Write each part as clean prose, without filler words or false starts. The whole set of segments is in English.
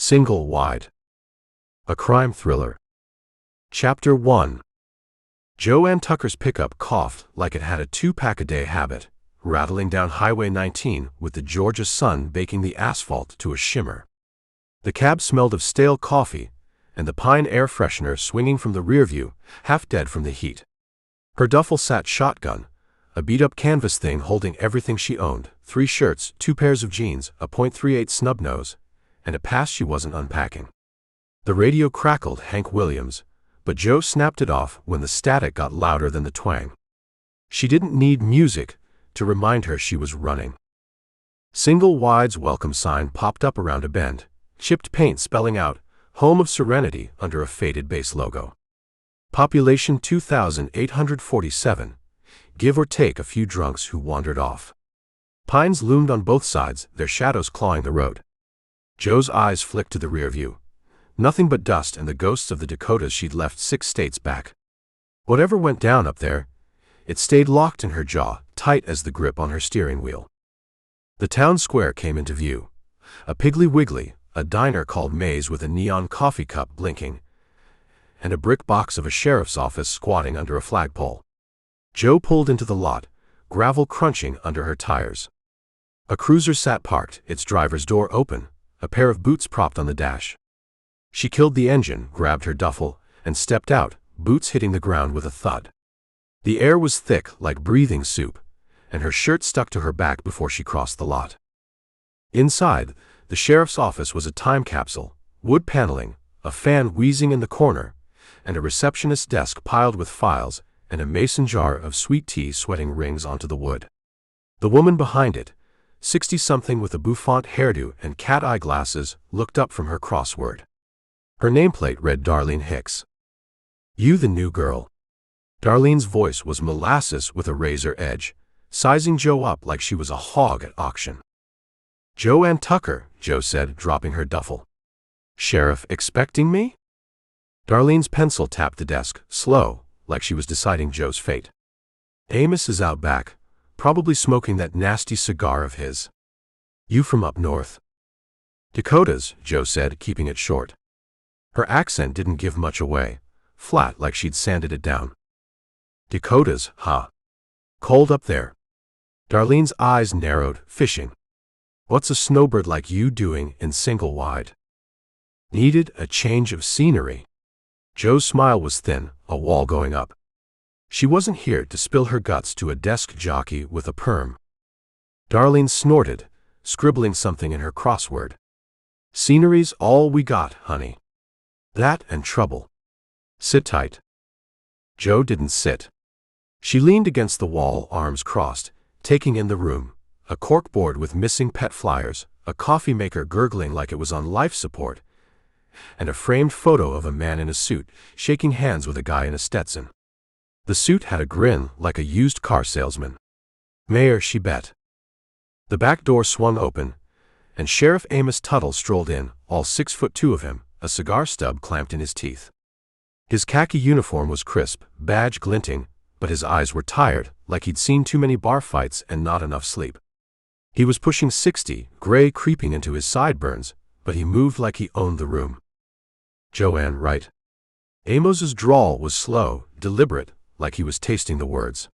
Single Wide. A Crime Thriller. Chapter 1. Joanne Tucker's pickup coughed like it had a 2-pack-a-day habit, rattling down Highway 19 with the Georgia sun baking the asphalt to a shimmer. The cab smelled of stale coffee, and the pine air freshener swinging from the rearview, half dead from the heat. Her duffel sat shotgun, a beat-up canvas thing holding everything she owned: 3 shirts, 2 pairs of jeans, a .38 snub nose, and a past she wasn't unpacking. The radio crackled Hank Williams, but Joe snapped it off when the static got louder than the twang. She didn't need music to remind her she was running. Single Wide's welcome sign popped up around a bend, chipped paint spelling out Home of Serenity under a faded base logo. Population 2,847, give or take a few drunks who wandered off. Pines loomed on both sides, their shadows clawing the road. Joe's eyes flicked to the rear view. Nothing but dust and the ghosts of the Dakotas she'd left 6 states back. Whatever went down up there, it stayed locked in her jaw, tight as the grip on her steering wheel. The town square came into view. A Piggly Wiggly, a diner called Maze with a neon coffee cup blinking, and a brick box of a sheriff's office squatting under a flagpole. Joe pulled into the lot, gravel crunching under her tires. A cruiser sat parked, its driver's door open, a pair of boots propped on the dash. She killed the engine, grabbed her duffel, and stepped out, boots hitting the ground with a thud. The air was thick like breathing soup, and her shirt stuck to her back before she crossed the lot. Inside, the sheriff's office was a time capsule, wood paneling, a fan wheezing in the corner, and a receptionist's desk piled with files and a mason jar of sweet tea sweating rings onto the wood. The woman behind it, 60-something with a bouffant hairdo and cat-eye glasses, looked up from her crossword. Her nameplate read Darlene Hicks. "You the new girl." Darlene's voice was molasses with a razor edge, sizing Joe up like she was a hog at auction. "Joanne Tucker," Joe said, dropping her duffel. "Sheriff expecting me?" Darlene's pencil tapped the desk, slow, like she was deciding Joe's fate. "Amos is out back, probably smoking that nasty cigar of his." "You from up north?" "Dakotas," Joe said, keeping it short. Her accent didn't give much away, flat like she'd sanded it down. "Dakotas, huh? Cold up there?" Darlene's eyes narrowed, fishing. "What's a snowbird like you doing in Single Wide?" "Needed a change of scenery." Joe's smile was thin, a wall going up. She wasn't here to spill her guts to a desk jockey with a perm. Darlene snorted, scribbling something in her crossword. "Scenery's all we got, honey. That and trouble. Sit tight." Joe didn't sit. She leaned against the wall, arms crossed, taking in the room, a corkboard with missing pet flyers, a coffee maker gurgling like it was on life support, and a framed photo of a man in a suit, shaking hands with a guy in a Stetson. The suit had a grin like a used car salesman. Mayor, she bet. The back door swung open, and Sheriff Amos Tuttle strolled in, all 6'2" of him, a cigar stub clamped in his teeth. His khaki uniform was crisp, badge glinting, but his eyes were tired, like he'd seen too many bar fights and not enough sleep. He was pushing 60, gray creeping into his sideburns, but he moved like he owned the room. "Joanne, right?" Amos's drawl was slow, deliberate, like he was tasting the words.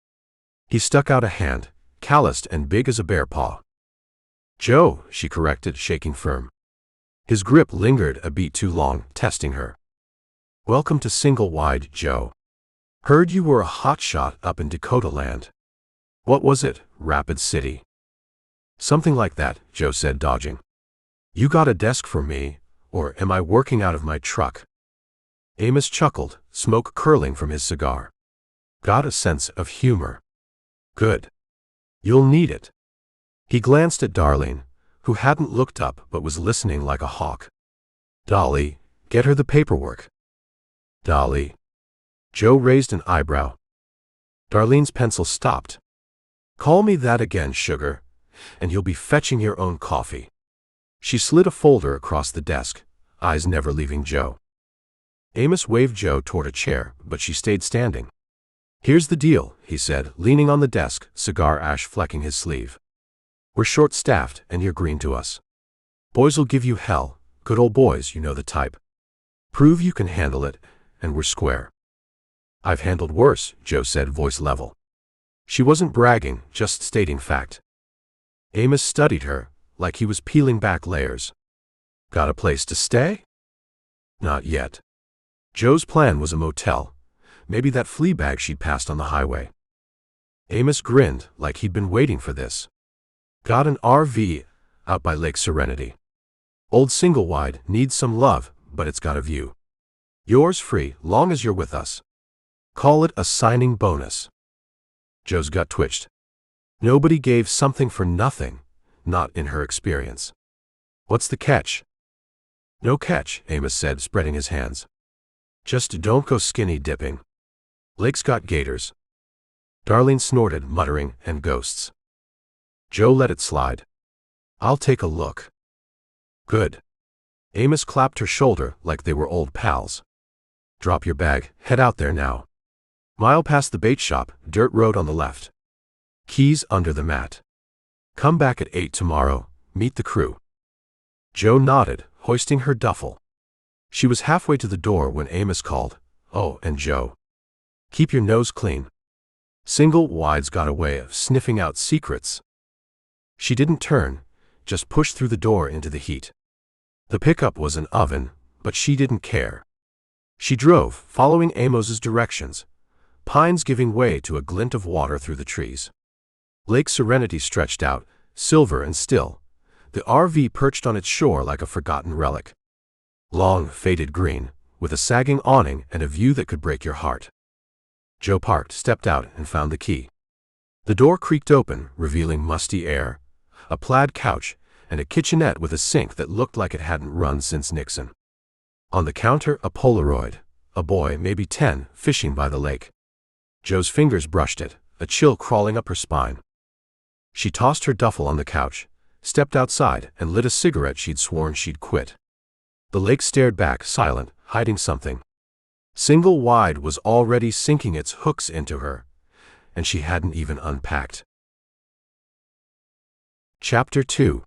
He stuck out a hand, calloused and big as a bear paw. "Joe," she corrected, shaking firm. His grip lingered a beat too long, testing her. "Welcome to Single Wide, Joe. Heard you were a hotshot up in Dakota land." "What was it, Rapid City?" "Something like that," Joe said, dodging. "You got a desk for me, or am I working out of my truck?" Amos chuckled, smoke curling from his cigar. "Got a sense of humor. Good. You'll need it." He glanced at Darlene, who hadn't looked up but was listening like a hawk. "Dolly, get her the paperwork." "Dolly." Joe raised an eyebrow. Darlene's pencil stopped. "Call me that again, sugar, and you'll be fetching your own coffee." She slid a folder across the desk, eyes never leaving Joe. Amos waved Joe toward a chair, but she stayed standing. "Here's the deal," he said, leaning on the desk, cigar ash flecking his sleeve. "We're short-staffed, and you're green to us. Boys'll give you hell, Good old boys, you know the type. Prove you can handle it, and we're square. I've handled worse, Joe said, voice level. She wasn't bragging, just stating fact. Amos studied her, like he was peeling back layers. Got a place to stay? Not yet. Joe's plan was a motel, maybe that flea bag she'd passed on the highway. Amos grinned, like he'd been waiting for this. Got an RV out by Lake Serenity. Old single-wide, needs some love, but it's got a view. Yours free, long as you're with us. Call it a signing bonus. Joe's gut twitched. Nobody gave something for nothing, not in her experience. What's the catch? No catch, Amos said, spreading his hands. Just don't go skinny dipping. Lake's got gators. Darlene snorted, muttering, and ghosts. Joe let it slide. I'll take a look. Good. Amos clapped her shoulder like they were old pals. Drop your bag, head out there now. Mile past the bait shop, dirt road on the left. Keys under the mat. Come back at 8 tomorrow, meet the crew. Joe nodded, hoisting her duffel. She was halfway to the door when Amos called, "Oh, and Joe. Keep your nose clean." Single wide's got a way of sniffing out secrets. She didn't turn, just pushed through the door into the heat. The pickup was an oven, but she didn't care. She drove, following Amos's directions, pines giving way to a glint of water through the trees. Lake Serenity stretched out, silver and still, the RV perched on its shore like a forgotten relic. Long, faded green, with a sagging awning and a view that could break your heart. Joe parked, stepped out, and found the key. The door creaked open, revealing musty air, a plaid couch, and a kitchenette with a sink that looked like it hadn't run since Nixon. On the counter, a Polaroid, a boy, maybe 10, fishing by the lake. Joe's fingers brushed it, a chill crawling up her spine. She tossed her duffel on the couch, stepped outside, and lit a cigarette she'd sworn she'd quit. The lake stared back, silent, hiding something. Single wide was already sinking its hooks into her, and she hadn't even unpacked. Chapter 2.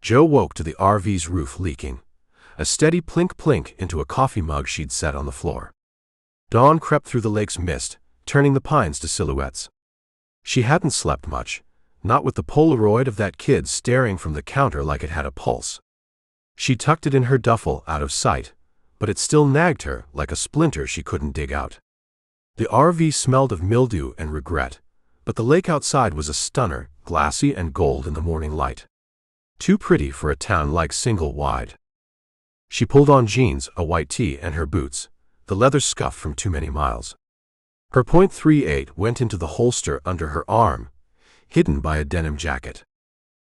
Joe woke to the RV's roof leaking, a steady plink-plink into a coffee mug she'd set on the floor. Dawn crept through the lake's mist, turning the pines to silhouettes. She hadn't slept much, not with the Polaroid of that kid staring from the counter like it had a pulse. She tucked it in her duffel out of sight, but it still nagged her like a splinter she couldn't dig out. The RV smelled of mildew and regret, but the lake outside was a stunner, glassy and gold in the morning light. Too pretty for a town like Single Wide. She pulled on jeans, a white tee, and her boots, the leather scuffed from too many miles. Her .38 went into the holster under her arm, hidden by a denim jacket.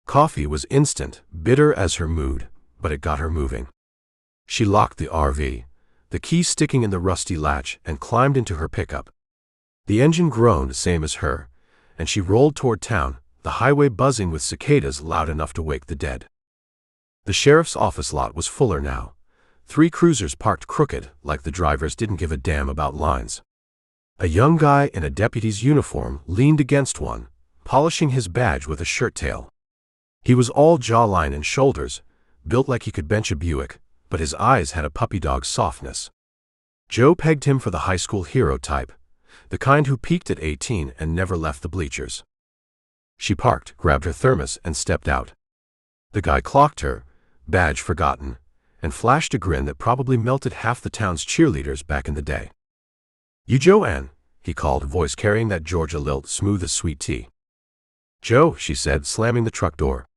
Coffee was instant, bitter as her mood, but it got her moving. She locked the RV, the key sticking in the rusty latch, and climbed into her pickup. The engine groaned, same as her, and she rolled toward town, the highway buzzing with cicadas loud enough to wake the dead. The sheriff's office lot was fuller now, 3 cruisers parked crooked like the drivers didn't give a damn about lines. A young guy in a deputy's uniform leaned against one, polishing his badge with a shirt tail. He was all jawline and shoulders, built like he could bench a Buick, but his eyes had a puppy dog softness. Joe pegged him for the high school hero type, the kind who peaked at 18 and never left the bleachers. She parked, grabbed her thermos, and stepped out. The guy clocked her, badge forgotten, and flashed a grin that probably melted half the town's cheerleaders back in the day. "You Joanne," he called, voice carrying that Georgia lilt smooth as sweet tea. "Joe," she said, slamming the truck door.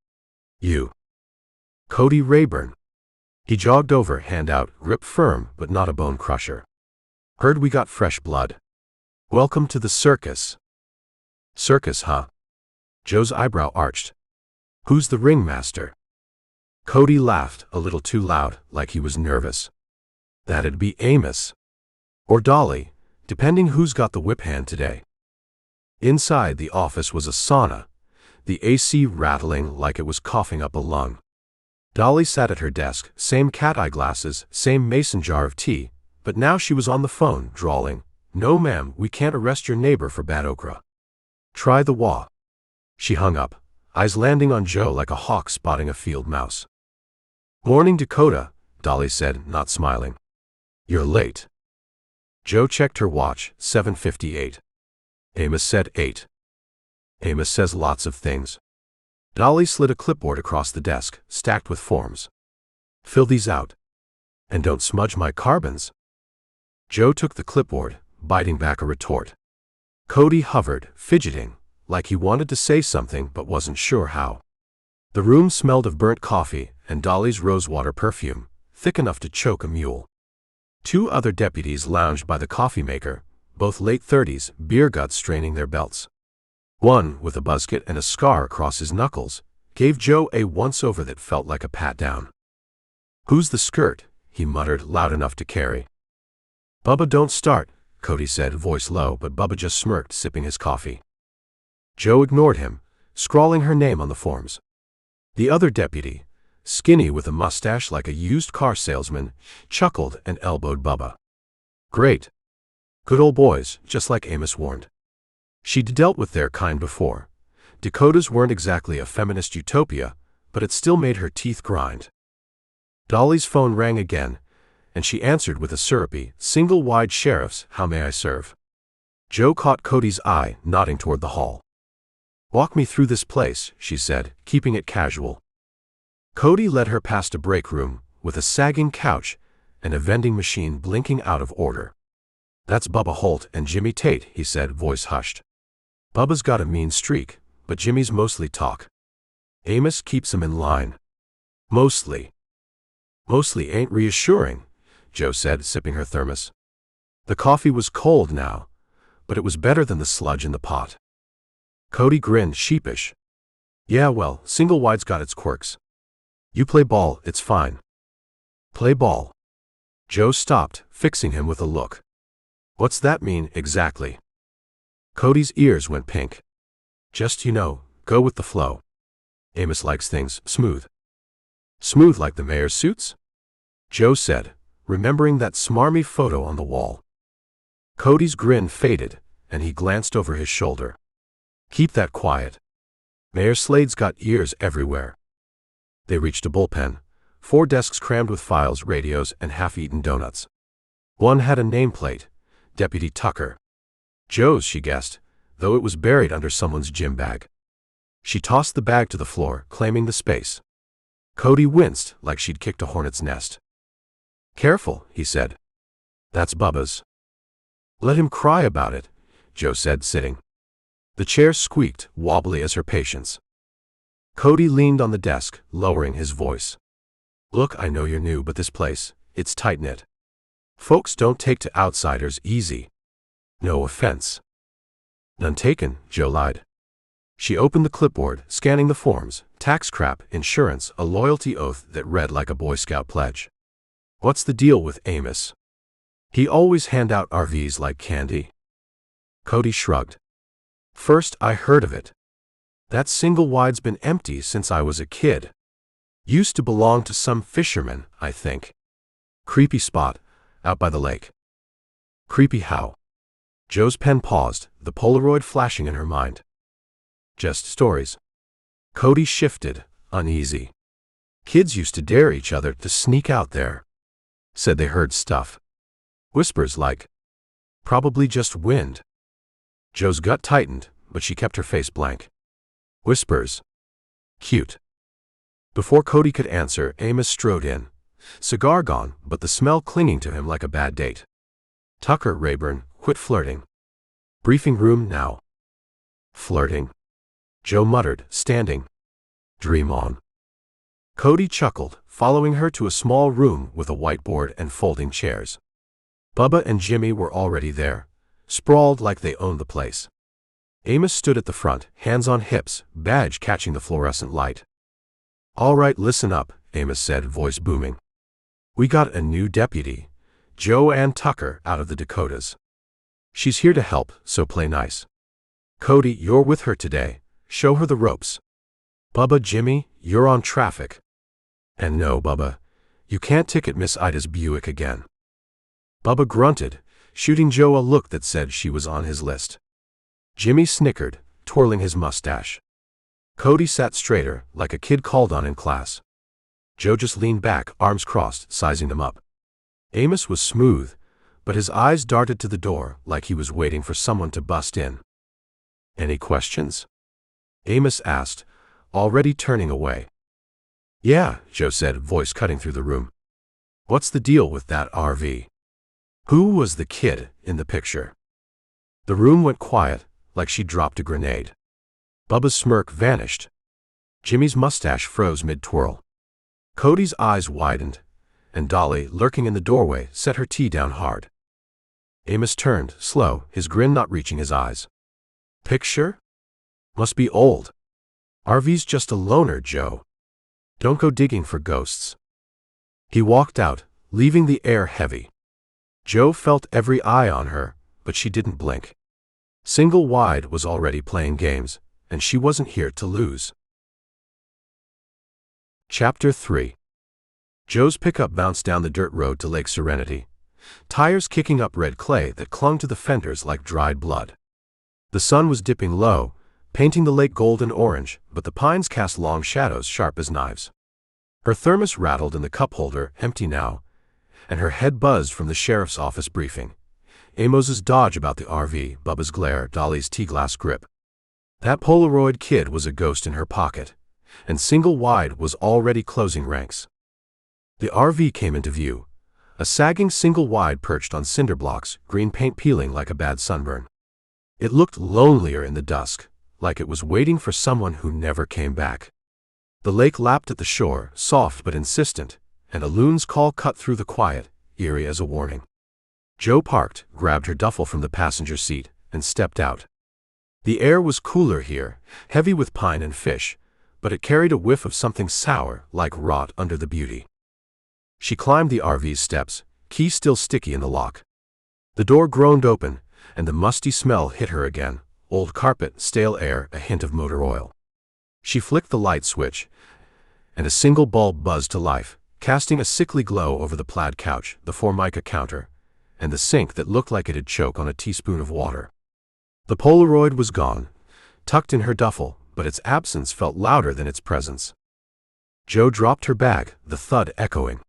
"You." "Cody Rayburn." He jogged over, hand out, grip firm, but not a bone crusher. "Heard we got fresh blood. Welcome to the circus." "Circus, huh?" Joe's eyebrow arched. "Who's the ringmaster?" Cody laughed, a little too loud, like he was nervous. "That'd be Amos. Or Dolly, depending who's got the whip hand today." Inside the office was a sauna, the AC rattling like it was coughing up a lung. Dolly sat at her desk, same cat-eye glasses, same mason jar of tea, but now she was on the phone, drawling, "No ma'am, we can't arrest your neighbor for bad okra. Try the wah." She hung up, eyes landing on Joe like a hawk spotting a field mouse. "Morning, Dakota," Dolly said, not smiling. "You're late." Joe checked her watch, 7:58. Amos said 8. Amos says lots of things. Dolly slid a clipboard across the desk, stacked with forms. "Fill these out. And don't smudge my carbons." Joe took the clipboard, biting back a retort. Cody hovered, fidgeting, like he wanted to say something but wasn't sure how. The room smelled of burnt coffee and Dolly's rosewater perfume, thick enough to choke a mule. 2 other deputies lounged by the coffee maker, both late 30s, beer guts straining their belts. One, with a buzzcut and a scar across his knuckles, gave Joe a once-over that felt like a pat-down. "Who's the skirt?" he muttered, loud enough to carry. "Bubba, don't start," Cody said, voice low, but Bubba just smirked, sipping his coffee. Joe ignored him, scrawling her name on the forms. The other deputy, skinny with a mustache like a used car salesman, chuckled and elbowed Bubba. "Great. Good old boys, just like Amos warned." She'd dealt with their kind before. Dakotas weren't exactly a feminist utopia, but it still made her teeth grind. Dolly's phone rang again, and she answered with a syrupy, single-wide "Sheriff's, how may I serve?" Joe caught Cody's eye, nodding toward the hall. "Walk me through this place," she said, keeping it casual. Cody led her past a break room, with a sagging couch and a vending machine blinking out of order. "That's Bubba Holt and Jimmy Tate," he said, voice hushed. "Bubba's got a mean streak, but Jimmy's mostly talk. Amos keeps him in line." "Mostly." "Mostly ain't reassuring," Joe said, sipping her thermos. The coffee was cold now, but it was better than the sludge in the pot. Cody grinned, sheepish. "Yeah, well, single-wide's got its quirks. You play ball, it's fine." "Play ball?" Joe stopped, fixing him with a look. "What's that mean, exactly?" Cody's ears went pink. "Just, go with the flow. Amos likes things smooth." "Smooth like the mayor's suits?" Joe said, remembering that smarmy photo on the wall. Cody's grin faded, and he glanced over his shoulder. "Keep that quiet. Mayor Slade's got ears everywhere." They reached a bullpen, 4 desks crammed with files, radios, and half-eaten donuts. One had a nameplate, Deputy Tucker. Joe's, she guessed, though it was buried under someone's gym bag. She tossed the bag to the floor, claiming the space. Cody winced, like she'd kicked a hornet's nest. "Careful," he said. "That's Bubba's." "Let him cry about it," Joe said, sitting. The chair squeaked, wobbly as her patience. Cody leaned on the desk, lowering his voice. "Look, I know you're new, but this place, it's tight-knit. Folks don't take to outsiders easy. No offense." "None taken," Joe lied. She opened the clipboard, scanning the forms, tax crap, insurance, a loyalty oath that read like a Boy Scout pledge. "What's the deal with Amos? He always hand out RVs like candy." Cody shrugged. "First I heard of it. That single-wide's been empty since I was a kid. Used to belong to some fisherman, I think. Creepy spot, out by the lake." "Creepy how?" Joe's pen paused, the Polaroid flashing in her mind. "Just stories." Cody shifted, uneasy. "Kids used to dare each other to sneak out there. Said they heard stuff. Whispers like. Probably just wind." Joe's gut tightened, but she kept her face blank. "Whispers. Cute." Before Cody could answer, Amos strode in. Cigar gone, but the smell clinging to him like a bad date. "Tucker, Rayburn, quit flirting. Briefing room now." "Flirting?" Joe muttered, standing. "Dream on." Cody chuckled, following her to a small room with a whiteboard and folding chairs. Bubba and Jimmy were already there, sprawled like they owned the place. Amos stood at the front, hands on hips, badge catching the fluorescent light. "All right, listen up," Amos said, voice booming. "We got a new deputy, Joanne Tucker, out of the Dakotas. She's here to help, so play nice. Cody, you're with her today. Show her the ropes. Bubba, Jimmy, you're on traffic. And no, Bubba, you can't ticket Miss Ida's Buick again." Bubba grunted, shooting Joe a look that said she was on his list. Jimmy snickered, twirling his mustache. Cody sat straighter, like a kid called on in class. Joe just leaned back, arms crossed, sizing them up. Amos was smooth, but his eyes darted to the door like he was waiting for someone to bust in. "Any questions?" Amos asked, already turning away. "Yeah," Joe said, voice cutting through the room. "What's the deal with that RV? Who was the kid in the picture?" The room went quiet, like she dropped a grenade. Bubba's smirk vanished. Jimmy's mustache froze mid-twirl. Cody's eyes widened, and Dolly, lurking in the doorway, set her tea down hard. Amos turned, slow, his grin not reaching his eyes. "Picture? Must be old. RV's just a loner, Joe. Don't go digging for ghosts." He walked out, leaving the air heavy. Joe felt every eye on her, but she didn't blink. Single Wide was already playing games, and she wasn't here to lose. Chapter 3. Joe's pickup bounced down the dirt road to Lake Serenity, tires kicking up red clay that clung to the fenders like dried blood. The sun was dipping low, painting the lake golden orange, but the pines cast long shadows sharp as knives. Her thermos rattled in the cup holder, empty now, and her head buzzed from the sheriff's office briefing. Amos's dodge about the RV, Bubba's glare, Dolly's tea-glass grip. That Polaroid kid was a ghost in her pocket, and Single Wide was already closing ranks. The RV came into view, a sagging Single Wide perched on cinder blocks, green paint peeling like a bad sunburn. It looked lonelier in the dusk, like it was waiting for someone who never came back. The lake lapped at the shore, soft but insistent, and a loon's call cut through the quiet, eerie as a warning. Joe parked, grabbed her duffel from the passenger seat, and stepped out. The air was cooler here, heavy with pine and fish, but it carried a whiff of something sour, like rot under the beauty. She climbed the RV's steps, key still sticky in the lock. The door groaned open, and the musty smell hit her again, old carpet, stale air, a hint of motor oil. She flicked the light switch, and a single bulb buzzed to life, casting a sickly glow over the plaid couch, the Formica counter, and the sink that looked like it'd choke on a teaspoon of water. The Polaroid was gone, tucked in her duffel, but its absence felt louder than its presence. Joe dropped her bag, the thud echoing.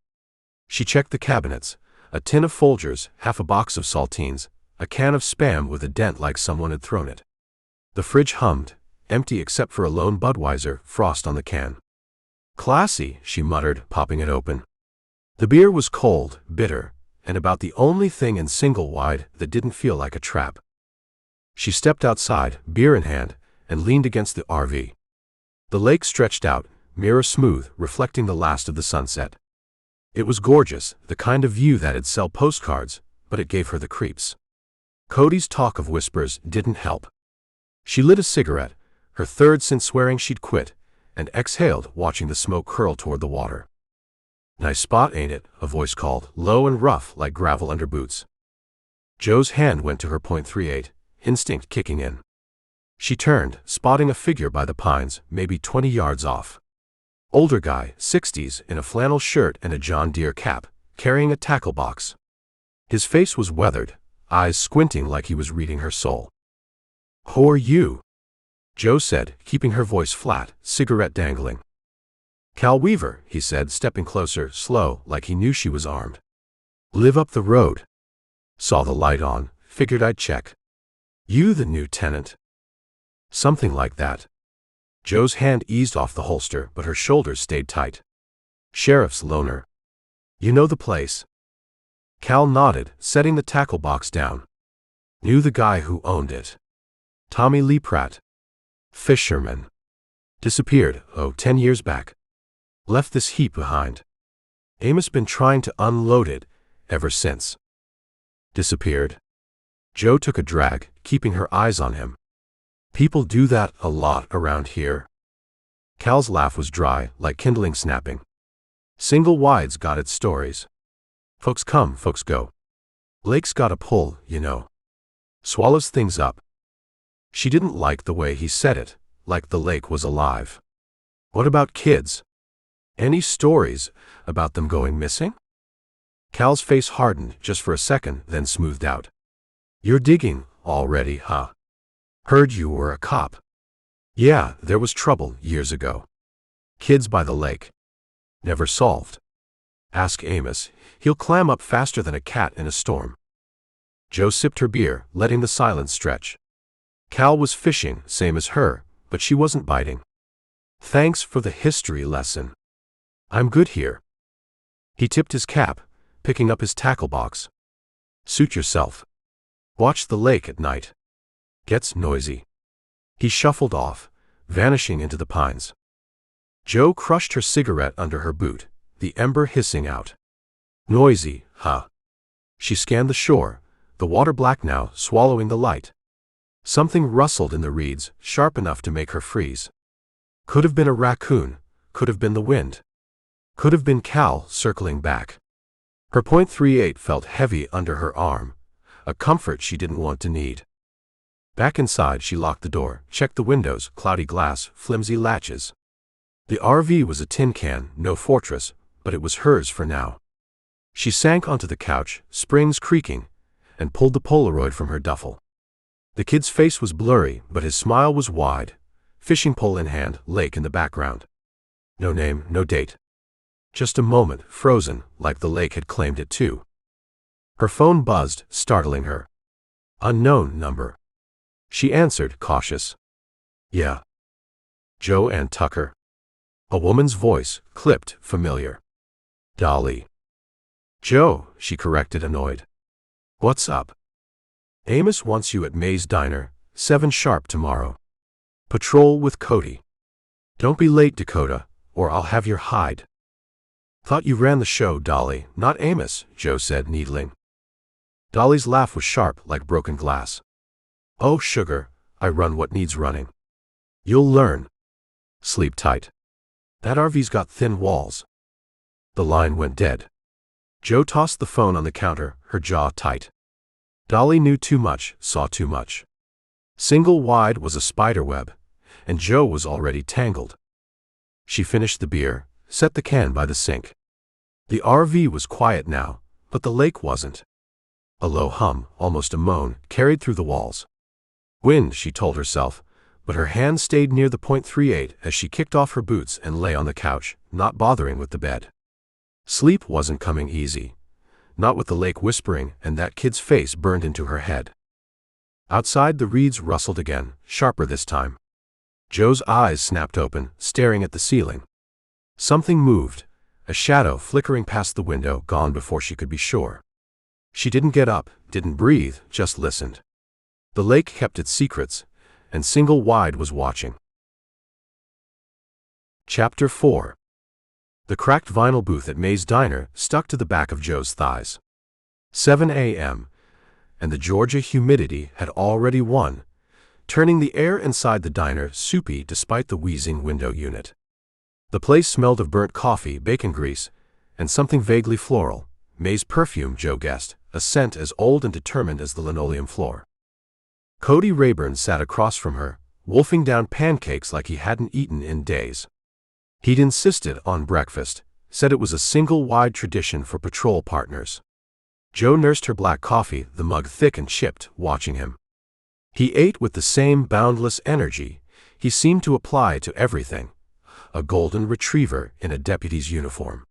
She checked the cabinets, a tin of Folgers, half a box of saltines, a can of Spam with a dent like someone had thrown it. The fridge hummed, empty except for a lone Budweiser, frost on the can. "Classy," she muttered, popping it open. The beer was cold, bitter, and about the only thing in Single Wide that didn't feel like a trap. She stepped outside, beer in hand, and leaned against the RV. The lake stretched out, mirror smooth, reflecting the last of the sunset. It was gorgeous, the kind of view that'd sell postcards, but it gave her the creeps. Cody's talk of whispers didn't help. She lit a cigarette, her third since swearing she'd quit, and exhaled, watching the smoke curl toward the water. "Nice spot, ain't it?" a voice called, low and rough like gravel under boots. Joe's hand went to her .38, instinct kicking in. She turned, spotting a figure by the pines, maybe 20 yards off. Older guy, 60s, in a flannel shirt and a John Deere cap, carrying a tackle box. His face was weathered, eyes squinting like he was reading her soul. "Who are you?" Joe said, keeping her voice flat, cigarette dangling. "Cal Weaver," he said, stepping closer, slow, like he knew she was armed. "Live up the road. Saw the light on, figured I'd check. You the new tenant?" "Something like that." Joe's hand eased off the holster, but her shoulders stayed tight. "Sheriff's loner. You know the place?" Cal nodded, setting the tackle box down. "Knew the guy who owned it. Tommy Lee Pratt. Fisherman. Disappeared, 10 years back. Left this heap behind. Amos been trying to unload it ever since." "Disappeared?" Joe took a drag, keeping her eyes on him. "People do that a lot around here." Cal's laugh was dry, like kindling snapping. "Single Wide's got its stories. Folks come, folks go. Lake's got a pull, you know. Swallows things up." She didn't like the way he said it, like the lake was alive. "What about kids? Any stories about them going missing?" Cal's face hardened just for a second, then smoothed out. "You're digging already, huh? Heard you were a cop." "Yeah, there was trouble years ago. Kids by the lake. Never solved. Ask Amos. He'll clam up faster than a cat in a storm. Jo sipped her beer, letting the silence stretch. Cal was fishing, same as her, but she wasn't biting. Thanks for the history lesson. I'm good here. He tipped his cap, picking up his tackle box. Suit yourself. Watch the lake at night. Gets noisy. He shuffled off, vanishing into the pines. Jo crushed her cigarette under her boot, the ember hissing out. Noisy, huh? She scanned the shore, the water black now, swallowing the light. Something rustled in the reeds, sharp enough to make her freeze. Could have been a raccoon, could have been the wind. Could have been Cal circling back. Her .38 felt heavy under her arm, a comfort she didn't want to need. Back inside, she locked the door, checked the windows, cloudy glass, flimsy latches. The RV was a tin can, no fortress, but it was hers for now. She sank onto the couch, springs creaking, and pulled the Polaroid from her duffel. The kid's face was blurry, but his smile was wide, fishing pole in hand, lake in the background. No name, no date. Just a moment, frozen, like the lake had claimed it too. Her phone buzzed, startling her. Unknown number. She answered, cautious. Yeah. Joanne Tucker. A woman's voice, clipped, familiar. Dolly. Joe, she corrected, annoyed. What's up? Amos wants you at May's Diner, 7 sharp tomorrow. Patrol with Cody. Don't be late, Dakota, or I'll have your hide. Thought you ran the show, Dolly, not Amos, Joe said, needling. Dolly's laugh was sharp, like broken glass. Oh, sugar, I run what needs running. You'll learn. Sleep tight. That RV's got thin walls. The line went dead. Joe tossed the phone on the counter, her jaw tight. Dolly knew too much, saw too much. Single wide was a spiderweb, and Joe was already tangled. She finished the beer, set the can by the sink. The RV was quiet now, but the lake wasn't. A low hum, almost a moan, carried through the walls. Wind, she told herself, but her hand stayed near the .38 as she kicked off her boots and lay on the couch, not bothering with the bed. Sleep wasn't coming easy, not with the lake whispering and that kid's face burned into her head. Outside, the reeds rustled again, sharper this time. Joe's eyes snapped open, staring at the ceiling. Something moved, a shadow flickering past the window, gone before she could be sure. She didn't get up, didn't breathe, just listened. The lake kept its secrets, and Single Wide was watching. Chapter 4. The cracked vinyl booth at May's Diner stuck to the back of Joe's thighs. 7 a.m., and the Georgia humidity had already won, turning the air inside the diner soupy despite the wheezing window unit. The place smelled of burnt coffee, bacon grease, and something vaguely floral. May's perfume, Joe guessed, a scent as old and determined as the linoleum floor. Cody Rayburn sat across from her, wolfing down pancakes like he hadn't eaten in days. He'd insisted on breakfast, said it was a single-wide tradition for patrol partners. Joe nursed her black coffee, the mug thick and chipped, watching him. He ate with the same boundless energy he seemed to apply to everything, a golden retriever in a deputy's uniform.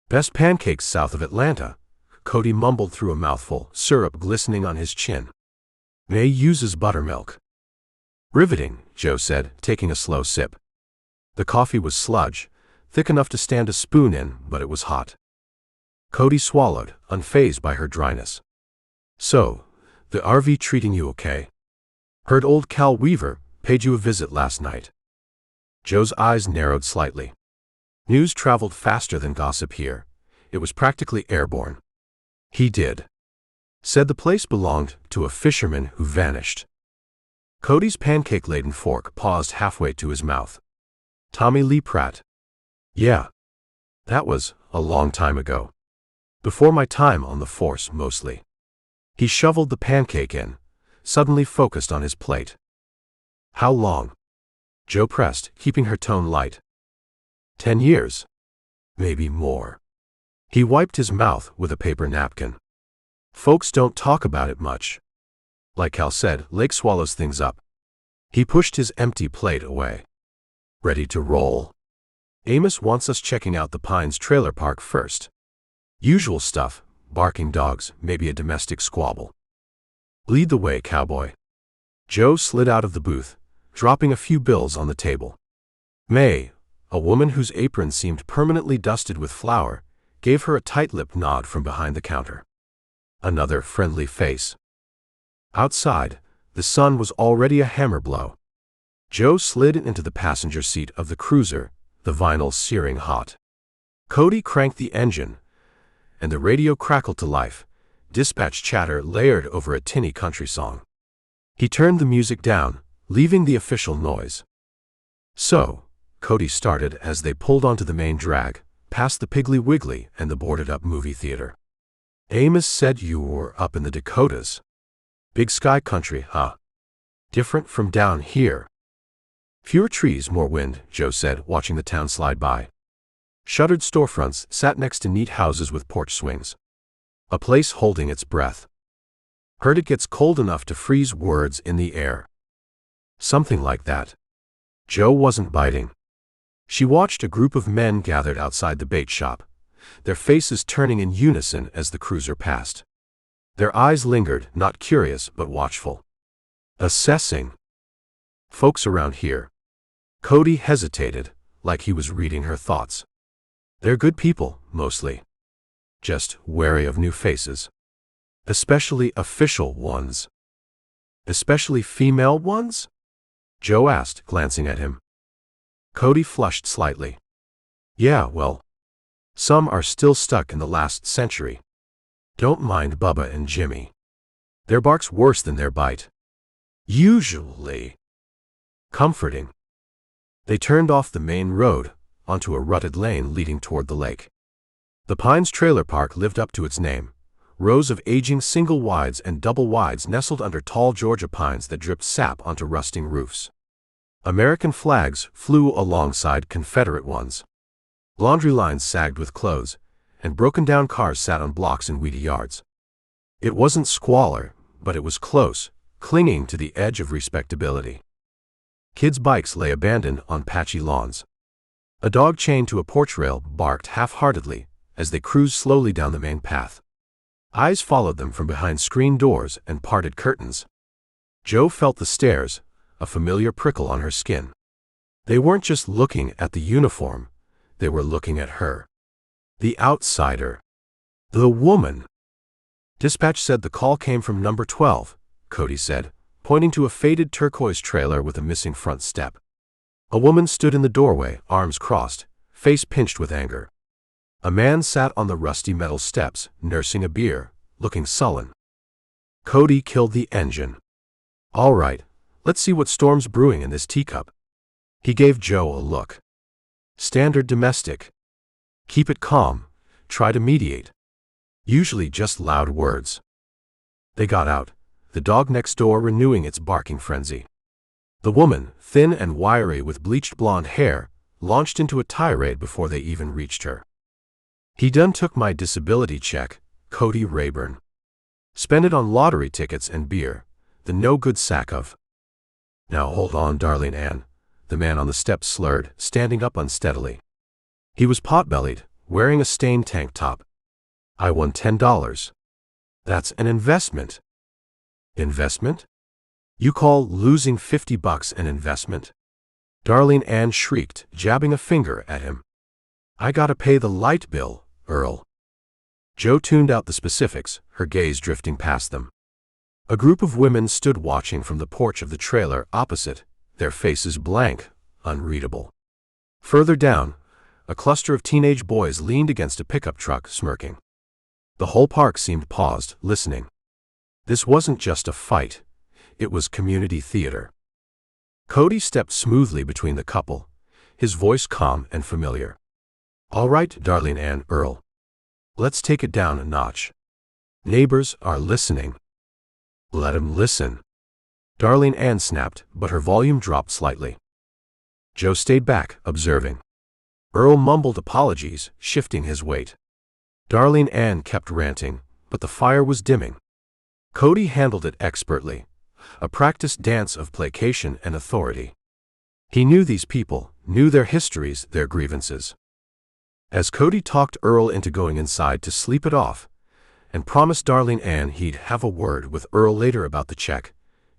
Best pancakes south of Atlanta, Cody mumbled through a mouthful, syrup glistening on his chin. May uses buttermilk. Riveting, Joe said, taking a slow sip. The coffee was sludge, thick enough to stand a spoon in, but it was hot. Cody swallowed, unfazed by her dryness. So, the RV treating you okay? Heard old Cal Weaver paid you a visit last night. Joe's eyes narrowed slightly. News traveled faster than gossip here. It was practically airborne. He did. Said the place belonged to a fisherman who vanished. Cody's pancake-laden fork paused halfway to his mouth. Tommy Lee Pratt. Yeah. That was a long time ago. Before my time on the force, mostly. He shoveled the pancake in, suddenly focused on his plate. How long? Joe pressed, keeping her tone light. 10 years. Maybe more. He wiped his mouth with a paper napkin. Folks don't talk about it much. Like Cal said, Lake swallows things up. He pushed his empty plate away. Ready to roll. Amos wants us checking out the Pines trailer park first. Usual stuff, barking dogs, maybe a domestic squabble. Lead the way, cowboy. Joe slid out of the booth, dropping a few bills on the table. May, a woman whose apron seemed permanently dusted with flour, gave her a tight-lipped nod from behind the counter. Another friendly face. Outside, the sun was already a hammer blow. Joe slid into the passenger seat of the cruiser, the vinyl searing hot. Cody cranked the engine, and the radio crackled to life, dispatch chatter layered over a tinny country song. He turned the music down, leaving the official noise. So, Cody started as they pulled onto the main drag, past the Piggly Wiggly and the boarded-up movie theater. Amos said you were up in the Dakotas. Big sky country, huh? Different from down here. Fewer trees, more wind, Joe said, watching the town slide by. Shuttered storefronts sat next to neat houses with porch swings. A place holding its breath. Heard it gets cold enough to freeze words in the air. Something like that. Joe wasn't biting. She watched a group of men gathered outside the bait shop, their faces turning in unison as the cruiser passed. Their eyes lingered, not curious but watchful. Assessing. Folks around here. Cody hesitated, like he was reading her thoughts. They're good people, mostly. Just wary of new faces. Especially official ones. Especially female ones? Joe asked, glancing at him. Cody flushed slightly. Yeah, well, some are still stuck in the last century. Don't mind Bubba and Jimmy. Their bark's worse than their bite. Usually. Comforting. They turned off the main road, onto a rutted lane leading toward the lake. The Pines trailer park lived up to its name. Rows of aging single-wides and double-wides nestled under tall Georgia pines that dripped sap onto rusting roofs. American flags flew alongside Confederate ones. Laundry lines sagged with clothes, and broken-down cars sat on blocks in weedy yards. It wasn't squalor, but it was close, clinging to the edge of respectability. Kids' bikes lay abandoned on patchy lawns. A dog chained to a porch rail barked half-heartedly as they cruised slowly down the main path. Eyes followed them from behind screen doors and parted curtains. Joe felt the stares, a familiar prickle on her skin. They weren't just looking at the uniform, they were looking at her. The outsider. The woman. Dispatch said the call came from number 12, Cody said, pointing to a faded turquoise trailer with a missing front step. A woman stood in the doorway, arms crossed, face pinched with anger. A man sat on the rusty metal steps, nursing a beer, looking sullen. Cody killed the engine. All right, let's see what storm's brewing in this teacup. He gave Joe a look. Standard domestic. Keep it calm, try to mediate. Usually just loud words. They got out, the dog next door renewing its barking frenzy. The woman, thin and wiry with bleached blonde hair, launched into a tirade before they even reached her. He done took my disability check, Cody Rayburn. Spent it on lottery tickets and beer, the no-good sack of. Now hold on, darling Ann, the man on the steps slurred, standing up unsteadily. He was pot-bellied, wearing a stained tank top. I won $10. That's an investment. Investment? You call losing $50 an investment? Darlene Ann shrieked, jabbing a finger at him. I gotta pay the light bill, Earl. Joe tuned out the specifics, her gaze drifting past them. A group of women stood watching from the porch of the trailer opposite, their faces blank, unreadable. Further down, a cluster of teenage boys leaned against a pickup truck, smirking. The whole park seemed paused, listening. This wasn't just a fight. It was community theater. Cody stepped smoothly between the couple, his voice calm and familiar. All right, Darlene Ann, Earl. Let's take it down a notch. Neighbors are listening. Let 'em listen. Darlene Ann snapped, but her volume dropped slightly. Joe stayed back, observing. Earl mumbled apologies, shifting his weight. Darlene Ann kept ranting, but the fire was dimming. Cody handled it expertly, a practiced dance of placation and authority. He knew these people, knew their histories, their grievances. As Cody talked Earl into going inside to sleep it off, and promised Darlene Ann he'd have a word with Earl later about the check,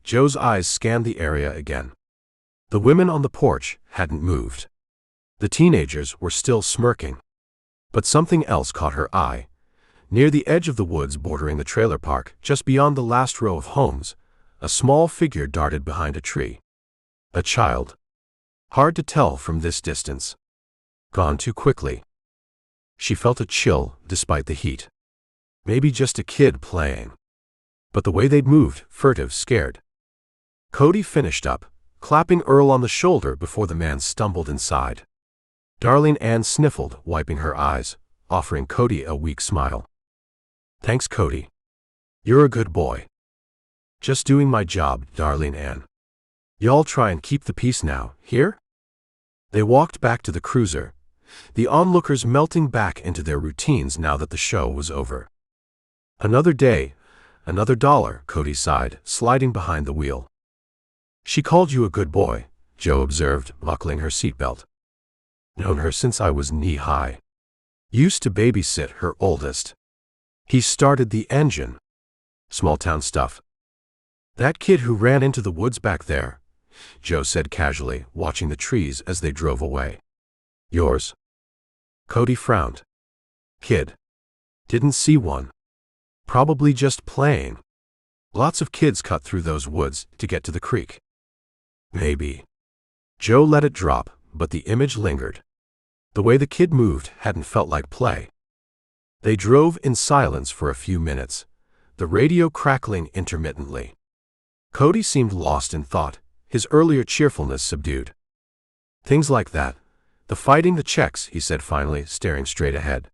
Joe's eyes scanned the area again. The women on the porch hadn't moved. The teenagers were still smirking. But something else caught her eye. Near the edge of the woods bordering the trailer park, just beyond the last row of homes, a small figure darted behind a tree. A child. Hard to tell from this distance. Gone too quickly. She felt a chill despite the heat. Maybe just a kid playing. But the way they'd moved, furtive, scared. Cody finished up, clapping Earl on the shoulder before the man stumbled inside. Darlene Ann sniffled, wiping her eyes, offering Cody a weak smile. "Thanks, Cody. You're a good boy." "Just doing my job, Darlene Ann. Y'all try and keep the peace now, here?" They walked back to the cruiser, the onlookers melting back into their routines now that the show was over. "Another day, another dollar," Cody sighed, sliding behind the wheel. "She called you a good boy," Joe observed, buckling her seatbelt. "Known her since I was knee-high. Used to babysit her oldest." He started the engine. "Small-town stuff." "That kid who ran into the woods back there," Joe said casually, watching the trees as they drove away. "Yours?" Cody frowned. "Kid. Didn't see one. Probably just playing. Lots of kids cut through those woods to get to the creek." "Maybe." Joe let it drop, but the image lingered. The way the kid moved hadn't felt like play. They drove in silence for a few minutes, the radio crackling intermittently. Cody seemed lost in thought, his earlier cheerfulness subdued. "Things like that. The fighting, the checks," he said finally, staring straight ahead.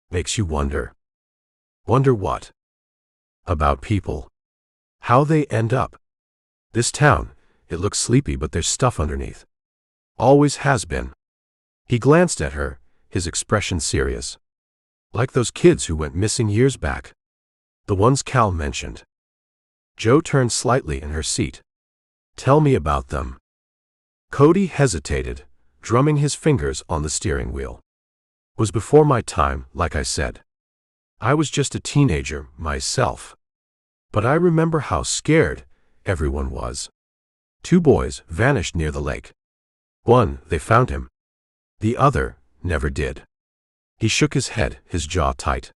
"Makes you wonder." "Wonder what?" "About people. How they end up. This town, it looks sleepy, but there's stuff underneath. Always has been." He glanced at her, his expression serious. "Like those kids who went missing years back. The ones Cal mentioned." Joe turned slightly in her seat. "Tell me about them." Cody hesitated, drumming his fingers on the steering wheel. "Was before my time, like I said. I was just a teenager, myself. But I remember how scared everyone was. 2 boys vanished near the lake. One, they found him. The other, never did." He shook his head, his jaw tight.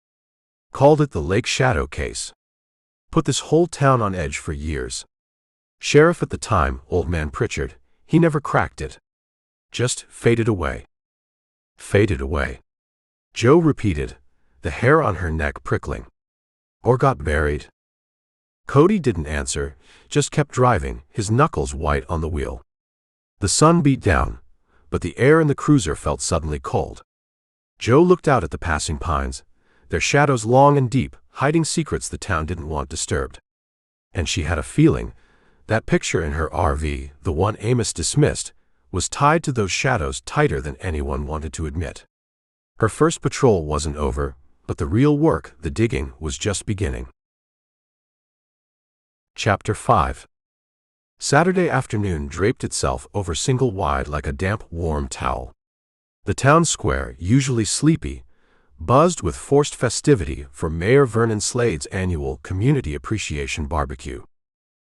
"Called it the Lake Shadow case. Put this whole town on edge for years. Sheriff at the time, old man Pritchard, he never cracked it. Just faded away." "Faded away," Joe repeated, the hair on her neck prickling. "Or got buried?" Cody didn't answer, just kept driving, his knuckles white on the wheel. The sun beat down, but the air in the cruiser felt suddenly cold. Joe looked out at the passing pines, their shadows long and deep, hiding secrets the town didn't want disturbed. And she had a feeling that picture in her RV, the one Amos dismissed, was tied to those shadows tighter than anyone wanted to admit. Her first patrol wasn't over, but the real work, the digging, was just beginning. Chapter 5. Saturday afternoon draped itself over Single Wide like a damp, warm towel. The town square, usually sleepy, buzzed with forced festivity for Mayor Vernon Slade's annual Community Appreciation Barbecue.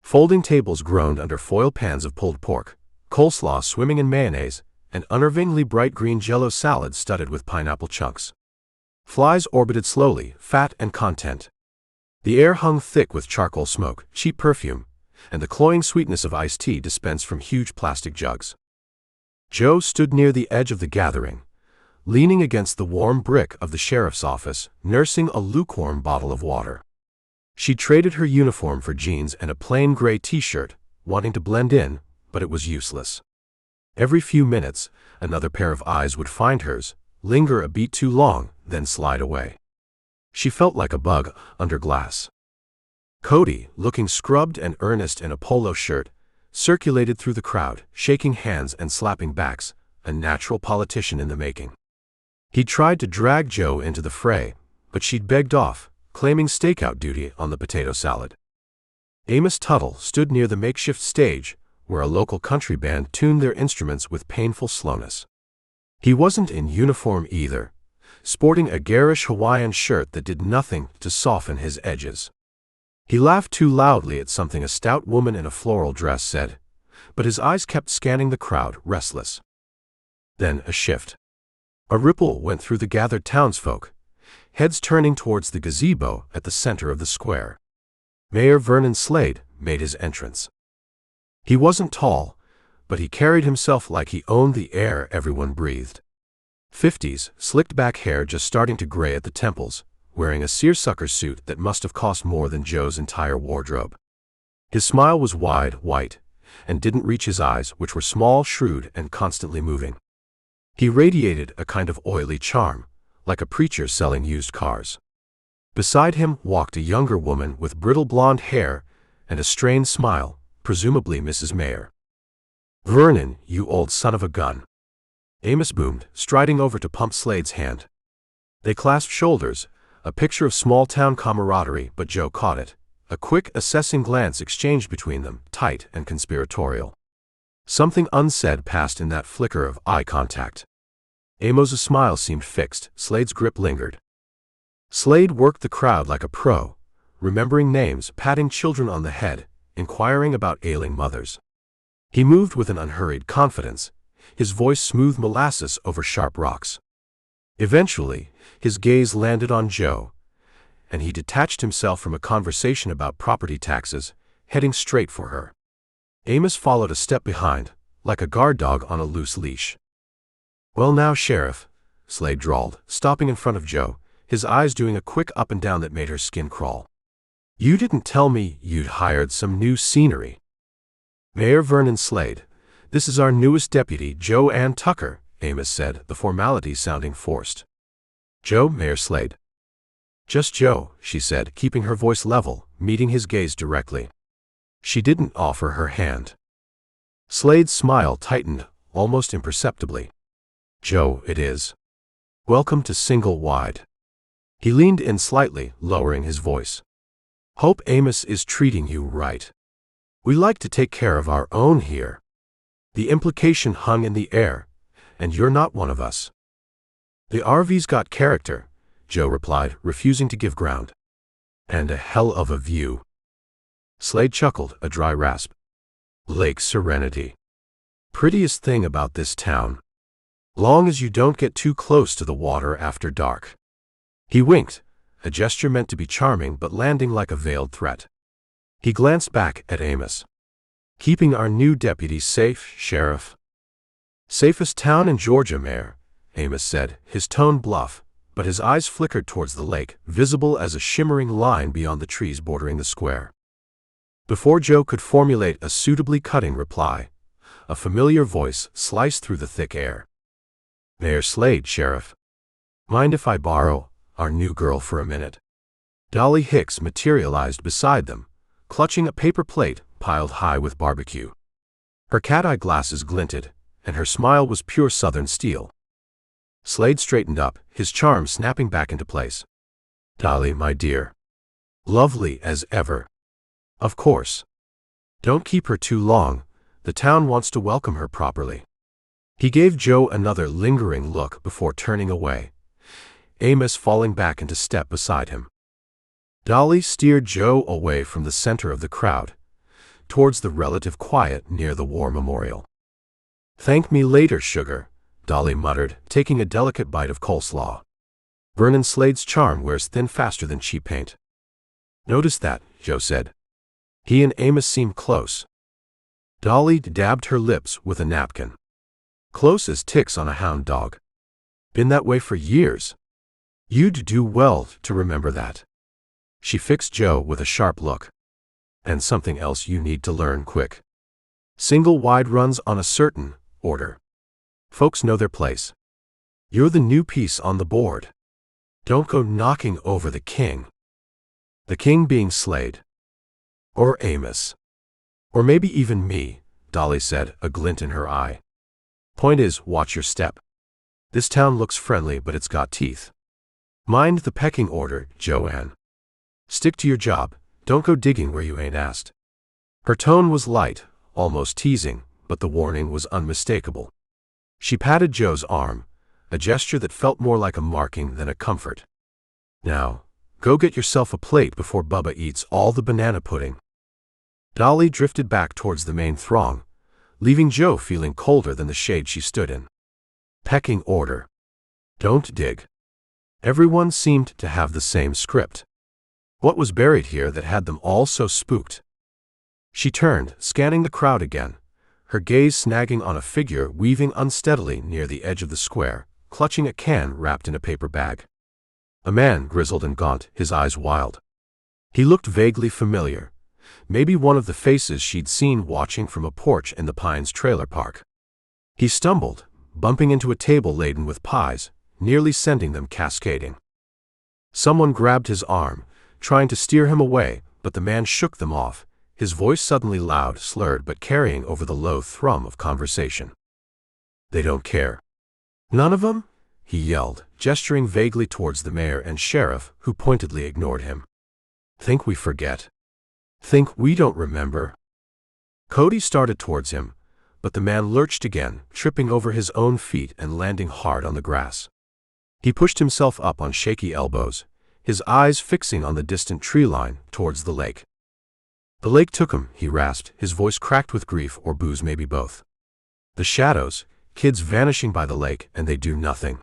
Folding tables groaned under foil pans of pulled pork, coleslaw swimming in mayonnaise, and unnervingly bright green Jell-O salad studded with pineapple chunks. Flies orbited slowly, fat and content. The air hung thick with charcoal smoke, cheap perfume, and the cloying sweetness of iced tea dispensed from huge plastic jugs. Joe stood near the edge of the gathering, leaning against the warm brick of the sheriff's office, nursing a lukewarm bottle of water. She traded her uniform for jeans and a plain gray t-shirt, wanting to blend in, but it was useless. Every few minutes, another pair of eyes would find hers, linger a beat too long, then slide away. She felt like a bug under glass. Cody, looking scrubbed and earnest in a polo shirt, circulated through the crowd, shaking hands and slapping backs, a natural politician in the making. He tried to drag Joe into the fray, but she'd begged off, claiming stakeout duty on the potato salad. Amos Tuttle stood near the makeshift stage, where a local country band tuned their instruments with painful slowness. He wasn't in uniform either, sporting a garish Hawaiian shirt that did nothing to soften his edges. He laughed too loudly at something a stout woman in a floral dress said, but his eyes kept scanning the crowd, restless. Then a shift. A ripple went through the gathered townsfolk, heads turning towards the gazebo at the center of the square. Mayor Vernon Slade made his entrance. He wasn't tall, but he carried himself like he owned the air everyone breathed. 50s, slicked back hair just starting to gray at the temples, wearing a seersucker suit that must have cost more than Joe's entire wardrobe. His smile was wide, white, and didn't reach his eyes, which were small, shrewd, and constantly moving. He radiated a kind of oily charm, like a preacher selling used cars. Beside him walked a younger woman with brittle blonde hair and a strained smile, presumably Mrs. Mayer. "Vernon, you old son of a gun," Amos boomed, striding over to pump Slade's hand. They clasped shoulders, a picture of small-town camaraderie, but Joe caught it. A quick, assessing glance exchanged between them, tight and conspiratorial. Something unsaid passed in that flicker of eye contact. Amos's smile seemed fixed, Slade's grip lingered. Slade worked the crowd like a pro, remembering names, patting children on the head, inquiring about ailing mothers. He moved with an unhurried confidence, his voice smooth molasses over sharp rocks. Eventually, his gaze landed on Joe, and he detached himself from a conversation about property taxes, heading straight for her. Amos followed a step behind, like a guard dog on a loose leash. "Well now, Sheriff," Slade drawled, stopping in front of Joe, his eyes doing a quick up and down that made her skin crawl. "You didn't tell me you'd hired some new scenery." "Mayor Vernon Slade, this is our newest deputy, Joanne Tucker," Amos said, the formality sounding forced. "Joe, Mayor Slade." "Just Joe," she said, keeping her voice level, meeting his gaze directly. She didn't offer her hand. Slade's smile tightened, almost imperceptibly. "Joe, it is. Welcome to Single Wide." He leaned in slightly, lowering his voice. "Hope Amos is treating you right. We like to take care of our own here." The implication hung in the air, "and you're not one of us." "The RV's got character," Joe replied, refusing to give ground. "And a hell of a view." Slade chuckled, a dry rasp. "Lake Serenity. Prettiest thing about this town. Long as you don't get too close to the water after dark." He winked, a gesture meant to be charming but landing like a veiled threat. He glanced back at Amos. "Keeping our new deputy safe, Sheriff?" "Safest town in Georgia, Mayor," Amos said, his tone bluff, but his eyes flickered towards the lake, visible as a shimmering line beyond the trees bordering the square. Before Joe could formulate a suitably cutting reply, a familiar voice sliced through the thick air. "Mayor Slade, Sheriff. Mind if I borrow our new girl for a minute?" Dolly Hicks materialized beside them, clutching a paper plate piled high with barbecue. Her cat-eye glasses glinted, and her smile was pure Southern steel. Slade straightened up, his charm snapping back into place. "Dolly, my dear. Lovely as ever. Of course. Don't keep her too long, the town wants to welcome her properly." He gave Joe another lingering look before turning away, Amos falling back into step beside him. Dolly steered Joe away from the center of the crowd, towards the relative quiet near the war memorial. "Thank me later, sugar," Dolly muttered, taking a delicate bite of coleslaw. "Vernon Slade's charm wears thin faster than cheap paint." "Notice that," Joe said. He and Amos seemed close. Dolly dabbed her lips with a napkin. "Close as ticks on a hound dog. Been that way for years. You'd do well to remember that." She fixed Joe with a sharp look. "And something else you need to learn quick. Single Wide runs on a certain order. Folks know their place. You're the new piece on the board. Don't go knocking over the king." The king being Slade. Or Amos. Or maybe even me, Dolly said, a glint in her eye. "Point is, watch your step. This town looks friendly, but it's got teeth. Mind the pecking order, Joanne. Stick to your job, don't go digging where you ain't asked." Her tone was light, almost teasing, but the warning was unmistakable. She patted Joe's arm, a gesture that felt more like a marking than a comfort. "Now, go get yourself a plate before Bubba eats all the banana pudding." Dolly drifted back towards the main throng, leaving Joe feeling colder than the shade she stood in. Pecking order. Don't dig. Everyone seemed to have the same script. What was buried here that had them all so spooked? She turned, scanning the crowd again, her gaze snagging on a figure weaving unsteadily near the edge of the square, clutching a can wrapped in a paper bag. A man, grizzled and gaunt, his eyes wild. He looked vaguely familiar, maybe one of the faces she'd seen watching from a porch in the Pines trailer park. He stumbled, bumping into a table laden with pies, nearly sending them cascading. Someone grabbed his arm, trying to steer him away, but the man shook them off, his voice suddenly loud, slurred but carrying over the low thrum of conversation. "They don't care. None of 'em?" he yelled, gesturing vaguely towards the mayor and sheriff, who pointedly ignored him. "Think we forget? Think we don't remember?" Cody started towards him, but the man lurched again, tripping over his own feet and landing hard on the grass. He pushed himself up on shaky elbows, his eyes fixing on the distant tree line towards the lake. "The lake took him," he rasped, his voice cracked with grief or booze, maybe both. "The shadows, kids vanishing by the lake, and they do nothing."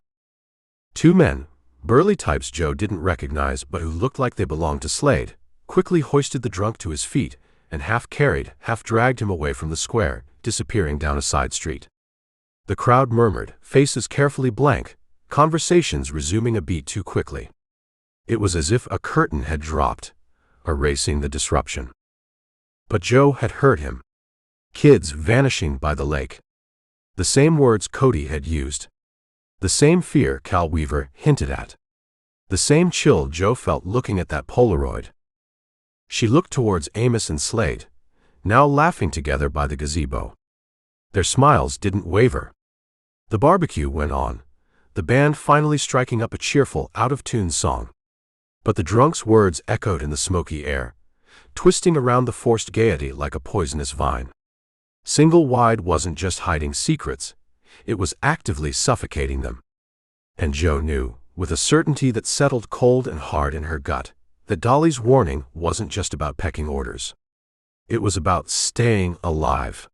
Two men, burly types Joe didn't recognize but who looked like they belonged to Slade, quickly hoisted the drunk to his feet and half carried, half dragged him away from the square, disappearing down a side street. The crowd murmured, faces carefully blank, conversations resuming a beat too quickly. It was as if a curtain had dropped, erasing the disruption. But Joe had heard him. Kids vanishing by the lake. The same words Cody had used. The same fear Cal Weaver hinted at. The same chill Joe felt looking at that Polaroid. She looked towards Amos and Slade, now laughing together by the gazebo. Their smiles didn't waver. The barbecue went on, the band finally striking up a cheerful, out-of-tune song. But the drunk's words echoed in the smoky air, twisting around the forced gaiety like a poisonous vine. Single Wide wasn't just hiding secrets, it was actively suffocating them. And Joe knew, with a certainty that settled cold and hard in her gut, that Dolly's warning wasn't just about pecking orders. It was about staying alive.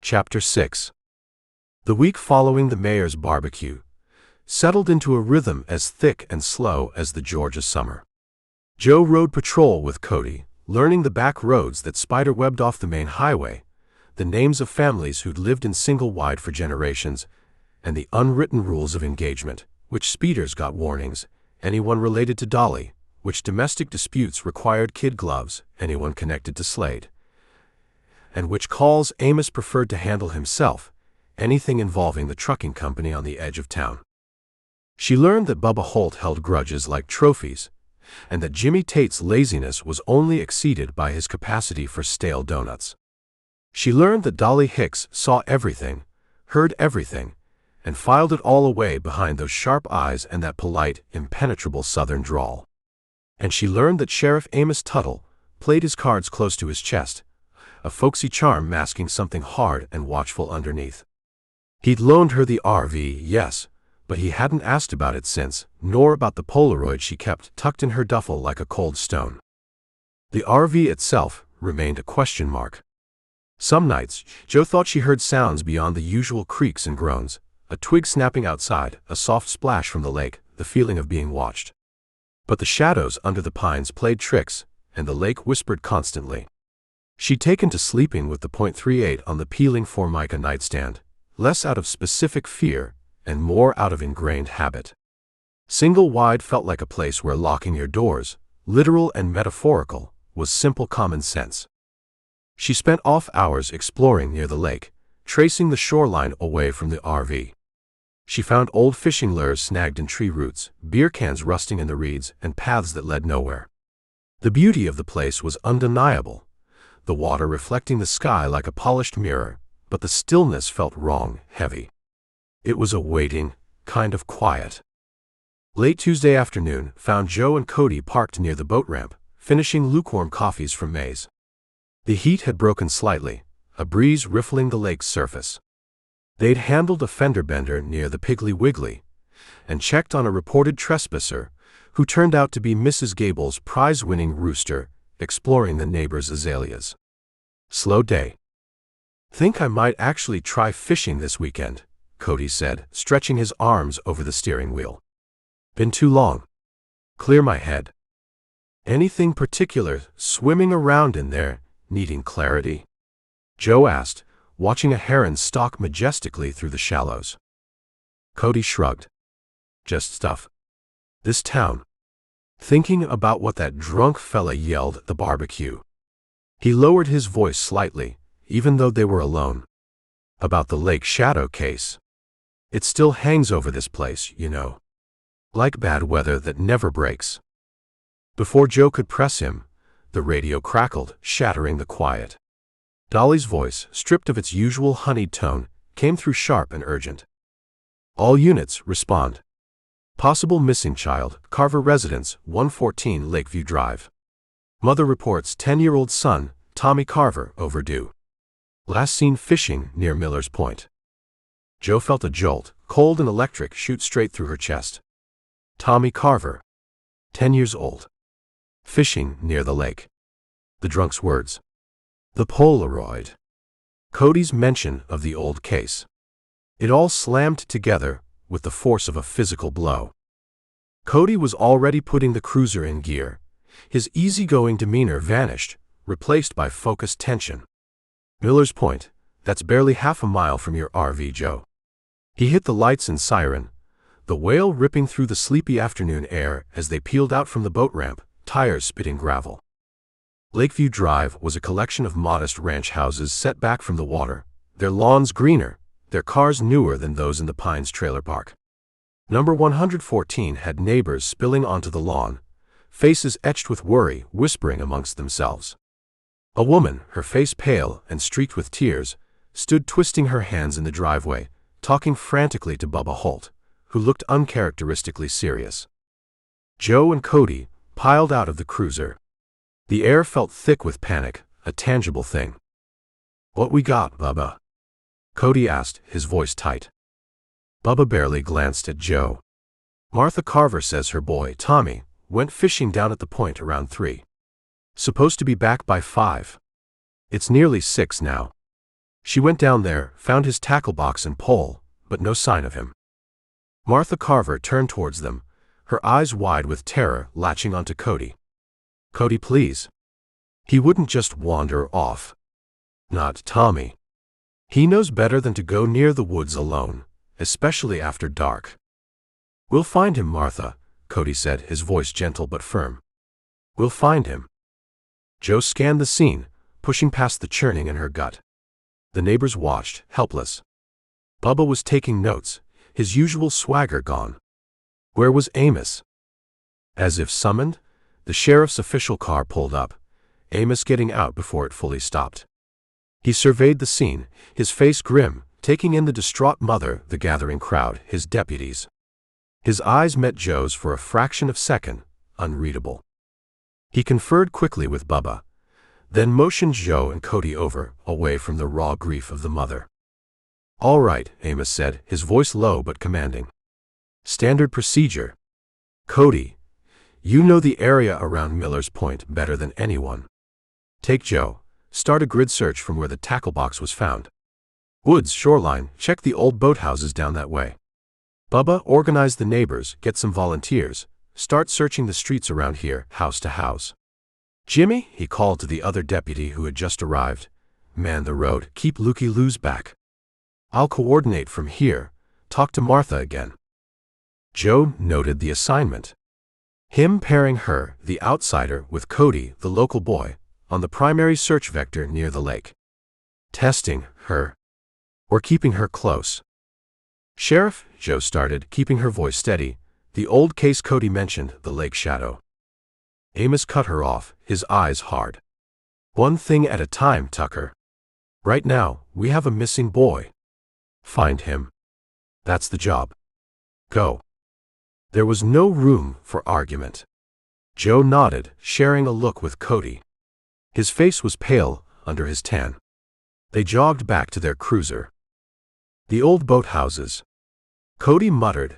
Chapter 6. The week following the mayor's barbecue settled into a rhythm as thick and slow as the Georgia summer. Joe rode patrol with Cody, learning the back roads that spiderwebbed off the main highway, the names of families who'd lived in Single Wide for generations, and the unwritten rules of engagement, which speeders got warnings, anyone related to Dolly, which domestic disputes required kid gloves, anyone connected to Slade, and which calls Amos preferred to handle himself, anything involving the trucking company on the edge of town. She learned that Bubba Holt held grudges like trophies, and that Jimmy Tate's laziness was only exceeded by his capacity for stale donuts. She learned that Dolly Hicks saw everything, heard everything, and filed it all away behind those sharp eyes and that polite, impenetrable southern drawl. And she learned that Sheriff Amos Tuttle played his cards close to his chest, a folksy charm masking something hard and watchful underneath. He'd loaned her the RV, yes, but he hadn't asked about it since, nor about the Polaroid she kept tucked in her duffel like a cold stone. The RV itself remained a question mark. Some nights, Joe thought she heard sounds beyond the usual creaks and groans, a twig snapping outside, a soft splash from the lake, the feeling of being watched. But the shadows under the pines played tricks, and the lake whispered constantly. She'd taken to sleeping with the .38 on the peeling Formica nightstand, less out of specific fear, and more out of ingrained habit. Single Wide felt like a place where locking your doors, literal and metaphorical, was simple common sense. She spent off hours exploring near the lake, tracing the shoreline away from the RV. She found old fishing lures snagged in tree roots, beer cans rusting in the reeds, and paths that led nowhere. The beauty of the place was undeniable, the water reflecting the sky like a polished mirror, but the stillness felt wrong, heavy. It was a waiting, kind of quiet. Late Tuesday afternoon found Joe and Cody parked near the boat ramp, finishing lukewarm coffees from Maze. The heat had broken slightly, a breeze riffling the lake's surface. They'd handled a fender bender near the Piggly Wiggly and checked on a reported trespasser who turned out to be Mrs. Gable's prize-winning rooster exploring the neighbor's azaleas. Slow day. "Think I might actually try fishing this weekend," Cody said, stretching his arms over the steering wheel. "Been too long. Clear my head." "Anything particular swimming around in there, needing clarity?" Joe asked, watching a heron stalk majestically through the shallows. Cody shrugged. "Just stuff. This town. Thinking about what that drunk fella yelled at the barbecue." He lowered his voice slightly, even though they were alone. "About the Lake Shadow case. It still hangs over this place, you know. Like bad weather that never breaks." Before Joe could press him, the radio crackled, shattering the quiet. Dolly's voice, stripped of its usual honeyed tone, came through sharp and urgent. "All units, respond. Possible missing child, Carver Residence, 114 Lakeview Drive. Mother reports 10-year-old son, Tommy Carver, overdue. Last seen fishing near Miller's Point." Joe felt a jolt, cold and electric, shoot straight through her chest. Tommy Carver. 10 years old. Fishing near the lake. The drunk's words. The Polaroid. Cody's mention of the old case. It all slammed together with the force of a physical blow. Cody was already putting the cruiser in gear. His easygoing demeanor vanished, replaced by focused tension. "Miller's Point, that's barely half a mile from your RV, Joe." He hit the lights and siren, the wail ripping through the sleepy afternoon air as they peeled out from the boat ramp, tires spitting gravel. Lakeview Drive was a collection of modest ranch houses set back from the water, their lawns greener, their cars newer than those in the Pines trailer park. Number 114 had neighbors spilling onto the lawn, faces etched with worry, whispering amongst themselves. A woman, her face pale and streaked with tears, stood twisting her hands in the driveway, talking frantically to Bubba Holt, who looked uncharacteristically serious. Joe and Cody piled out of the cruiser. The air felt thick with panic, a tangible thing. "What we got, Bubba?" Cody asked, his voice tight. Bubba barely glanced at Joe. "Martha Carver says her boy, Tommy, went fishing down at the point around 3. Supposed to be back by 5. It's nearly 6 now. She went down there, found his tackle box and pole, but no sign of him." Martha Carver turned towards them, her eyes wide with terror, latching onto Cody. "Cody, please." He wouldn't just wander off. Not Tommy. He knows better than to go near the woods alone, especially after dark. "We'll find him, Martha," Cody said, his voice gentle but firm. "We'll find him." Joe scanned the scene, pushing past the churning in her gut. The neighbors watched, helpless. Bubba was taking notes, his usual swagger gone. Where was Amos? As if summoned, the sheriff's official car pulled up, Amos getting out before it fully stopped. He surveyed the scene, his face grim, taking in the distraught mother, the gathering crowd, his deputies. His eyes met Joe's for a fraction of a second, unreadable. He conferred quickly with Bubba, then motioned Joe and Cody over, away from the raw grief of the mother. "All right," Amos said, his voice low but commanding. "Standard procedure. Cody, you know the area around Miller's Point better than anyone. Take Joe, start a grid search from where the tackle box was found. Woods, shoreline, check the old boathouses down that way. Bubba, organize the neighbors, get some volunteers, start searching the streets around here, house to house. Jimmy," he called to the other deputy who had just arrived, "man the road, keep Lukey Lou's back. I'll coordinate from here, talk to Martha again." Joe noted the assignment. Him pairing her, the outsider, with Cody, the local boy, on the primary search vector near the lake. Testing her. Or keeping her close. "Sheriff," Joe started, keeping her voice steady, "the old case Cody mentioned, the Lake Shadow." Amos cut her off, his eyes hard. "One thing at a time, Tucker. Right now, we have a missing boy. Find him. That's the job. Go." There was no room for argument. Joe nodded, sharing a look with Cody. His face was pale, under his tan. They jogged back to their cruiser. The old boathouses, Cody muttered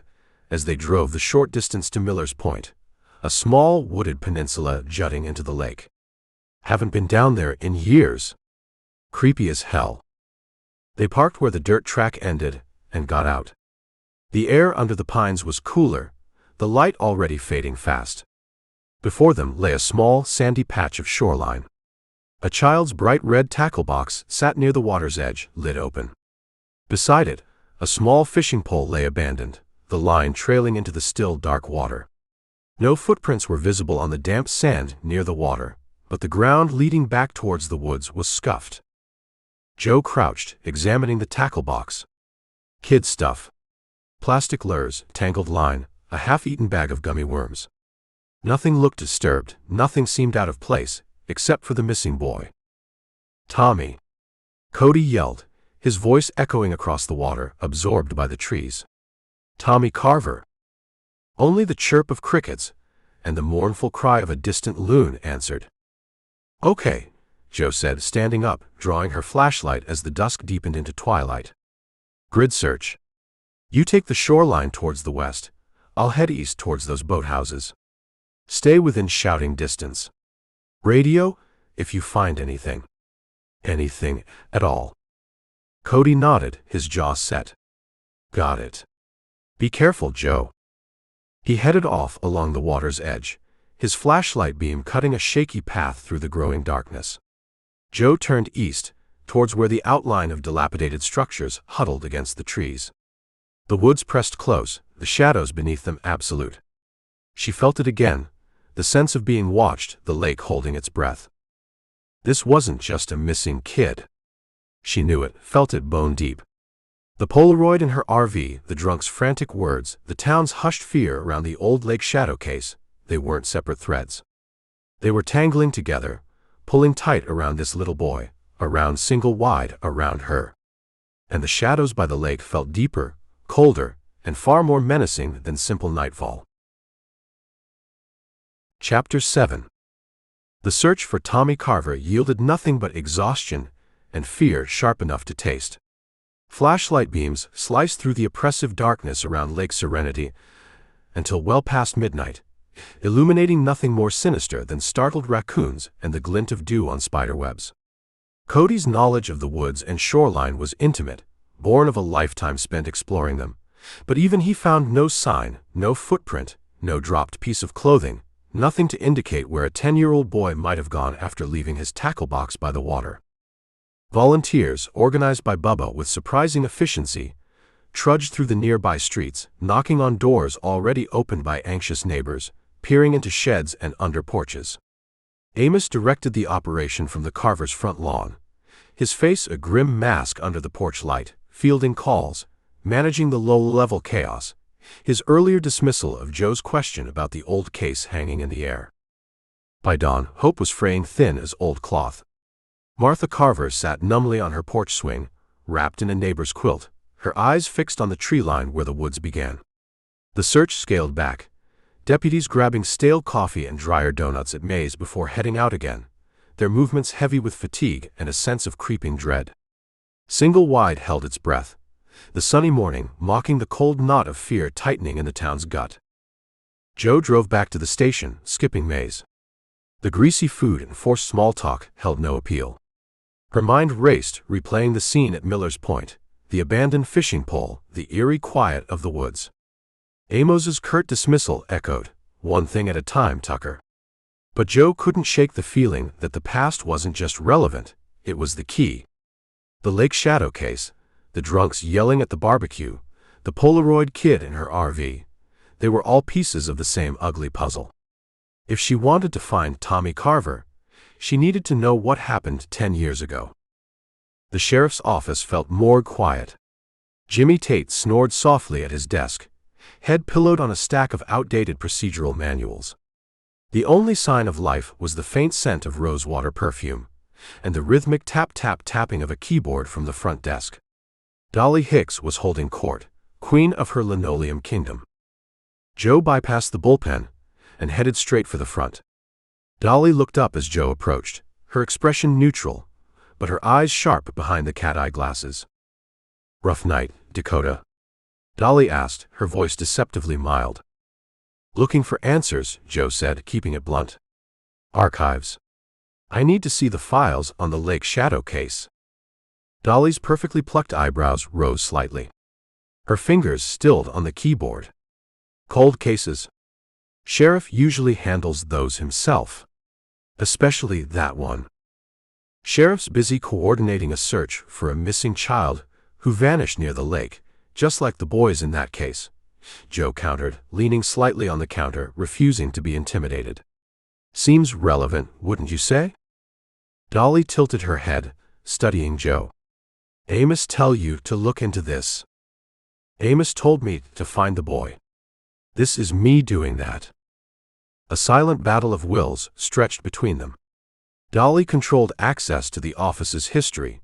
as they drove the short distance to Miller's Point, a small wooded peninsula jutting into the lake. Haven't been down there in years. Creepy as hell. They parked where the dirt track ended and got out. The air under the pines was cooler, the light already fading fast. Before them lay a small, sandy patch of shoreline. A child's bright red tackle box sat near the water's edge, lid open. Beside it, a small fishing pole lay abandoned, the line trailing into the still, dark water. No footprints were visible on the damp sand near the water, but the ground leading back towards the woods was scuffed. Joe crouched, examining the tackle box. Kid stuff. Plastic lures, tangled line, a half-eaten bag of gummy worms. Nothing looked disturbed, nothing seemed out of place, except for the missing boy. Tommy! Cody yelled, his voice echoing across the water, absorbed by the trees. Tommy Carver! Only the chirp of crickets and the mournful cry of a distant loon answered. Okay, Joe said, standing up, drawing her flashlight as the dusk deepened into twilight. Grid search. You take the shoreline towards the west. I'll head east towards those boathouses. Stay within shouting distance. Radio, if you find anything. Anything at all. Cody nodded, his jaw set. Got it. Be careful, Joe. He headed off along the water's edge, his flashlight beam cutting a shaky path through the growing darkness. Joe turned east, towards where the outline of dilapidated structures huddled against the trees. The woods pressed close, the shadows beneath them absolute. She felt it again, the sense of being watched, the lake holding its breath. This wasn't just a missing kid. She knew it, felt it bone deep. The Polaroid in her RV, the drunk's frantic words, the town's hushed fear around the old lake shadow case, they weren't separate threads. They were tangling together, pulling tight around this little boy, around single wide around her. And the shadows by the lake felt deeper, colder, and far more menacing than simple nightfall. Chapter 7. The search for Tommy Carver yielded nothing but exhaustion and fear sharp enough to taste. Flashlight beams sliced through the oppressive darkness around Lake Serenity until well past midnight, illuminating nothing more sinister than startled raccoons and the glint of dew on spiderwebs. Cody's knowledge of the woods and shoreline was intimate, born of a lifetime spent exploring them, but even he found no sign, no footprint, no dropped piece of clothing, nothing to indicate where a 10-year-old boy might have gone after leaving his tackle box by the water. Volunteers, organized by Bubba with surprising efficiency, trudged through the nearby streets, knocking on doors already opened by anxious neighbors, peering into sheds and under porches. Amos directed the operation from the Carver's front lawn, his face a grim mask under the porch light, fielding calls, managing the low-level chaos, his earlier dismissal of Joe's question about the old case hanging in the air. By dawn, hope was fraying thin as old cloth. Martha Carver sat numbly on her porch swing, wrapped in a neighbor's quilt, her eyes fixed on the tree line where the woods began. The search scaled back, deputies grabbing stale coffee and drier donuts at May's before heading out again, their movements heavy with fatigue and a sense of creeping dread. Single Wide held its breath, the sunny morning mocking the cold knot of fear tightening in the town's gut. Joe drove back to the station, skipping May's. The greasy food and forced small talk held no appeal. Her mind raced, replaying the scene at Miller's Point, the abandoned fishing pole, the eerie quiet of the woods. Amos's curt dismissal echoed, "One thing at a time, Tucker." But Joe couldn't shake the feeling that the past wasn't just relevant, it was the key. The lake shadow case, the drunks yelling at the barbecue, the Polaroid kid in her RV, they were all pieces of the same ugly puzzle. If she wanted to find Tommy Carver, she needed to know what happened 10 years ago. The sheriff's office felt more quiet. Jimmy Tate snored softly at his desk, head pillowed on a stack of outdated procedural manuals. The only sign of life was the faint scent of rosewater perfume, and the rhythmic tap-tap-tapping of a keyboard from the front desk. Dolly Hicks was holding court, queen of her linoleum kingdom. Joe bypassed the bullpen and headed straight for the front. Dolly looked up as Joe approached, her expression neutral, but her eyes sharp behind the cat-eye glasses. "Rough night, Dakota?" Dolly asked, her voice deceptively mild. "Looking for answers," Joe said, keeping it blunt. "Archives. I need to see the files on the Lake Shadow case." Dolly's perfectly plucked eyebrows rose slightly. Her fingers stilled on the keyboard. "Cold cases. Sheriff usually handles those himself. Especially that one. Sheriff's busy coordinating a search for a missing child who vanished near the lake, just like the boys in that case," Joe countered, leaning slightly on the counter, refusing to be intimidated. "Seems relevant, wouldn't you say?" Dolly tilted her head, studying Joe. "Amos tell you to look into this?" "Amos told me to find the boy. This is me doing that." A silent battle of wills stretched between them. Dolly controlled access to the office's history,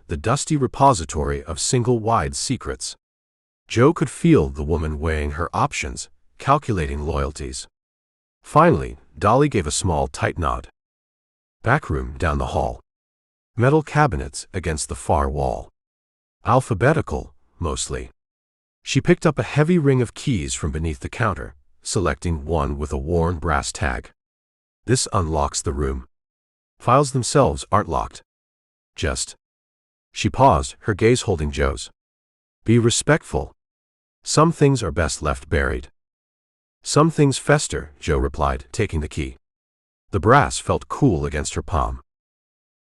the dusty repository of single-wide secrets. Joe could feel the woman weighing her options, calculating loyalties. Finally, Dolly gave a small, tight nod. Back room down the hall. Metal cabinets against the far wall. Alphabetical, mostly. She picked up a heavy ring of keys from beneath the counter, selecting one with a worn brass tag. "This unlocks the room. Files themselves aren't locked. Just..." She paused, her gaze holding Joe's. "Be respectful. Some things are best left buried." "Some things fester," Joe replied, taking the key. The brass felt cool against her palm.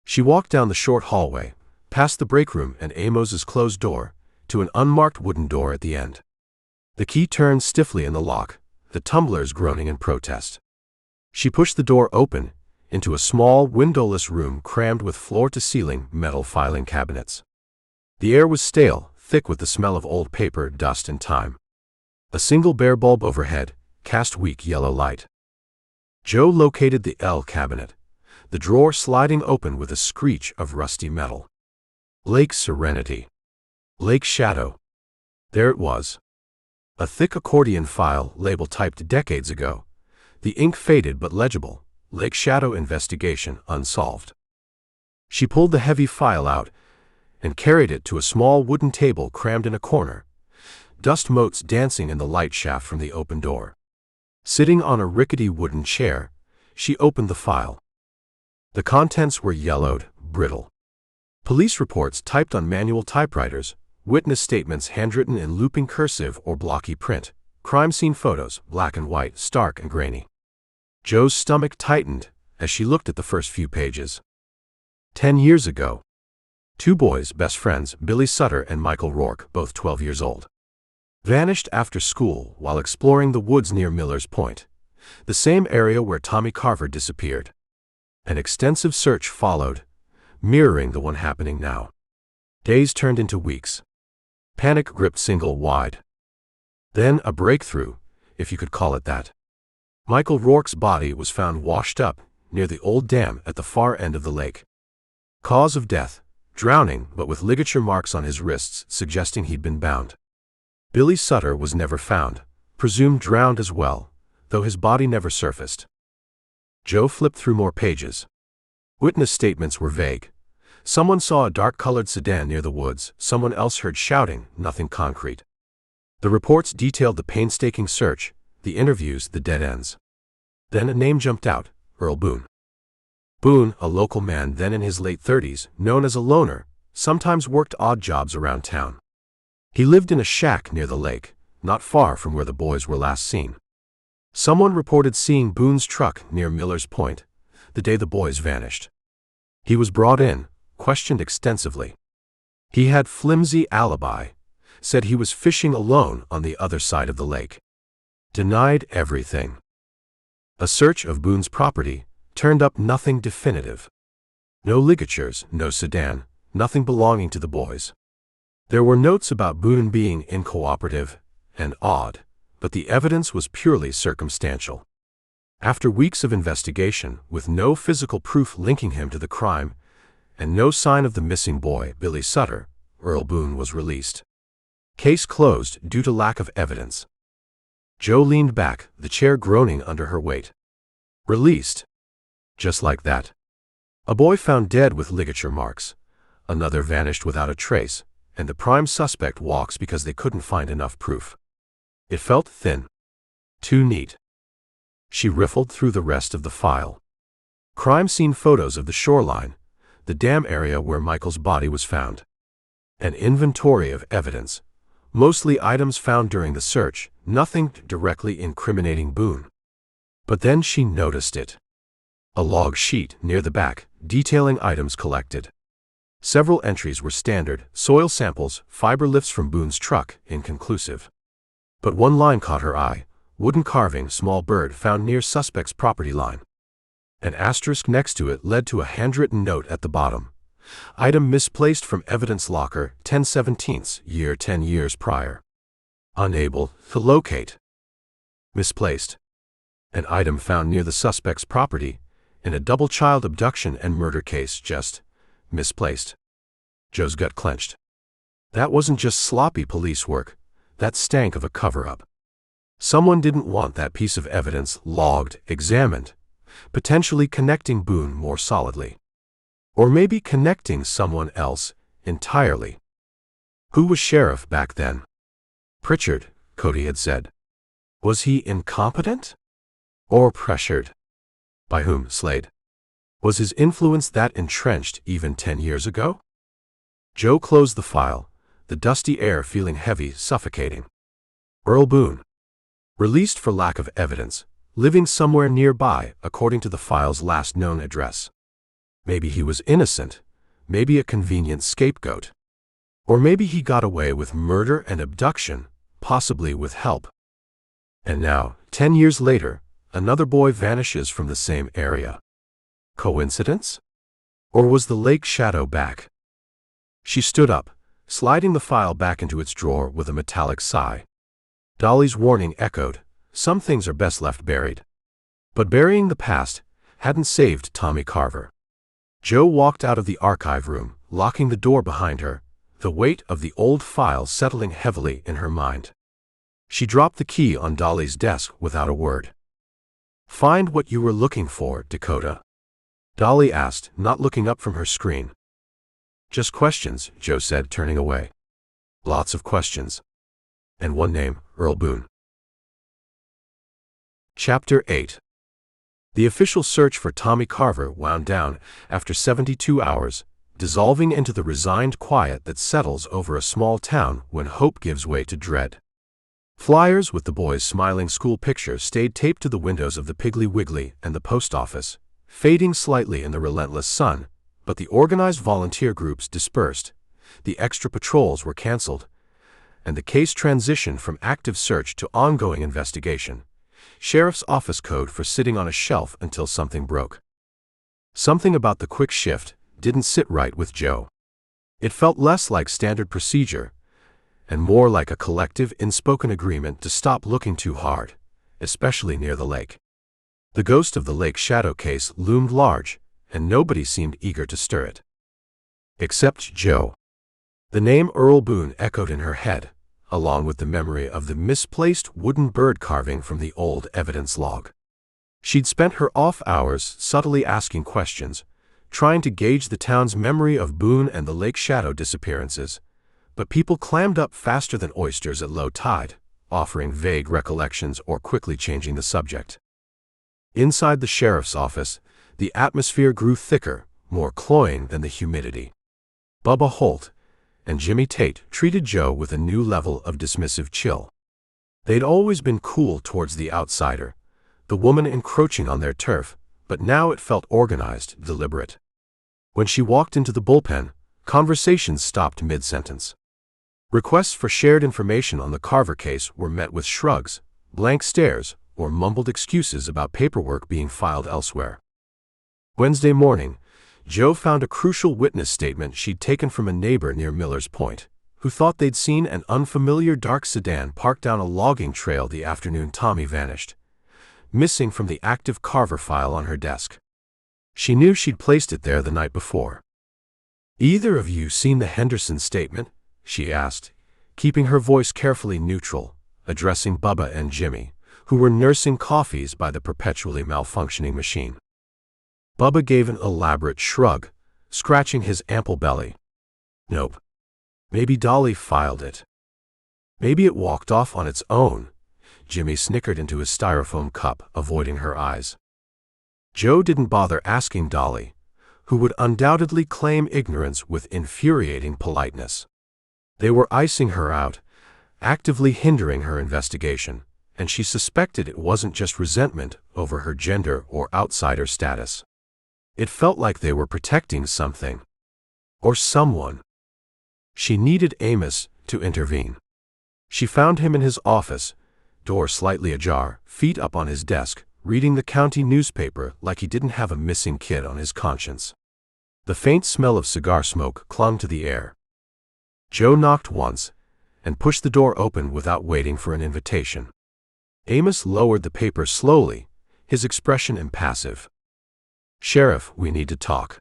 She walked down the short hallway, past the break room and Amos's closed door, to an unmarked wooden door at the end. The key turned stiffly in the lock, the tumblers groaning in protest. She pushed the door open, into a small, windowless room crammed with floor-to-ceiling metal filing cabinets. The air was stale, thick with the smell of old paper, dust, and time. A single bare bulb overhead cast weak yellow light. Joe located the L cabinet, the drawer sliding open with a screech of rusty metal. Lake Serenity. Lake Shadow. There it was. A thick accordion file label typed decades ago. The ink faded but legible. Lake Shadow Investigation Unsolved. She pulled the heavy file out and carried it to a small wooden table crammed in a corner, dust motes dancing in the light shaft from the open door. Sitting on a rickety wooden chair, she opened the file. The contents were yellowed, brittle. Police reports typed on manual typewriters, witness statements handwritten in looping cursive or blocky print, crime scene photos, black and white, stark and grainy. Joe's stomach tightened as she looked at the first few pages. 10 years ago. 2 boys, best friends, Billy Sutter and Michael Rourke, both 12 years old. Vanished after school while exploring the woods near Miller's Point, the same area where Tommy Carver disappeared. An extensive search followed, mirroring the one happening now. Days turned into weeks. Panic gripped single-wide. Then a breakthrough, if you could call it that. Michael Rourke's body was found washed up near the old dam at the far end of the lake. Cause of death, drowning but with ligature marks on his wrists suggesting he'd been bound. Billy Sutter was never found, presumed drowned as well, though his body never surfaced. Joe flipped through more pages. Witness statements were vague. Someone saw a dark-colored sedan near the woods, someone else heard shouting, nothing concrete. The reports detailed the painstaking search, the interviews, the dead ends. Then a name jumped out, Earl Boone. Boone, a local man then in his late 30s, known as a loner, sometimes worked odd jobs around town. He lived in a shack near the lake, not far from where the boys were last seen. Someone reported seeing Boone's truck near Miller's Point, the day the boys vanished. He was brought in, questioned extensively. He had flimsy alibi, said he was fishing alone on the other side of the lake. Denied everything. A search of Boone's property turned up nothing definitive. No ligatures, no sedan, nothing belonging to the boys. There were notes about Boone being uncooperative and odd, but the evidence was purely circumstantial. After weeks of investigation, with no physical proof linking him to the crime, and no sign of the missing boy, Billy Sutter, Earl Boone was released. Case closed due to lack of evidence. Joe leaned back, the chair groaning under her weight. Released. Just like that. A boy found dead with ligature marks. Another vanished without a trace, and the prime suspect walks because they couldn't find enough proof. It felt thin. Too neat. She riffled through the rest of the file. Crime scene photos of the shoreline, the dam area where Michael's body was found. An inventory of evidence, mostly items found during the search, nothing directly incriminating Boone. But then she noticed it. A log sheet near the back, detailing items collected. Several entries were standard: soil samples, fiber lifts from Boone's truck, inconclusive. But one line caught her eye: wooden carving, small bird found near suspect's property line. An asterisk next to it led to a handwritten note at the bottom. Item misplaced from evidence locker, 10/17, year 10 years prior. Unable to locate. Misplaced. An item found near the suspect's property, in a double child abduction and murder case, just misplaced. Joe's gut clenched. That wasn't just sloppy police work, that stank of a cover-up. Someone didn't want that piece of evidence logged, examined, potentially connecting Boone more solidly. Or maybe connecting someone else entirely. Who was sheriff back then? Pritchard, Cody had said. Was he incompetent? Or pressured? By whom? Slade. Was his influence that entrenched even 10 years ago? Joe closed the file, the dusty air feeling heavy, suffocating. Earl Boone. Released for lack of evidence, living somewhere nearby according to the file's last known address. Maybe he was innocent, maybe a convenient scapegoat. Or maybe he got away with murder and abduction, possibly with help. And now, 10 years later, another boy vanishes from the same area. Coincidence? Or was the lake shadow back? She stood up, sliding the file back into its drawer with a metallic sigh. Dolly's warning echoed: some things are best left buried. But burying the past hadn't saved Tommy Carver. Joe walked out of the archive room, locking the door behind her, the weight of the old file settling heavily in her mind. She dropped the key on Dolly's desk without a word. "Find what you were looking for, Dakota?" Dolly asked, not looking up from her screen. "Just questions," Joe said, turning away. "Lots of questions. And one name, Earl Boone." Chapter 8. The official search for Tommy Carver wound down after 72 hours, dissolving into the resigned quiet that settles over a small town when hope gives way to dread. Flyers with the boys' smiling school pictures stayed taped to the windows of the Piggly Wiggly and the post office, fading slightly in the relentless sun, but the organized volunteer groups dispersed, the extra patrols were canceled, and the case transitioned from active search to ongoing investigation. Sheriff's office code for sitting on a shelf until something broke. Something about the quick shift didn't sit right with Joe. It felt less like standard procedure, and more like a collective, unspoken agreement to stop looking too hard, especially near the lake. The ghost of the lake shadow case loomed large, and nobody seemed eager to stir it. Except Joe. The name Earl Boone echoed in her head, along with the memory of the misplaced wooden bird carving from the old evidence log. She'd spent her off hours subtly asking questions, trying to gauge the town's memory of Boone and the lake shadow disappearances, but people clammed up faster than oysters at low tide, offering vague recollections or quickly changing the subject. Inside the sheriff's office, the atmosphere grew thicker, more cloying than the humidity. Bubba Holt and Jimmy Tate treated Joe with a new level of dismissive chill. They'd always been cool towards the outsider, the woman encroaching on their turf, but now it felt organized, deliberate. When she walked into the bullpen, conversations stopped mid-sentence. Requests for shared information on the Carver case were met with shrugs, blank stares, or mumbled excuses about paperwork being filed elsewhere. Wednesday morning, Joe found a crucial witness statement she'd taken from a neighbor near Miller's Point, who thought they'd seen an unfamiliar dark sedan parked down a logging trail the afternoon Tommy vanished, missing from the active Carver file on her desk. She knew she'd placed it there the night before. "Either of you seen the Henderson statement?" she asked, keeping her voice carefully neutral, addressing Bubba and Jimmy, who were nursing coffees by the perpetually malfunctioning machine. Bubba gave an elaborate shrug, scratching his ample belly. Nope. Maybe Dolly filed it. Maybe it walked off on its own. Jimmy snickered into his styrofoam cup, avoiding her eyes. Joe didn't bother asking Dolly, who would undoubtedly claim ignorance with infuriating politeness. They were icing her out, actively hindering her investigation, and she suspected it wasn't just resentment over her gender or outsider status. It felt like they were protecting something. Or someone. She needed Amos to intervene. She found him in his office, door slightly ajar, feet up on his desk, reading the county newspaper like he didn't have a missing kid on his conscience. The faint smell of cigar smoke clung to the air. Joe knocked once and pushed the door open without waiting for an invitation. Amos lowered the paper slowly, his expression impassive. "Sheriff, we need to talk."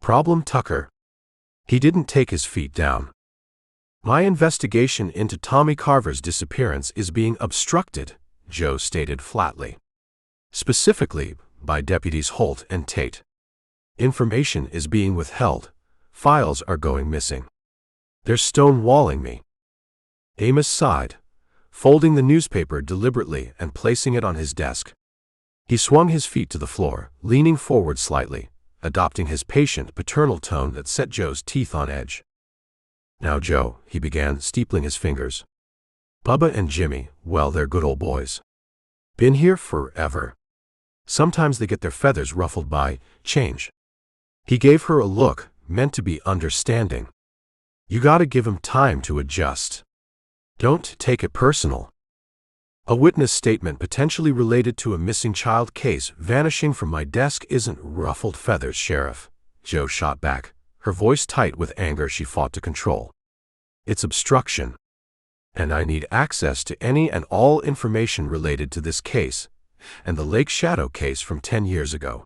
"Problem, Tucker?" He didn't take his feet down. "My investigation into Tommy Carver's disappearance is being obstructed," Joe stated flatly. "Specifically, by Deputies Holt and Tate. Information is being withheld. Files are going missing. They're stonewalling me." Amos sighed, folding the newspaper deliberately and placing it on his desk. He swung his feet to the floor, leaning forward slightly, adopting his patient, paternal tone that set Joe's teeth on edge. "Now, Joe," he began, steepling his fingers. "Bubba and Jimmy, well, they're good old boys. Been here forever. Sometimes they get their feathers ruffled by change." He gave her a look, meant to be understanding. "You gotta give 'em time to adjust. Don't take it personal. A witness statement potentially related to a missing child case vanishing from my desk isn't ruffled feathers, Sheriff," Joe shot back, her voice tight with anger she fought to control. "It's obstruction. And I need access to any and all information related to this case and the Lake Shadow case from 10 years ago,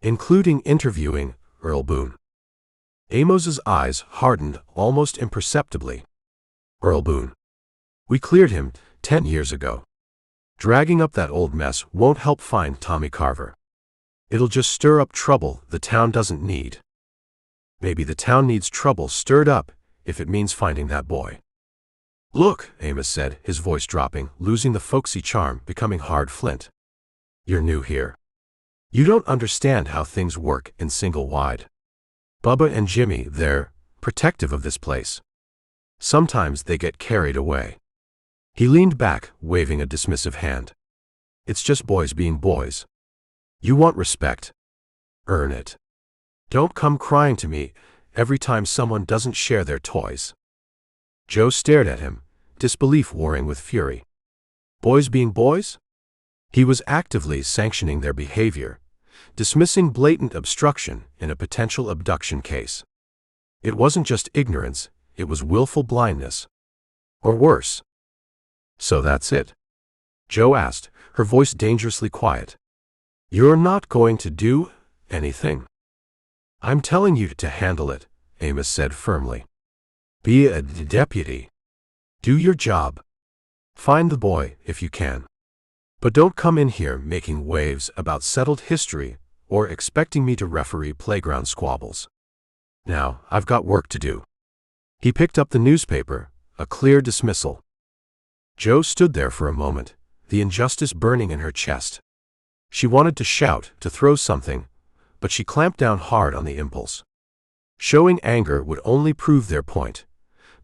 including interviewing Earl Boone." Amos's eyes hardened almost imperceptibly. "Earl Boone. We cleared him 10 years ago. Dragging up that old mess won't help find Tommy Carver. It'll just stir up trouble the town doesn't need. Maybe the town needs trouble stirred up if it means finding that boy." "Look," Amos said, his voice dropping, losing the folksy charm, becoming hard flint. "You're new here. You don't understand how things work in single wide. Bubba and Jimmy, they're protective of this place. Sometimes they get carried away." He leaned back, waving a dismissive hand. "It's just boys being boys. You want respect? Earn it. Don't come crying to me every time someone doesn't share their toys." Joe stared at him, disbelief warring with fury. Boys being boys? He was actively sanctioning their behavior, dismissing blatant obstruction in a potential abduction case. It wasn't just ignorance, it was willful blindness. Or worse. "So that's it?" Joe asked, her voice dangerously quiet. "You're not going to do anything?" "I'm telling you to handle it," Amos said firmly. "Be a deputy. Do your job. Find the boy if you can. But don't come in here making waves about settled history or expecting me to referee playground squabbles. Now, I've got work to do." He picked up the newspaper, a clear dismissal. Joe stood there for a moment, the injustice burning in her chest. She wanted to shout, to throw something, but she clamped down hard on the impulse. Showing anger would only prove their point,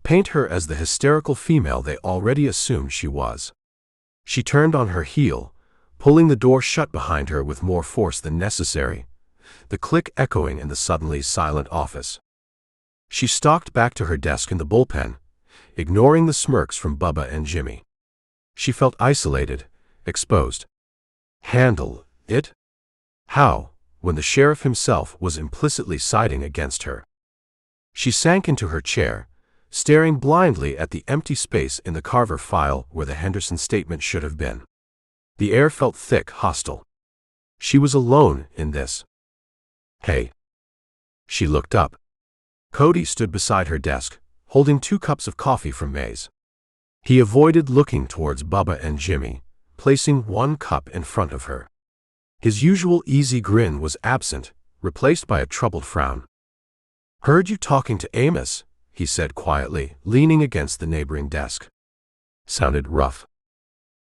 paint her as the hysterical female they already assumed she was. She turned on her heel, pulling the door shut behind her with more force than necessary, the click echoing in the suddenly silent office. She stalked back to her desk in the bullpen, ignoring the smirks from Bubba and Jimmy. She felt isolated, exposed. Handle it? How, when the sheriff himself was implicitly siding against her? She sank into her chair, staring blindly at the empty space in the Carver file where the Henderson statement should have been. The air felt thick, hostile. She was alone in this. "Hey." She looked up. Cody stood beside her desk, holding 2 cups of coffee from Maze. He avoided looking towards Bubba and Jimmy, placing 1 cup in front of her. His usual easy grin was absent, replaced by a troubled frown. "Heard you talking to Amos," he said quietly, leaning against the neighboring desk. Sounded rough.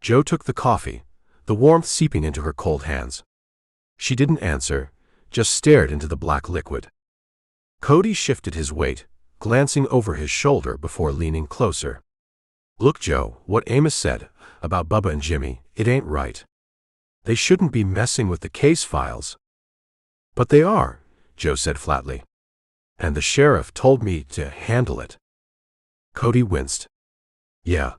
Joe took the coffee, the warmth seeping into her cold hands. She didn't answer, just stared into the black liquid. Cody shifted his weight, glancing over his shoulder before leaning closer. "Look, Joe, what Amos said about Bubba and Jimmy, it ain't right. They shouldn't be messing with the case files." "But they are," Joe said flatly. "And the sheriff told me to handle it." Cody winced. "Yeah.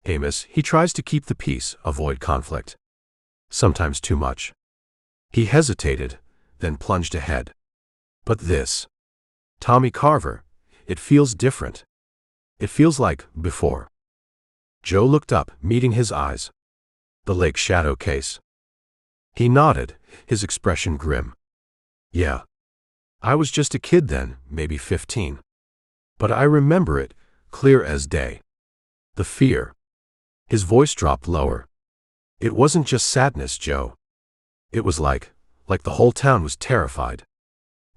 Amos, he tries to keep the peace, avoid conflict. Sometimes too much." He hesitated, then plunged ahead. "But this, Tommy Carver, it feels different. It feels like before." Joe looked up, meeting his eyes. "The Lake Shadow case." He nodded, his expression grim. "Yeah. I was just a kid then, maybe 15. But I remember it, clear as day. The fear." His voice dropped lower. "It wasn't just sadness, Joe. It was like the whole town was terrified.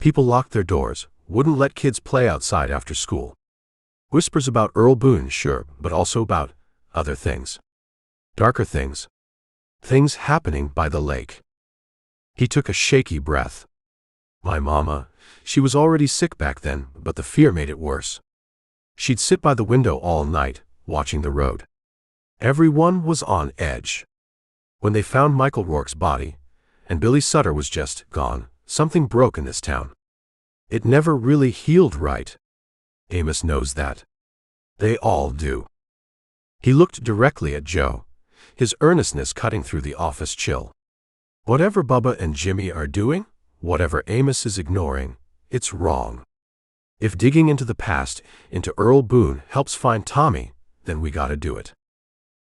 People locked their doors, wouldn't let kids play outside after school. Whispers about Earl Boone, sure, but also about other things. Darker things. Things happening by the lake." He took a shaky breath. "My mama, she was already sick back then, but the fear made it worse. She'd sit by the window all night, watching the road. Everyone was on edge. When they found Michael Rourke's body, and Billy Sutter was just gone, something broke in this town. It never really healed right. Amos knows that. They all do." He looked directly at Joe, his earnestness cutting through the office chill. "Whatever Bubba and Jimmy are doing, whatever Amos is ignoring, it's wrong. If digging into the past, into Earl Boone, helps find Tommy, then we gotta do it."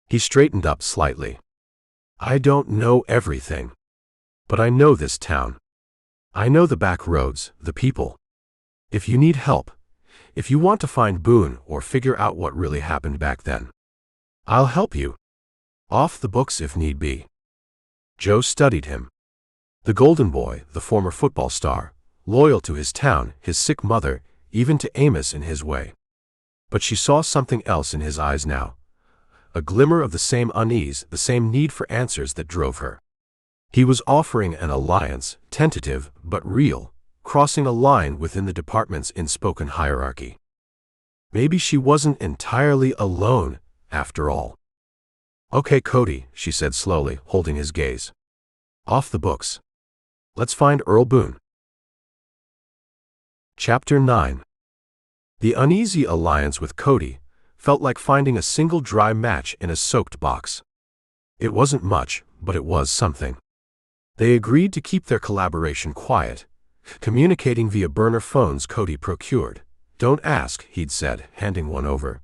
He straightened up slightly. "I don't know everything. But I know this town. I know the back roads, the people. If you need help, if you want to find Boone or figure out what really happened back then, I'll help you. Off the books if need be." Joe studied him. The golden boy, the former football star, loyal to his town, his sick mother, even to Amos in his way. But she saw something else in his eyes now. A glimmer of the same unease, the same need for answers that drove her. He was offering an alliance, tentative but real, crossing a line within the department's unspoken hierarchy. Maybe she wasn't entirely alone, after all. "Okay, Cody," she said slowly, holding his gaze. "Off the books. Let's find Earl Boone." Chapter 9. The uneasy alliance with Cody felt like finding a single dry match in a soaked box. It wasn't much, but it was something. They agreed to keep their collaboration quiet, communicating via burner phones Cody procured. "Don't ask," he'd said, handing one over,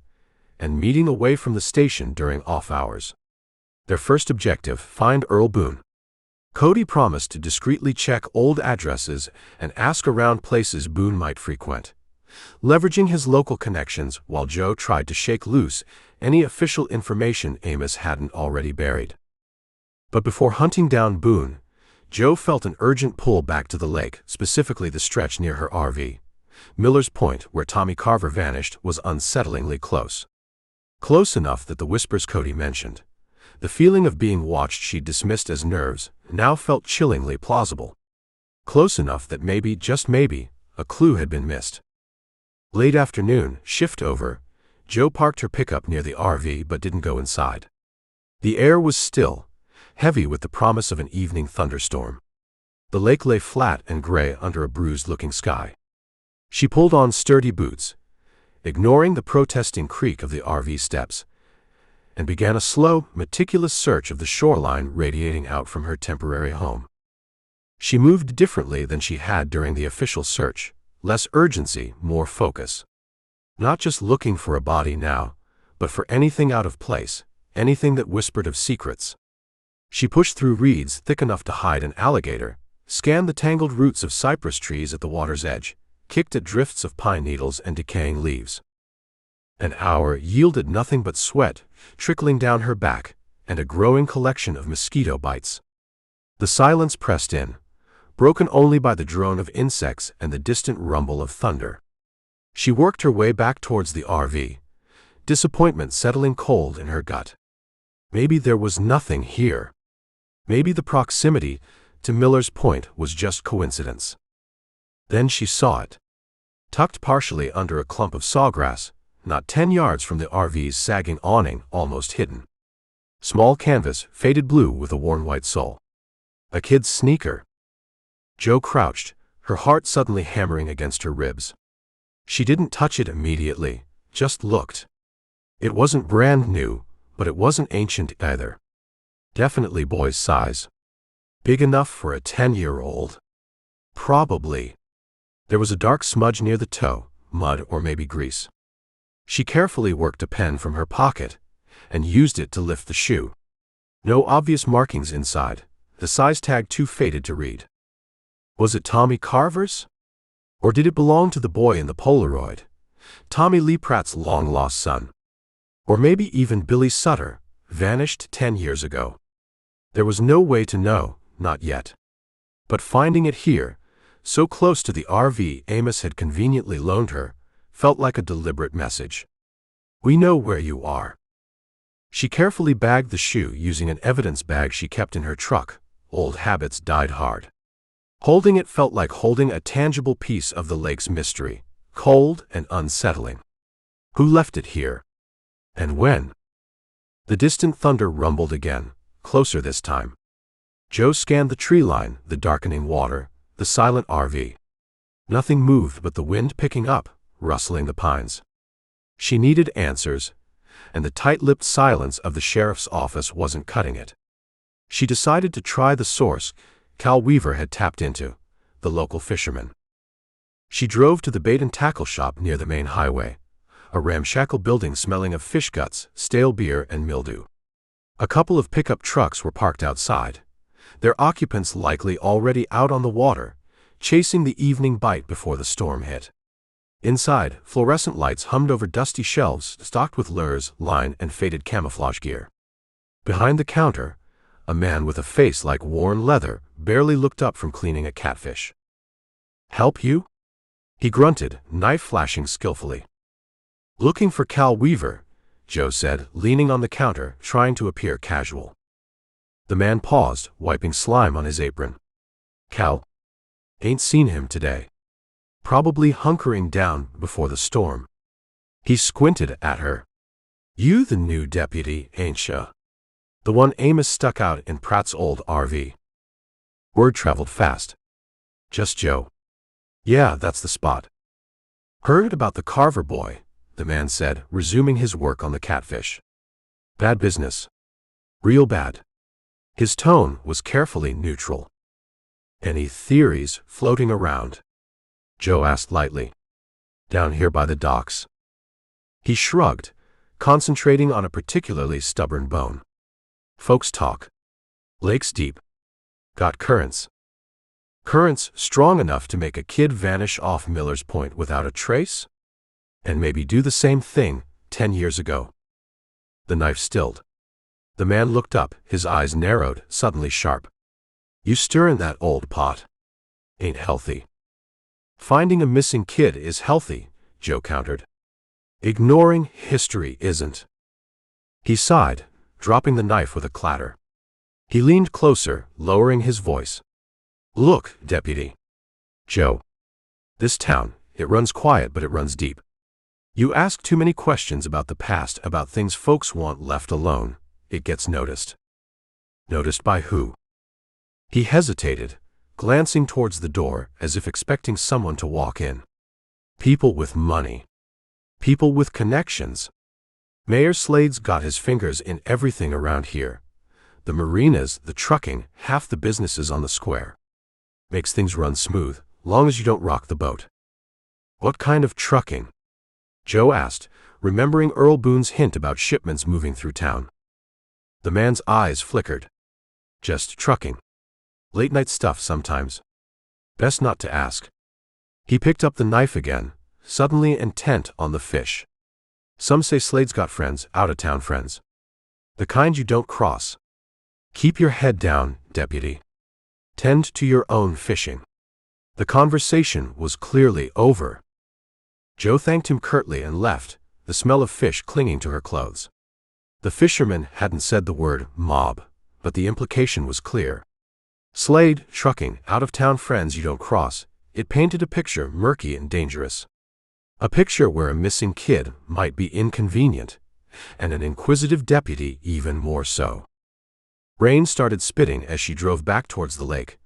and meeting away from the station during off hours. Their first objective, find Earl Boone. Cody promised to discreetly check old addresses and ask around places Boone might frequent, leveraging his local connections while Joe tried to shake loose any official information Amos hadn't already buried. But before hunting down Boone, Joe felt an urgent pull back to the lake, specifically the stretch near her RV. Miller's Point, where Tommy Carver vanished, was unsettlingly close. Close enough that the whispers Cody mentioned, the feeling of being watched she'd dismissed as nerves, now felt chillingly plausible. Close enough that maybe, just maybe, a clue had been missed. Late afternoon, shift over, Joe parked her pickup near the RV but didn't go inside. The air was still, heavy with the promise of an evening thunderstorm. The lake lay flat and gray under a bruised-looking sky. She pulled on sturdy boots, ignoring the protesting creak of the RV steps, and began a slow, meticulous search of the shoreline radiating out from her temporary home. She moved differently than she had during the official search, less urgency, more focus. Not just looking for a body now, but for anything out of place, anything that whispered of secrets. She pushed through reeds thick enough to hide an alligator, scanned the tangled roots of cypress trees at the water's edge, kicked at drifts of pine needles and decaying leaves. An hour yielded nothing but sweat trickling down her back and a growing collection of mosquito bites. The silence pressed in, broken only by the drone of insects and the distant rumble of thunder. She worked her way back towards the RV, disappointment settling cold in her gut. Maybe there was nothing here. Maybe the proximity to Miller's Point was just coincidence. Then she saw it. Tucked partially under a clump of sawgrass, not 10 yards from the RV's sagging awning, almost hidden. Small canvas, faded blue with a worn white sole. A kid's sneaker. Jo crouched, her heart suddenly hammering against her ribs. She didn't touch it immediately, just looked. It wasn't brand new, but it wasn't ancient either. Definitely boy's size. Big enough for a 10-year-old. Probably. There was a dark smudge near the toe, mud or maybe grease. She carefully worked a pen from her pocket and used it to lift the shoe. No obvious markings inside, the size tag too faded to read. Was it Tommy Carver's? Or did it belong to the boy in the Polaroid, Tommy Lee Pratt's long-lost son? Or maybe even Billy Sutter, vanished 10 years ago? There was no way to know, not yet. But finding it here, so close to the RV Amos had conveniently loaned her, felt like a deliberate message. We know where you are. She carefully bagged the shoe using an evidence bag she kept in her truck. Old habits died hard. Holding it felt like holding a tangible piece of the lake's mystery, cold and unsettling. Who left it here? And when? The distant thunder rumbled again, closer this time. Jo scanned the tree line, the darkening water, the silent RV. Nothing moved but the wind picking up, rustling the pines. She needed answers, and the tight-lipped silence of the sheriff's office wasn't cutting it. She decided to try the source Cal Weaver had tapped into, the local fisherman. She drove to the bait and tackle shop near the main highway, a ramshackle building smelling of fish guts, stale beer, and mildew. A couple of pickup trucks were parked outside, their occupants likely already out on the water, chasing the evening bite before the storm hit. Inside, fluorescent lights hummed over dusty shelves stocked with lures, line, and faded camouflage gear. Behind the counter, a man with a face like worn leather barely looked up from cleaning a catfish. "Help you?" he grunted, knife flashing skillfully. "Looking for Cal Weaver," Jo said, leaning on the counter, trying to appear casual. The man paused, wiping slime on his apron. "Cal? Ain't seen him today. Probably hunkering down before the storm." He squinted at her. "You the new deputy, ain't ya? The one Amos stuck out in Pratt's old RV." Word traveled fast. "Just Jo." "Yeah, that's the spot." "Heard about the Carver boy," the man said, resuming his work on the catfish. "Bad business. Real bad." His tone was carefully neutral. "Any theories floating around?" Jo asked lightly. "Down here by the docks." He shrugged, concentrating on a particularly stubborn bone. "Folks talk. Lake's deep. Got currents. Currents strong enough to make a kid vanish off Miller's Point without a trace? And maybe do the same thing 10 years ago." The knife stilled. The man looked up, his eyes narrowed, suddenly sharp. "You stirring that old pot. Ain't healthy." "Finding a missing kid is healthy," Jo countered. "Ignoring history isn't." He sighed, dropping the knife with a clatter. He leaned closer, lowering his voice. "Look, deputy. Jo. This town, it runs quiet but it runs deep. You ask too many questions about the past, about things folks want left alone, it gets noticed." "Noticed by who?" He hesitated, glancing towards the door as if expecting someone to walk in. "People with money. People with connections. Mayor Slade's got his fingers in everything around here. The marinas, the trucking, half the businesses on the square. Makes things run smooth, long as you don't rock the boat." "What kind of trucking?" Jo asked, remembering Earl Boone's hint about shipments moving through town. The man's eyes flickered. "Just trucking. Late-night stuff sometimes. Best not to ask." He picked up the knife again, suddenly intent on the fish. "Some say Slade's got friends, out-of-town friends. The kind you don't cross. Keep your head down, deputy." Tend to your own fishing." The conversation was clearly over. Joe thanked him curtly and left, the smell of fish clinging to her clothes. The fisherman hadn't said the word mob, but the implication was clear. Slade, trucking, out-of-town friends you don't cross. It painted a picture murky and dangerous. A picture where a missing kid might be inconvenient, and an inquisitive deputy even more so. Rain started spitting as she drove back towards the lake,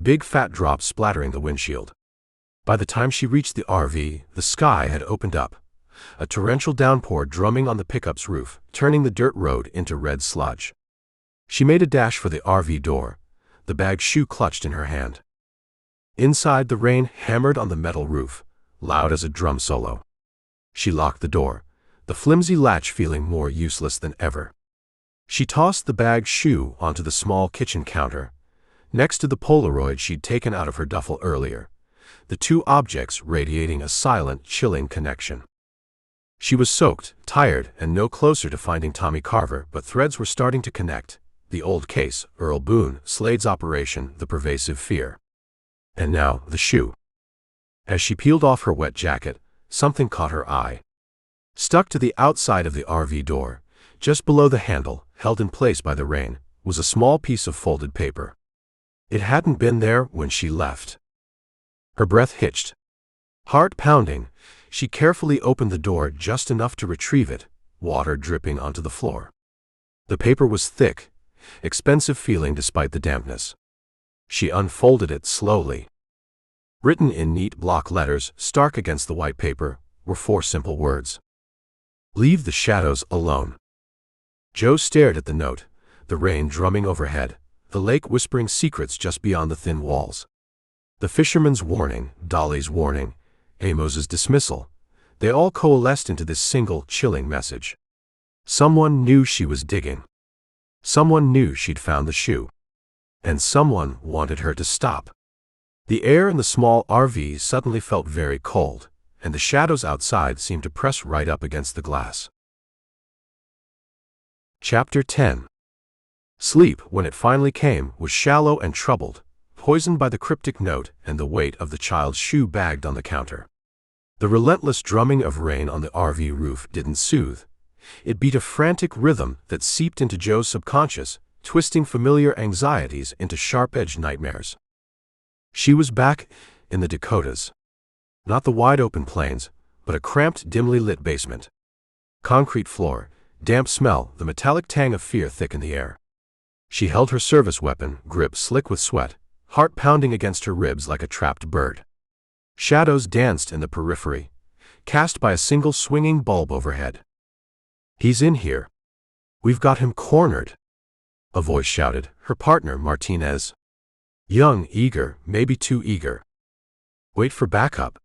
big fat drops splattering the windshield. By the time she reached the RV, the sky had opened up, a torrential downpour drumming on the pickup's roof, turning the dirt road into red sludge. She made a dash for the RV door, the bag shoe clutched in her hand. Inside, the rain hammered on the metal roof, loud as a drum solo. She locked the door, the flimsy latch feeling more useless than ever. She tossed the bag shoe onto the small kitchen counter, next to the Polaroid she'd taken out of her duffel earlier, the two objects radiating a silent, chilling connection. She was soaked, tired, and no closer to finding Tommy Carver, but threads were starting to connect. The old case, Earl Boone, Slade's operation, the pervasive fear. And now, the shoe. As she peeled off her wet jacket, something caught her eye. Stuck to the outside of the RV door, just below the handle, held in place by the rain, was a small piece of folded paper. It hadn't been there when she left. Her breath hitched. Heart pounding, she carefully opened the door just enough to retrieve it, water dripping onto the floor. The paper was thick, expensive feeling despite the dampness. She unfolded it slowly. Written in neat block letters, stark against the white paper, were 4 simple words. "Leave the shadows alone." Joe stared at the note, the rain drumming overhead, the lake whispering secrets just beyond the thin walls. The fisherman's warning, Dolly's warning, Amos's dismissal, they all coalesced into this single, chilling message. Someone knew she was digging. Someone knew she'd found the shoe. And someone wanted her to stop. The air in the small RV suddenly felt very cold, and the shadows outside seemed to press right up against the glass. Chapter 10. Sleep, when it finally came, was shallow and troubled, poisoned by the cryptic note and the weight of the child's shoe bagged on the counter. The relentless drumming of rain on the RV roof didn't soothe. It beat a frantic rhythm that seeped into Joe's subconscious, twisting familiar anxieties into sharp-edged nightmares. She was back in the Dakotas. Not the wide-open plains, but a cramped, dimly lit basement. Concrete floor, damp smell, the metallic tang of fear thick in the air. She held her service weapon, grip slick with sweat, heart pounding against her ribs like a trapped bird. Shadows danced in the periphery, cast by a single swinging bulb overhead. "He's in here. We've got him cornered," a voice shouted, her partner, Martinez. Young, eager, maybe too eager. "Wait for backup."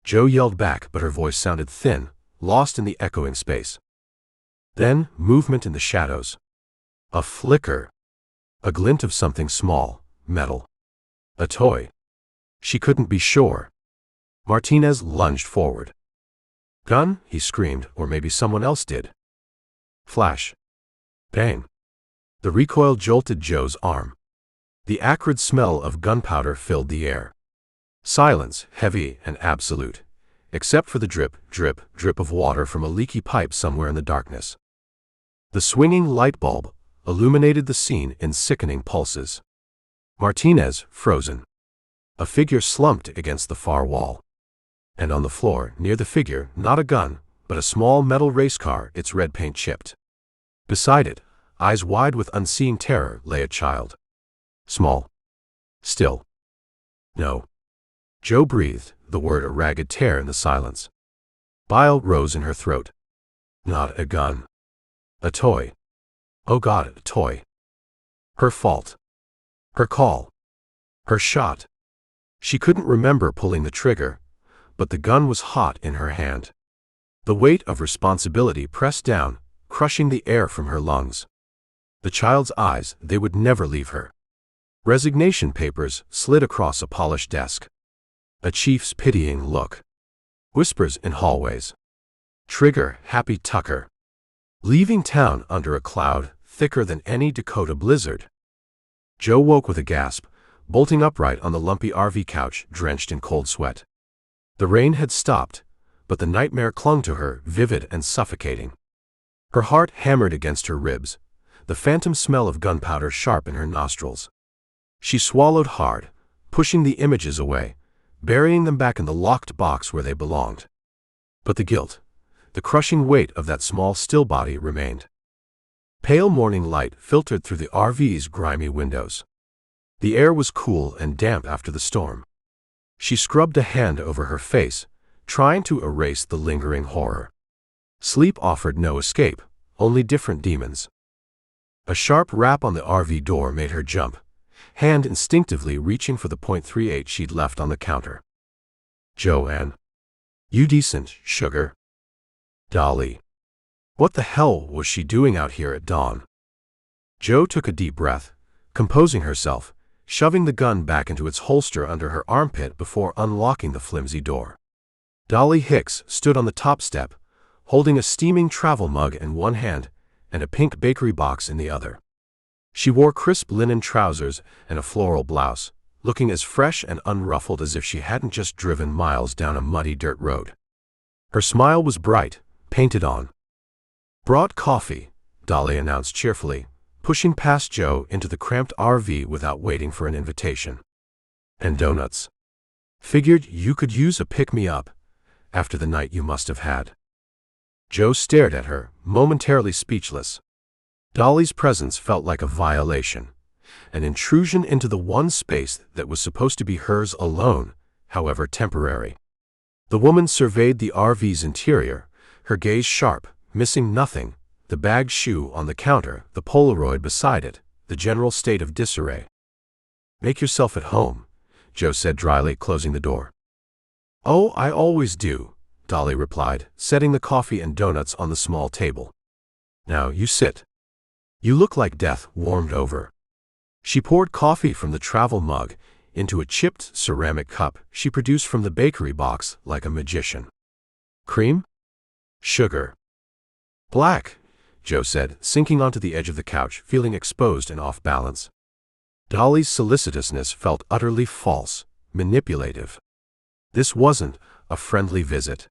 Joe yelled back, but her voice sounded thin, lost in the echoing space. Then, movement in the shadows. A flicker. A glint of something small, metal. A toy. She couldn't be sure. Martinez lunged forward. "Gun?" he screamed, or maybe someone else did. Flash. Bang. The recoil jolted Joe's arm. The acrid smell of gunpowder filled the air. Silence, heavy and absolute, except for the drip, drip, drip of water from a leaky pipe somewhere in the darkness. The swinging light bulb illuminated the scene in sickening pulses. Martinez, frozen. A figure slumped against the far wall. And on the floor, near the figure, not a gun, but a small metal race car, its red paint chipped. Beside it, eyes wide with unseeing terror, lay a child. Small. Still. No. Joe breathed, the word a ragged tear in the silence. Bile rose in her throat. Not a gun. A toy. Oh God, a toy. Her fault. Her call. Her shot. She couldn't remember pulling the trigger, but the gun was hot in her hand. The weight of responsibility pressed down, crushing the air from her lungs. The child's eyes, they would never leave her. Resignation papers slid across a polished desk. A chief's pitying look. Whispers in hallways. Trigger, Happy Tucker. Leaving town under a cloud thicker than any Dakota blizzard. Joe woke with a gasp, bolting upright on the lumpy RV couch, drenched in cold sweat. The rain had stopped, but the nightmare clung to her, vivid and suffocating. Her heart hammered against her ribs, the phantom smell of gunpowder sharp in her nostrils. She swallowed hard, pushing the images away, burying them back in the locked box where they belonged. But the guilt, the crushing weight of that small, still body remained. Pale morning light filtered through the RV's grimy windows. The air was cool and damp after the storm. She scrubbed a hand over her face, trying to erase the lingering horror. Sleep offered no escape, only different demons. A sharp rap on the RV door made her jump, hand instinctively reaching for the .38 she'd left on the counter. "Joanne. You decent, sugar?" "Dolly." What the hell was she doing out here at dawn? Jo took a deep breath, composing herself, shoving the gun back into its holster under her armpit before unlocking the flimsy door. Dolly Hicks stood on the top step, holding a steaming travel mug in one hand and a pink bakery box in the other. She wore crisp linen trousers and a floral blouse, looking as fresh and unruffled as if she hadn't just driven miles down a muddy dirt road. Her smile was bright, painted on. "Brought coffee," Dolly announced cheerfully, pushing past Jo into the cramped RV without waiting for an invitation. "And donuts. Figured you could use a pick-me-up after the night you must have had." Jo stared at her, momentarily speechless. Dolly's presence felt like a violation, an intrusion into the one space that was supposed to be hers alone, however temporary. The woman surveyed the RV's interior, her gaze sharp, missing nothing: the bagged shoe on the counter, the Polaroid beside it, the general state of disarray. "Make yourself at home," Jo said dryly, closing the door. "Oh, I always do," Dolly replied, setting the coffee and donuts on the small table. "Now you sit. You look like death warmed over." She poured coffee from the travel mug into a chipped ceramic cup she produced from the bakery box like a magician. "Cream? Sugar?" "Black," Jo said, sinking onto the edge of the couch, feeling exposed and off balance. Dolly's solicitousness felt utterly false, manipulative. This wasn't a friendly visit.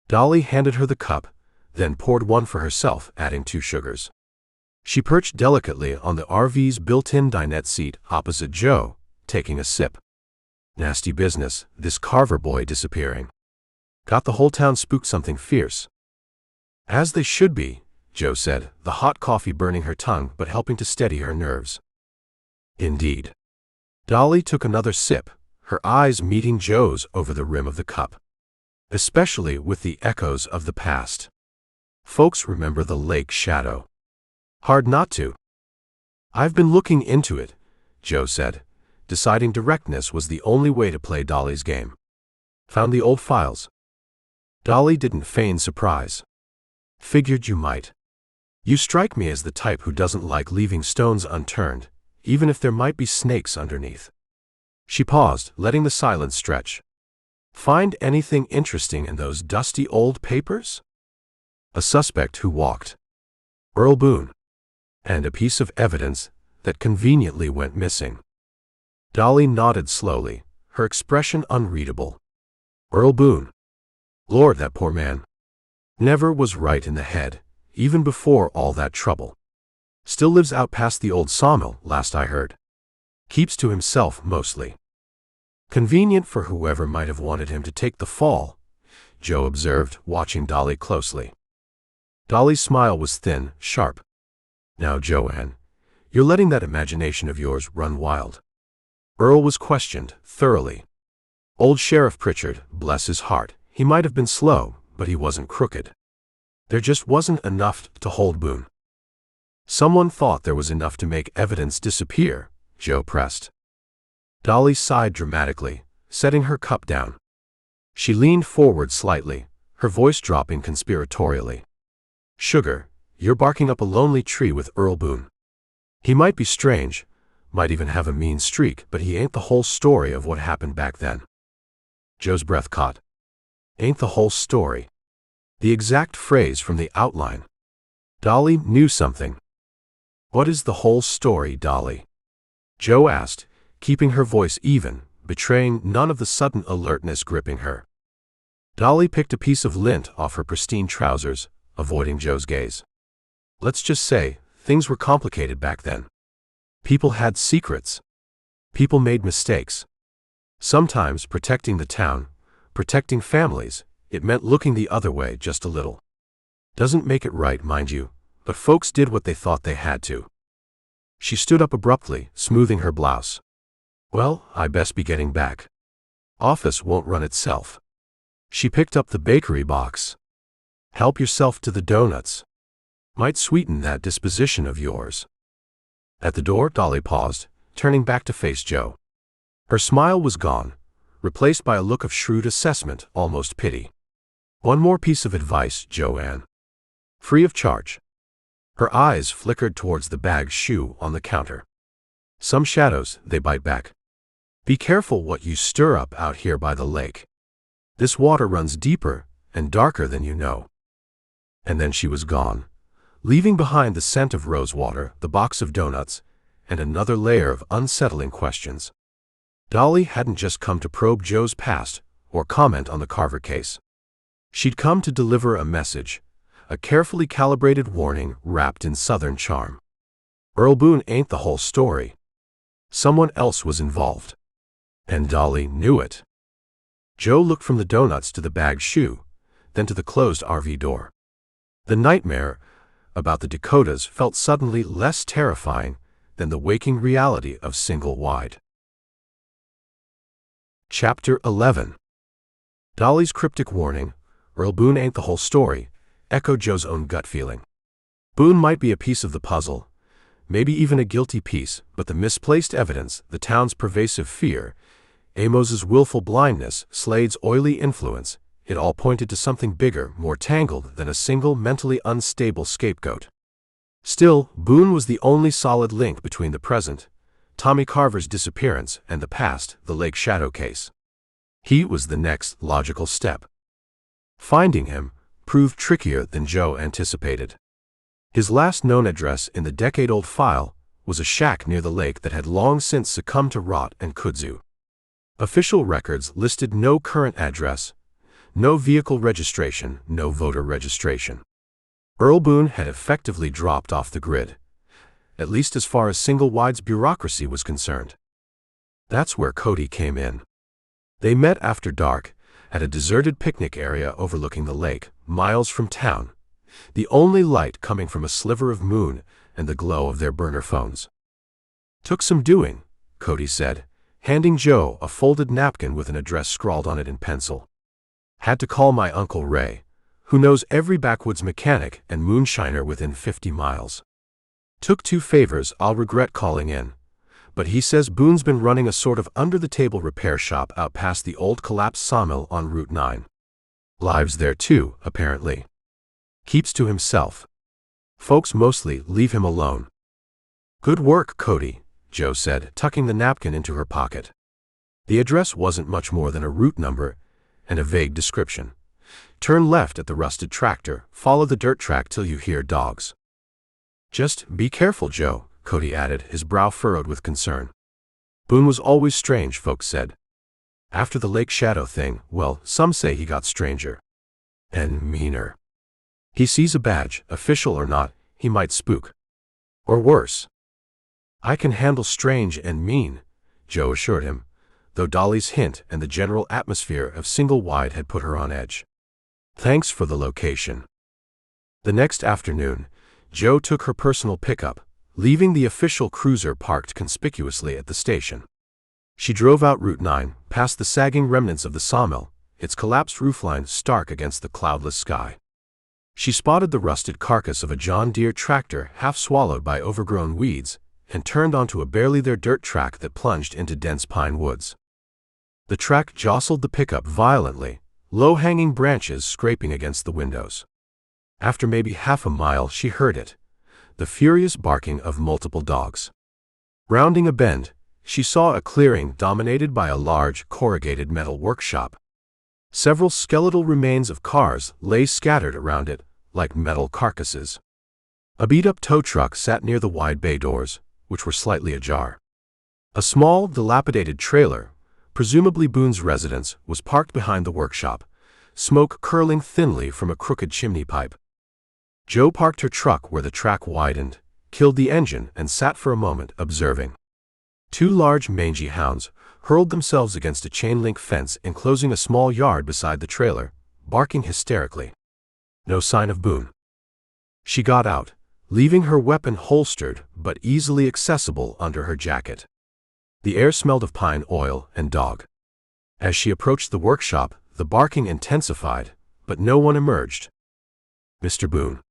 Dolly handed her the cup, then poured one for herself, adding 2 sugars. She perched delicately on the RV's built-in dinette seat opposite Jo, taking a sip. "Nasty business, this Carver boy disappearing. Got the whole town spooked something fierce." "As they should be," Jo said, the hot coffee burning her tongue but helping to steady her nerves. "Indeed." Dolly took another sip, her eyes meeting Jo's over the rim of the cup. "Especially with the echoes of the past. Folks remember the lake shadow. Hard not to." "I've been looking into it," Jo said, deciding directness was the only way to play Dolly's game. "Found the old files." Dolly didn't feign surprise. "Figured you might. You strike me as the type who doesn't like leaving stones unturned, even if there might be snakes underneath." She paused, letting the silence stretch. "Find anything interesting in those dusty old papers?" "A suspect who walked. Earl Boone. And a piece of evidence that conveniently went missing." Dolly nodded slowly, her expression unreadable. "Earl Boone. Lord, that poor man. Never was right in the head, even before all that trouble. Still lives out past the old sawmill, last I heard. Keeps to himself mostly. Convenient for whoever might have wanted him to take the fall," Jo observed, watching Dolly closely. Dolly's smile was thin, sharp. "Now, Joanne, you're letting that imagination of yours run wild." Earl was questioned, thoroughly. Old Sheriff Pritchard, bless his heart, he might have been slow, but he wasn't crooked. There just wasn't enough to hold Boone. "Someone thought there was enough to make evidence disappear," Jo pressed. Dolly sighed dramatically, setting her cup down. She leaned forward slightly, her voice dropping conspiratorially. "Sugar, you're barking up a lonely tree with Earl Boone. He might be strange, might even have a mean streak, but he ain't the whole story of what happened back then." Jo's breath caught. "Ain't the whole story." The exact phrase from the outline. Dolly knew something. "What is the whole story, Dolly?" Jo asked, keeping her voice even, betraying none of the sudden alertness gripping her. Dolly picked a piece of lint off her pristine trousers, avoiding Joe's gaze. Let's just say, things were complicated back then. People had secrets. People made mistakes. Sometimes protecting the town, protecting families, it meant looking the other way just a little. Doesn't make it right, mind you, but folks did what they thought they had to. She stood up abruptly, smoothing her blouse. Well, I best be getting back. Office won't run itself. She picked up the bakery box. Help yourself to the donuts. Might sweeten that disposition of yours. At the door, Dolly paused, turning back to face Joe. Her smile was gone, replaced by a look of shrewd assessment, almost pity. One more piece of advice, Joanne. Free of charge. Her eyes flickered towards the bag shoe on the counter. Some shadows, they bite back. Be careful what you stir up out here by the lake. This water runs deeper and darker than you know. And then she was gone, leaving behind the scent of rosewater, the box of donuts, and another layer of unsettling questions. Dolly hadn't just come to probe Joe's past or comment on the Carver case. She'd come to deliver a message, a carefully calibrated warning wrapped in Southern charm. Earl Boone ain't the whole story. Someone else was involved. And Dolly knew it. Joe looked from the donuts to the bagged shoe, then to the closed RV door. The nightmare about the Dakotas felt suddenly less terrifying than the waking reality of Single Wide. Chapter 11. Dolly's cryptic warning, Earl Boone ain't the whole story, echoed Joe's own gut feeling. Boone might be a piece of the puzzle, maybe even a guilty piece, but the misplaced evidence, the town's pervasive fear, Amos's willful blindness, Slade's oily influence, it all pointed to something bigger, more tangled than a single mentally unstable scapegoat. Still, Boone was the only solid link between the present, Tommy Carver's disappearance, and the past, the Lake Shadow case. He was the next logical step. Finding him proved trickier than Joe anticipated. His last known address in the decade-old file was a shack near the lake that had long since succumbed to rot and kudzu. Official records listed no current address, no vehicle registration, no voter registration. Earl Boone had effectively dropped off the grid, at least as far as Single Wide's bureaucracy was concerned. That's where Cody came in. They met after dark at a deserted picnic area overlooking the lake, miles from town, the only light coming from a sliver of moon and the glow of their burner phones. Took some doing, Cody said, handing Joe a folded napkin with an address scrawled on it in pencil. Had to call my Uncle Ray, who knows every backwoods mechanic and moonshiner within 50 miles. Took 2 favors I'll regret calling in, but he says Boone's been running a sort of under-the-table repair shop out past the old collapsed sawmill on Route 9. Lives there too, apparently. Keeps to himself. Folks mostly leave him alone. Good work, Cody, Joe said, tucking the napkin into her pocket. The address wasn't much more than a route number and a vague description. Turn left at the rusted tractor, follow the dirt track till you hear dogs. Just be careful, Joe, Cody added, his brow furrowed with concern. Boone was always strange, folks said. After the Lake Shadow thing, well, some say he got stranger. And meaner. He sees a badge, official or not, he might spook. Or worse. I can handle strange and mean, Joe assured him, though Dolly's hint and the general atmosphere of Single Wide had put her on edge. Thanks for the location. The next afternoon, Joe took her personal pickup, leaving the official cruiser parked conspicuously at the station. She drove out Route 9, past the sagging remnants of the sawmill, its collapsed roofline stark against the cloudless sky. She spotted the rusted carcass of a John Deere tractor half swallowed by overgrown weeds, and turned onto a barely there dirt track that plunged into dense pine woods. The track jostled the pickup violently, low-hanging branches scraping against the windows. After maybe half a mile she heard it, the furious barking of multiple dogs. Rounding a bend, she saw a clearing dominated by a large, corrugated metal workshop. Several skeletal remains of cars lay scattered around it, like metal carcasses. A beat-up tow truck sat near the wide bay doors, which were slightly ajar. A small, dilapidated trailer, presumably Boone's residence, was parked behind the workshop, smoke curling thinly from a crooked chimney pipe. Joe parked her truck where the track widened, killed the engine, and sat for a moment observing. Two large, mangy hounds hurled themselves against a chain-link fence enclosing a small yard beside the trailer, barking hysterically. No sign of Boone. She got out, leaving her weapon holstered but easily accessible under her jacket. The air smelled of pine oil and dog. As she approached the workshop, the barking intensified, but no one emerged. "Mr. Boone,"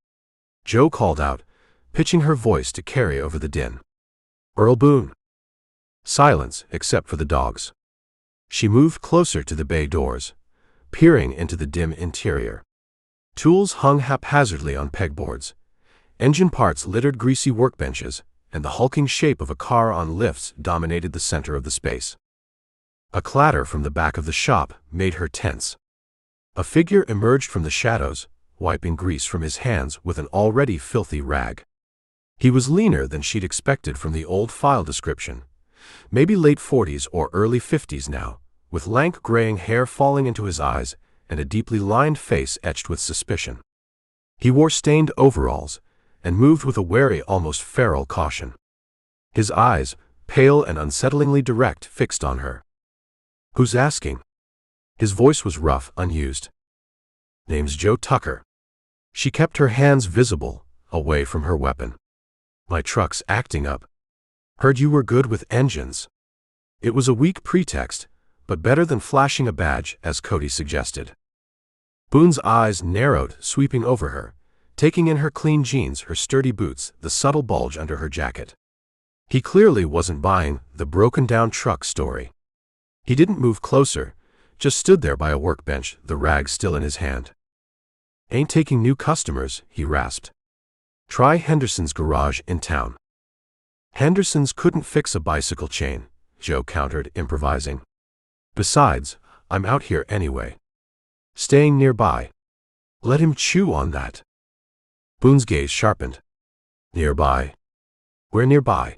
Joe called out, pitching her voice to carry over the din. "Earl Boone." Silence, except for the dogs. She moved closer to the bay doors, peering into the dim interior. Tools hung haphazardly on pegboards. Engine parts littered greasy workbenches, and the hulking shape of a car on lifts dominated the center of the space. A clatter from the back of the shop made her tense. A figure emerged from the shadows, wiping grease from his hands with an already filthy rag. He was leaner than she'd expected from the old file description, maybe late 40s or early 50s now, with lank graying hair falling into his eyes and a deeply lined face etched with suspicion. He wore stained overalls and moved with a wary, almost feral caution. His eyes, pale and unsettlingly direct, fixed on her. "Who's asking?" His voice was rough, unused. "Name's Joe Tucker." She kept her hands visible, away from her weapon. "My truck's acting up. Heard you were good with engines." It was a weak pretext, but better than flashing a badge, as Cody suggested. Boone's eyes narrowed, sweeping over her, taking in her clean jeans, her sturdy boots, the subtle bulge under her jacket. He clearly wasn't buying the broken-down truck story. He didn't move closer, just stood there by a workbench, the rag still in his hand. "Ain't taking new customers," he rasped. "Try Henderson's garage in town." "Henderson's couldn't fix a bicycle chain," Joe countered, improvising. "Besides, I'm out here anyway. Staying nearby." "Let him chew on that." Boone's gaze sharpened. "Nearby? Where nearby?"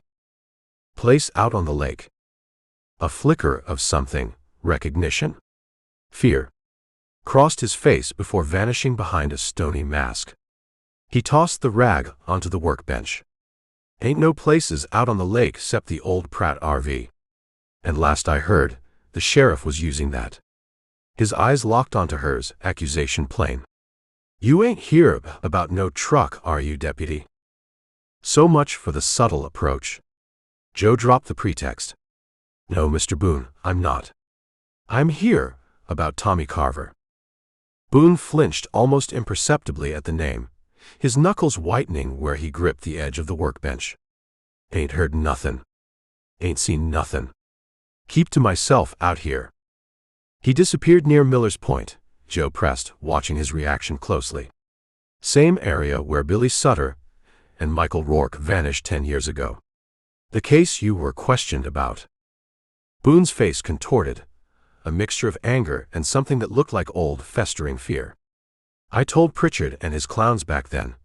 "Place out on the lake." A flicker of something, recognition? Fear, crossed his face before vanishing behind a stony mask. He tossed the rag onto the workbench. "Ain't no places out on the lake 'cept the old Pratt RV. And last I heard, the sheriff was using that." His eyes locked onto hers, accusation plain. "You ain't here about no truck, are you, deputy?" So much for the subtle approach. Joe dropped the pretext. "No, Mr. Boone, I'm not. I'm here about Tommy Carver." Boone flinched almost imperceptibly at the name, his knuckles whitening where he gripped the edge of the workbench. "Ain't heard nothin'. Ain't seen nothin'. Keep to myself out here." He disappeared near Miller's Point, Joe pressed, watching his reaction closely. "Same area where Billy Sutter and Michael Rourke vanished 10 years ago. The case you were questioned about." Boone's face contorted, a mixture of anger and something that looked like old, festering fear. "I told Pritchard and his clowns back then.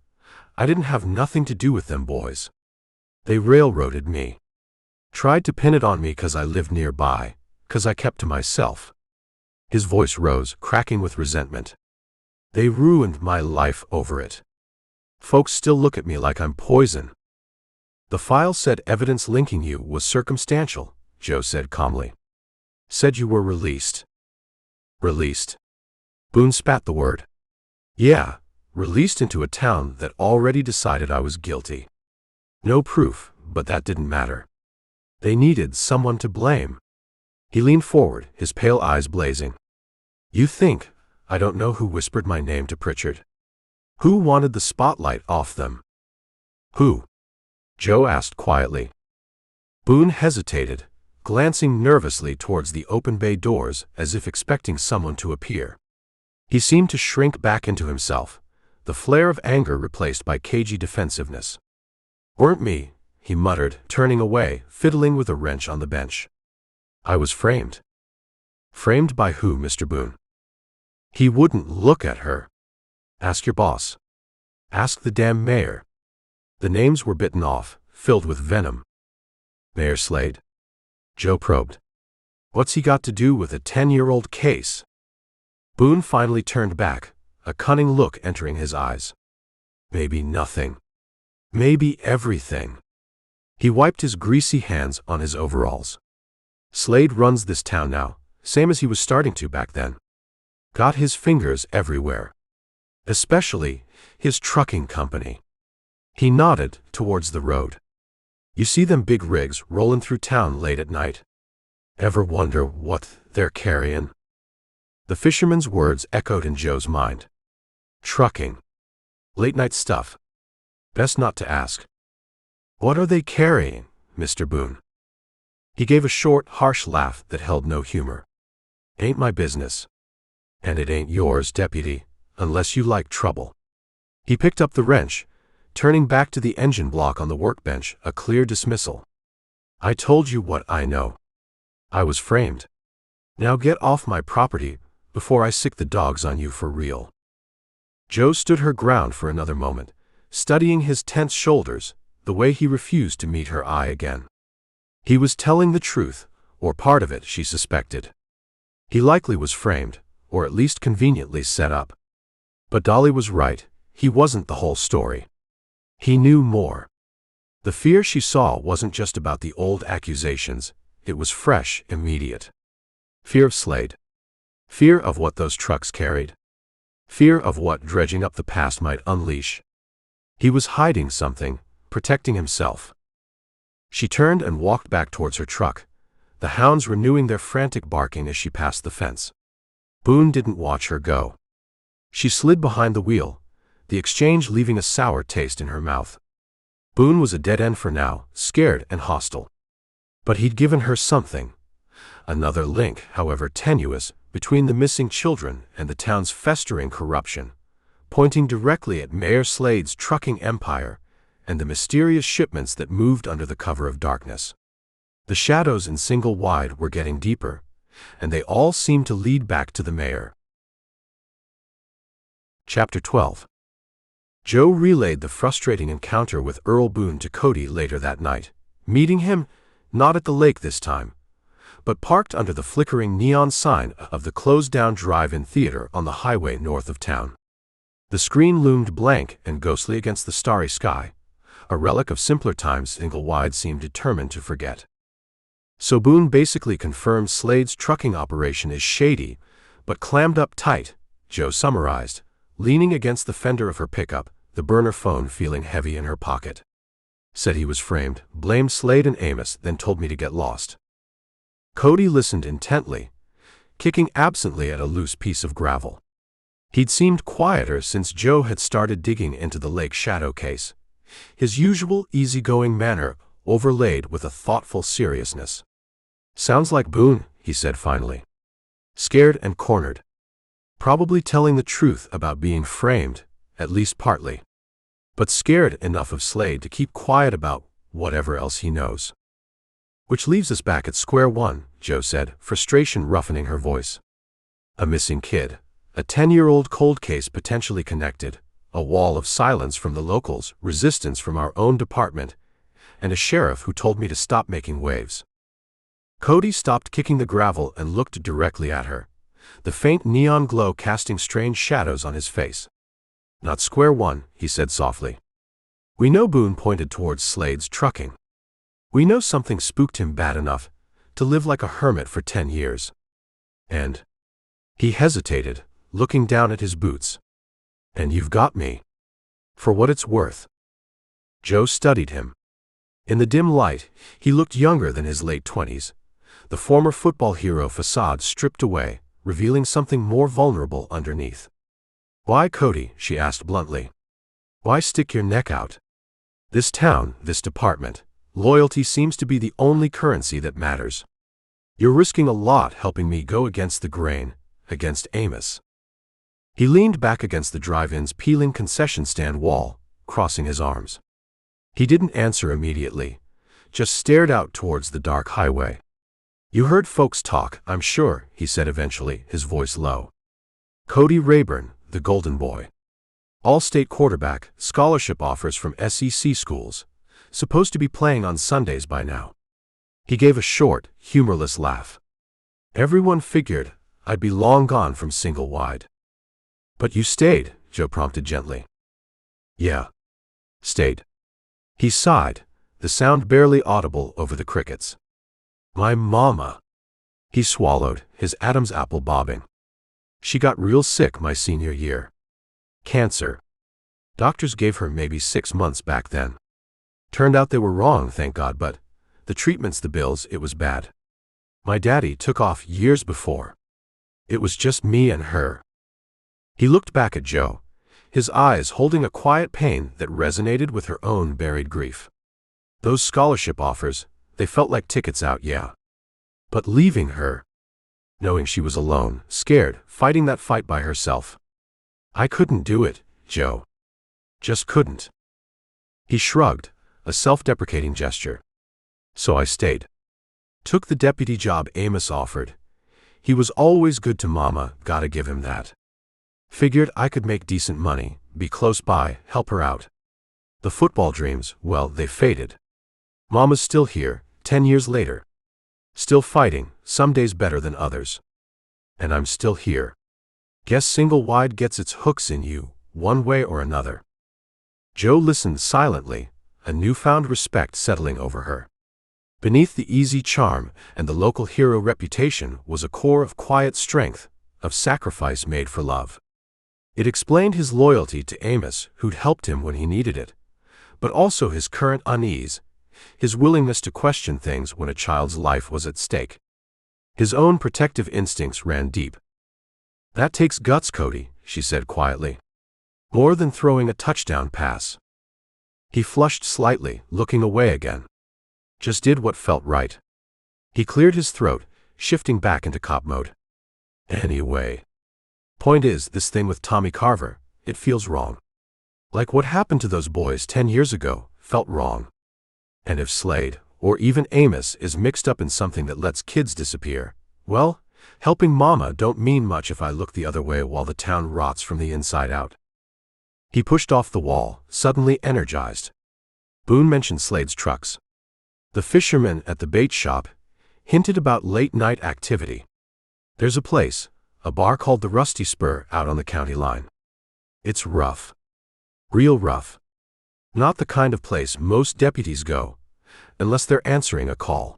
I didn't have nothing to do with them boys. They railroaded me. Tried to pin it on me 'cause I lived nearby, 'cause I kept to myself." His voice rose, cracking with resentment. "They ruined my life over it. Folks still look at me like I'm poison." "The file said evidence linking you was circumstantial," Joe said calmly. "Said you were released." "Released?" Boone spat the word. "Yeah, released into a town that already decided I was guilty. No proof, but that didn't matter. They needed someone to blame." He leaned forward, his pale eyes blazing. "You think I don't know who whispered my name to Pritchard? Who wanted the spotlight off them?" "Who?" Joe asked quietly. Boone hesitated, glancing nervously towards the open bay doors as if expecting someone to appear. He seemed to shrink back into himself, the flare of anger replaced by cagey defensiveness. "Weren't me," he muttered, turning away, fiddling with a wrench on the bench. "I was framed." "Framed by who, Mr. Boone?" He wouldn't look at her. "Ask your boss. Ask the damn mayor." The names were bitten off, filled with venom. "Mayor Slade?" Joe probed. What's he got to do with a 10-year-old case? Boone finally turned back, a cunning look entering his eyes. Maybe nothing. Maybe everything. He wiped his greasy hands on his overalls. Slade runs this town now, same as he was starting to back then. Got his fingers everywhere. Especially his trucking company. He nodded towards the road. You see them big rigs rolling through town late at night. Ever wonder what they're carrying? The fisherman's words echoed in Joe's mind. Trucking. Late-night stuff. Best not to ask. What are they carrying, Mr. Boone? He gave a short, harsh laugh that held no humor. Ain't my business. And it ain't yours, deputy, unless you like trouble. He picked up the wrench, turning back to the engine block on the workbench, a clear dismissal. I told you what I know. I was framed. Now get off my property before I sick the dogs on you for real. Joe stood her ground for another moment, studying his tense shoulders, the way he refused to meet her eye again. He was telling the truth, or part of it, she suspected. He likely was framed, or at least conveniently set up. But Dolly was right, he wasn't the whole story. He knew more. The fear she saw wasn't just about the old accusations, it was fresh, immediate. Fear of Slade. Fear of what those trucks carried. Fear of what dredging up the past might unleash. He was hiding something, protecting himself. She turned and walked back towards her truck, the hounds renewing their frantic barking as she passed the fence. Boone didn't watch her go. She slid behind the wheel, the exchange leaving a sour taste in her mouth. Boone was a dead end for now, scared and hostile. But he'd given her something. Another link, however tenuous, between the missing children and the town's festering corruption, pointing directly at Mayor Slade's trucking empire and the mysterious shipments that moved under the cover of darkness. The shadows in Single Wide were getting deeper, and they all seemed to lead back to the mayor. Chapter 12. Joe relayed the frustrating encounter with Earl Boone to Cody later that night, meeting him, not at the lake this time, but parked under the flickering neon sign of the closed-down drive-in theater on the highway north of town. The screen loomed blank and ghostly against the starry sky, a relic of simpler times Single Wide seemed determined to forget. So Boone basically confirmed Slade's trucking operation is shady, but clammed up tight, Joe summarized, leaning against the fender of her pickup, the burner phone feeling heavy in her pocket. Said he was framed, blamed Slade and Amos, then told me to get lost. Cody listened intently, kicking absently at a loose piece of gravel. He'd seemed quieter since Joe had started digging into the lake shadow case, his usual easygoing manner overlaid with a thoughtful seriousness. Sounds like Boone, he said finally. Scared and cornered. Probably telling the truth about being framed, at least partly. But scared enough of Slade to keep quiet about whatever else he knows. Which leaves us back at square one, Joe said, frustration roughening her voice. A missing kid, a 10-year-old cold case potentially connected, a wall of silence from the locals, resistance from our own department, and a sheriff who told me to stop making waves. Cody stopped kicking the gravel and looked directly at her, the faint neon glow casting strange shadows on his face. Not square one, he said softly. We know Boone pointed towards Slade's trucking. We know something spooked him bad enough to live like a hermit for 10 years. And he hesitated, looking down at his boots. And you've got me. For what it's worth. Joe studied him. In the dim light, he looked younger than his late 20s, the former football hero facade stripped away, revealing something more vulnerable underneath. Why, Cody? She asked bluntly. Why stick your neck out? This town, this department, loyalty seems to be the only currency that matters. You're risking a lot helping me go against the grain, against Amos. He leaned back against the drive-in's peeling concession stand wall, crossing his arms. He didn't answer immediately, just stared out towards the dark highway. You heard folks talk, I'm sure, he said eventually, his voice low. Cody Rayburn, the Golden Boy. All-state quarterback, scholarship offers from SEC schools, supposed to be playing on Sundays by now. He gave a short, humorless laugh. Everyone figured I'd be long gone from Single Wide. But you stayed, Joe prompted gently. Yeah. Stayed. He sighed, the sound barely audible over the crickets. My mama. He swallowed, his Adam's apple bobbing. She got real sick my senior year. Cancer. Doctors gave her maybe 6 months back then. Turned out they were wrong, thank God, but the treatments, the bills, it was bad. My daddy took off years before. It was just me and her. He looked back at Joe, his eyes holding a quiet pain that resonated with her own buried grief. Those scholarship offers, they felt like tickets out, yeah. But leaving her, knowing she was alone, scared, fighting that fight by herself. I couldn't do it, Joe. Just couldn't. He shrugged, a self-deprecating gesture. So I stayed. Took the deputy job Amos offered. He was always good to Mama, gotta give him that. Figured I could make decent money, be close by, help her out. The football dreams, well, they faded. Mama's still here, 10 years later. Still fighting, some days better than others. And I'm still here. Guess Single Wide gets its hooks in you, one way or another. Joe listened silently, a newfound respect settling over her. Beneath the easy charm and the local hero reputation was a core of quiet strength, of sacrifice made for love. It explained his loyalty to Amos, who'd helped him when he needed it, but also his current unease, his willingness to question things when a child's life was at stake. His own protective instincts ran deep. That takes guts, Cody, she said quietly. More than throwing a touchdown pass. He flushed slightly, looking away again. Just did what felt right. He cleared his throat, shifting back into cop mode. Anyway. Point is, this thing with Tommy Carver, it feels wrong. Like what happened to those boys 10 years ago, felt wrong. And if Slade, or even Amos, is mixed up in something that lets kids disappear, well, helping Mama don't mean much if I look the other way while the town rots from the inside out. He pushed off the wall, suddenly energized. Boone mentioned Slade's trucks. The fisherman at the bait shop hinted about late-night activity. There's a place, a bar called the Rusty Spur out on the county line. It's rough. Real rough. Not the kind of place most deputies go, unless they're answering a call.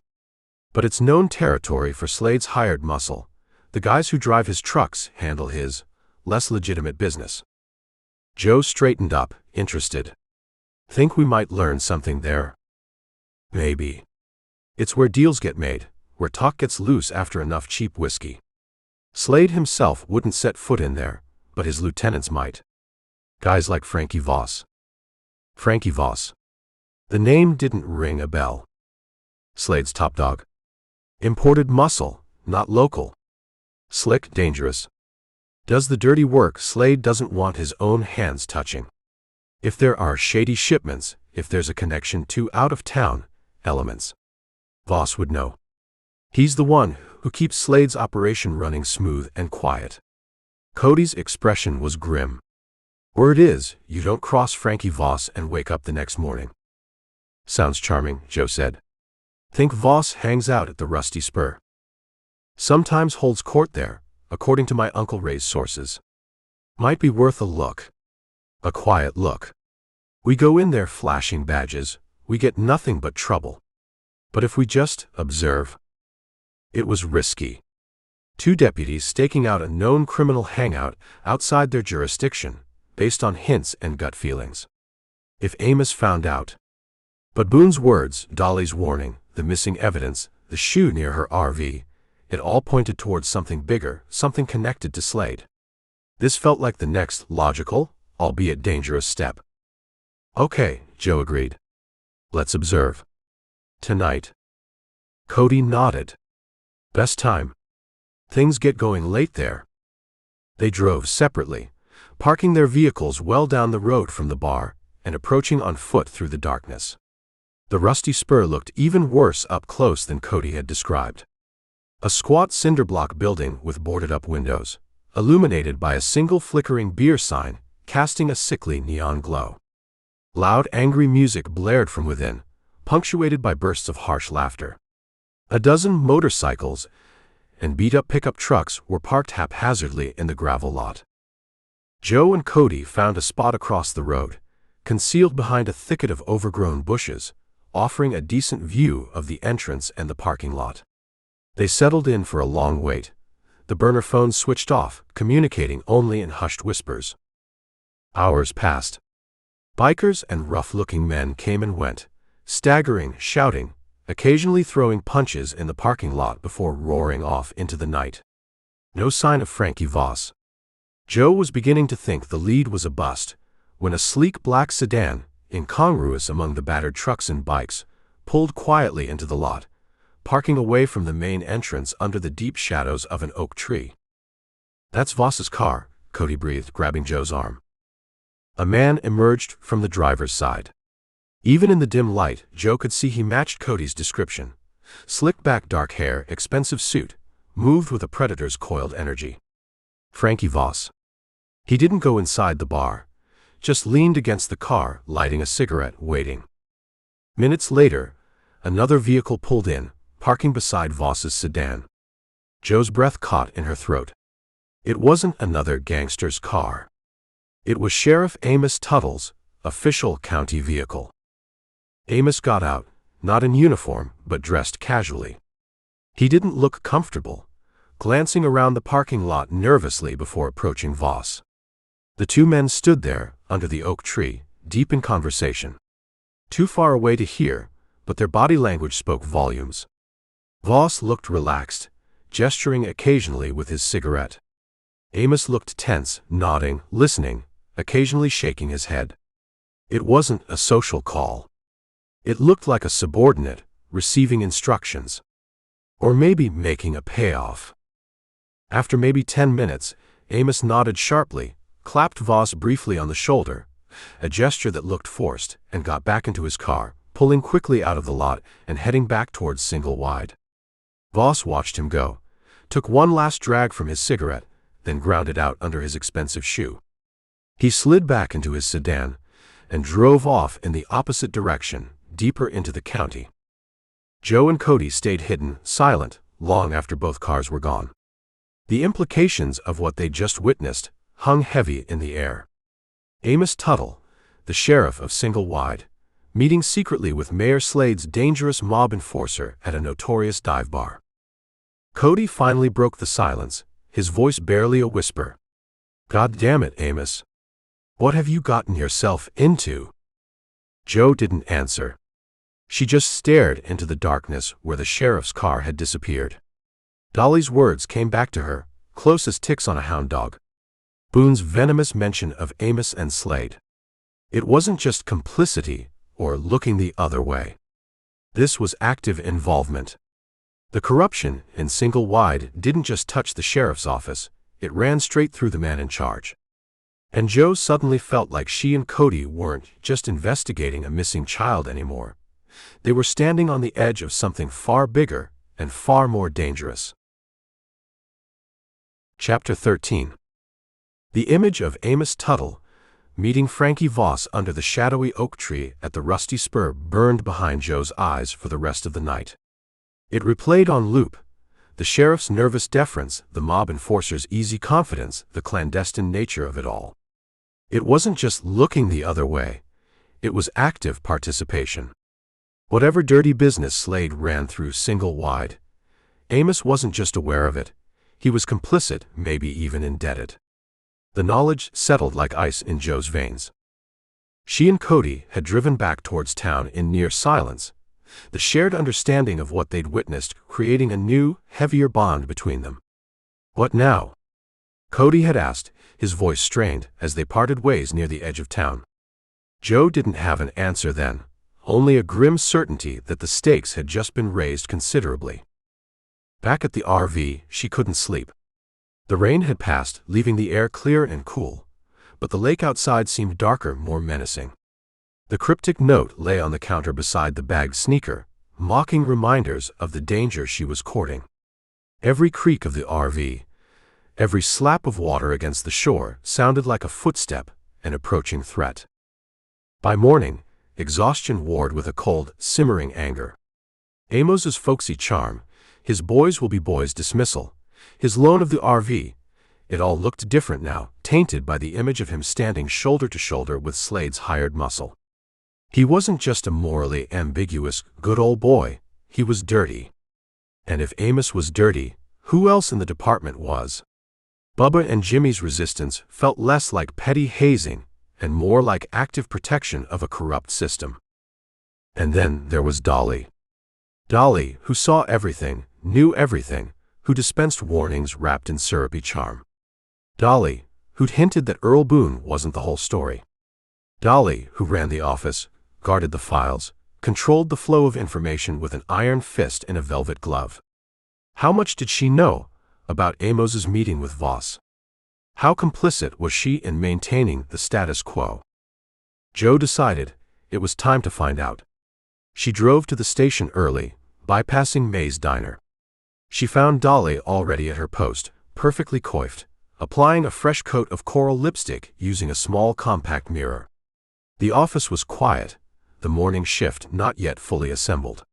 But it's known territory for Slade's hired muscle. The guys who drive his trucks handle his less legitimate business. Joe straightened up, interested. Think we might learn something there? Maybe. It's where deals get made, where talk gets loose after enough cheap whiskey. Slade himself wouldn't set foot in there, but his lieutenants might. Guys like Frankie Voss. Frankie Voss. The name didn't ring a bell. Slade's top dog. Imported muscle, not local. Slick, dangerous. Does the dirty work Slade doesn't want his own hands touching. If there are shady shipments, if there's a connection to out-of-town elements, Voss would know. He's the one who keeps Slade's operation running smooth and quiet. Cody's expression was grim. Word is, you don't cross Frankie Voss and wake up the next morning. Sounds charming, Joe said. Think Voss hangs out at the Rusty Spur. Sometimes holds court there, according to my Uncle Ray's sources. Might be worth a look. A quiet look. We go in there flashing badges, we get nothing but trouble. But if we just observe. It was risky. 2 deputies staking out a known criminal hangout outside their jurisdiction, based on hints and gut feelings. If Amos found out. But Boone's words, Dolly's warning, the missing evidence, the shoe near her RV, it all pointed towards something bigger, something connected to Slade. This felt like the next logical, albeit dangerous step. Okay, Joe agreed. Let's observe. Tonight. Cody nodded. Best time. Things get going late there. They drove separately, parking their vehicles well down the road from the bar and approaching on foot through the darkness. The Rusty Spur looked even worse up close than Cody had described. A squat cinder-block building with boarded-up windows, illuminated by a single flickering beer sign, casting a sickly neon glow. Loud, angry music blared from within, punctuated by bursts of harsh laughter. A dozen motorcycles and beat-up pickup trucks were parked haphazardly in the gravel lot. Joe and Cody found a spot across the road, concealed behind a thicket of overgrown bushes, offering a decent view of the entrance and the parking lot. They settled in for a long wait, the burner phones switched off, communicating only in hushed whispers. Hours passed. Bikers and rough-looking men came and went, staggering, shouting, occasionally throwing punches in the parking lot before roaring off into the night. No sign of Frankie Voss. Joe was beginning to think the lead was a bust, when a sleek black sedan, incongruous among the battered trucks and bikes, pulled quietly into the lot, parking away from the main entrance under the deep shadows of an oak tree. "That's Voss's car," Cody breathed, grabbing Joe's arm. A man emerged from the driver's side. Even in the dim light, Joe could see he matched Cody's description. Slicked back dark hair, expensive suit, moved with a predator's coiled energy. Frankie Voss. He didn't go inside the bar, just leaned against the car, lighting a cigarette, waiting. Minutes later, another vehicle pulled in, parking beside Voss's sedan. Joe's breath caught in her throat. It wasn't another gangster's car. It was Sheriff Amos Tuttle's official county vehicle. Amos got out, not in uniform, but dressed casually. He didn't look comfortable, glancing around the parking lot nervously before approaching Voss. The two men stood there, under the oak tree, deep in conversation. Too far away to hear, but their body language spoke volumes. Voss looked relaxed, gesturing occasionally with his cigarette. Amos looked tense, nodding, listening, occasionally shaking his head. It wasn't a social call. It looked like a subordinate, receiving instructions. Or maybe making a payoff. After maybe 10 minutes, Amos nodded sharply, clapped Voss briefly on the shoulder, a gesture that looked forced, and got back into his car, pulling quickly out of the lot and heading back towards Single Wide. Voss watched him go, took one last drag from his cigarette, then ground it out under his expensive shoe. He slid back into his sedan and drove off in the opposite direction, deeper into the county. Joe and Cody stayed hidden, silent, long after both cars were gone. The implications of what they'd just witnessed hung heavy in the air. Amos Tuttle, the sheriff of Single Wide, meeting secretly with Mayor Slade's dangerous mob enforcer at a notorious dive bar. Cody finally broke the silence, his voice barely a whisper. "God damn it, Amos. What have you gotten yourself into?" Joe didn't answer. She just stared into the darkness where the sheriff's car had disappeared. Dolly's words came back to her, close as ticks on a hound dog. Boone's venomous mention of Amos and Slade. It wasn't just complicity or looking the other way. This was active involvement. The corruption in Single Wide didn't just touch the sheriff's office, it ran straight through the man in charge. And Joe suddenly felt like she and Cody weren't just investigating a missing child anymore. They were standing on the edge of something far bigger and far more dangerous. Chapter 13. The image of Amos Tuttle meeting Frankie Voss under the shadowy oak tree at the rusty spur burned behind Joe's eyes for the rest of the night. It replayed on loop, the sheriff's nervous deference, the mob enforcer's easy confidence, the clandestine nature of it all. It wasn't just looking the other way, it was active participation. Whatever dirty business Slade ran through Single Wide, Amos wasn't just aware of it, he was complicit, maybe even indebted. The knowledge settled like ice in Joe's veins. She and Cody had driven back towards town in near silence, the shared understanding of what they'd witnessed creating a new, heavier bond between them. "What now?" Cody had asked, his voice strained, as they parted ways near the edge of town. Joe didn't have an answer then, only a grim certainty that the stakes had just been raised considerably. Back at the RV, she couldn't sleep. The rain had passed, leaving the air clear and cool, but the lake outside seemed darker, more menacing. The cryptic note lay on the counter beside the bagged sneaker, mocking reminders of the danger she was courting. Every creak of the RV, every slap of water against the shore sounded like a footstep, an approaching threat. By morning, exhaustion warred with a cold, simmering anger. Amos's folksy charm, his boys will be boys dismissal, his loan of the RV, it all looked different now, tainted by the image of him standing shoulder to shoulder with Slade's hired muscle. He wasn't just a morally ambiguous, good old boy, he was dirty. And if Amos was dirty, who else in the department was? Bubba and Jimmy's resistance felt less like petty hazing and more like active protection of a corrupt system. And then there was Dolly. Dolly, who saw everything, knew everything, who dispensed warnings wrapped in syrupy charm. Dolly, who'd hinted that Earl Boone wasn't the whole story. Dolly, who ran the office, guarded the files, controlled the flow of information with an iron fist and a velvet glove. How much did she know about Amos's meeting with Voss? How complicit was she in maintaining the status quo? Joe decided it was time to find out. She drove to the station early, bypassing May's diner. She found Dolly already at her post, perfectly coiffed, applying a fresh coat of coral lipstick using a small compact mirror. The office was quiet, the morning shift not yet fully assembled.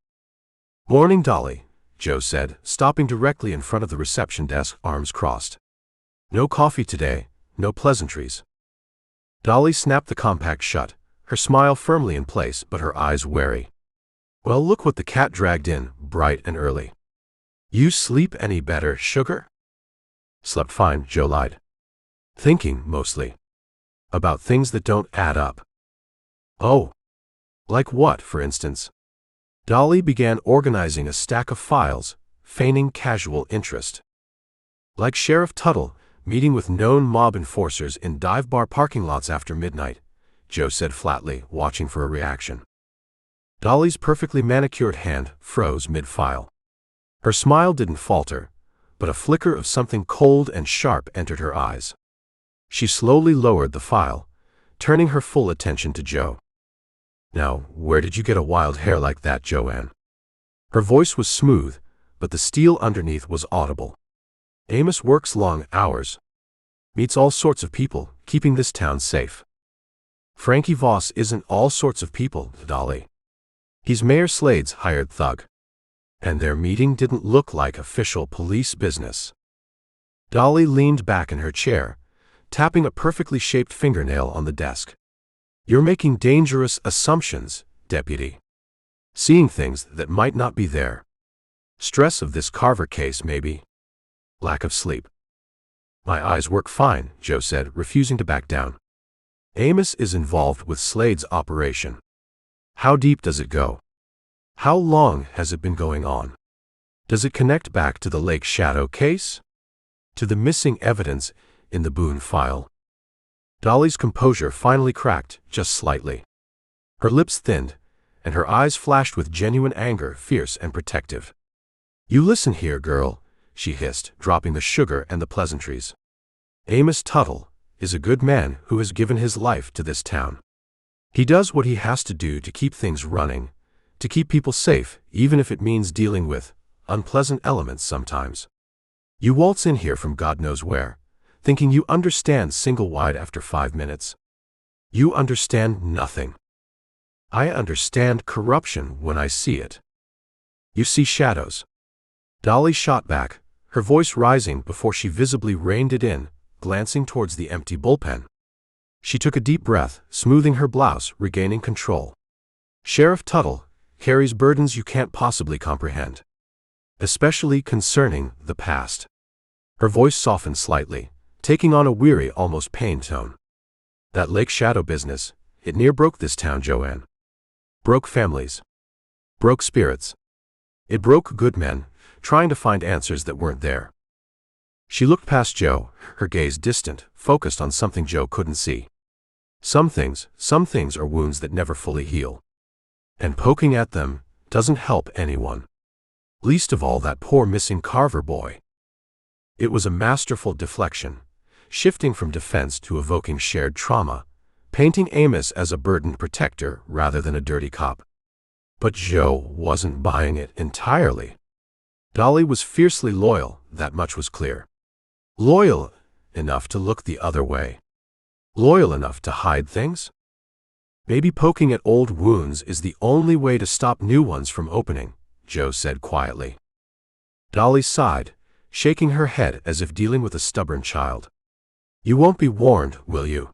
"Morning, Dolly," Joe said, stopping directly in front of the reception desk, arms crossed. "No coffee today, no pleasantries." Dolly snapped the compact shut, her smile firmly in place but her eyes wary. "Well, look what the cat dragged in, bright and early. You sleep any better, sugar?" "Slept fine," Joe lied. "Thinking, mostly. About things that don't add up." "Oh. Like what, for instance?" Dolly began organizing a stack of files, feigning casual interest. "Like Sheriff Tuttle meeting with known mob enforcers in dive bar parking lots after midnight," Joe said flatly, watching for a reaction. Dolly's perfectly manicured hand froze mid-file. Her smile didn't falter, but a flicker of something cold and sharp entered her eyes. She slowly lowered the file, turning her full attention to Joe. "Now, where did you get a wild hair like that, Joanne?" Her voice was smooth, but the steel underneath was audible. "Amos works long hours. Meets all sorts of people, keeping this town safe." "Frankie Voss isn't all sorts of people, Dolly. He's Mayor Slade's hired thug. And their meeting didn't look like official police business." Dolly leaned back in her chair, tapping a perfectly shaped fingernail on the desk. "You're making dangerous assumptions, Deputy. Seeing things that might not be there. Stress of this Carver case, maybe. Lack of sleep." "My eyes work fine," Joe said, refusing to back down. "Amos is involved with Slade's operation. How deep does it go? How long has it been going on? Does it connect back to the Lake Shadow case? To the missing evidence in the Boone file?" Dolly's composure finally cracked, just slightly. Her lips thinned, and her eyes flashed with genuine anger, fierce and protective. "You listen here, girl," she hissed, dropping the sugar and the pleasantries. "Amos Tuttle is a good man who has given his life to this town. He does what he has to do to keep things running, to keep people safe, even if it means dealing with unpleasant elements sometimes. You waltz in here from God knows where, thinking you understand single-wide after 5 minutes. You understand nothing. I understand corruption when I see it. You see shadows." Dolly shot back, her voice rising before she visibly reined it in, glancing towards the empty bullpen. She took a deep breath, smoothing her blouse, regaining control. "Sheriff Tuttle carries burdens you can't possibly comprehend. Especially concerning the past." Her voice softened slightly, taking on a weary, almost pained tone. "That Lake Shadow business, it near broke this town, Joanne. Broke families. Broke spirits. It broke good men, trying to find answers that weren't there." She looked past Joe, her gaze distant, focused on something Joe couldn't see. Some things are wounds that never fully heal. And poking at them doesn't help anyone. Least of all that poor missing Carver boy. It was a masterful deflection, shifting from defense to evoking shared trauma, painting Amos as a burdened protector rather than a dirty cop. But Joe wasn't buying it entirely. Dolly was fiercely loyal, that much was clear. Loyal enough to look the other way. Loyal enough to hide things? Maybe poking at old wounds is the only way to stop new ones from opening, Joe said quietly. Dolly sighed, shaking her head as if dealing with a stubborn child. You won't be warned, will you?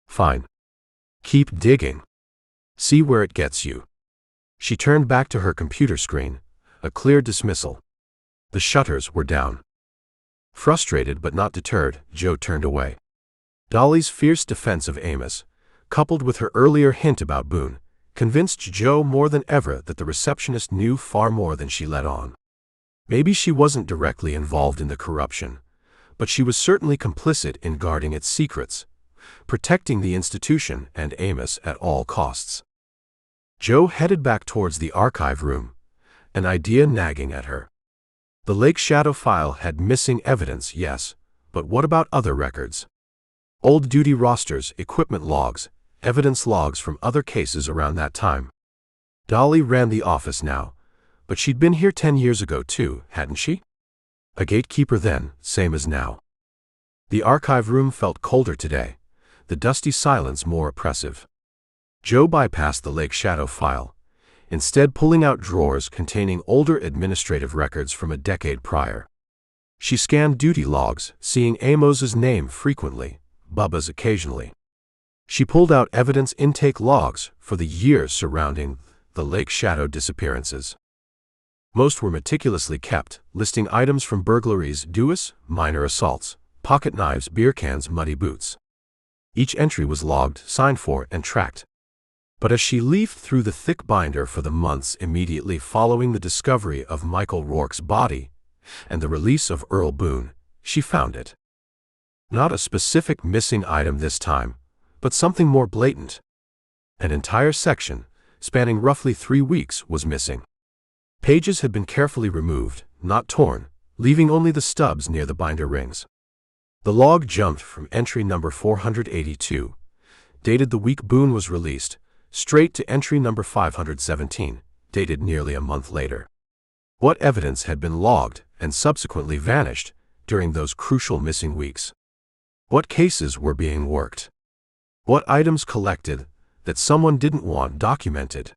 Fine. Keep digging. See where it gets you. She turned back to her computer screen, a clear dismissal. The shutters were down. Frustrated but not deterred, Joe turned away. Dolly's fierce defense of Amos, coupled with her earlier hint about Boone, convinced Joe more than ever that the receptionist knew far more than she let on. Maybe she wasn't directly involved in the corruption, but she was certainly complicit in guarding its secrets, protecting the institution and Amos at all costs. Joe headed back towards the archive room, an idea nagging at her. The Lake Shadow file had missing evidence, yes, but what about other records? Old duty rosters, equipment logs, evidence logs from other cases around that time. Dolly ran the office now, but she'd been here 10 years ago too, hadn't she? A gatekeeper then, same as now. The archive room felt colder today, the dusty silence more oppressive. Joe bypassed the Lake Shadow file, instead pulling out drawers containing older administrative records from a decade prior. She scanned duty logs, seeing Amos's name frequently, Bubba's occasionally. She pulled out evidence intake logs for the years surrounding the Lake Shadow disappearances. Most were meticulously kept, listing items from burglaries, duos, minor assaults, pocket knives, beer cans, muddy boots. Each entry was logged, signed for, and tracked. But as she leafed through the thick binder for the months immediately following the discovery of Michael Rourke's body and the release of Earl Boone, she found it. Not a specific missing item this time, but something more blatant. An entire section, spanning roughly 3 weeks, was missing. Pages had been carefully removed, not torn, leaving only the stubs near the binder rings. The log jumped from entry number 482, dated the week Boone was released, straight to entry number 517, dated nearly a month later. What evidence had been logged and subsequently vanished during those crucial missing weeks? What cases were being worked? What items collected that someone didn't want documented?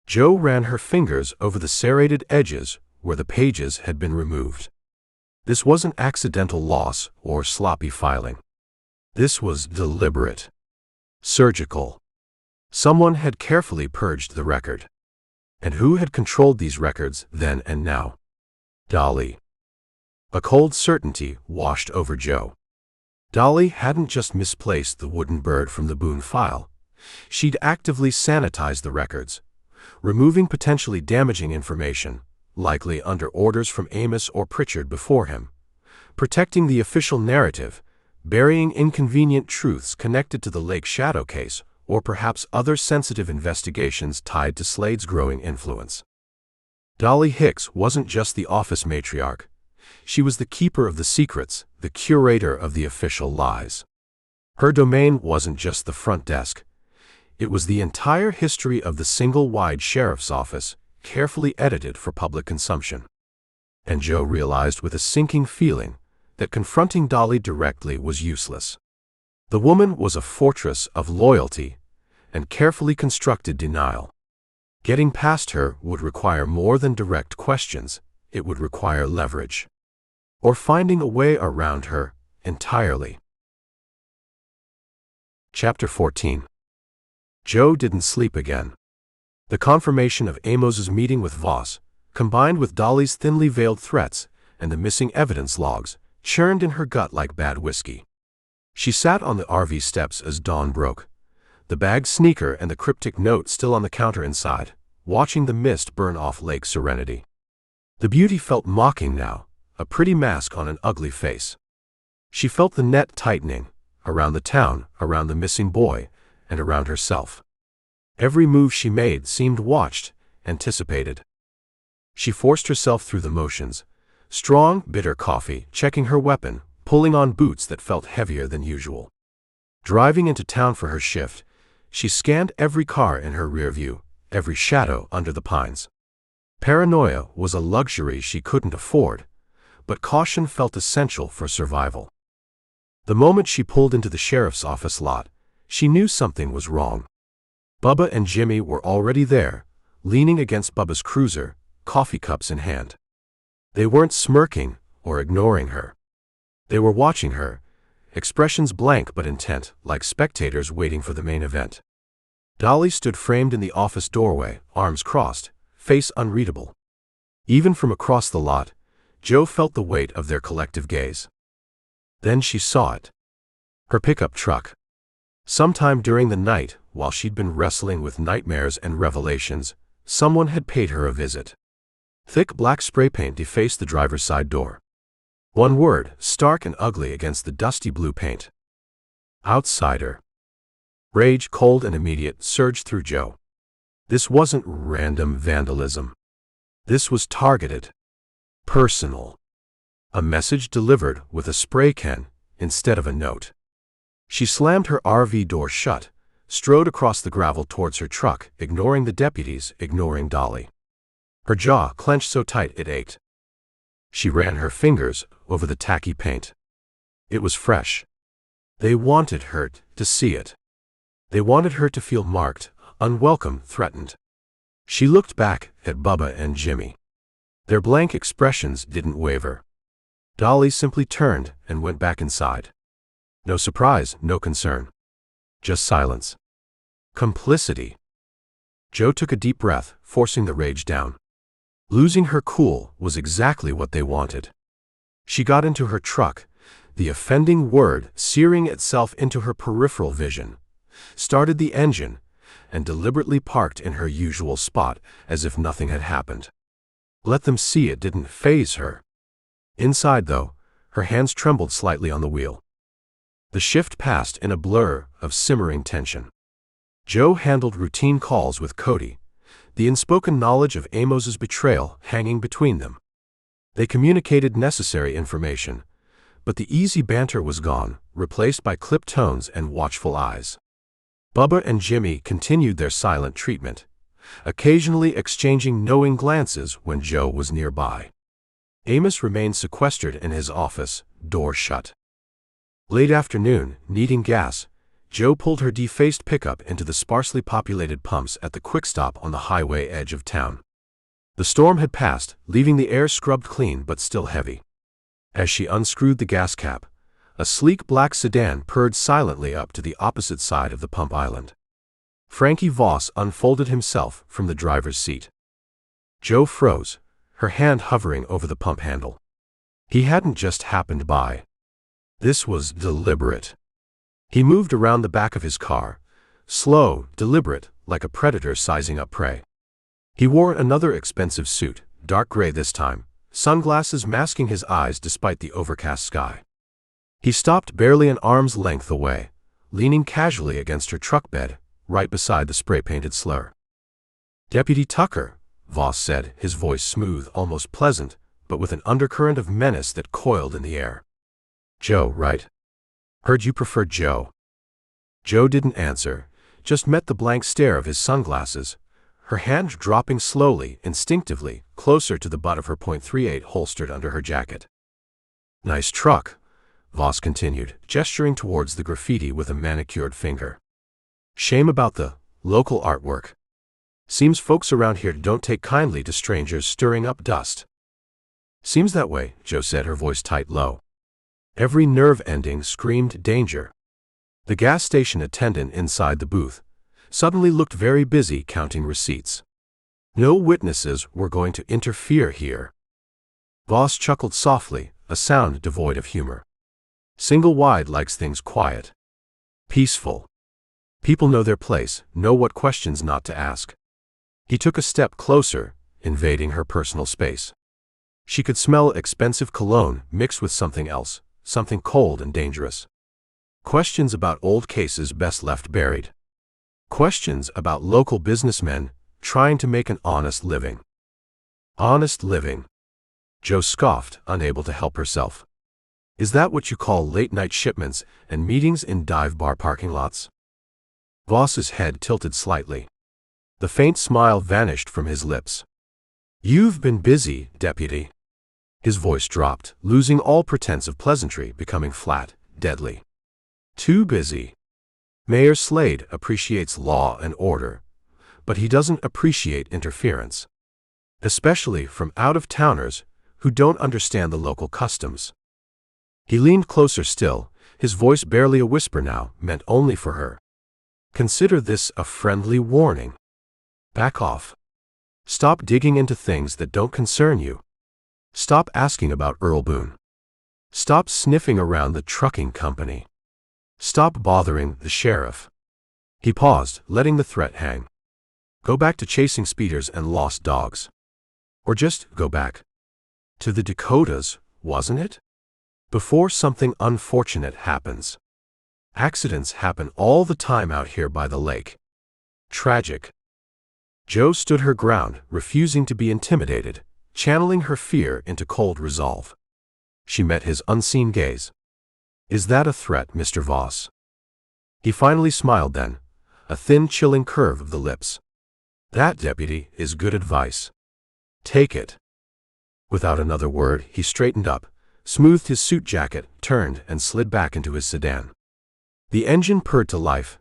Joe ran her fingers over the serrated edges where the pages had been removed. This wasn't accidental loss or sloppy filing. This was deliberate. Surgical. Someone had carefully purged the record. And who had controlled these records then and now? Dolly. A cold certainty washed over Joe. Dolly hadn't just misplaced the wooden bird from the Boone file. She'd actively sanitized the records, removing potentially damaging information, likely under orders from Amos or Pritchard before him, protecting the official narrative, burying inconvenient truths connected to the Lake Shadow case, or perhaps other sensitive investigations tied to Slade's growing influence. Dolly Hicks wasn't just the office matriarch. She was the keeper of the secrets, the curator of the official lies. Her domain wasn't just the front desk. It was the entire history of the single-wide sheriff's office, carefully edited for public consumption. And Joe realized with a sinking feeling that confronting Dolly directly was useless. The woman was a fortress of loyalty and carefully constructed denial. Getting past her would require more than direct questions. It would require leverage. Or finding a way around her entirely. Chapter 14. Joe didn't sleep again. The confirmation of Amos's meeting with Voss, combined with Dolly's thinly veiled threats and the missing evidence logs, churned in her gut like bad whiskey. She sat on the RV steps as dawn broke, the bag sneaker and the cryptic note still on the counter inside, watching the mist burn off Lake Serenity. The beauty felt mocking now, a pretty mask on an ugly face. She felt the net tightening, around the town, around the missing boy, and around herself. Every move she made seemed watched, anticipated. She forced herself through the motions, strong, bitter coffee, checking her weapon, pulling on boots that felt heavier than usual. Driving into town for her shift, she scanned every car in her rear view, every shadow under the pines. Paranoia was a luxury she couldn't afford, but caution felt essential for survival. The moment she pulled into the sheriff's office lot, she knew something was wrong. Bubba and Jimmy were already there, leaning against Bubba's cruiser, coffee cups in hand. They weren't smirking or ignoring her. They were watching her, expressions blank but intent, like spectators waiting for the main event. Dolly stood framed in the office doorway, arms crossed, face unreadable. Even from across the lot, Joe felt the weight of their collective gaze. Then she saw it. Her pickup truck. Sometime during the night, while she'd been wrestling with nightmares and revelations, someone had paid her a visit. Thick black spray paint defaced the driver's side door. One word, stark and ugly against the dusty blue paint. Outsider. Rage, cold and immediate, surged through Joe. This wasn't random vandalism. This was targeted. Personal. A message delivered with a spray can instead of a note. She slammed her RV door shut, strode across the gravel towards her truck, ignoring the deputies, ignoring Dolly. Her jaw clenched so tight it ached. She ran her fingers over the tacky paint. It was fresh. They wanted her to see it. They wanted her to feel marked, unwelcome, threatened. She looked back at Bubba and Jimmy. Their blank expressions didn't waver. Dolly simply turned and went back inside. No surprise, no concern. Just silence. Complicity. Joe took a deep breath, forcing the rage down. Losing her cool was exactly what they wanted. She got into her truck, the offending word searing itself into her peripheral vision, started the engine, and deliberately parked in her usual spot as if nothing had happened. Let them see it didn't faze her. Inside, though, her hands trembled slightly on the wheel. The shift passed in a blur of simmering tension. Joe handled routine calls with Cody, the unspoken knowledge of Amos's betrayal hanging between them. They communicated necessary information, but the easy banter was gone, replaced by clipped tones and watchful eyes. Bubba and Jimmy continued their silent treatment, occasionally exchanging knowing glances when Joe was nearby. Amos remained sequestered in his office, door shut. Late afternoon, needing gas, Joe pulled her defaced pickup into the sparsely populated pumps at the quick stop on the highway edge of town. The storm had passed, leaving the air scrubbed clean but still heavy. As she unscrewed the gas cap, a sleek black sedan purred silently up to the opposite side of the pump island. Frankie Voss unfolded himself from the driver's seat. Joe froze, her hand hovering over the pump handle. He hadn't just happened by. This was deliberate. He moved around the back of his car, slow, deliberate, like a predator sizing up prey. He wore another expensive suit, dark gray this time, sunglasses masking his eyes despite the overcast sky. He stopped barely an arm's length away, leaning casually against her truck bed, right beside the spray-painted slur. "Deputy Tucker," Voss said, his voice smooth, almost pleasant, but with an undercurrent of menace that coiled in the air. "Joe, right? Heard you preferred Joe." Joe didn't answer, just met the blank stare of his sunglasses, her hand dropping slowly, instinctively, closer to the butt of her .38 holstered under her jacket. "Nice truck," Voss continued, gesturing towards the graffiti with a manicured finger. "Shame about the local artwork. Seems folks around here don't take kindly to strangers stirring up dust." "Seems that way," Joe said, her voice tight low. Every nerve ending screamed danger. The gas station attendant inside the booth suddenly looked very busy counting receipts. No witnesses were going to interfere here. Voss chuckled softly, a sound devoid of humor. "Single wide likes things quiet. Peaceful. People know their place, know what questions not to ask." He took a step closer, invading her personal space. She could smell expensive cologne mixed with something else, something cold and dangerous. Questions about old cases best left buried. Questions about local businessmen trying to make an honest living. Honest living. Joe scoffed, unable to help herself. "Is that what you call late-night shipments and meetings in dive bar parking lots?" Voss's head tilted slightly. The faint smile vanished from his lips. "You've been busy, deputy." His voice dropped, losing all pretense of pleasantry, becoming flat, deadly. "Too busy. Mayor Slade appreciates law and order, but he doesn't appreciate interference. especially from out-of-towners who don't understand the local customs. He leaned closer still, his voice barely a whisper now, meant only for her. Consider this a friendly warning. Back off. Stop digging into things that don't concern you. Stop asking about Earl Boone. Stop sniffing around the trucking company. Stop bothering the sheriff. He paused, letting the threat hang. Go back to chasing speeders and lost dogs. Or just go back to the Dakotas, wasn't it? Before something unfortunate happens. Accidents happen all the time out here by the lake. Tragic. Jo stood her ground, refusing to be intimidated, channeling her fear into cold resolve. She met his unseen gaze. Is that a threat, Mr. Voss? He finally smiled then, a thin, chilling curve of the lips. That, deputy, is good advice. Take it. Without another word, he straightened up, smoothed his suit jacket, turned, and slid back into his sedan. The engine purred to life,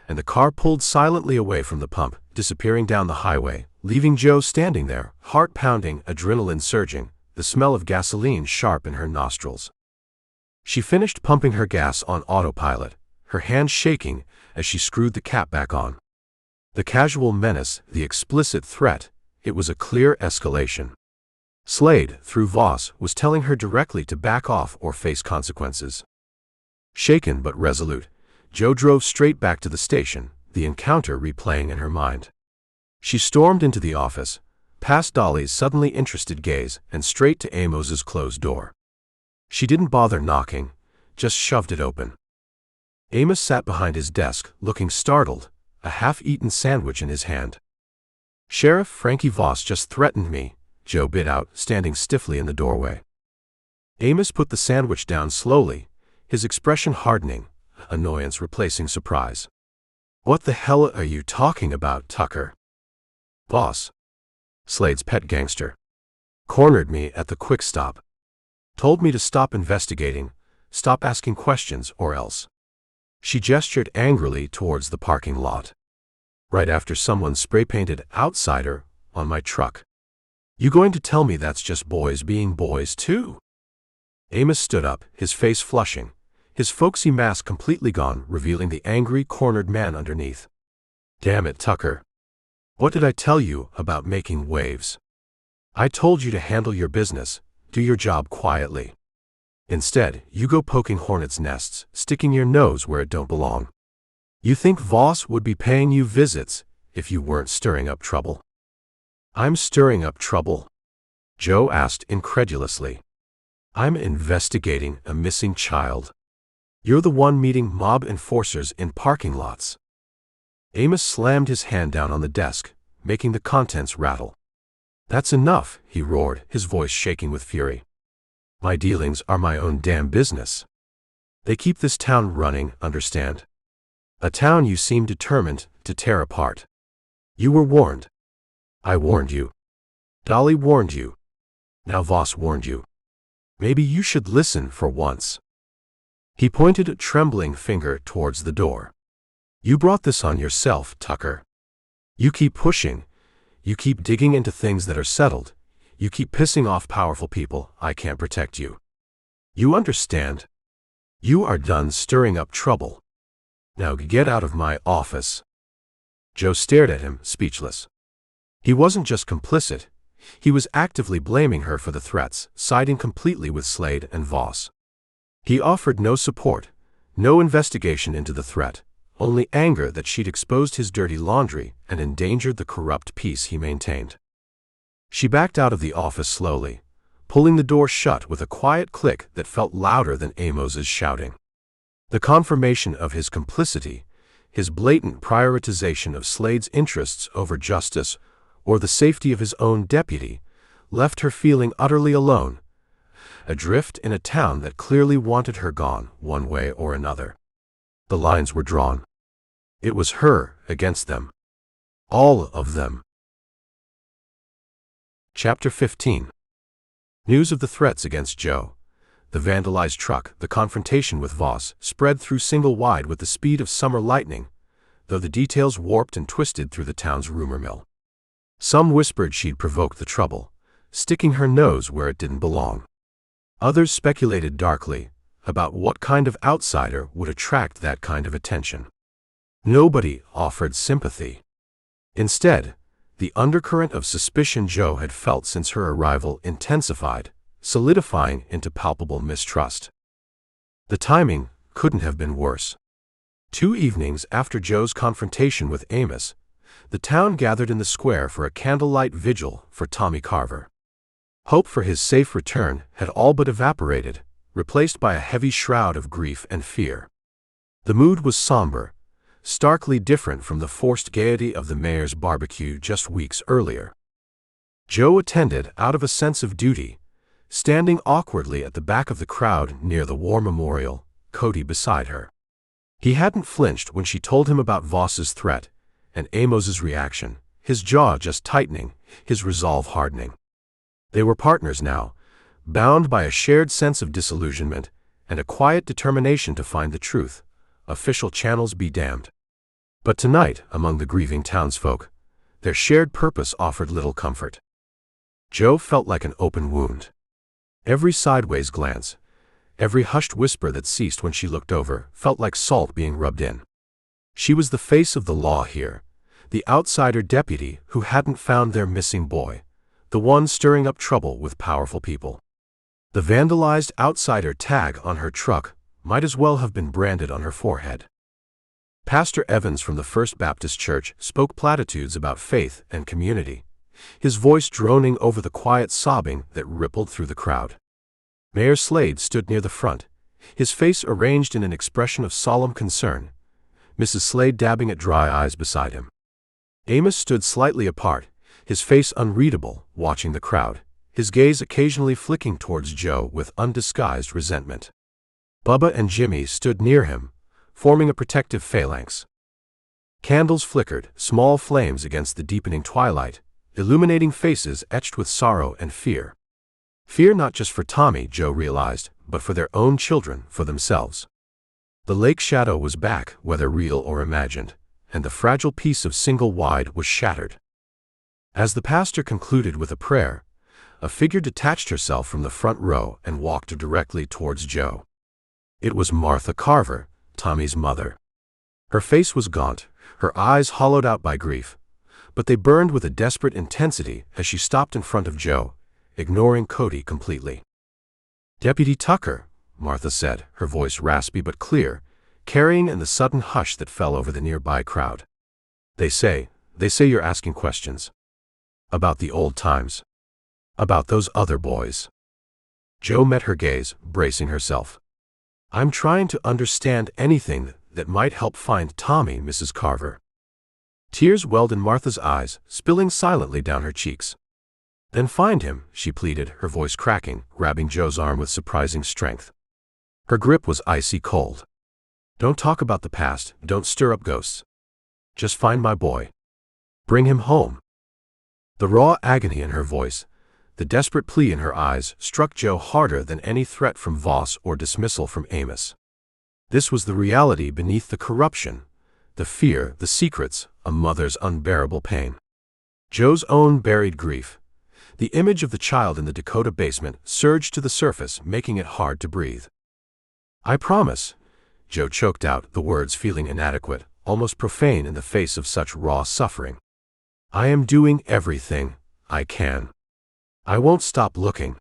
and the car pulled silently away from the pump, disappearing down the highway, leaving Jo standing there, heart pounding, adrenaline surging, the smell of gasoline sharp in her nostrils. She finished pumping her gas on autopilot, her hands shaking as she screwed the cap back on. The casual menace, the explicit threat, it was a clear escalation. Slade, through Voss, was telling her directly to back off or face consequences. Shaken but resolute, Jo drove straight back to the station, the encounter replaying in her mind. She stormed into the office, past Dolly's suddenly interested gaze, and straight to Amos's closed door. She didn't bother knocking, just shoved it open. Amos sat behind his desk, looking startled, a half-eaten sandwich in his hand. Sheriff Frankie Voss just threatened me, Jo bit out, standing stiffly in the doorway. Amos put the sandwich down slowly, his expression hardening, annoyance replacing surprise. What the hell are you talking about, Tucker? Voss, Slade's pet gangster, cornered me at the quick stop. Told me to stop investigating, stop asking questions, or else. She gestured angrily towards the parking lot. Right after someone spray-painted outsider on my truck. You going to tell me that's just boys being boys too? Amos stood up, his face flushing, his folksy mask completely gone, revealing the angry, cornered man underneath. Damn it, Tucker. What did I tell you about making waves? I told you to handle your business, do your job quietly. Instead, you go poking hornets' nests, sticking your nose where it don't belong. You think Voss would be paying you visits if you weren't stirring up trouble? I'm stirring up trouble? Jo asked incredulously. I'm investigating a missing child. You're the one meeting mob enforcers in parking lots. Amos slammed his hand down on the desk, making the contents rattle. That's enough, he roared, his voice shaking with fury. My dealings are my own damn business. They keep this town running, understand? A town you seem determined to tear apart. You were warned. I warned you. Dolly warned you. Now Voss warned you. Maybe you should listen for once. He pointed a trembling finger towards the door. You brought this on yourself, Tucker. You keep pushing. You keep digging into things that are settled. You keep pissing off powerful people. I can't protect you. You understand? You are done stirring up trouble. Now get out of my office. Jo stared at him, speechless. He wasn't just complicit. He was actively blaming her for the threats, siding completely with Slade and Voss. He offered no support, no investigation into the threat, only anger that she'd exposed his dirty laundry and endangered the corrupt peace he maintained. She backed out of the office slowly, pulling the door shut with a quiet click that felt louder than Amos's shouting. The confirmation of his complicity, his blatant prioritization of Slade's interests over justice or the safety of his own deputy, left her feeling utterly alone, adrift in a town that clearly wanted her gone one way or another. The lines were drawn. It was her against them. All of them. Chapter 15. News of the threats against Jo, the vandalized truck, the confrontation with Voss, spread through single-wide with the speed of summer lightning, though the details warped and twisted through the town's rumor mill. Some whispered she'd provoked the trouble, sticking her nose where it didn't belong. Others speculated darkly about what kind of outsider would attract that kind of attention. Nobody offered sympathy. Instead, the undercurrent of suspicion Jo had felt since her arrival intensified, solidifying into palpable mistrust. The timing couldn't have been worse. 2 evenings after Jo's confrontation with Amos, the town gathered in the square for a candlelight vigil for Tommy Carver. Hope for his safe return had all but evaporated, replaced by a heavy shroud of grief and fear. The mood was somber, starkly different from the forced gaiety of the mayor's barbecue just weeks earlier. Jo attended out of a sense of duty, standing awkwardly at the back of the crowd near the war memorial, Cody beside her. He hadn't flinched when she told him about Voss's threat, and Amos's reaction, his jaw just tightening, his resolve hardening. They were partners now, bound by a shared sense of disillusionment and a quiet determination to find the truth, official channels be damned. But tonight, among the grieving townsfolk, their shared purpose offered little comfort. Jo felt like an open wound. Every sideways glance, every hushed whisper that ceased when she looked over, felt like salt being rubbed in. She was the face of the law here, the outsider deputy who hadn't found their missing boy, the one stirring up trouble with powerful people. The vandalized outsider tag on her truck might as well have been branded on her forehead. Pastor Evans from the First Baptist Church spoke platitudes about faith and community, his voice droning over the quiet sobbing that rippled through the crowd. Mayor Slade stood near the front, his face arranged in an expression of solemn concern, Mrs. Slade dabbing at dry eyes beside him. Amos stood slightly apart, his face unreadable, watching the crowd, his gaze occasionally flicking towards Jo with undisguised resentment. Bubba and Jimmy stood near him, forming a protective phalanx. Candles flickered, small flames against the deepening twilight, illuminating faces etched with sorrow and fear. Fear not just for Tommy, Jo realized, but for their own children, for themselves. The lake shadow was back, whether real or imagined, and the fragile peace of single wide was shattered. As the pastor concluded with a prayer, a figure detached herself from the front row and walked directly towards Jo. It was Martha Carver, Tommy's mother. Her face was gaunt, her eyes hollowed out by grief, but they burned with a desperate intensity as she stopped in front of Jo, ignoring Cody completely. "Deputy Tucker," Martha said, her voice raspy but clear, carrying in the sudden hush that fell over the nearby crowd. They say you're asking questions. About the old times. About those other boys." Jo met her gaze, bracing herself. "I'm trying to understand anything that might help find Tommy, Mrs. Carver." Tears welled in Martha's eyes, spilling silently down her cheeks. "Then find him," she pleaded, her voice cracking, grabbing Jo's arm with surprising strength. Her grip was icy cold. "Don't talk about the past, don't stir up ghosts. Just find my boy. Bring him home." The raw agony in her voice, the desperate plea in her eyes, struck Jo harder than any threat from Voss or dismissal from Amos. This was the reality beneath the corruption, the fear, the secrets, a mother's unbearable pain. Jo's own buried grief, the image of the child in the Dakota basement, surged to the surface, making it hard to breathe. "I promise," Jo choked out, the words feeling inadequate, almost profane in the face of such raw suffering. "I am doing everything I can. I won't stop looking."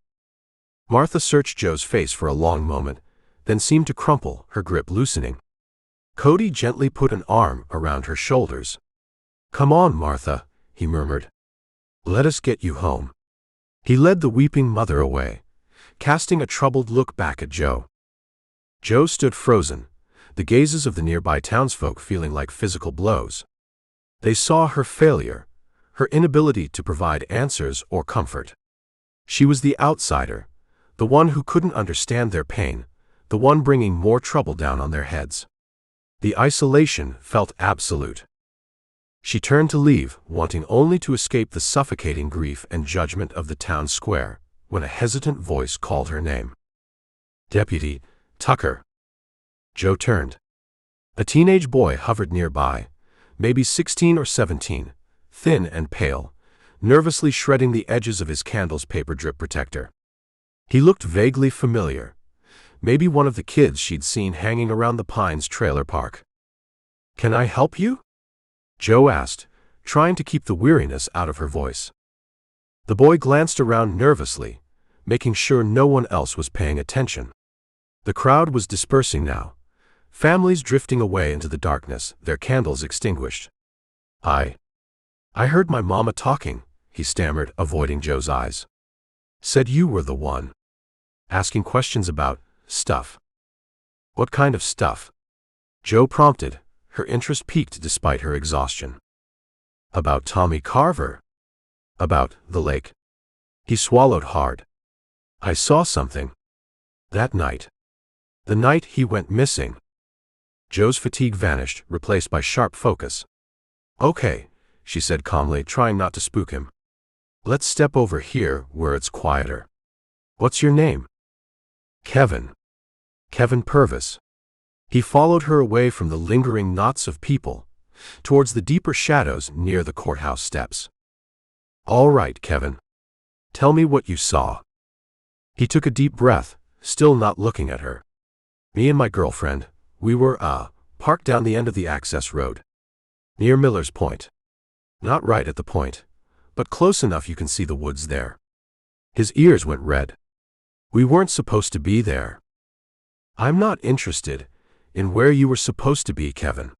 Martha searched Jo's face for a long moment, then seemed to crumple, her grip loosening. Cody gently put an arm around her shoulders. "Come on, Martha," he murmured. "Let us get you home." He led the weeping mother away, casting a troubled look back at Jo. Jo stood frozen, the gazes of the nearby townsfolk feeling like physical blows. They saw her failure, her inability to provide answers or comfort. She was the outsider, the one who couldn't understand their pain, the one bringing more trouble down on their heads. The isolation felt absolute. She turned to leave, wanting only to escape the suffocating grief and judgment of the town square, when a hesitant voice called her name. "Deputy Tucker." Jo turned. A teenage boy hovered nearby, maybe 16 or 17, thin and pale, nervously shredding the edges of his candle's paper drip protector. He looked vaguely familiar, maybe one of the kids she'd seen hanging around the Pines trailer park. "Can I help you?" Joe asked, trying to keep the weariness out of her voice. The boy glanced around nervously, making sure no one else was paying attention. The crowd was dispersing now, families drifting away into the darkness, their candles extinguished. I heard my mama talking," he stammered, avoiding Joe's eyes. "Said you were the one. Asking questions about stuff." "What kind of stuff?" Joe prompted, her interest piqued despite her exhaustion. "About Tommy Carver. About the lake." He swallowed hard. "I saw something. That night. The night he went missing." Joe's fatigue vanished, replaced by sharp focus. "Okay," she said calmly, trying not to spook him. "Let's step over here where it's quieter. What's your name?" "Kevin. Kevin Purvis." He followed her away from the lingering knots of people, towards the deeper shadows near the courthouse steps. "All right, Kevin. Tell me what you saw." He took a deep breath, still not looking at her. "Me and my girlfriend, we were, parked down the end of the access road. Near Miller's Point. Not right at the point, but close enough you can see the woods there." His ears went red. "We weren't supposed to be there." "I'm not interested in where you were supposed to be, Kevin.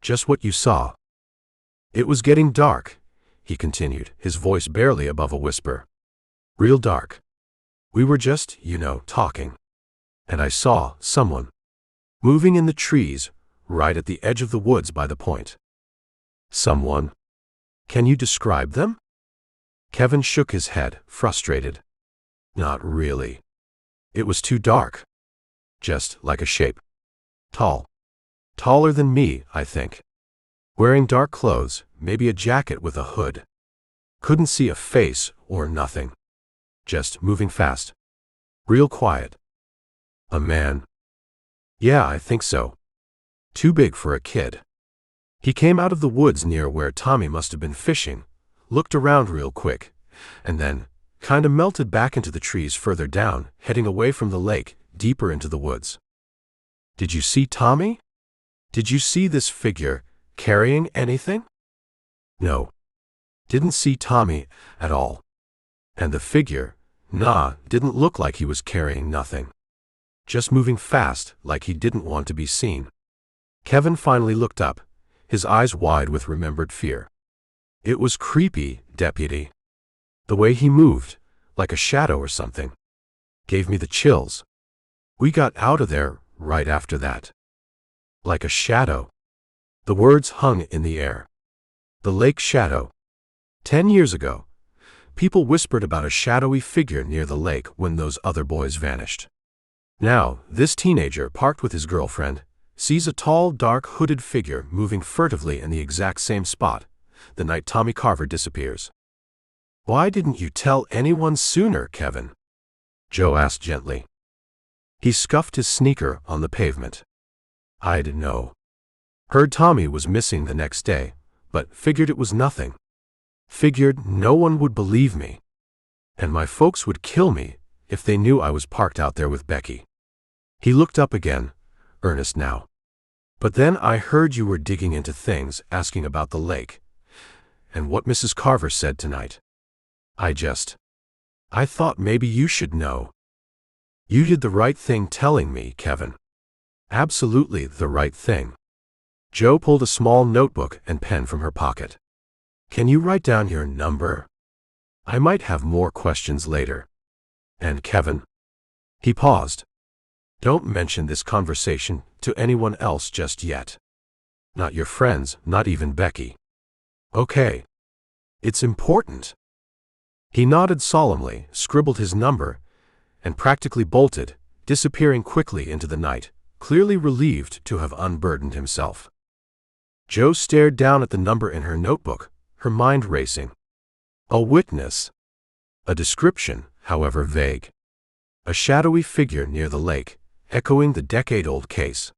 Just what you saw." "It was getting dark," he continued, his voice barely above a whisper. "Real dark. We were just, talking. And I saw someone moving in the trees, right at the edge of the woods by the point." "Someone? Can you describe them?" Kevin shook his head, frustrated. "Not really. It was too dark. Just like a shape. Tall. Taller than me, I think. Wearing dark clothes, maybe a jacket with a hood. Couldn't see a face or nothing. Just moving fast. Real quiet." "A man?" "Yeah, I think so. Too big for a kid." He came out of the woods near where Tommy must have been fishing, looked around real quick, and then kinda melted back into the trees further down, heading away from the lake, deeper into the woods. "Did you see Tommy? Did you see this figure carrying anything?" "No. Didn't see Tommy at all. And the figure, didn't look like he was carrying nothing. Just moving fast, like he didn't want to be seen." Kevin finally looked up, his eyes wide with remembered fear. "It was creepy, Deputy. The way he moved, like a shadow or something. Gave me the chills. We got out of there right after that." "Like a shadow." The words hung in the air. The lake shadow. 10 years ago, people whispered about a shadowy figure near the lake when those other boys vanished. Now, this teenager, parked with his girlfriend, sees a tall, dark, hooded figure moving furtively in the exact same spot, the night Tommy Carver disappears. "Why didn't you tell anyone sooner, Kevin?" Joe asked gently. He scuffed his sneaker on the pavement. "I'd know. Heard Tommy was missing the next day, but figured it was nothing. Figured no one would believe me. And my folks would kill me if they knew I was parked out there with Becky." He looked up again, earnest now. "But then I heard you were digging into things, asking about the lake, and what Mrs. Carver said tonight. I thought maybe you should know." "You did the right thing telling me, Kevin. Absolutely the right thing." Joe pulled a small notebook and pen from her pocket. "Can you write down your number? I might have more questions later. And Kevin." He paused. "Don't mention this conversation to anyone else just yet. Not your friends, not even Becky. Okay? It's important." He nodded solemnly, scribbled his number, and practically bolted, disappearing quickly into the night, clearly relieved to have unburdened himself. Joe stared down at the number in her notebook, her mind racing. A witness. A description, however vague. A shadowy figure near the lake, echoing the decade-old case.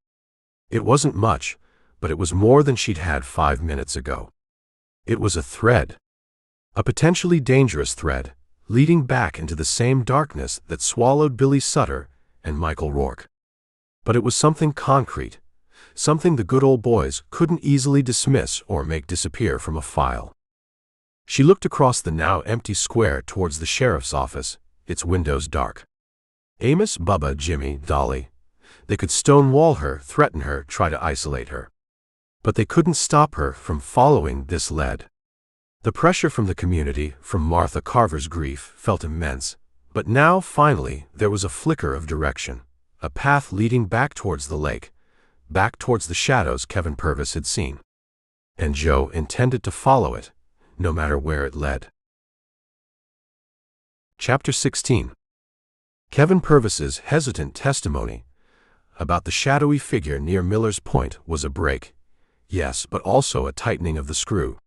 It wasn't much, but it was more than she'd had 5 minutes ago. It was a thread. A potentially dangerous thread, leading back into the same darkness that swallowed Billy Sutter and Michael Rourke. But it was something concrete, something the good old boys couldn't easily dismiss or make disappear from a file. She looked across the now empty square towards the sheriff's office, its windows dark. Amos, Bubba, Jimmy, Dolly. They could stonewall her, threaten her, try to isolate her. But they couldn't stop her from following this lead. The pressure from the community, from Martha Carver's grief, felt immense. But now, finally, there was a flicker of direction. A path leading back towards the lake, back towards the shadows Kevin Purvis had seen. And Joe intended to follow it, no matter where it led. Chapter 16. Kevin Purvis's hesitant testimony about the shadowy figure near Miller's Point was a break, yes, but also a tightening of the screw.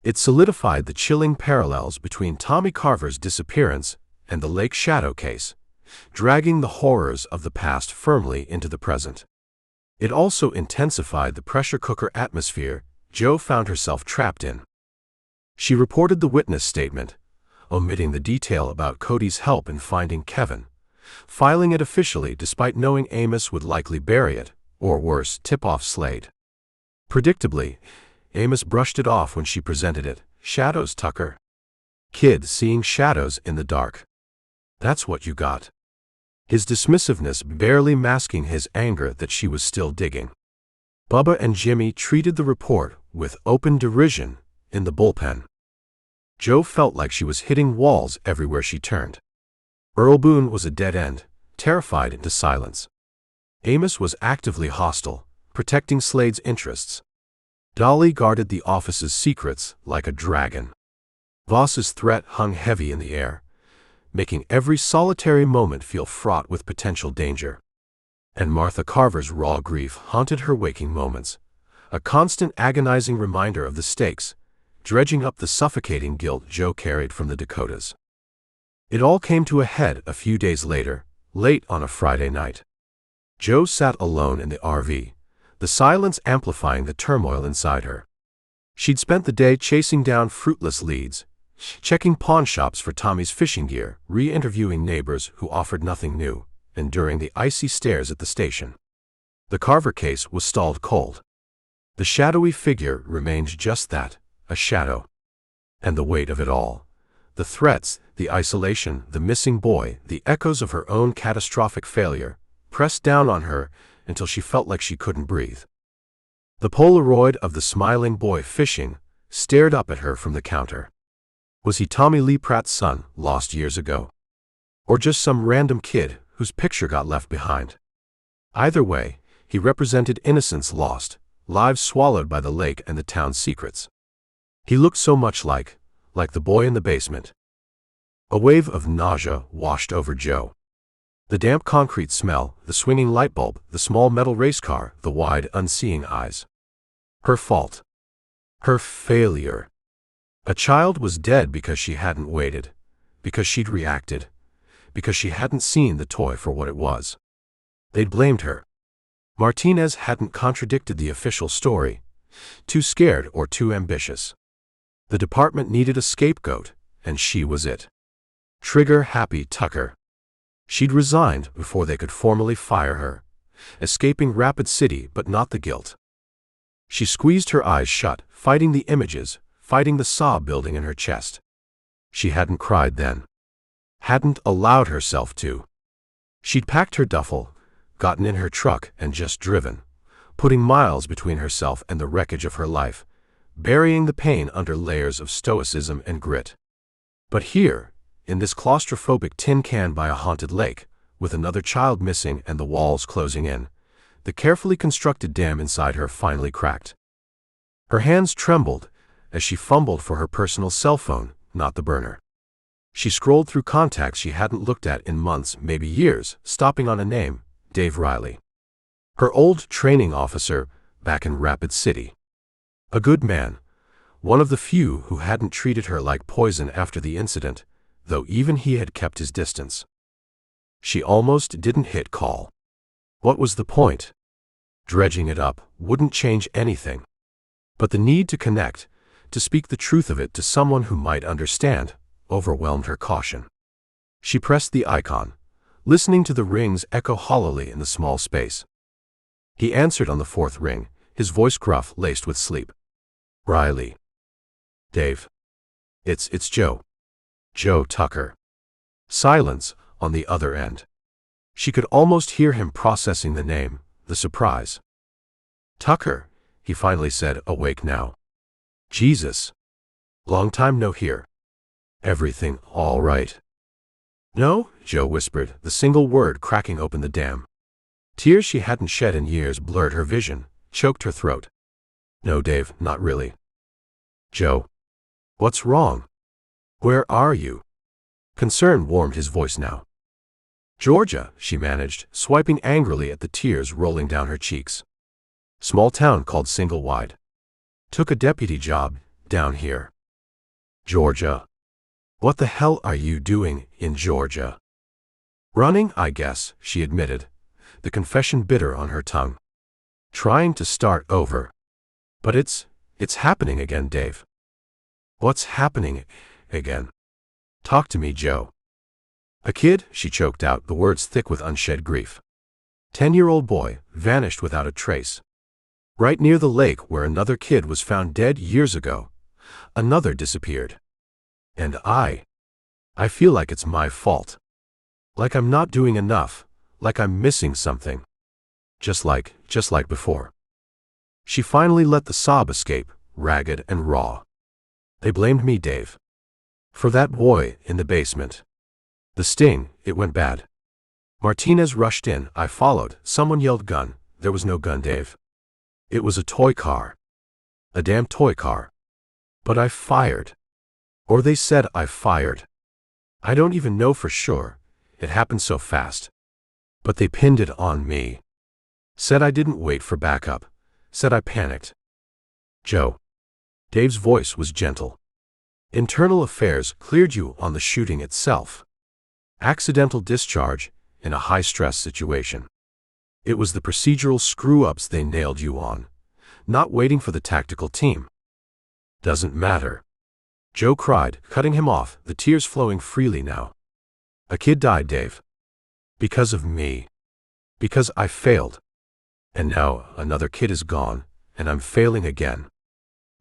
It solidified the chilling parallels between Tommy Carver's disappearance and the Lake Shadow case, dragging the horrors of the past firmly into the present. It also intensified the pressure cooker atmosphere Joe found herself trapped in. She reported the witness statement, omitting the detail about Cody's help in finding Kevin, filing it officially despite knowing Amos would likely bury it, or worse, tip off Slade. Predictably, Amos brushed it off when she presented it. Shadows, Tucker. Kid seeing shadows in the dark. That's what you got. His dismissiveness barely masking his anger that she was still digging. Bubba and Jimmy treated the report with open derision in the bullpen. Joe felt like she was hitting walls everywhere she turned. Earl Boone was a dead end, terrified into silence. Amos was actively hostile, protecting Slade's interests. Dolly guarded the office's secrets like a dragon. Voss's threat hung heavy in the air, making every solitary moment feel fraught with potential danger. And Martha Carver's raw grief haunted her waking moments, a constant agonizing reminder of the stakes, dredging up the suffocating guilt Joe carried from the Dakotas. It all came to a head a few days later, late on a Friday night. Joe sat alone in the RV, the silence amplifying the turmoil inside her. She'd spent the day chasing down fruitless leads, checking pawn shops for Tommy's fishing gear, re-interviewing neighbors who offered nothing new, enduring the icy stares at the station. The Carver case was stalled cold. The shadowy figure remained just that, a shadow. And the weight of it all, the threats, the isolation, the missing boy, the echoes of her own catastrophic failure, pressed down on her until she felt like she couldn't breathe. The Polaroid of the smiling boy fishing stared up at her from the counter. Was he Tommy Lee Pratt's son, lost years ago? Or just some random kid whose picture got left behind? Either way, he represented innocence lost, lives swallowed by the lake and the town's secrets. He looked so much like the boy in the basement. A wave of nausea washed over Joe. The damp concrete smell, the swinging light bulb, the small metal race car, the wide, unseeing eyes. Her fault. Her failure. A child was dead because she hadn't waited, because she'd reacted, because she hadn't seen the toy for what it was. They'd blamed her. Martinez hadn't contradicted the official story, too scared or too ambitious. The department needed a scapegoat, and she was it. Trigger-happy Tucker. She'd resigned before they could formally fire her, escaping Rapid City but not the guilt. She squeezed her eyes shut, fighting the images, fighting the sob building in her chest. She hadn't cried then. Hadn't allowed herself to. She'd packed her duffel, gotten in her truck and just driven, putting miles between herself and the wreckage of her life, burying the pain under layers of stoicism and grit. But here, in this claustrophobic tin can by a haunted lake, with another child missing and the walls closing in, the carefully constructed dam inside her finally cracked. Her hands trembled as she fumbled for her personal cell phone, not the burner. She scrolled through contacts she hadn't looked at in months, maybe years, stopping on a name, Dave Riley. Her old training officer back in Rapid City. A good man, one of the few who hadn't treated her like poison after the incident, though even he had kept his distance. She almost didn't hit call. What was the point? Dredging it up wouldn't change anything. But the need to connect, to speak the truth of it to someone who might understand, overwhelmed her caution. She pressed the icon, listening to the rings echo hollowly in the small space. He answered on the fourth ring, his voice gruff, laced with sleep. "Riley." "Dave." It's Joe. Joe Tucker." Silence on the other end. She could almost hear him processing the name, the surprise. "Tucker," he finally said, awake now. "Jesus. Long time no hear. Everything all right?" "No," Joe whispered, the single word cracking open the dam. Tears she hadn't shed in years blurred her vision, choked her throat. "No, Dave, not really." "Joe. What's wrong? Where are you?" Concern warmed his voice now. "Georgia," she managed, swiping angrily at the tears rolling down her cheeks. "Small town called Singlewide. Took a deputy job down here." "Georgia? What the hell are you doing in Georgia?" "Running, I guess," she admitted, the confession bitter on her tongue. "Trying to start over. But it's happening again, Dave." "What's happening again? Talk to me, Joe." "A kid," she choked out, the words thick with unshed grief. 10-year-old boy, vanished without a trace. Right near the lake where another kid was found dead years ago. Another disappeared. And I feel like it's my fault. Like I'm not doing enough, like I'm missing something. Just like before. She finally let the sob escape, ragged and raw. "They blamed me, Dave. For that boy in the basement. The sting, it went bad. Martinez rushed in, I followed, someone yelled gun. There was no gun, Dave. It was a toy car. A damn toy car. But I fired. Or they said I fired. I don't even know for sure. It happened so fast. But they pinned it on me. Said I didn't wait for backup. Said I panicked." "Joe." Dave's voice was gentle. "Internal affairs cleared you on the shooting itself. Accidental discharge in a high-stress situation. It was the procedural screw-ups they nailed you on, not waiting for the tactical team." "Doesn't matter." Joe cried, cutting him off, the tears flowing freely now. "A kid died, Dave. Because of me. Because I failed. And now another kid is gone, and I'm failing again.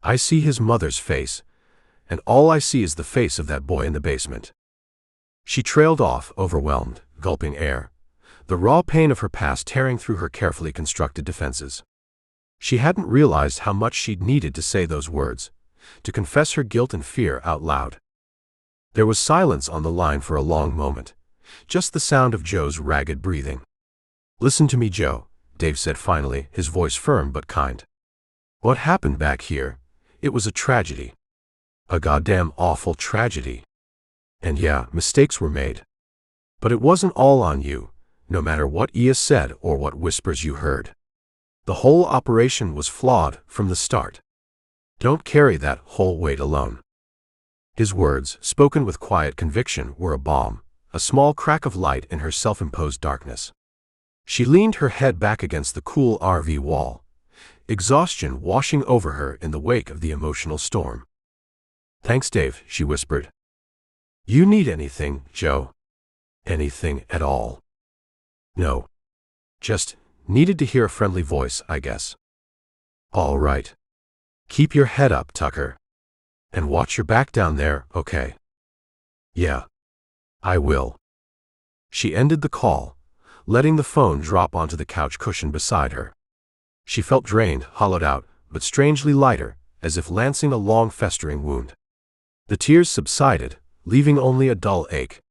I see his mother's face, and all I see is the face of that boy in the basement." She trailed off, overwhelmed, gulping air, the raw pain of her past tearing through her carefully constructed defenses. She hadn't realized how much she'd needed to say those words, to confess her guilt and fear out loud. There was silence on the line for a long moment, just the sound of Joe's ragged breathing. "Listen to me, Joe," Dave said finally, his voice firm but kind. "What happened back here, it was a tragedy. A goddamn awful tragedy. And yeah, mistakes were made. But it wasn't all on you, no matter what Ia said or what whispers you heard. The whole operation was flawed from the start. Don't carry that whole weight alone." His words, spoken with quiet conviction, were a balm, a small crack of light in her self-imposed darkness. She leaned her head back against the cool RV wall, exhaustion washing over her in the wake of the emotional storm. "Thanks, Dave," she whispered. "You need anything, Joe? Anything at all?" "No. Just needed to hear a friendly voice, I guess." "All right. Keep your head up, Tucker. And watch your back down there, okay?" "Yeah. I will." She ended the call, letting the phone drop onto the couch cushion beside her. She felt drained, hollowed out, but strangely lighter, as if lancing a long festering wound. The tears subsided, leaving only a dull ache.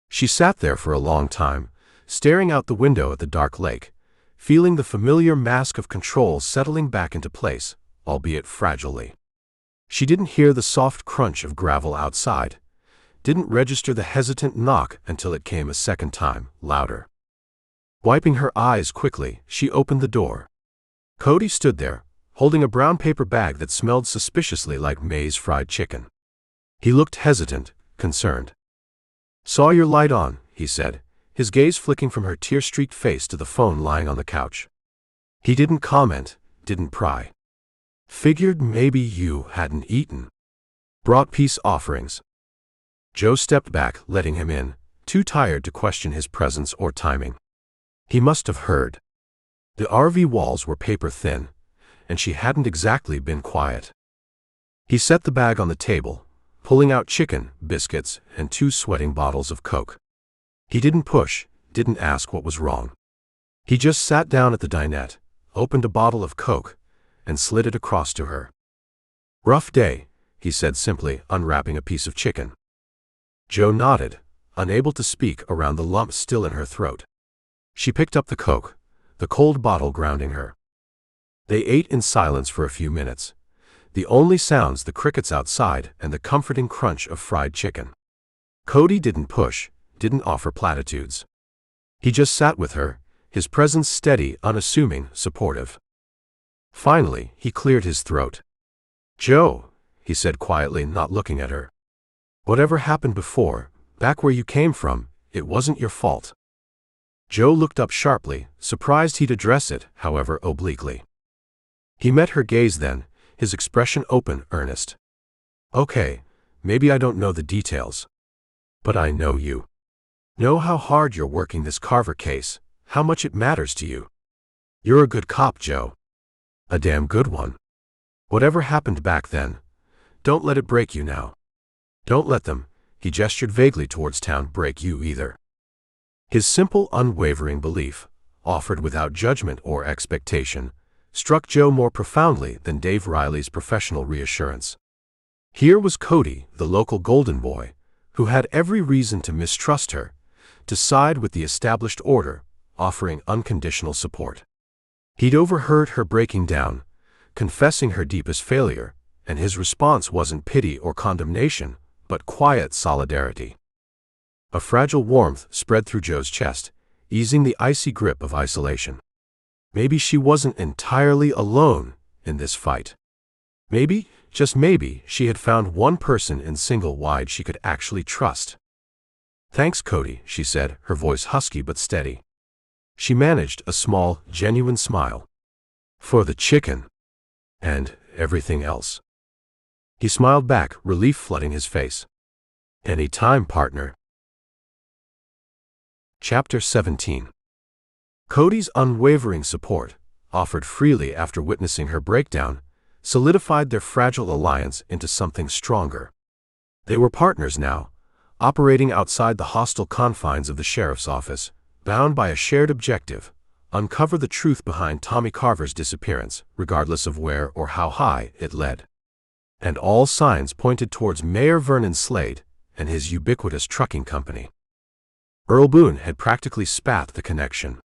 She sat there for a long time, staring out the window at the dark lake, feeling the familiar mask of control settling back into place, albeit fragilely. She didn't hear the soft crunch of gravel outside, didn't register the hesitant knock until it came a second time, louder. Wiping her eyes quickly, she opened the door. Cody stood there, holding a brown paper bag that smelled suspiciously like May's fried chicken. He looked hesitant, concerned. "Saw your light on," he said, his gaze flicking from her tear-streaked face to the phone lying on the couch. He didn't comment, didn't pry. Figured maybe you hadn't eaten. Brought peace offerings. Joe stepped back, letting him in, too tired to question his presence or timing. He must have heard. The RV walls were paper thin, and she hadn't exactly been quiet. He set the bag on the table, pulling out chicken, biscuits, and 2 sweating bottles of Coke. He didn't push, didn't ask what was wrong. He just sat down at the dinette, opened a bottle of Coke, and slid it across to her. "Rough day," he said simply, unwrapping a piece of chicken. Joe nodded, unable to speak around the lump still in her throat. She picked up the Coke, the cold bottle grounding her. They ate in silence for a few minutes, the only sounds the crickets outside and the comforting crunch of fried chicken. Cody didn't push, didn't offer platitudes. He just sat with her, his presence steady, unassuming, supportive. Finally, he cleared his throat. "Joe," he said quietly, not looking at her. "Whatever happened before, back where you came from, it wasn't your fault." Joe looked up sharply, surprised he'd address it, however obliquely. He met her gaze then, his expression open, earnest. "Okay, maybe I don't know the details. But I know you. Know how hard you're working this Carver case, how much it matters to you. You're a good cop, Joe. A damn good one. Whatever happened back then, don't let it break you now. Don't let them," he gestured vaguely towards town, "break you either." His simple, unwavering belief, offered without judgment or expectation, struck Joe more profoundly than Dave Riley's professional reassurance. Here was Cody, the local golden boy, who had every reason to mistrust her, to side with the established order, offering unconditional support. He'd overheard her breaking down, confessing her deepest failure, and his response wasn't pity or condemnation, but quiet solidarity. A fragile warmth spread through Joe's chest, easing the icy grip of isolation. Maybe she wasn't entirely alone in this fight. Maybe, just maybe, she had found one person in single-wide she could actually trust. "Thanks, Cody," she said, her voice husky but steady. She managed a small, genuine smile. "For the chicken. And everything else." He smiled back, relief flooding his face. "Any time, partner." Chapter 17. Cody's unwavering support, offered freely after witnessing her breakdown, solidified their fragile alliance into something stronger. They were partners now, operating outside the hostile confines of the sheriff's office, bound by a shared objective: uncover the truth behind Tommy Carver's disappearance, regardless of where or how high it led. And all signs pointed towards Mayor Vernon Slade and his ubiquitous trucking company. Earl Boone had practically spat the connection.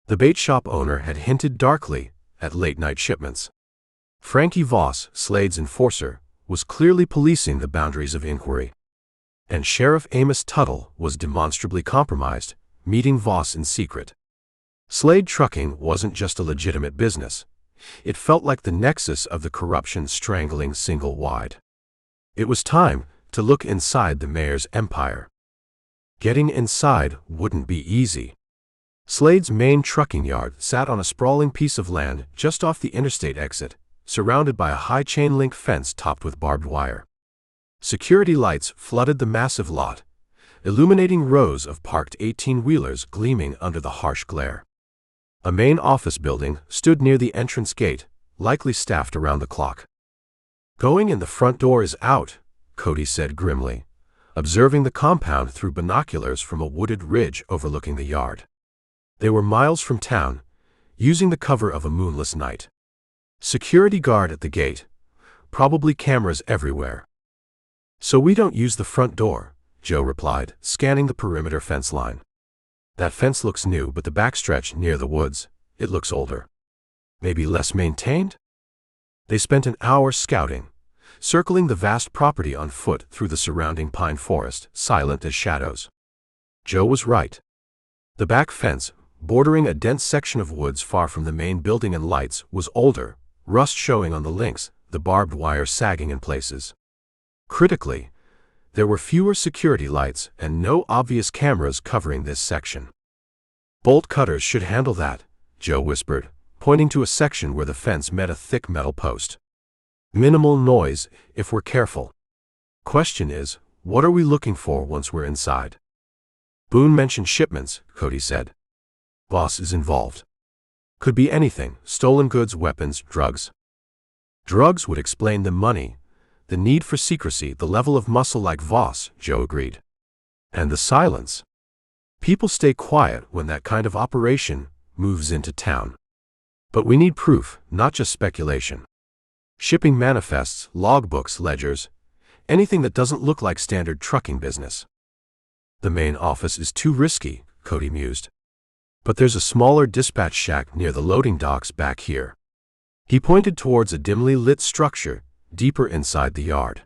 The bait shop owner had hinted darkly at late-night shipments. Frankie Voss, Slade's enforcer, was clearly policing the boundaries of inquiry. And Sheriff Amos Tuttle was demonstrably compromised, meeting Voss in secret. Slade Trucking wasn't just a legitimate business. It felt like the nexus of the corruption strangling single-wide. It was time to look inside the mayor's empire. Getting inside wouldn't be easy. Slade's main trucking yard sat on a sprawling piece of land just off the interstate exit, surrounded by a high chain-link fence topped with barbed wire. Security lights flooded the massive lot, illuminating rows of parked 18-wheelers gleaming under the harsh glare. A main office building stood near the entrance gate, likely staffed around the clock. "Going in the front door is out," Cody said grimly, observing the compound through binoculars from a wooded ridge overlooking the yard. They were miles from town, using the cover of a moonless night. Security guard at the gate, probably cameras everywhere. "So we don't use the front door," Joe replied, scanning the perimeter fence line. "That fence looks new, but the backstretch near the woods, it looks older. Maybe less maintained?" They spent an hour scouting, circling the vast property on foot through the surrounding pine forest, silent as shadows. Joe was right. The back fence, bordering a dense section of woods far from the main building and lights, was older, rust showing on the links, the barbed wire sagging in places. Critically, there were fewer security lights and no obvious cameras covering this section. "Bolt cutters should handle that," Joe whispered, pointing to a section where the fence met a thick metal post. Minimal noise, if we're careful. Question is, what are we looking for once we're inside? Boone mentioned shipments, Cody said. Boss is involved. Could be anything, stolen goods, weapons, drugs. Drugs would explain the money, the need for secrecy, the level of muscle like Voss, Joe agreed. And the silence. People stay quiet when that kind of operation moves into town. But we need proof, not just speculation. Shipping manifests, logbooks, ledgers, anything that doesn't look like standard trucking business. The main office is too risky, Cody mused. But there's a smaller dispatch shack near the loading docks back here. He pointed towards a dimly lit structure, deeper inside the yard.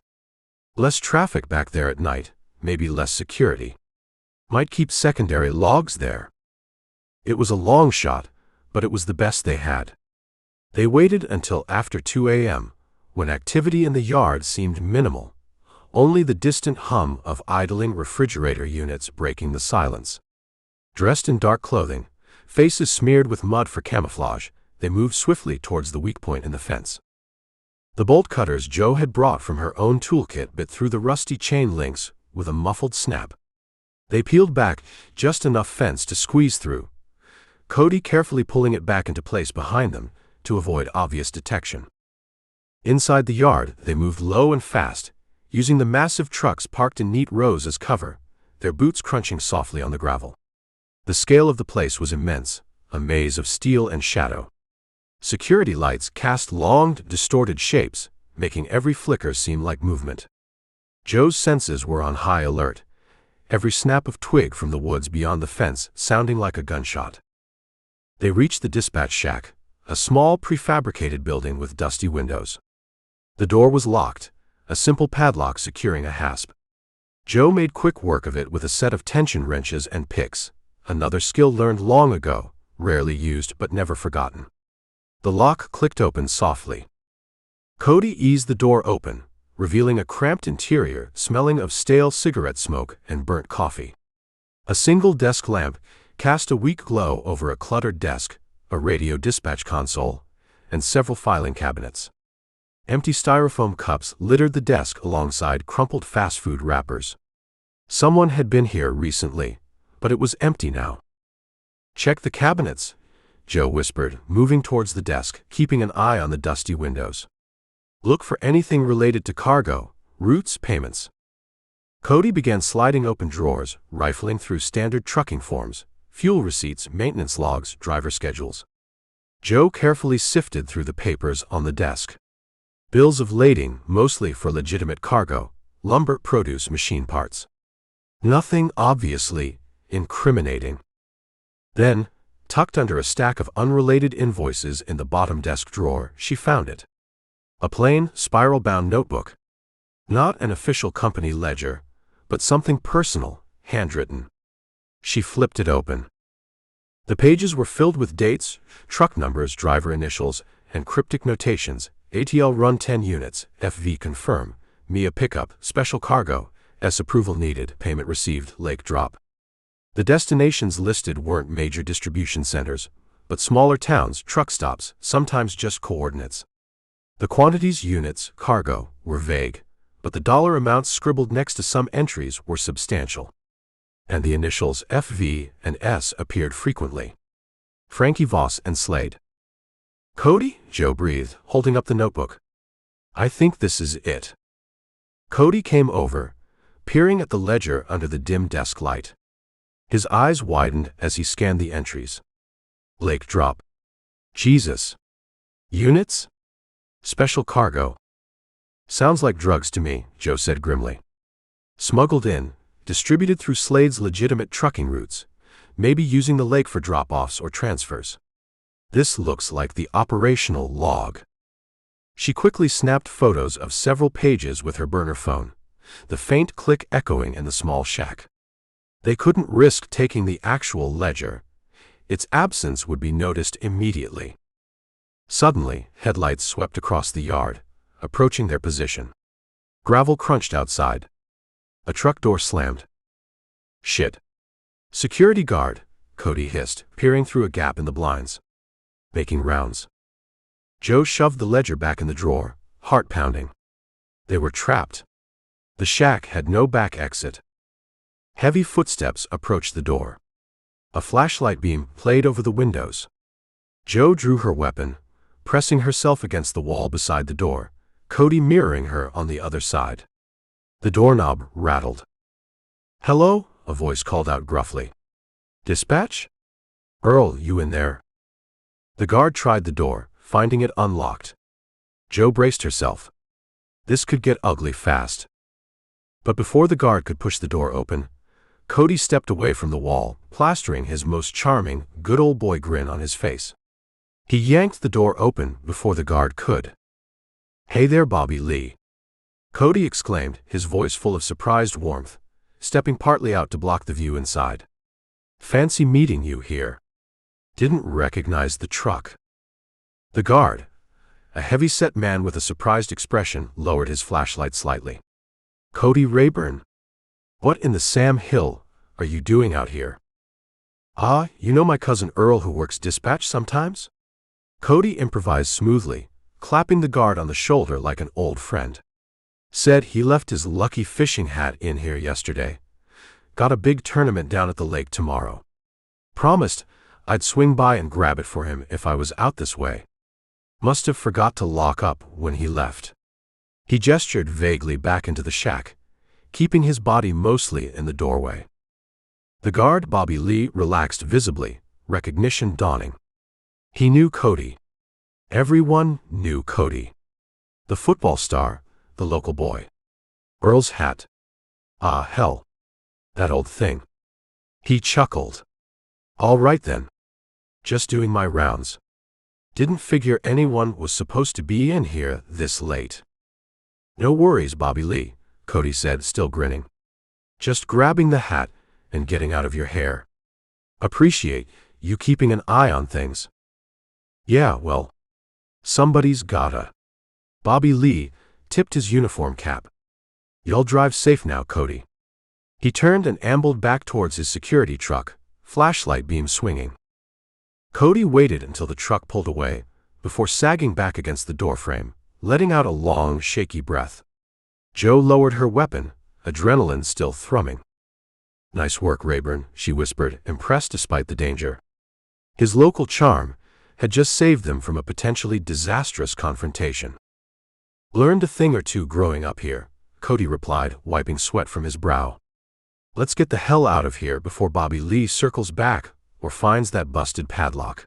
Less traffic back there at night, maybe less security. Might keep secondary logs there. It was a long shot, but it was the best they had. They waited until after 2 a.m., when activity in the yard seemed minimal, only the distant hum of idling refrigerator units breaking the silence. Dressed in dark clothing, faces smeared with mud for camouflage, they moved swiftly towards the weak point in the fence. The bolt cutters Joe had brought from her own toolkit bit through the rusty chain links with a muffled snap. They peeled back just enough fence to squeeze through, Cody carefully pulling it back into place behind them to avoid obvious detection. Inside the yard, they moved low and fast, using the massive trucks parked in neat rows as cover, their boots crunching softly on the gravel. The scale of the place was immense, a maze of steel and shadow. Security lights cast long, distorted shapes, making every flicker seem like movement. Joe's senses were on high alert, every snap of twig from the woods beyond the fence sounding like a gunshot. They reached the dispatch shack, a small prefabricated building with dusty windows. The door was locked, a simple padlock securing a hasp. Joe made quick work of it with a set of tension wrenches and picks, another skill learned long ago, rarely used but never forgotten. The lock clicked open softly. Cody eased the door open, revealing a cramped interior smelling of stale cigarette smoke and burnt coffee. A single desk lamp cast a weak glow over a cluttered desk, a radio dispatch console, and several filing cabinets. Empty styrofoam cups littered the desk alongside crumpled fast food wrappers. Someone had been here recently, but it was empty now. "Check the cabinets," Joe whispered, moving towards the desk, keeping an eye on the dusty windows. "Look for anything related to cargo, routes, payments." Cody began sliding open drawers, rifling through standard trucking forms, fuel receipts, maintenance logs, driver schedules. Joe carefully sifted through the papers on the desk. Bills of lading, mostly for legitimate cargo, lumber, produce, machine parts. Nothing obviously incriminating. Then, tucked under a stack of unrelated invoices in the bottom desk drawer, she found it. A plain, spiral-bound notebook. Not an official company ledger, but something personal, handwritten. She flipped it open. The pages were filled with dates, truck numbers, driver initials, and cryptic notations. ATL run 10 units, FV confirm, MIA pickup, special cargo, S approval needed, payment received, lake drop. The destinations listed weren't major distribution centers, but smaller towns, truck stops, sometimes just coordinates. The quantities, units, cargo, were vague, but the dollar amounts scribbled next to some entries were substantial. And the initials FV and S appeared frequently. Frankie Voss and Slade. "Cody?" Joe breathed, holding up the notebook. "I think this is it." Cody came over, peering at the ledger under the dim desk light. His eyes widened as he scanned the entries. Lake drop. Jesus. Units? Special cargo. Sounds like drugs to me, Joe said grimly. Smuggled in, distributed through Slade's legitimate trucking routes, maybe using the lake for drop-offs or transfers. This looks like the operational log. She quickly snapped photos of several pages with her burner phone, the faint click echoing in the small shack. They couldn't risk taking the actual ledger. Its absence would be noticed immediately. Suddenly, headlights swept across the yard, approaching their position. Gravel crunched outside. A truck door slammed. "Shit." "Security guard," Cody hissed, peering through a gap in the blinds. "Making rounds." Joe shoved the ledger back in the drawer, heart pounding. They were trapped. The shack had no back exit. Heavy footsteps approached the door. A flashlight beam played over the windows. Jo drew her weapon, pressing herself against the wall beside the door, Cody mirroring her on the other side. The doorknob rattled. "Hello?" a voice called out gruffly. "Dispatch? Earl, you in there?" The guard tried the door, finding it unlocked. Jo braced herself. This could get ugly fast. But before the guard could push the door open, Cody stepped away from the wall, plastering his most charming, good old boy grin on his face. He yanked the door open before the guard could. "Hey there, Bobby Lee," Cody exclaimed, his voice full of surprised warmth, stepping partly out to block the view inside. "Fancy meeting you here. Didn't recognize the truck." The guard, a heavy-set man with a surprised expression, lowered his flashlight slightly. "Cody Rayburn? What in the Sam Hill are you doing out here?" "Ah, you know my cousin Earl who works dispatch sometimes?" Cody improvised smoothly, clapping the guard on the shoulder like an old friend. "Said he left his lucky fishing hat in here yesterday. Got a big tournament down at the lake tomorrow. Promised I'd swing by and grab it for him if I was out this way. Must have forgot to lock up when he left." He gestured vaguely back into the shack, keeping his body mostly in the doorway. The guard, Bobby Lee, relaxed visibly, recognition dawning. He knew Cody. Everyone knew Cody. The football star, the local boy. Earl's hat. Ah, hell. That old thing. He chuckled. "All right then. Just doing my rounds. Didn't figure anyone was supposed to be in here this late." "No worries, Bobby Lee," Cody said, still grinning. "Just grabbing the hat and getting out of your hair. Appreciate you keeping an eye on things." "Yeah, well, somebody's gotta." Bobby Lee tipped his uniform cap. "You'll drive safe now, Cody." He turned and ambled back towards his security truck, flashlight beam swinging. Cody waited until the truck pulled away, before sagging back against the doorframe, letting out a long, shaky breath. Jo lowered her weapon, adrenaline still thrumming. "Nice work, Rayburn," she whispered, impressed despite the danger. His local charm had just saved them from a potentially disastrous confrontation. "Learned a thing or two growing up here," Cody replied, wiping sweat from his brow. "Let's get the hell out of here before Bobby Lee circles back or finds that busted padlock."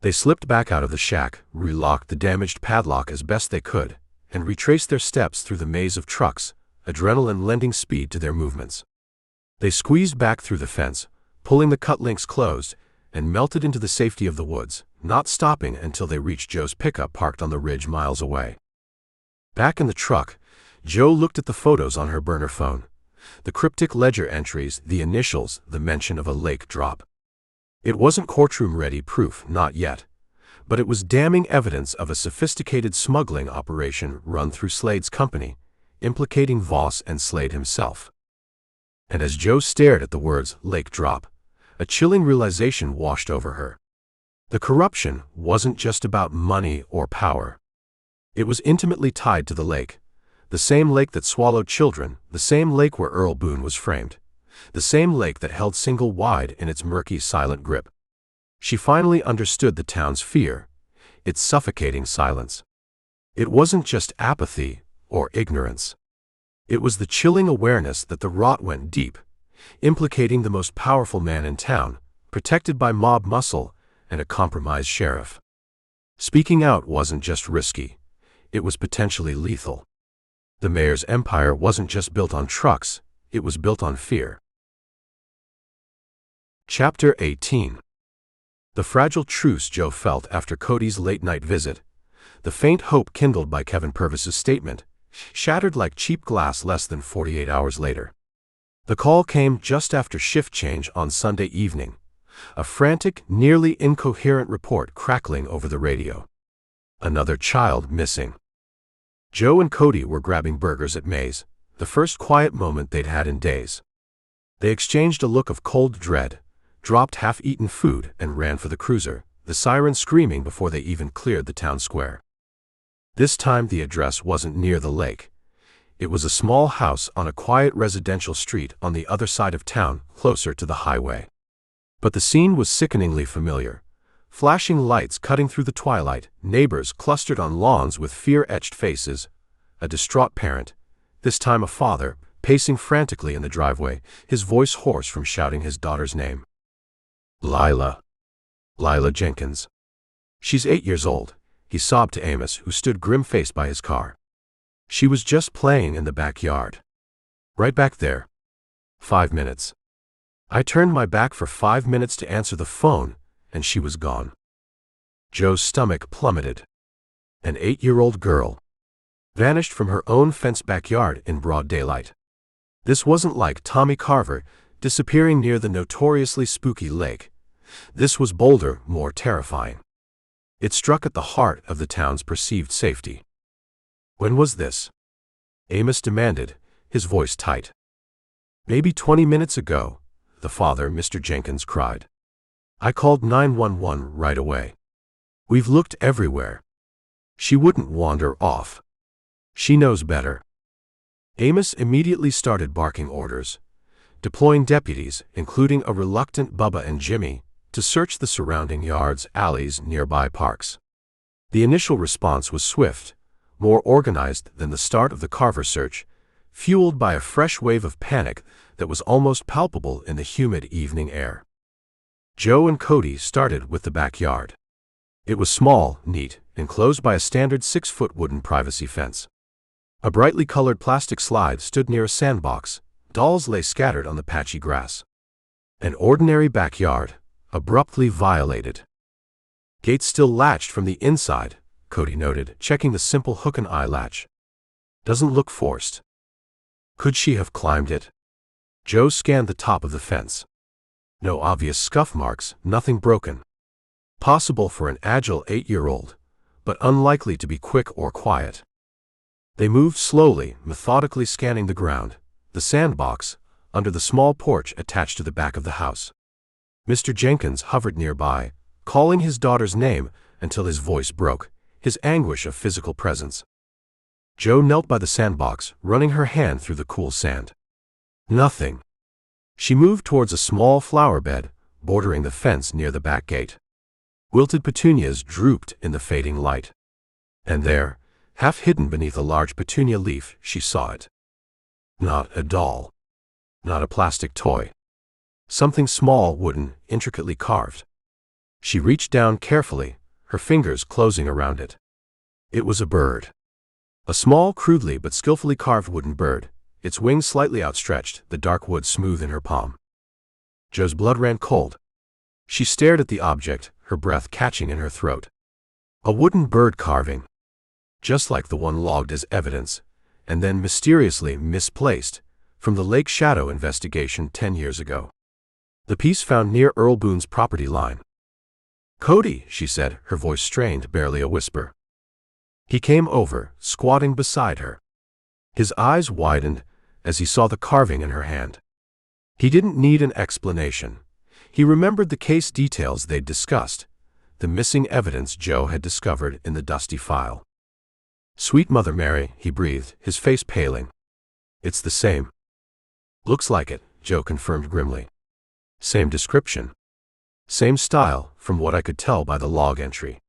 They slipped back out of the shack, relocked the damaged padlock as best they could, and retraced their steps through the maze of trucks, adrenaline lending speed to their movements. They squeezed back through the fence, pulling the cut links closed, and melted into the safety of the woods, not stopping until they reached Jo's pickup parked on the ridge miles away. Back in the truck, Jo looked at the photos on her burner phone. The cryptic ledger entries, the initials, the mention of a lake drop. It wasn't courtroom-ready proof, not yet, but it was damning evidence of a sophisticated smuggling operation run through Slade's company, implicating Voss and Slade himself. And as Jo stared at the words "lake drop," a chilling realization washed over her. The corruption wasn't just about money or power. It was intimately tied to the lake, the same lake that swallowed children, the same lake where Earl Boone was framed, the same lake that held Single wide in its murky, silent grip. She finally understood the town's fear, its suffocating silence. It wasn't just apathy or ignorance. It was the chilling awareness that the rot went deep, implicating the most powerful man in town, protected by mob muscle and a compromised sheriff. Speaking out wasn't just risky, it was potentially lethal. The mayor's empire wasn't just built on trucks, it was built on fear. Chapter 18. The fragile truce Jo felt after Cody's late-night visit, the faint hope kindled by Kevin Purvis's statement, shattered like cheap glass less than 48 hours later. The call came just after shift change on Sunday evening, a frantic, nearly incoherent report crackling over the radio. Another child missing. Jo and Cody were grabbing burgers at May's, the first quiet moment they'd had in days. They exchanged a look of cold dread, dropped half-eaten food, and ran for the cruiser, the siren screaming before they even cleared the town square. This time the address wasn't near the lake. It was a small house on a quiet residential street on the other side of town, closer to the highway. But the scene was sickeningly familiar. Flashing lights cutting through the twilight, neighbors clustered on lawns with fear-etched faces, a distraught parent, this time a father, pacing frantically in the driveway, his voice hoarse from shouting his daughter's name. Lila Jenkins. She's 8 years old, he sobbed to Amos, who stood grim-faced by his car. She was just playing in the backyard. Right back there. 5 minutes. I turned my back for 5 minutes to answer the phone, and she was gone. Joe's stomach plummeted. An 8-year-old girl. Vanished from her own fenced backyard in broad daylight. This wasn't like Tommy Carver disappearing near the notoriously spooky lake. This was bolder, more terrifying. It struck at the heart of the town's perceived safety. When was this? Amos demanded, his voice tight. Maybe 20 minutes ago, the father, Mr. Jenkins, cried. I called 911 right away. We've looked everywhere. She wouldn't wander off. She knows better. Amos immediately started barking orders, deploying deputies, including a reluctant Bubba and Jimmy, to search the surrounding yards, alleys, nearby parks. The initial response was swift, more organized than the start of the Carver search, fueled by a fresh wave of panic that was almost palpable in the humid evening air. Joe and Cody started with the backyard. It was small, neat, enclosed by a standard 6-foot wooden privacy fence. A brightly colored plastic slide stood near a sandbox. Dolls lay scattered on the patchy grass. An ordinary backyard, abruptly violated. Gate still latched from the inside, Cody noted, checking the simple hook and eye latch. Doesn't look forced. Could she have climbed it? Joe scanned the top of the fence. No obvious scuff marks, nothing broken. Possible for an agile 8-year-old, but unlikely to be quick or quiet. They moved slowly, methodically scanning the ground, the sandbox, under the small porch attached to the back of the house. Mr. Jenkins hovered nearby, calling his daughter's name until his voice broke, his anguish of physical presence. Joe knelt by the sandbox, running her hand through the cool sand. Nothing. She moved towards a small flower bed, bordering the fence near the back gate. Wilted petunias drooped in the fading light. And there, half hidden beneath a large petunia leaf, she saw it. Not a doll. Not a plastic toy. Something small, wooden, intricately carved. She reached down carefully, her fingers closing around it. It was a bird. A small, crudely but skillfully carved wooden bird, its wings slightly outstretched, the dark wood smooth in her palm. Joe's blood ran cold. She stared at the object, her breath catching in her throat. A wooden bird carving. Just like the one logged as evidence, and then mysteriously misplaced, from the Lake Shadow investigation 10 years ago. The piece found near Earl Boone's property line. Cody, she said, her voice strained, barely a whisper. He came over, squatting beside her. His eyes widened as he saw the carving in her hand. He didn't need an explanation. He remembered the case details they'd discussed, the missing evidence Joe had discovered in the dusty file. Sweet Mother Mary, he breathed, his face paling. It's the same. Looks like it, Joe confirmed grimly. Same description. Same style, from what I could tell by the log entry.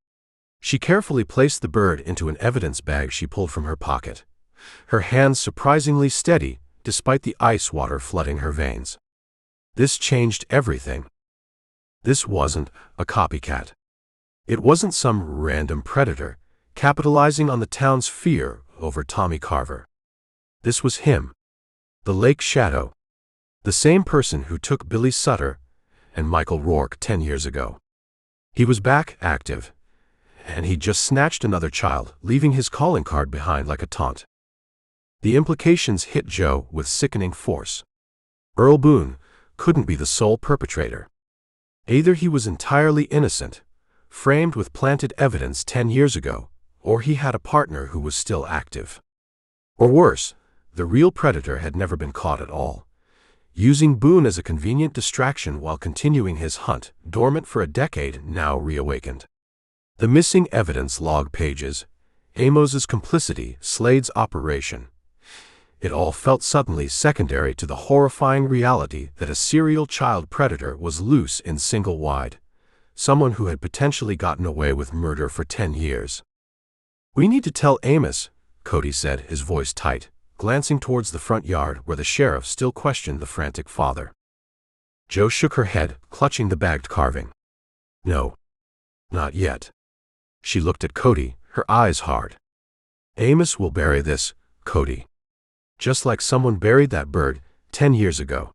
She carefully placed the bird into an evidence bag she pulled from her pocket, her hands surprisingly steady despite the ice water flooding her veins. This changed everything. This wasn't a copycat. It wasn't some random predator capitalizing on the town's fear over Tommy Carver. This was him. The Lake Shadow. The same person who took Billy Sutter and Michael Rourke 10 years ago. He was back, active, and he'd just snatched another child, leaving his calling card behind like a taunt. The implications hit Joe with sickening force. Earl Boone couldn't be the sole perpetrator. Either he was entirely innocent, framed with planted evidence 10 years ago, or he had a partner who was still active. Or worse, the real predator had never been caught at all, using Boone as a convenient distraction while continuing his hunt, dormant for a decade, now reawakened. The missing evidence log pages, Amos's complicity, Slade's operation. It all felt suddenly secondary to the horrifying reality that a serial child predator was loose in Single-Wide, someone who had potentially gotten away with murder for 10 years. "We need to tell Amos," Cody said, his voice tight, glancing towards the front yard where the sheriff still questioned the frantic father. Jo shook her head, clutching the bagged carving. "No. Not yet." She looked at Cody, her eyes hard. "Amos will bury this, Cody. Just like someone buried that bird 10 years ago.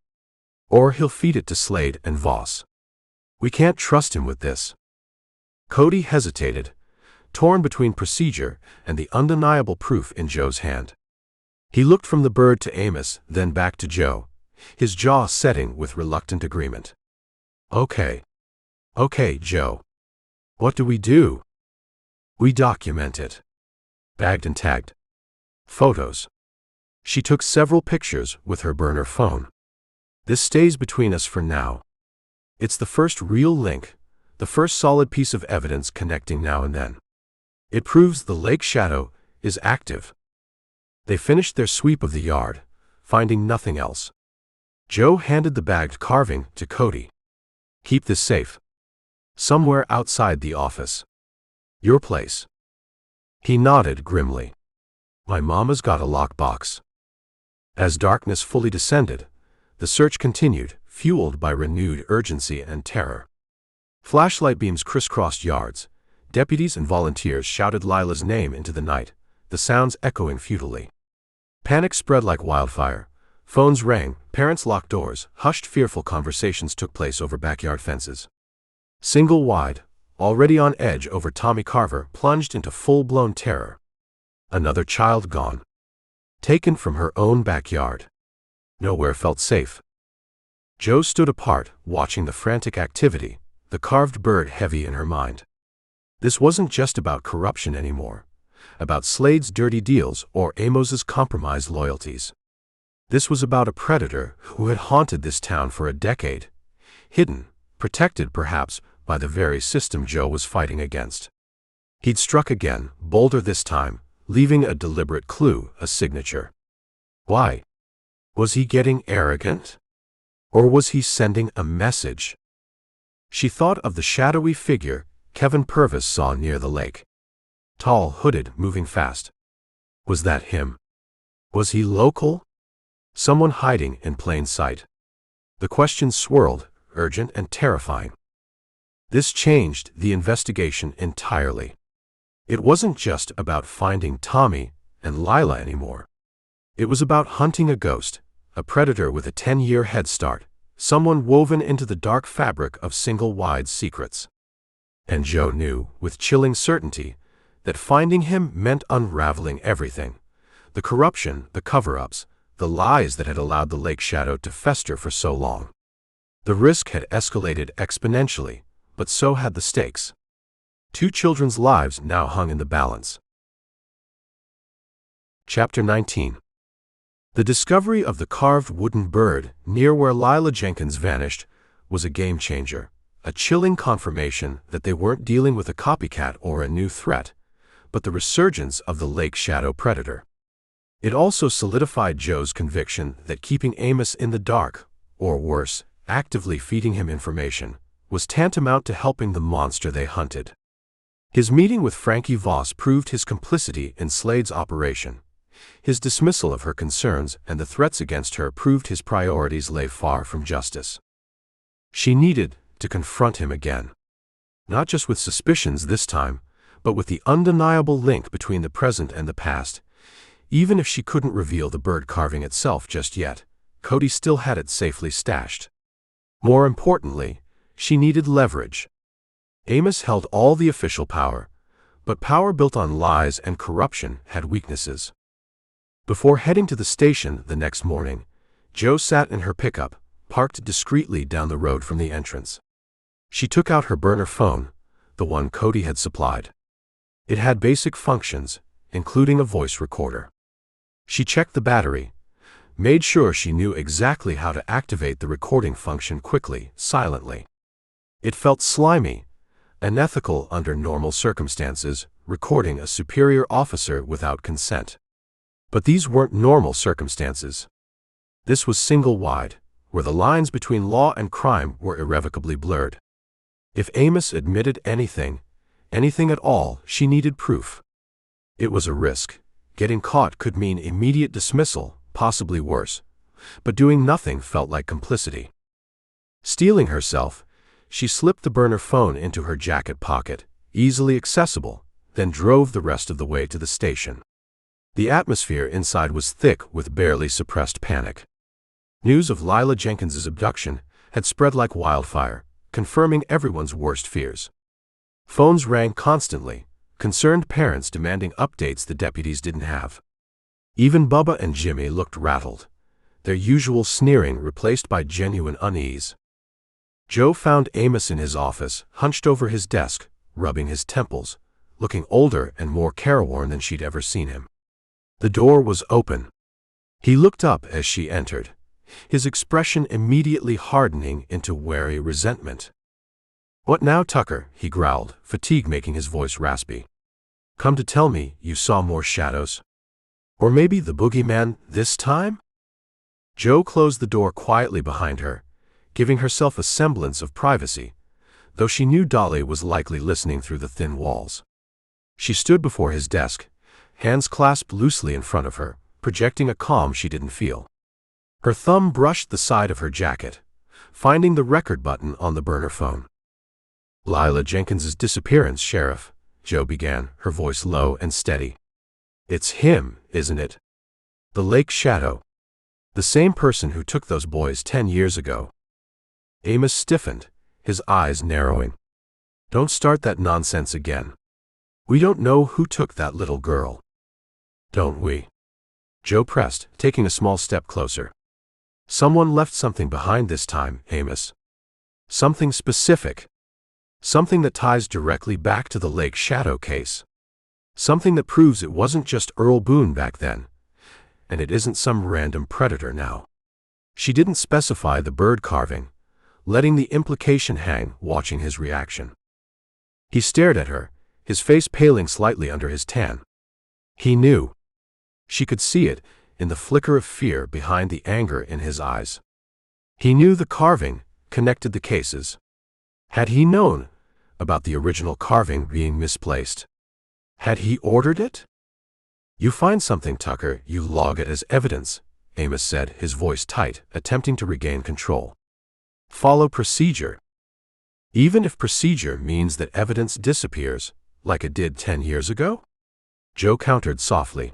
Or he'll feed it to Slade and Voss. We can't trust him with this." Cody hesitated, torn between procedure and the undeniable proof in Jo's hand. He looked from the bird to Amos, then back to Jo, his jaw setting with reluctant agreement. Okay, Jo. What do we do?" "We document it. Bagged and tagged. Photos." She took several pictures with her burner phone. "This stays between us for now. It's the first real link, the first solid piece of evidence connecting now and then. It proves the lake shadow is active." They finished their sweep of the yard, finding nothing else. Jo handed the bagged carving to Cody. "Keep this safe. Somewhere outside the office. Your place." He nodded grimly. "My mama's got a lockbox." As darkness fully descended, the search continued, fueled by renewed urgency and terror. Flashlight beams crisscrossed yards. Deputies and volunteers shouted Lila's name into the night, the sounds echoing futilely. Panic spread like wildfire. Phones rang, parents locked doors, hushed fearful conversations took place over backyard fences. Single-Wide, already on edge over Tommy Carver, plunged into full-blown terror. Another child gone. Taken from her own backyard. Nowhere felt safe. Jo stood apart, watching the frantic activity, the carved bird heavy in her mind. This wasn't just about corruption anymore, about Slade's dirty deals or Amos's compromised loyalties. This was about a predator who had haunted this town for a decade, hidden, protected perhaps by the very system Jo was fighting against. He'd struck again, bolder this time, leaving a deliberate clue, a signature. Why? Was he getting arrogant? Or was he sending a message? She thought of the shadowy figure Kevin Purvis saw near the lake. Tall, hooded, moving fast. Was that him? Was he local? Someone hiding in plain sight? The questions swirled, urgent and terrifying. This changed the investigation entirely. It wasn't just about finding Tommy and Lila anymore. It was about hunting a ghost, a predator with a 10-year head start, someone woven into the dark fabric of Single-Wide secrets. And Jo knew, with chilling certainty, that finding him meant unraveling everything. The corruption, the cover-ups, the lies that had allowed the lake shadow to fester for so long. The risk had escalated exponentially, but so had the stakes. 2 children's lives now hung in the balance. Chapter 19. The discovery of the carved wooden bird near where Lila Jenkins vanished was a game-changer, a chilling confirmation that they weren't dealing with a copycat or a new threat, but the resurgence of the lake shadow predator. It also solidified Jo's conviction that keeping Amos in the dark, or worse, actively feeding him information, was tantamount to helping the monster they hunted. His meeting with Frankie Voss proved his complicity in Slade's operation. His dismissal of her concerns and the threats against her proved his priorities lay far from justice. She needed to confront him again. Not just with suspicions this time, but with the undeniable link between the present and the past. Even if she couldn't reveal the bird carving itself just yet, Cody still had it safely stashed. More importantly, she needed leverage. Amos held all the official power, but power built on lies and corruption had weaknesses. Before heading to the station the next morning, Jo sat in her pickup, parked discreetly down the road from the entrance. She took out her burner phone, the one Cody had supplied. It had basic functions, including a voice recorder. She checked the battery, made sure she knew exactly how to activate the recording function quickly, silently. It felt slimy, unethical under normal circumstances, recording a superior officer without consent. But these weren't normal circumstances. This was single-wide, where the lines between law and crime were irrevocably blurred. If Amos admitted anything at all, she needed proof. It was a risk. Getting caught could mean immediate dismissal, possibly worse, but doing nothing felt like complicity. Steeling herself, she slipped the burner phone into her jacket pocket, easily accessible, then drove the rest of the way to the station. The atmosphere inside was thick with barely suppressed panic. News of Lila Jenkins's abduction had spread like wildfire, confirming everyone's worst fears. Phones rang constantly, concerned parents demanding updates the deputies didn't have. Even Bubba and Jimmy looked rattled, their usual sneering replaced by genuine unease. Joe found Amos in his office, hunched over his desk, rubbing his temples, looking older and more careworn than she'd ever seen him. The door was open. He looked up as she entered, his expression immediately hardening into wary resentment. "What now, Tucker?" he growled, fatigue making his voice raspy. "Come to tell me you saw more shadows? Or maybe the boogeyman this time?" Joe closed the door quietly behind her, giving herself a semblance of privacy, though she knew Dolly was likely listening through the thin walls. She stood before his desk, hands clasped loosely in front of her, projecting a calm she didn't feel. Her thumb brushed the side of her jacket, finding the record button on the burner phone. "Lila Jenkins's disappearance, Sheriff," Joe began, her voice low and steady. "It's him, isn't it? The Lake Shadow. The same person who took those boys 10 years ago." Amos stiffened, his eyes narrowing. "Don't start that nonsense again. We don't know who took that little girl." "Don't we?" Joe pressed, taking a small step closer. "Someone left something behind this time, Amos. Something specific. Something that ties directly back to the Lake Shadow case. Something that proves it wasn't just Earl Boone back then, and it isn't some random predator now." She didn't specify the bird carving, letting the implication hang, watching his reaction. He stared at her, his face paling slightly under his tan. He knew. She could see it in the flicker of fear behind the anger in his eyes. He knew the carving connected the cases. Had he known about the original carving being misplaced? Had he ordered it? "You find something, Tucker, you log it as evidence," Amos said, his voice tight, attempting to regain control. "Follow procedure. Even if procedure means that evidence disappears, like it did 10 years ago?" Joe countered softly.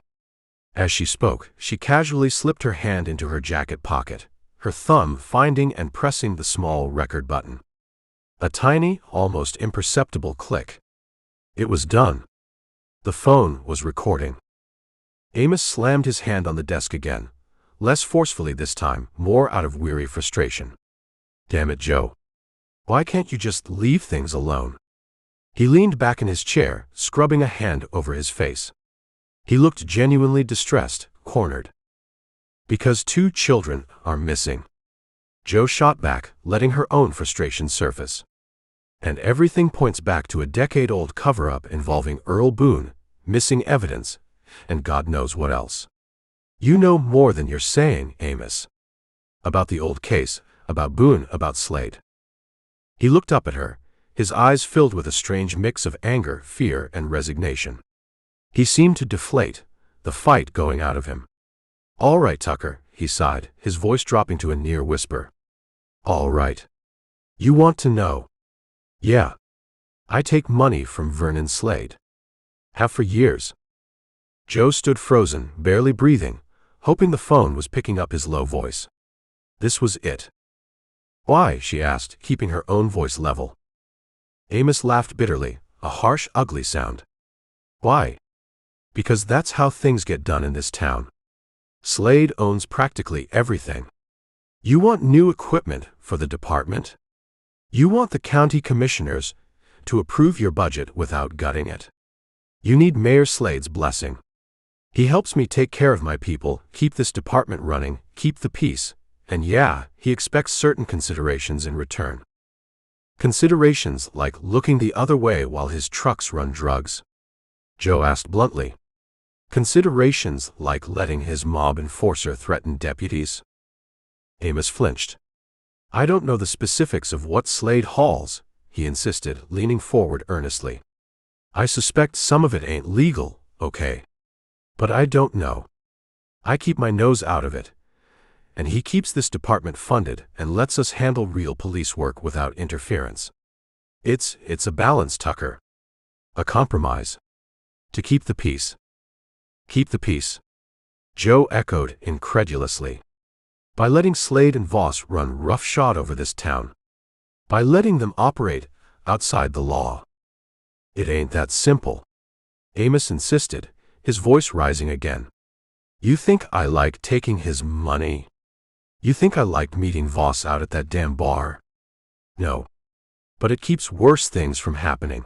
As she spoke, she casually slipped her hand into her jacket pocket, her thumb finding and pressing the small record button. A tiny, almost imperceptible click. It was done. The phone was recording. Amos slammed his hand on the desk again, less forcefully this time, more out of weary frustration. "Damn it, Joe. Why can't you just leave things alone?" He leaned back in his chair, scrubbing a hand over his face. He looked genuinely distressed, cornered. "Because 2 children are missing." Joe shot back, letting her own frustration surface. "And everything points back to a decade-old cover-up involving Earl Boone, missing evidence, and God knows what else. You know more than you're saying, Amos. About the old case, about Boone, about Slade." He looked up at her, his eyes filled with a strange mix of anger, fear, and resignation. He seemed to deflate, the fight going out of him. "All right, Tucker," he sighed, his voice dropping to a near whisper. "All right. You want to know?" "Yeah. I take money from Vernon Slade. Have for years." Joe stood frozen, barely breathing, hoping the phone was picking up his low voice. This was it. "Why?" she asked, keeping her own voice level. Amos laughed bitterly, a harsh, ugly sound. "Why? Because that's how things get done in this town. Slade owns practically everything. You want new equipment for the department? You want the county commissioners to approve your budget without gutting it. You need Mayor Slade's blessing. He helps me take care of my people, keep this department running, keep the peace, and yeah, he expects certain considerations in return. Considerations like looking the other way while his trucks run drugs. Joe asked bluntly. Considerations like letting his mob enforcer threaten deputies? Amos flinched. I don't know the specifics of what Slade hauls, he insisted, leaning forward earnestly. I suspect some of it ain't legal, okay? But I don't know. I keep my nose out of it, and he keeps this department funded and lets us handle real police work without interference. It's a balance, Tucker. A compromise. To keep the peace. Keep the peace. Joe echoed incredulously. By letting Slade and Voss run roughshod over this town. By letting them operate outside the law. It ain't that simple. Amos insisted, his voice rising again. You think I like taking his money? You think I like meeting Voss out at that damn bar? No. But it keeps worse things from happening.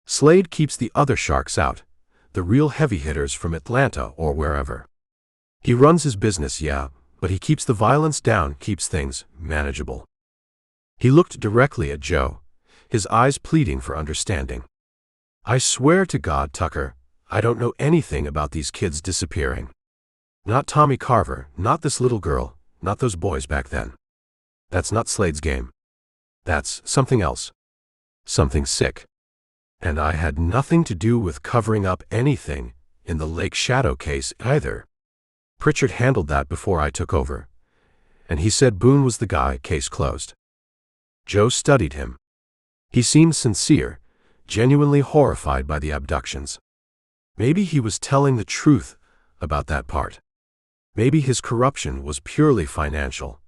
Slade keeps the other sharks out, the real heavy hitters from Atlanta or wherever. He runs his business, yeah, but he keeps the violence down, keeps things manageable. He looked directly at Joe, his eyes pleading for understanding. I swear to God, Tucker, I don't know anything about these kids disappearing. Not Tommy Carver, not this little girl, not those boys back then. That's not Slade's game. That's something else. Something sick. And I had nothing to do with covering up anything in the Lake Shadow case either. Pritchard handled that before I took over, and he said Boone was the guy, case closed. Joe studied him. He seemed sincere, genuinely horrified by the abductions. Maybe he was telling the truth about that part. Maybe his corruption was purely financial,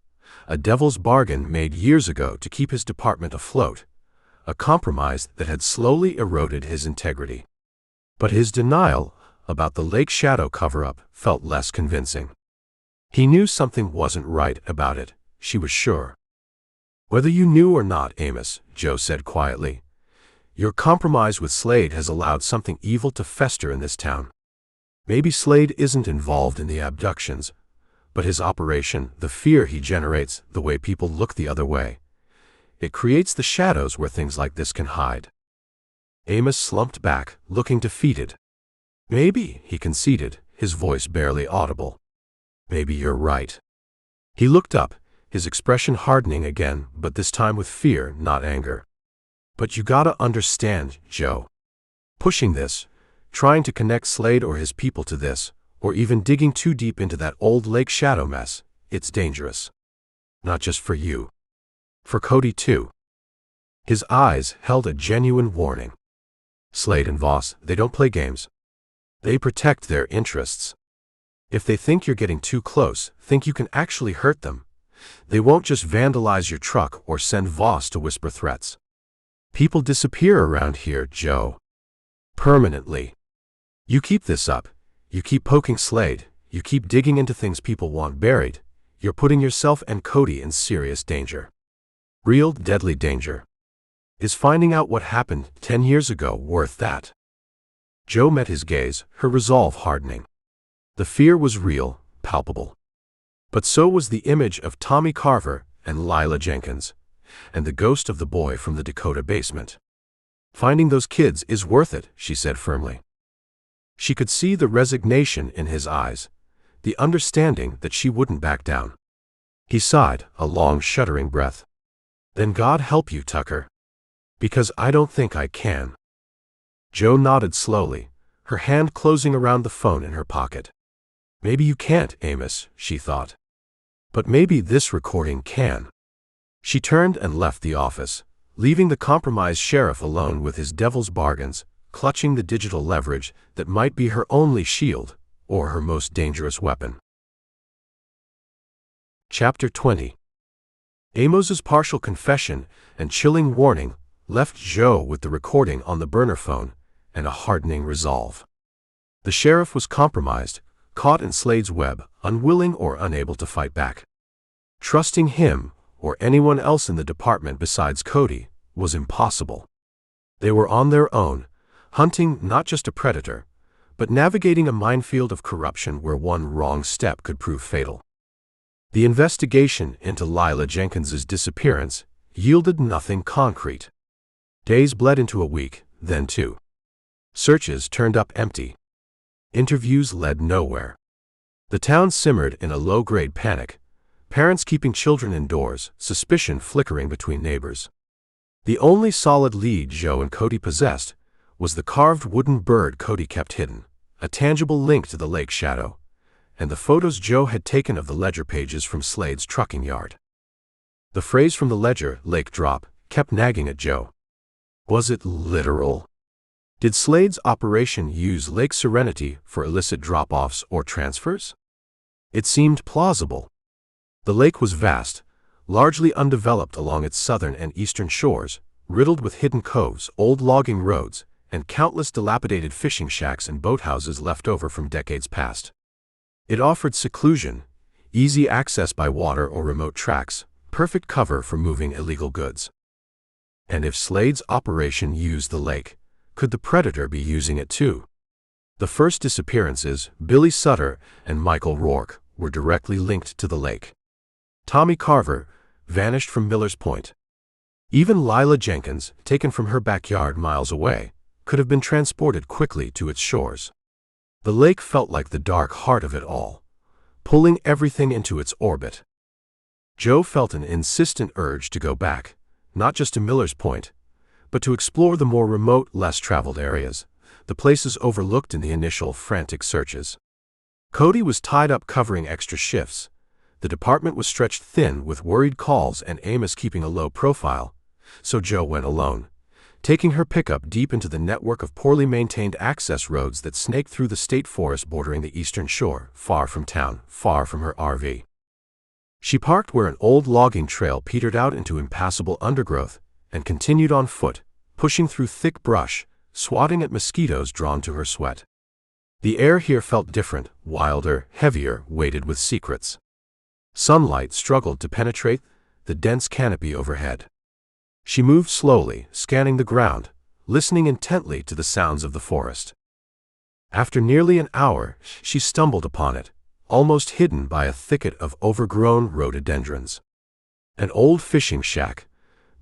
a devil's bargain made years ago to keep his department afloat, a compromise that had slowly eroded his integrity. But his denial about the Lake Shadow cover-up felt less convincing. He knew something wasn't right about it, she was sure. Whether you knew or not, Amos, Joe said quietly, your compromise with Slade has allowed something evil to fester in this town. Maybe Slade isn't involved in the abductions, but his operation, the fear he generates, the way people look the other way, it creates the shadows where things like this can hide. Amos slumped back, looking defeated. Maybe, he conceded, his voice barely audible. Maybe you're right. He looked up, his expression hardening again, but this time with fear, not anger. But you gotta understand, Joe. Pushing this, trying to connect Slade or his people to this, or even digging too deep into that old Lake Shadow mess, it's dangerous. Not just for you. For Cody too. His eyes held a genuine warning. Slade and Voss, they don't play games. They protect their interests. If they think you're getting too close, think you can actually hurt them, they won't just vandalize your truck or send Voss to whisper threats. People disappear around here, Joe. Permanently. You keep this up, you keep poking Slade, you keep digging into things people want buried, you're putting yourself and Cody in serious danger. Real, deadly danger. Is finding out what happened 10 years ago worth that? Joe met his gaze, her resolve hardening. The fear was real, palpable. But so was the image of Tommy Carver and Lila Jenkins, and the ghost of the boy from the Dakota basement. Finding those kids is worth it, she said firmly. She could see the resignation in his eyes, the understanding that she wouldn't back down. He sighed, a long, shuddering breath. Then God help you, Tucker. Because I don't think I can. Joe nodded slowly, her hand closing around the phone in her pocket. Maybe you can't, Amos, she thought. But maybe this recording can. She turned and left the office, leaving the compromised sheriff alone with his devil's bargains, clutching the digital leverage that might be her only shield, or her most dangerous weapon. Chapter 20. Amos's partial confession and chilling warning left Joe with the recording on the burner phone and a hardening resolve. The sheriff was compromised, caught in Slade's web, unwilling or unable to fight back. Trusting him, or anyone else in the department besides Cody, was impossible. They were on their own, hunting not just a predator, but navigating a minefield of corruption where one wrong step could prove fatal. The investigation into Lila Jenkins's disappearance yielded nothing concrete. Days bled into a week, then two. Searches turned up empty. Interviews led nowhere. The town simmered in a low-grade panic, parents keeping children indoors, suspicion flickering between neighbors. The only solid lead Joe and Cody possessed was the carved wooden bird Cody kept hidden, a tangible link to the lake shadow, and the photos Joe had taken of the ledger pages from Slade's trucking yard. The phrase from the ledger, "lake drop," kept nagging at Joe. Was it literal? Did Slade's operation use Lake Serenity for illicit drop-offs or transfers? It seemed plausible. The lake was vast, largely undeveloped along its southern and eastern shores, riddled with hidden coves, old logging roads, and countless dilapidated fishing shacks and boathouses left over from decades past. It offered seclusion, easy access by water or remote tracks, perfect cover for moving illegal goods. And if Slade's operation used the lake, could the predator be using it too? The first disappearances, Billy Sutter and Michael Rourke, were directly linked to the lake. Tommy Carver vanished from Miller's Point. Even Lila Jenkins, taken from her backyard miles away, could have been transported quickly to its shores. The lake felt like the dark heart of it all, pulling everything into its orbit. Joe felt an insistent urge to go back, not just to Miller's Point, but to explore the more remote, less traveled areas, the places overlooked in the initial frantic searches. Cody was tied up covering extra shifts. The department was stretched thin with worried calls and Amos keeping a low profile, so Joe went alone, taking her pickup deep into the network of poorly maintained access roads that snaked through the state forest bordering the eastern shore, far from town, far from her RV. She parked where an old logging trail petered out into impassable undergrowth and continued on foot, pushing through thick brush, swatting at mosquitoes drawn to her sweat. The air here felt different, wilder, heavier, weighted with secrets. Sunlight struggled to penetrate the dense canopy overhead. She moved slowly, scanning the ground, listening intently to the sounds of the forest. After nearly an hour, she stumbled upon it, almost hidden by a thicket of overgrown rhododendrons. An old fishing shack,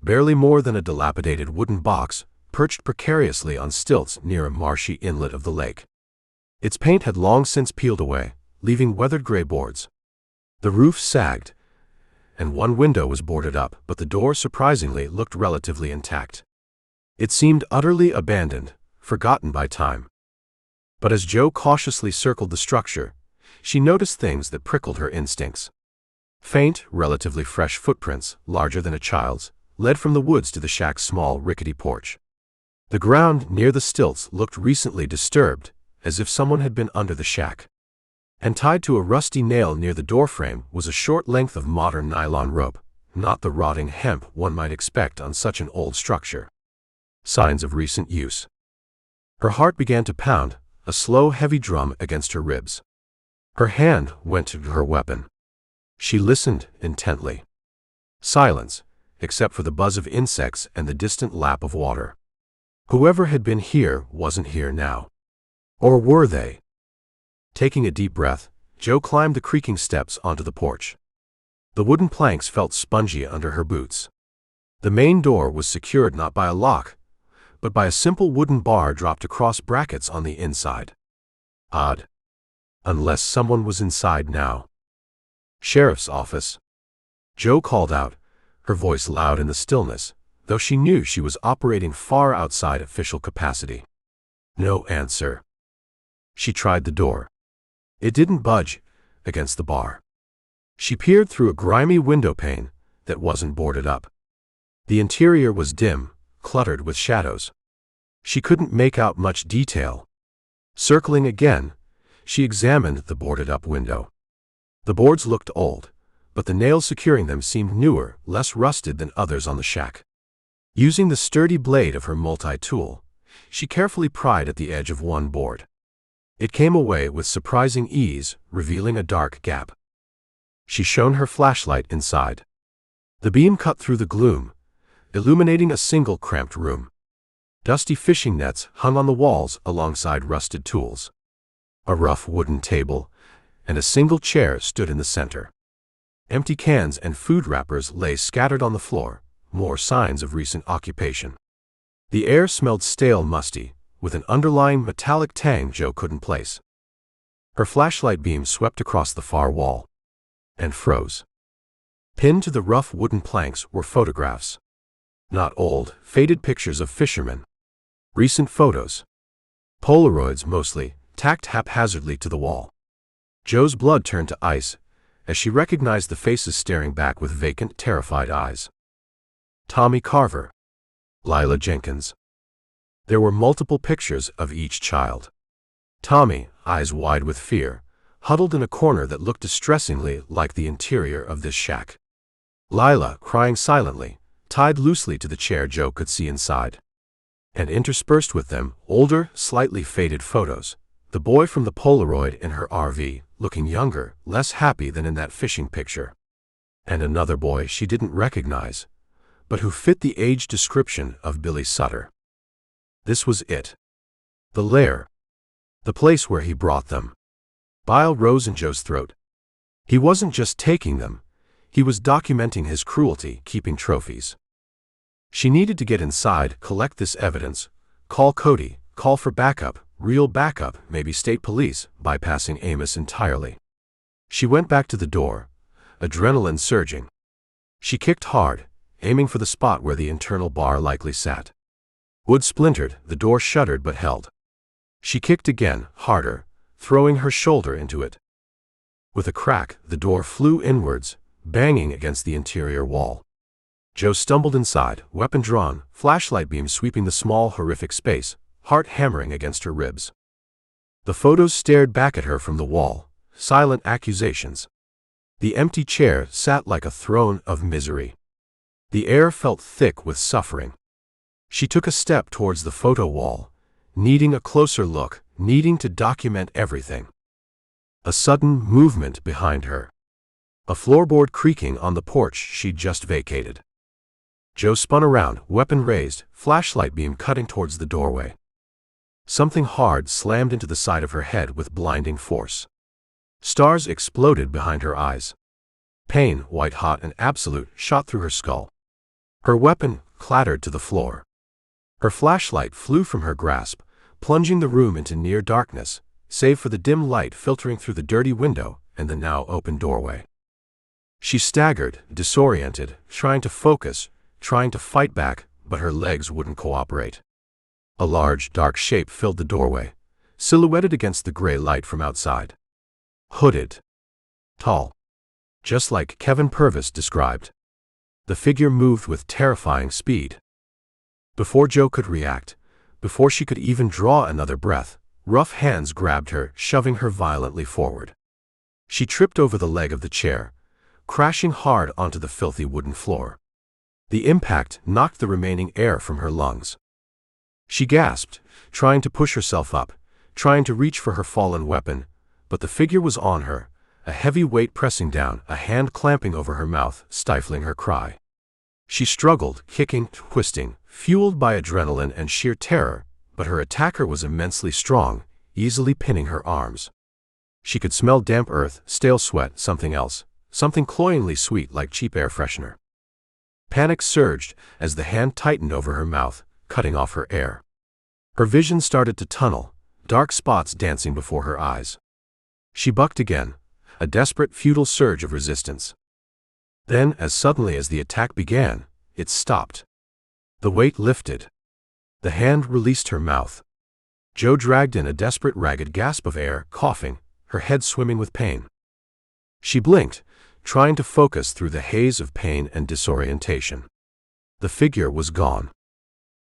barely more than a dilapidated wooden box, perched precariously on stilts near a marshy inlet of the lake. Its paint had long since peeled away, leaving weathered gray boards. The roof sagged, and one window was boarded up, but the door surprisingly looked relatively intact. It seemed utterly abandoned, forgotten by time. But as Joe cautiously circled the structure, she noticed things that prickled her instincts. Faint, relatively fresh footprints, larger than a child's, led from the woods to the shack's small, rickety porch. The ground near the stilts looked recently disturbed, as if someone had been under the shack. And tied to a rusty nail near the doorframe was a short length of modern nylon rope, not the rotting hemp one might expect on such an old structure. Signs of recent use. Her heart began to pound, a slow, heavy drum against her ribs. Her hand went to her weapon. She listened intently. Silence, except for the buzz of insects and the distant lap of water. Whoever had been here wasn't here now. Or were they? Taking a deep breath, Joe climbed the creaking steps onto the porch. The wooden planks felt spongy under her boots. The main door was secured not by a lock, but by a simple wooden bar dropped across brackets on the inside. Odd. Unless someone was inside now. Sheriff's office. Joe called out, her voice loud in the stillness, though she knew she was operating far outside official capacity. No answer. She tried the door. It didn't budge against the bar. She peered through a grimy window pane that wasn't boarded up. The interior was dim, cluttered with shadows. She couldn't make out much detail. Circling again, she examined the boarded-up window. The boards looked old, but the nails securing them seemed newer, less rusted than others on the shack. Using the sturdy blade of her multi-tool, she carefully pried at the edge of one board. It came away with surprising ease, revealing a dark gap. She shone her flashlight inside. The beam cut through the gloom, illuminating a single cramped room. Dusty fishing nets hung on the walls alongside rusted tools. A rough wooden table and a single chair stood in the center. Empty cans and food wrappers lay scattered on the floor, more signs of recent occupation. The air smelled stale, musty, with an underlying metallic tang Joe couldn't place. Her flashlight beam swept across the far wall and froze. Pinned to the rough wooden planks were photographs. Not old, faded pictures of fishermen. Recent photos. Polaroids mostly, tacked haphazardly to the wall. Joe's blood turned to ice as she recognized the faces staring back with vacant, terrified eyes. Tommy Carver. Lila Jenkins. There were multiple pictures of each child. Tommy, eyes wide with fear, huddled in a corner that looked distressingly like the interior of this shack. Lila, crying silently, tied loosely to the chair Joe could see inside. And interspersed with them, older, slightly faded photos. The boy from the Polaroid in her RV, looking younger, less happy than in that fishing picture. And another boy she didn't recognize, but who fit the age description of Billy Sutter. This was it. The lair. The place where he brought them. Bile rose in Joe's throat. He wasn't just taking them. He was documenting his cruelty, keeping trophies. She needed to get inside, collect this evidence, call Cody, call for backup, real backup, maybe state police, bypassing Amos entirely. She went back to the door, adrenaline surging. She kicked hard, aiming for the spot where the internal bar likely sat. Wood splintered, the door shuddered but held. She kicked again, harder, throwing her shoulder into it. With a crack, the door flew inwards, banging against the interior wall. Joe stumbled inside, weapon drawn, flashlight beam sweeping the small, horrific space, heart hammering against her ribs. The photos stared back at her from the wall, silent accusations. The empty chair sat like a throne of misery. The air felt thick with suffering. She took a step towards the photo wall, needing a closer look, needing to document everything. A sudden movement behind her. A floorboard creaking on the porch she'd just vacated. Joe spun around, weapon raised, flashlight beam cutting towards the doorway. Something hard slammed into the side of her head with blinding force. Stars exploded behind her eyes. Pain, white-hot and absolute, shot through her skull. Her weapon clattered to the floor. Her flashlight flew from her grasp, plunging the room into near darkness, save for the dim light filtering through the dirty window and the now open doorway. She staggered, disoriented, trying to focus, trying to fight back, but her legs wouldn't cooperate. A large, dark shape filled the doorway, silhouetted against the gray light from outside. Hooded. Tall. Just like Kevin Purvis described. The figure moved with terrifying speed. Before Joe could react, before she could even draw another breath, rough hands grabbed her, shoving her violently forward. She tripped over the leg of the chair, crashing hard onto the filthy wooden floor. The impact knocked the remaining air from her lungs. She gasped, trying to push herself up, trying to reach for her fallen weapon, but the figure was on her, a heavy weight pressing down, a hand clamping over her mouth, stifling her cry. She struggled, kicking, twisting, fueled by adrenaline and sheer terror, but her attacker was immensely strong, easily pinning her arms. She could smell damp earth, stale sweat, something else, something cloyingly sweet like cheap air freshener. Panic surged as the hand tightened over her mouth, cutting off her air. Her vision started to tunnel, dark spots dancing before her eyes. She bucked again, a desperate, futile surge of resistance. Then, as suddenly as the attack began, it stopped. The weight lifted. The hand released her mouth. Joe dragged in a desperate, ragged gasp of air, coughing, her head swimming with pain. She blinked, trying to focus through the haze of pain and disorientation. The figure was gone.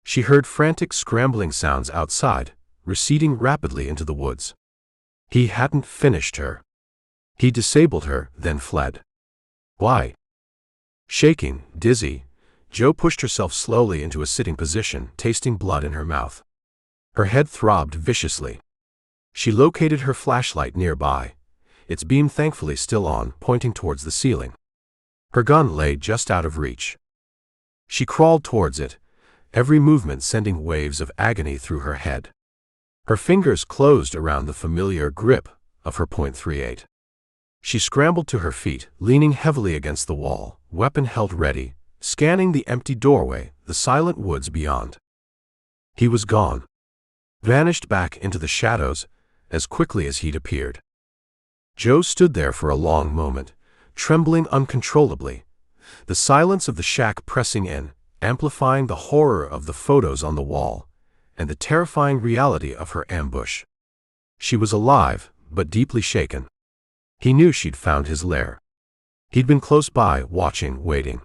She heard frantic, scrambling sounds outside, receding rapidly into the woods. He hadn't finished her. He disabled her, then fled. Why? Shaking, dizzy, Joe pushed herself slowly into a sitting position, tasting blood in her mouth. Her head throbbed viciously. She located her flashlight nearby, its beam thankfully still on, pointing towards the ceiling. Her gun lay just out of reach. She crawled towards it, every movement sending waves of agony through her head. Her fingers closed around the familiar grip of her .38. She scrambled to her feet, leaning heavily against the wall, weapon held ready, scanning the empty doorway, the silent woods beyond. He was gone. vanished back into the shadows as quickly as he'd appeared. Joe stood there for a long moment, trembling uncontrollably, the silence of the shack pressing in, amplifying the horror of the photos on the wall, and the terrifying reality of her ambush. She was alive, but deeply shaken. He knew she'd found his lair. He'd been close by, watching, waiting.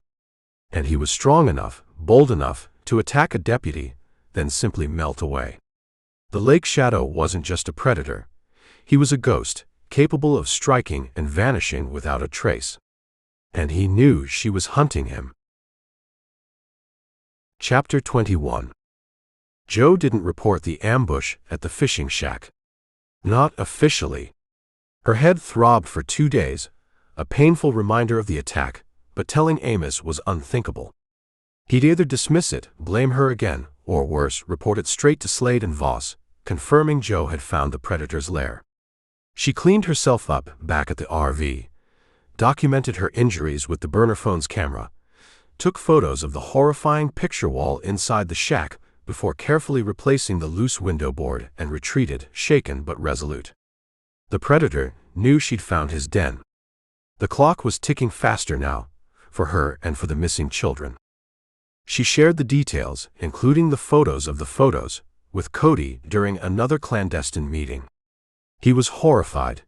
And he was strong enough, bold enough, to attack a deputy, then simply melt away. The lake shadow wasn't just a predator. He was a ghost, capable of striking and vanishing without a trace. And he knew she was hunting him. Chapter 21. Joe didn't report the ambush at the fishing shack. Not officially. Her head throbbed for 2 days, a painful reminder of the attack, but telling Amos was unthinkable. He'd either dismiss it, blame her again, or worse, report it straight to Slade and Voss, confirming Joe had found the predator's lair. She cleaned herself up back at the RV, documented her injuries with the burner phone's camera, took photos of the horrifying picture wall inside the shack before carefully replacing the loose window board, and retreated, shaken but resolute. The predator knew she'd found his den. The clock was ticking faster now, for her and for the missing children. She shared the details, including the photos of the photos, with Cody during another clandestine meeting. He was horrified,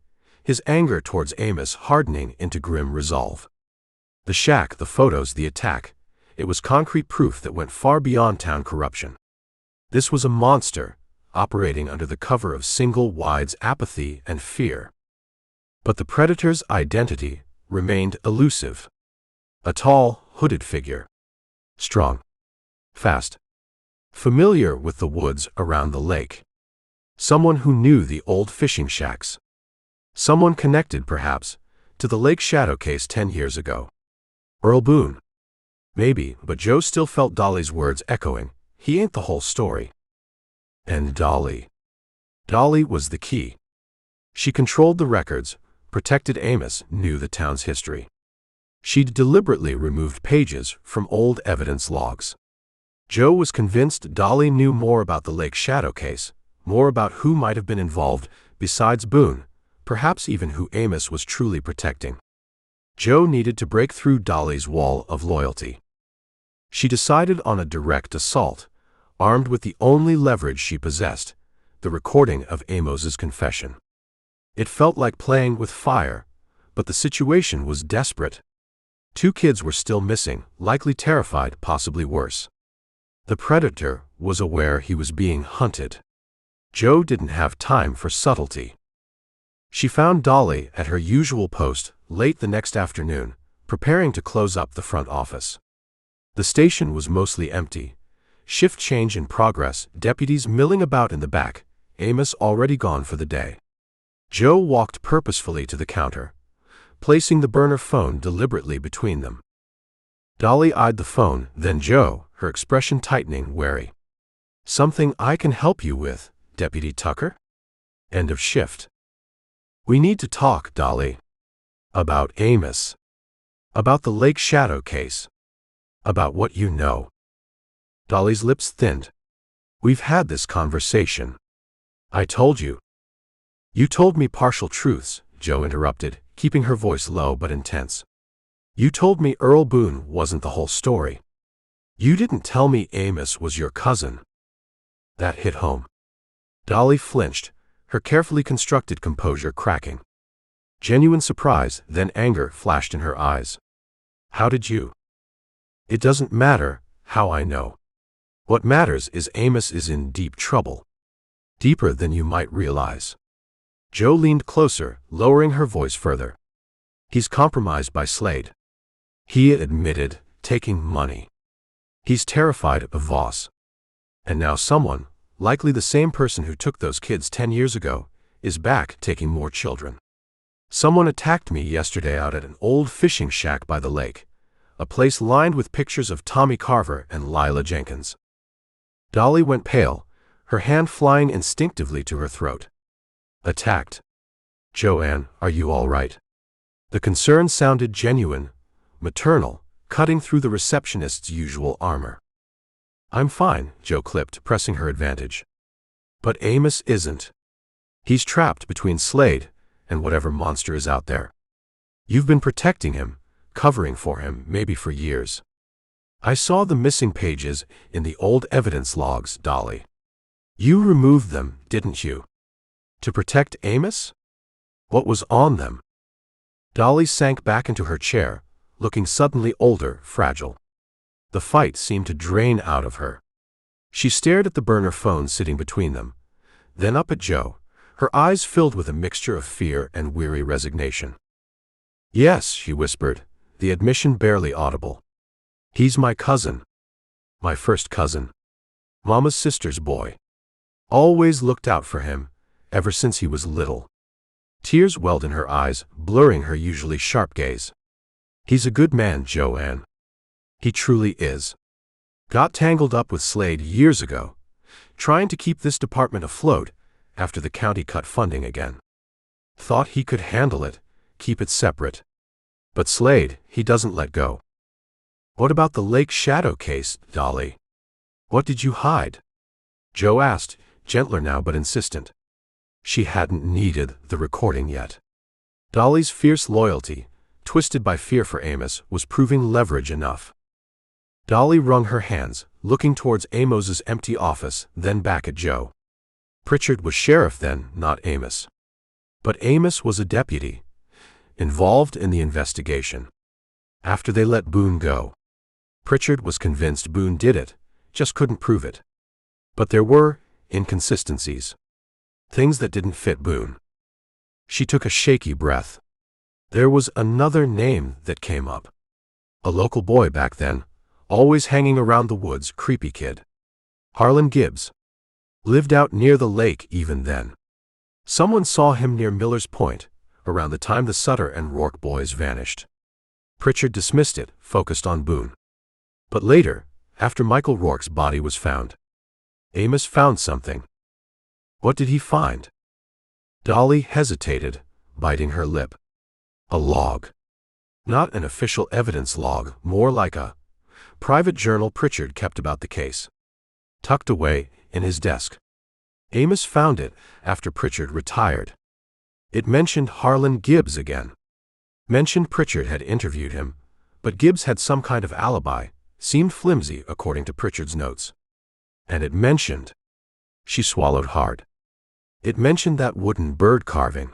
his anger towards Amos hardening into grim resolve. The shack, the photos, the attack, it was concrete proof that went far beyond town corruption. This was a monster, operating under the cover of single-wide's apathy and fear. But the predator's identity remained elusive. A tall, hooded figure. Strong. Fast. Familiar with the woods around the lake. Someone who knew the old fishing shacks. Someone connected, perhaps, to the Lake Shadow case 10 years ago. Earl Boone. Maybe, but Joe still felt Dolly's words echoing. He ain't the whole story. And Dolly. Dolly was the key. She controlled the records, protected Amos, knew the town's history. She'd deliberately removed pages from old evidence logs. Joe was convinced Dolly knew more about the Lake Shadow case, more about who might have been involved besides Boone, perhaps even who Amos was truly protecting. Joe needed to break through Dolly's wall of loyalty. She decided on a direct assault, armed with the only leverage she possessed, the recording of Amos's confession. It felt like playing with fire, but the situation was desperate. 2 kids were still missing, likely terrified, possibly worse. The predator was aware he was being hunted. Joe didn't have time for subtlety. She found Dolly at her usual post late the next afternoon, preparing to close up the front office. The station was mostly empty. Shift change in progress, deputies milling about in the back, Amos already gone for the day. Joe walked purposefully to the counter, placing the burner phone deliberately between them. Dolly eyed the phone, then Joe, her expression tightening, wary. "Something I can help you with, Deputy Tucker?" End of shift. "We need to talk, Dolly. About Amos. About the Lake Shadow case. About what you know." Dolly's lips thinned. "We've had this conversation. I told you." "You told me partial truths," Joe interrupted, keeping her voice low but intense. "You told me Earl Boone wasn't the whole story. You didn't tell me Amos was your cousin." That hit home. Dolly flinched, her carefully constructed composure cracking. Genuine surprise, then anger flashed in her eyes. "How did you?" "It doesn't matter how I know. What matters is Amos is in deep trouble. Deeper than you might realize." Joe leaned closer, lowering her voice further. "He's compromised by Slade. He admitted taking money. He's terrified of Voss. And now someone, likely the same person who took those kids 10 years ago, is back taking more children. Someone attacked me yesterday out at an old fishing shack by the lake, a place lined with pictures of Tommy Carver and Lila Jenkins." Dolly went pale, her hand flying instinctively to her throat. "Attacked? Joanne, are you all right?" The concern sounded genuine, maternal, cutting through the receptionist's usual armor. "I'm fine," Joe clipped, pressing her advantage. But Amos isn't. He's trapped between Slade and whatever monster is out there. You've been protecting him, covering for him, maybe for years. I saw the missing pages in the old evidence logs, Dolly. You removed them, didn't you? To protect Amos? What was on them? Dolly sank back into her chair, looking suddenly older, fragile. The fight seemed to drain out of her. She stared at the burner phone sitting between them, then up at Joe, her eyes filled with a mixture of fear and weary resignation. Yes, she whispered, the admission barely audible. He's my cousin. My first cousin. Mama's sister's boy. Always looked out for him, ever since he was little. Tears welled in her eyes, blurring her usually sharp gaze. He's a good man, Joanne. He truly is. Got tangled up with Slade years ago, trying to keep this department afloat after the county cut funding again. Thought he could handle it, keep it separate. But Slade, he doesn't let go. What about the Lake Shadow case, Dolly? What did you hide? Joe asked, gentler now but insistent. She hadn't needed the recording yet. Dolly's fierce loyalty, twisted by fear for Amos, was proving leverage enough. Dolly wrung her hands, looking towards Amos's empty office, then back at Joe. Pritchard was sheriff then, not Amos. But Amos was a deputy, involved in the investigation. After they let Boone go, Pritchard was convinced Boone did it, just couldn't prove it. But there were inconsistencies. Things that didn't fit Boone. She took a shaky breath. There was another name that came up. A local boy back then, always hanging around the woods, creepy kid. Harlan Gibbs. Lived out near the lake even then. Someone saw him near Miller's Point, around the time the Sutter and Rourke boys vanished. Pritchard dismissed it, focused on Boone. But later, after Michael Rourke's body was found, Amos found something. What did he find? Dolly hesitated, biting her lip. A log. Not an official evidence log, more like a private journal Pritchard kept about the case. Tucked away in his desk. Amos found it after Pritchard retired. It mentioned Harlan Gibbs again. Mentioned Pritchard had interviewed him, but Gibbs had some kind of alibi, seemed flimsy according to Pritchard's notes. And it mentioned. She swallowed hard. It mentioned that wooden bird carving.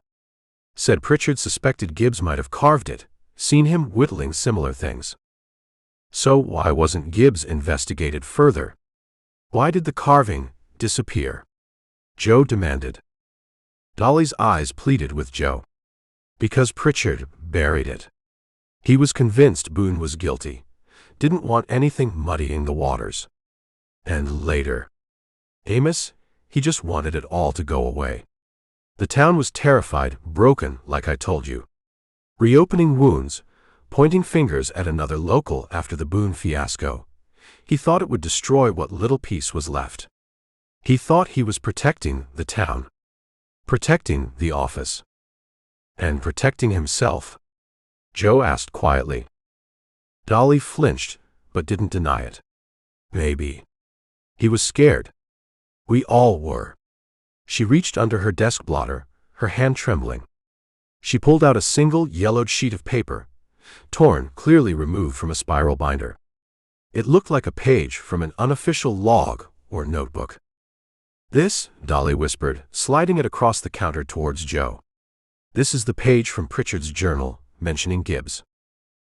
Said Pritchard suspected Gibbs might have carved it, seen him whittling similar things. So why wasn't Gibbs investigated further? Why did the carving disappear? Joe demanded. Dolly's eyes pleaded with Joe. Because Pritchard buried it. He was convinced Boone was guilty, didn't want anything muddying the waters. And later, Amos, he just wanted it all to go away. The town was terrified, broken, like I told you. Reopening wounds, pointing fingers at another local after the Boone fiasco. He thought it would destroy what little peace was left. He thought he was protecting the town. Protecting the office. And protecting himself. Joe asked quietly. Dolly flinched, but didn't deny it. Maybe. He was scared. We all were. She reached under her desk blotter, her hand trembling. She pulled out a single yellowed sheet of paper, torn, clearly removed from a spiral binder. It looked like a page from an unofficial log or notebook. This, Dolly whispered, sliding it across the counter towards Joe. This is the page from Pritchard's journal, mentioning Gibbs.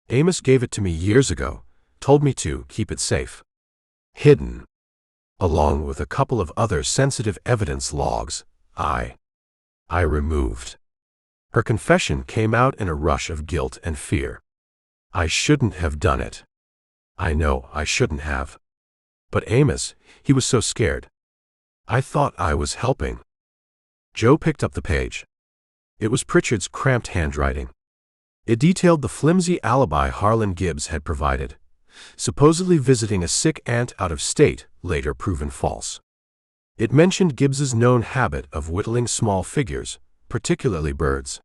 Amos gave it to me years ago, told me to keep it safe. Hidden. Along with a couple of other sensitive evidence logs, I removed. Her confession came out in a rush of guilt and fear. I shouldn't have done it. I know I shouldn't have. But Amos, he was so scared. I thought I was helping. Joe picked up the page. It was Pritchard's cramped handwriting. It detailed the flimsy alibi Harlan Gibbs had provided, supposedly visiting a sick aunt out of state, later proven false. It mentioned Gibbs's known habit of whittling small figures, particularly birds.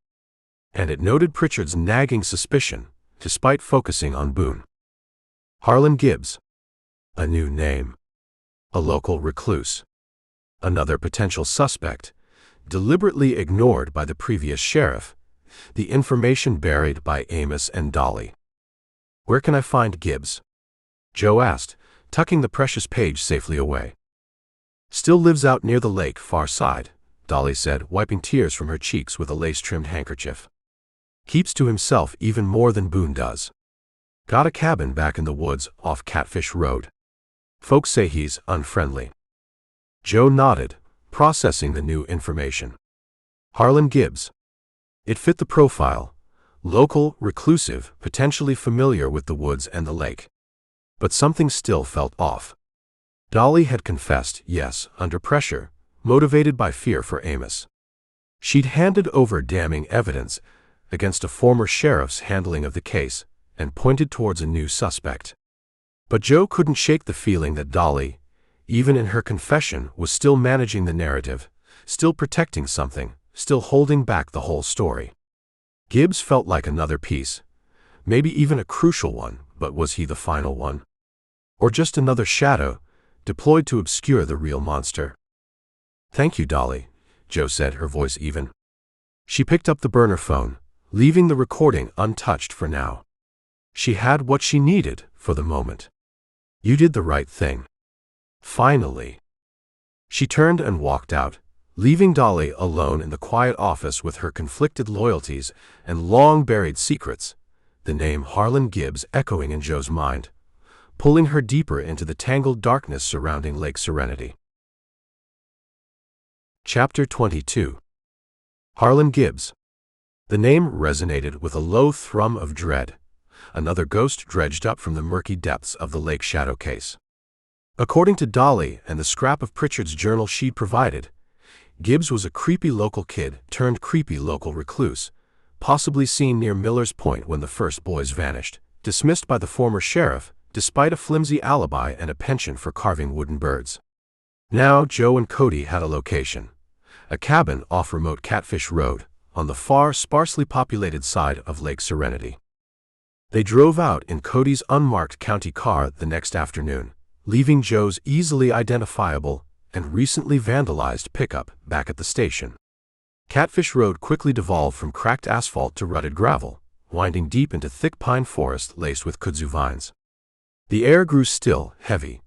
And it noted Pritchard's nagging suspicion, despite focusing on Boone. Harlan Gibbs. A new name. A local recluse. Another potential suspect, deliberately ignored by the previous sheriff, the information buried by Amos and Dolly. "Where can I find Gibbs?" Joe asked, tucking the precious page safely away. "Still lives out near the lake, far side," Dolly said, wiping tears from her cheeks with a lace-trimmed handkerchief. "Keeps to himself even more than Boone does. Got a cabin back in the woods off Catfish Road. Folks say he's unfriendly." Joe nodded, processing the new information. Harlan Gibbs. It fit the profile. Local, reclusive, potentially familiar with the woods and the lake. But something still felt off. Dolly had confessed, yes, under pressure, motivated by fear for Amos. She'd handed over damning evidence against a former sheriff's handling of the case and pointed towards a new suspect. But Joe couldn't shake the feeling that Dolly, even in her confession, was still managing the narrative, still protecting something, still holding back the whole story. Gibbs felt like another piece, maybe even a crucial one, but was he the final one? Or just another shadow, deployed to obscure the real monster? "Thank you, Dolly," Joe said, her voice even. She picked up the burner phone, leaving the recording untouched for now. She had what she needed for the moment. "You did the right thing. Finally." She turned and walked out, leaving Dolly alone in the quiet office with her conflicted loyalties and long-buried secrets, the name Harlan Gibbs echoing in Joe's mind, pulling her deeper into the tangled darkness surrounding Lake Serenity. Chapter 22. Harlan Gibbs. The name resonated with a low thrum of dread. Another ghost dredged up from the murky depths of the lake shadow case. According to Dolly and the scrap of Pritchard's journal she'd provided, Gibbs was a creepy local kid turned creepy local recluse, possibly seen near Miller's Point when the first boys vanished, dismissed by the former sheriff, despite a flimsy alibi and a penchant for carving wooden birds. Now Joe and Cody had a location. A cabin off remote Catfish Road, on the far, sparsely populated side of Lake Serenity. They drove out in Cody's unmarked county car the next afternoon, leaving Joe's easily identifiable and recently vandalized pickup back at the station. Catfish Road quickly devolved from cracked asphalt to rutted gravel, winding deep into thick pine forest laced with kudzu vines. The air grew still, heavy,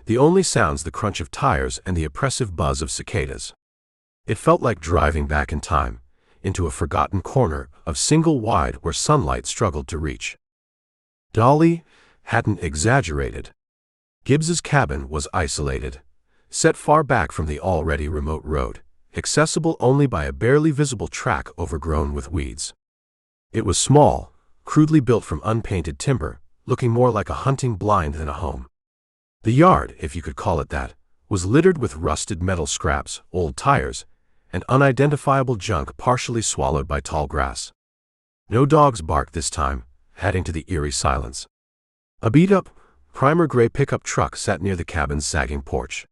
the only sounds the crunch of tires and the oppressive buzz of cicadas. It felt like driving back in time, into a forgotten corner of single wide where sunlight struggled to reach. Dolly hadn't exaggerated. Gibbs's cabin was isolated, set far back from the already remote road, accessible only by a barely visible track overgrown with weeds. It was small, crudely built from unpainted timber, looking more like a hunting blind than a home. The yard, if you could call it that, was littered with rusted metal scraps, old tires, and unidentifiable junk partially swallowed by tall grass. No dogs barked this time, adding to the eerie silence. A beat-up, primer gray pickup truck sat near the cabin's sagging porch.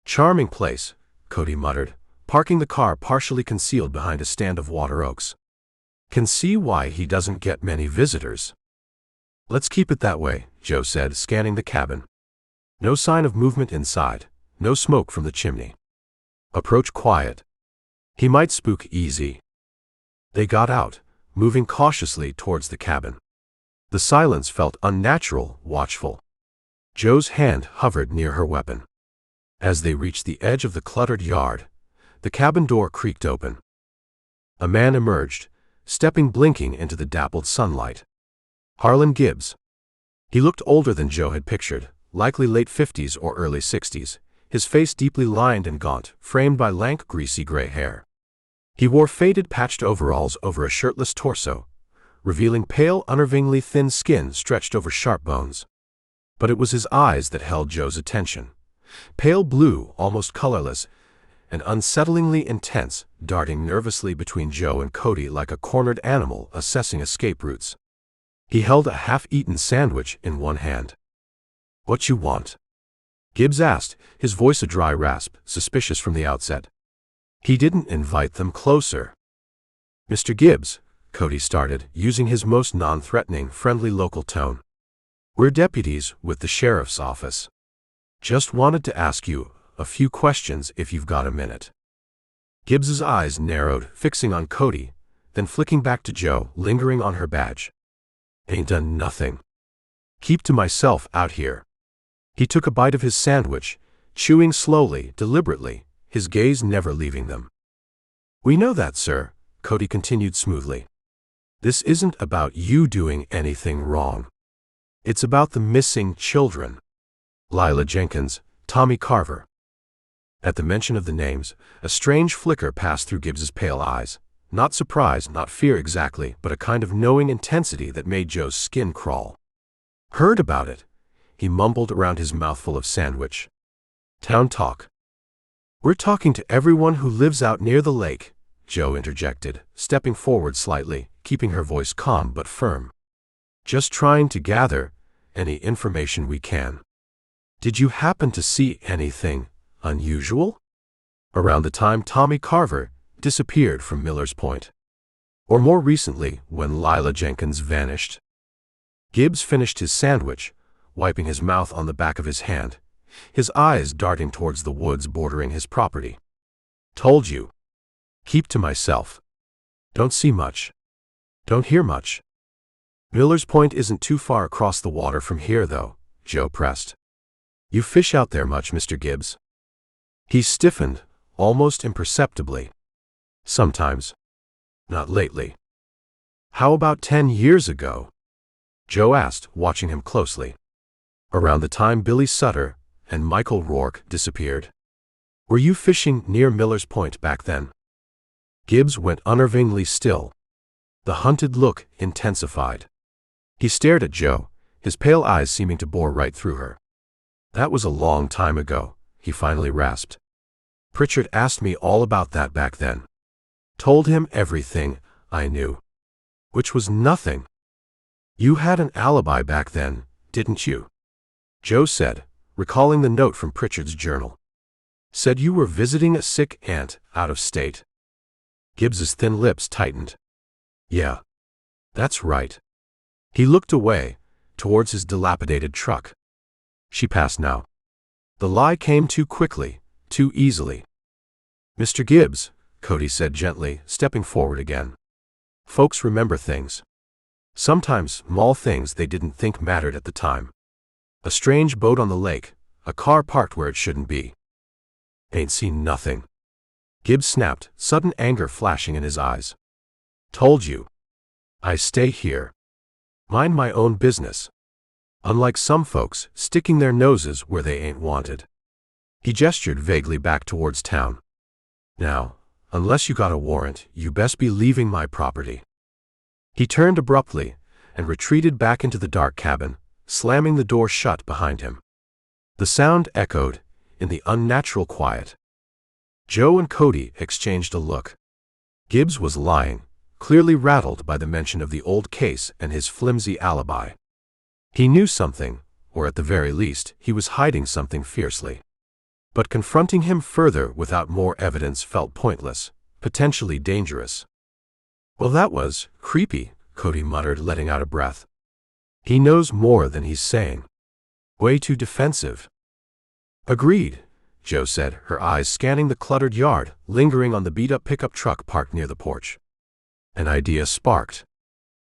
"Charming place," Cody muttered, parking the car partially concealed behind a stand of water oaks. "Can see why he doesn't get many visitors." "Let's keep it that way," Joe said, scanning the cabin. No sign of movement inside, no smoke from the chimney. "Approach quiet. He might spook easy." They got out, moving cautiously towards the cabin. The silence felt unnatural, watchful. Joe's hand hovered near her weapon. As they reached the edge of the cluttered yard, the cabin door creaked open. A man emerged, stepping blinking into the dappled sunlight. Harlan Gibbs. He looked older than Joe had pictured, likely late 50s or early 60s, his face deeply lined and gaunt, framed by lank, greasy gray hair. He wore faded patched overalls over a shirtless torso, revealing pale, unnervingly thin skin stretched over sharp bones. But it was his eyes that held Joe's attention. Pale blue, almost colorless, and unsettlingly intense, darting nervously between Joe and Cody like a cornered animal assessing escape routes. He held a half-eaten sandwich in one hand. "What you want?" Gibbs asked, his voice a dry rasp, suspicious from the outset. He didn't invite them closer. "Mr. Gibbs," Cody started, using his most non-threatening, friendly local tone. "We're deputies with the sheriff's office. Just wanted to ask you a few questions if you've got a minute." Gibbs's eyes narrowed, fixing on Cody, then flicking back to Joe, lingering on her badge. "Ain't done nothing. Keep to myself out here." He took a bite of his sandwich, chewing slowly, deliberately, his gaze never leaving them. "We know that, sir," Cody continued smoothly. "This isn't about you doing anything wrong. It's about the missing children. Lila Jenkins, Tommy Carver." At the mention of the names, a strange flicker passed through Gibbs's pale eyes. Not surprise, not fear exactly, but a kind of knowing intensity that made Joe's skin crawl. "Heard about it," he mumbled around his mouthful of sandwich. "Town talk." "We're talking to everyone who lives out near the lake," Joe interjected, stepping forward slightly, keeping her voice calm but firm. "Just trying to gather any information we can. Did you happen to see anything unusual around the time Tommy Carver disappeared from Miller's Point? Or more recently, when Lila Jenkins vanished?" Gibbs finished his sandwich, wiping his mouth on the back of his hand, his eyes darting towards the woods bordering his property. "Told you. Keep to myself. Don't see much. Don't hear much." "Miller's Point isn't too far across the water from here, though," Joe pressed. "You fish out there much, Mr. Gibbs?" He stiffened, almost imperceptibly. "Sometimes. Not lately." "How about 10 years ago?" Joe asked, watching him closely. "Around the time Billy Sutter and Michael Rourke disappeared. Were you fishing near Miller's Point back then?" Gibbs went unnervingly still. The hunted look intensified. He stared at Joe, his pale eyes seeming to bore right through her. "That was a long time ago," he finally rasped. "Pritchard asked me all about that back then. Told him everything I knew. Which was nothing. You had an alibi back then, didn't you?" Joe said, recalling the note from Pritchard's journal. "Said you were visiting a sick aunt out of state." Gibbs's thin lips tightened. "Yeah. That's right." He looked away, towards his dilapidated truck. She passed now. The lie came too quickly, too easily. "Mr. Gibbs," Cody said gently, stepping forward again. "Folks remember things. Sometimes small things they didn't think mattered at the time. A strange boat on the lake, a car parked where it shouldn't be." "Ain't seen nothing." Gibbs snapped, sudden anger flashing in his eyes. "Told you. I stay here. Mind my own business. Unlike some folks, sticking their noses where they ain't wanted." He gestured vaguely back towards town. "Now, unless you got a warrant, you best be leaving my property." He turned abruptly and retreated back into the dark cabin, slamming the door shut behind him. The sound echoed in the unnatural quiet. Joe and Cody exchanged a look. Gibbs was lying, clearly rattled by the mention of the old case and his flimsy alibi. He knew something, or at the very least, he was hiding something fiercely. But confronting him further without more evidence felt pointless, potentially dangerous. "Well, that was creepy," Cody muttered, letting out a breath. "He knows more than he's saying. Way too defensive." "Agreed," Joe said, her eyes scanning the cluttered yard, lingering on the beat-up pickup truck parked near the porch. An idea sparked.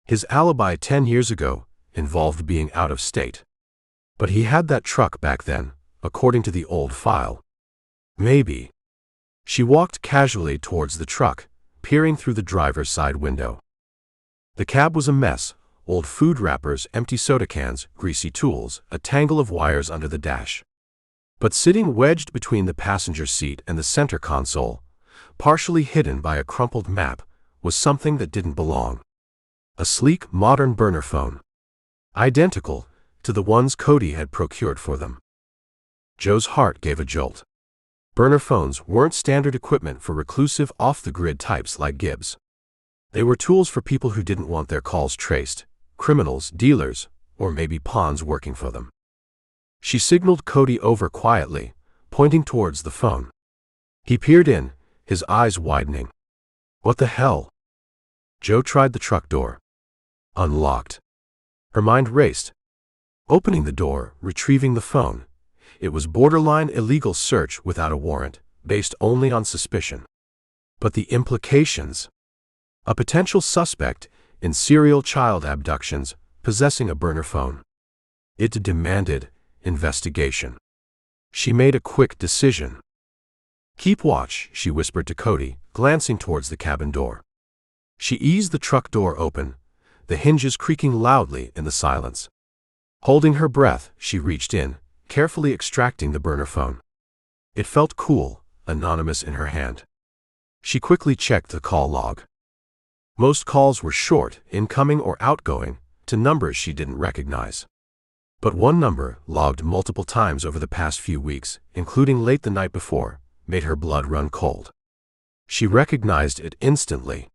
His alibi 10 years ago involved being out of state. But he had that truck back then, according to the old file. Maybe. She walked casually towards the truck, peering through the driver's side window. The cab was a mess, old food wrappers, empty soda cans, greasy tools, a tangle of wires under the dash. But sitting wedged between the passenger seat and the center console, partially hidden by a crumpled map, was something that didn't belong. A sleek, modern burner phone. Identical to the ones Cody had procured for them. Joe's heart gave a jolt. Burner phones weren't standard equipment for reclusive, off-the-grid types like Gibbs. They were tools for people who didn't want their calls traced, criminals, dealers, or maybe pawns working for them. She signaled Cody over quietly, pointing towards the phone. He peered in, his eyes widening. What the hell? Joe tried the truck door. Unlocked. Her mind raced. Opening the door, retrieving the phone. It was borderline illegal search without a warrant, based only on suspicion. But the implications? A potential suspect in serial child abductions possessing a burner phone. It demanded investigation. She made a quick decision. "Keep watch," she whispered to Cody, glancing towards the cabin door. She eased the truck door open, the hinges creaking loudly in the silence. Holding her breath, she reached in, carefully extracting the burner phone. It felt cool, anonymous in her hand. She quickly checked the call log. Most calls were short, incoming or outgoing, to numbers she didn't recognize. But one number, logged multiple times over the past few weeks, including late the night before, made her blood run cold. She recognized it instantly.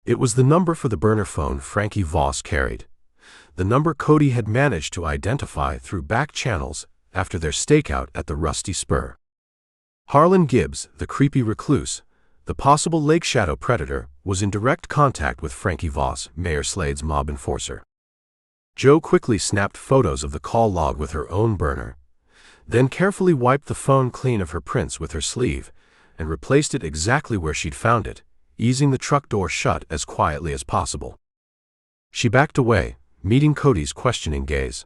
It was the number for the burner phone Frankie Voss carried. The number Cody had managed to identify through back channels after their stakeout at the Rusty Spur. Harlan Gibbs, the creepy recluse, the possible lake shadow predator, was in direct contact with Frankie Voss, Mayor Slade's mob enforcer. Jo quickly snapped photos of the call log with her own burner, then carefully wiped the phone clean of her prints with her sleeve and replaced it exactly where she'd found it, easing the truck door shut as quietly as possible. She backed away, meeting Cody's questioning gaze.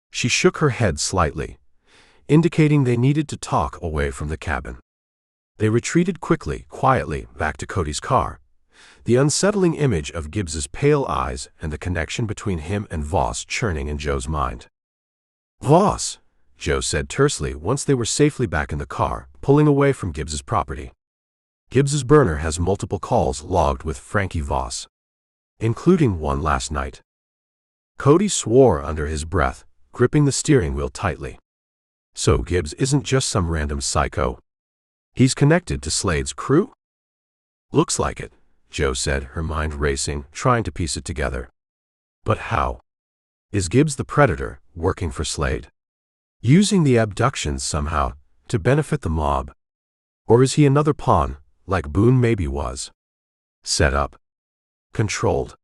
She shook her head slightly, indicating they needed to talk away from the cabin. They retreated quickly, quietly, back to Cody's car, the unsettling image of Gibbs's pale eyes and the connection between him and Voss churning in Jo's mind. "Voss," Jo said tersely once they were safely back in the car, pulling away from Gibbs's property. "Gibbs's burner has multiple calls logged with Frankie Voss, including one last night." Cody swore under his breath, gripping the steering wheel tightly. "So Gibbs isn't just some random psycho. He's connected to Slade's crew?" "Looks like it," Jo said, her mind racing, trying to piece it together. "But how? Is Gibbs the predator, working for Slade? Using the abductions somehow to benefit the mob? Or is he another pawn, like Boone maybe was? Set up? Controlled?"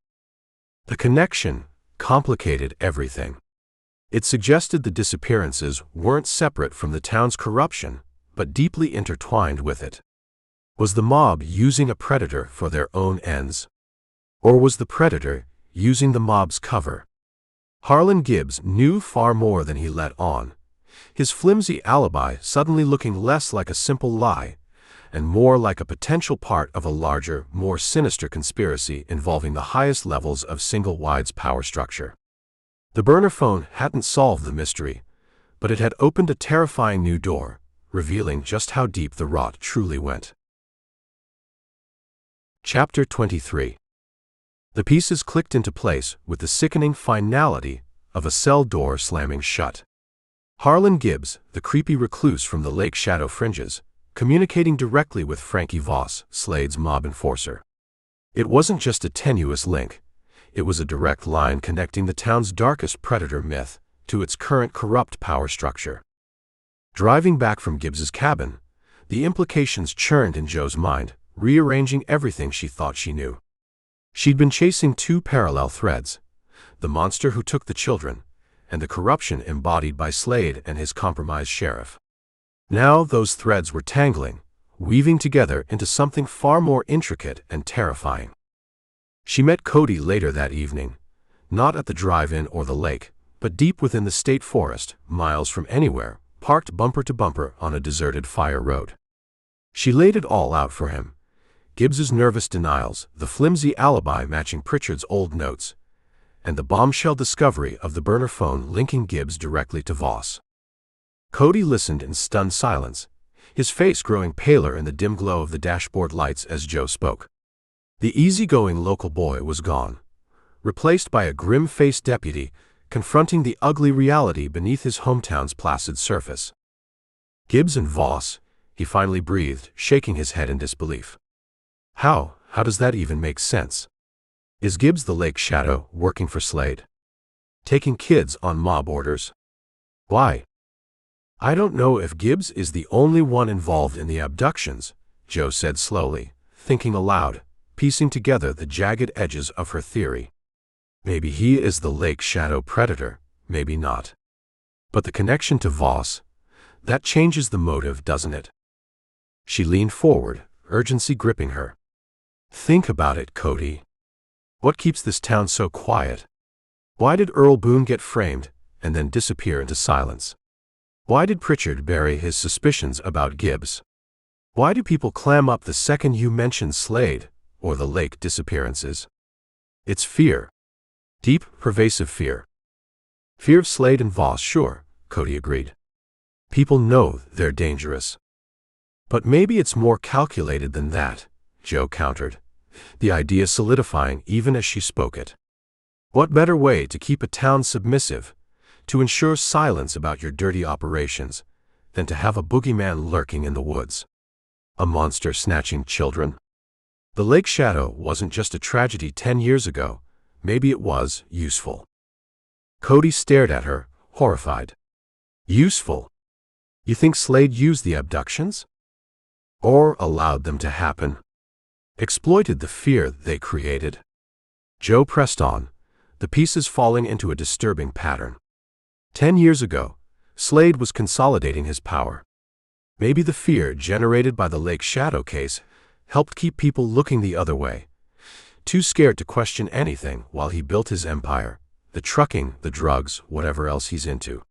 The connection complicated everything. It suggested the disappearances weren't separate from the town's corruption, but deeply intertwined with it. Was the mob using a predator for their own ends? Or was the predator using the mob's cover? Harlan Gibbs knew far more than he let on, his flimsy alibi suddenly looking less like a simple lie and more like a potential part of a larger, more sinister conspiracy involving the highest levels of single-wide's power structure. The burner phone hadn't solved the mystery, but it had opened a terrifying new door, revealing just how deep the rot truly went. Chapter 23. The pieces clicked into place with the sickening finality of a cell door slamming shut. Harlan Gibbs, the creepy recluse from the lake shadow fringes, communicating directly with Frankie Voss, Slade's mob enforcer. It wasn't just a tenuous link. It was a direct line connecting the town's darkest predator myth to its current corrupt power structure. Driving back from Gibbs's cabin, the implications churned in Jo's mind, rearranging everything she thought she knew. She'd been chasing two parallel threads: the monster who took the children, and the corruption embodied by Slade and his compromised sheriff. Now those threads were tangling, weaving together into something far more intricate and terrifying. She met Cody later that evening, not at the drive-in or the lake, but deep within the state forest, miles from anywhere, parked bumper to bumper on a deserted fire road. She laid it all out for him: Gibbs's nervous denials, the flimsy alibi matching Pritchard's old notes, and the bombshell discovery of the burner phone linking Gibbs directly to Voss. Cody listened in stunned silence, his face growing paler in the dim glow of the dashboard lights as Jo spoke. The easygoing local boy was gone, replaced by a grim-faced deputy confronting the ugly reality beneath his hometown's placid surface. "Gibbs and Voss," he finally breathed, shaking his head in disbelief. How does that even make sense? Is Gibbs the lake shadow working for Slade? Taking kids on mob orders? Why? "I don't know if Gibbs is the only one involved in the abductions," Jo said slowly, thinking aloud, piecing together the jagged edges of her theory. Maybe he is the lake shadow predator, maybe not. But the connection to Voss, That changes the motive, doesn't it? She leaned forward, urgency gripping her. Think about it, Cody. What keeps this town so quiet? Why did Earl Boone get framed and then disappear into silence? Why did Pritchard bury his suspicions about Gibbs? Why do people clam up the second you mention Slade or the Lake disappearances? It's fear. Deep, pervasive fear. Fear of Slade and Voss, sure, Cody agreed. People know they're dangerous. But maybe it's more calculated than that, Joe countered, the idea solidifying even as she spoke it. What better way to keep a town submissive, to ensure silence about your dirty operations, than to have a boogeyman lurking in the woods? A monster snatching children? The lake shadow wasn't just a tragedy 10 years ago. Maybe it was useful. Cody stared at her, horrified. Useful? You think Slade used the abductions? Or allowed them to happen? Exploited the fear they created? Joe pressed on, the pieces falling into a disturbing pattern. 10 years ago, Slade was consolidating his power. Maybe the fear generated by the Lake Shadow case helped keep people looking the other way, too scared to question anything while he built his empire, the trucking, the drugs, whatever else he's into.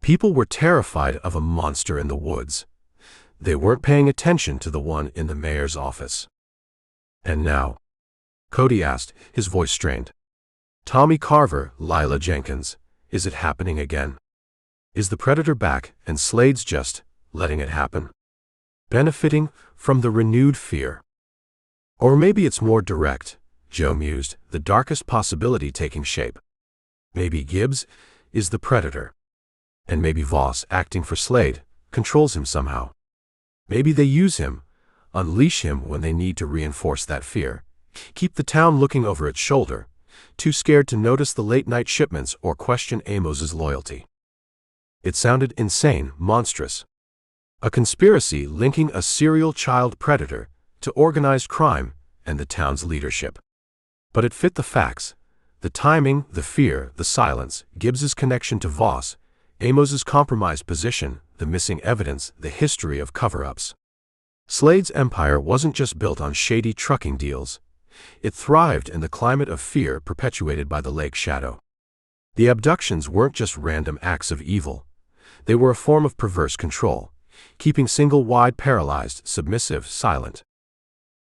People were terrified of a monster in the woods. They weren't paying attention to the one in the mayor's office. And now? Cody asked, his voice strained. Tommy Carver, Lila Jenkins, is it happening again? Is the predator back and Slade's just letting it happen? Benefiting from the renewed fear? Or maybe it's more direct, Joe mused, the darkest possibility taking shape. Maybe Gibbs is the predator. And maybe Voss, acting for Slade, controls him somehow. Maybe they use him, unleash him when they need to reinforce that fear, keep the town looking over its shoulder, too scared to notice the late-night shipments or question Amos's loyalty. It sounded insane, monstrous. A conspiracy linking a serial child predator to organized crime and the town's leadership. But it fit the facts. The timing, the fear, the silence, Gibbs's connection to Voss, Amos's compromised position, the missing evidence, the history of cover-ups. Slade's empire wasn't just built on shady trucking deals. It thrived in the climate of fear perpetuated by the Lake Shadow. The abductions weren't just random acts of evil. They were a form of perverse control, keeping single-wide paralyzed, submissive, silent.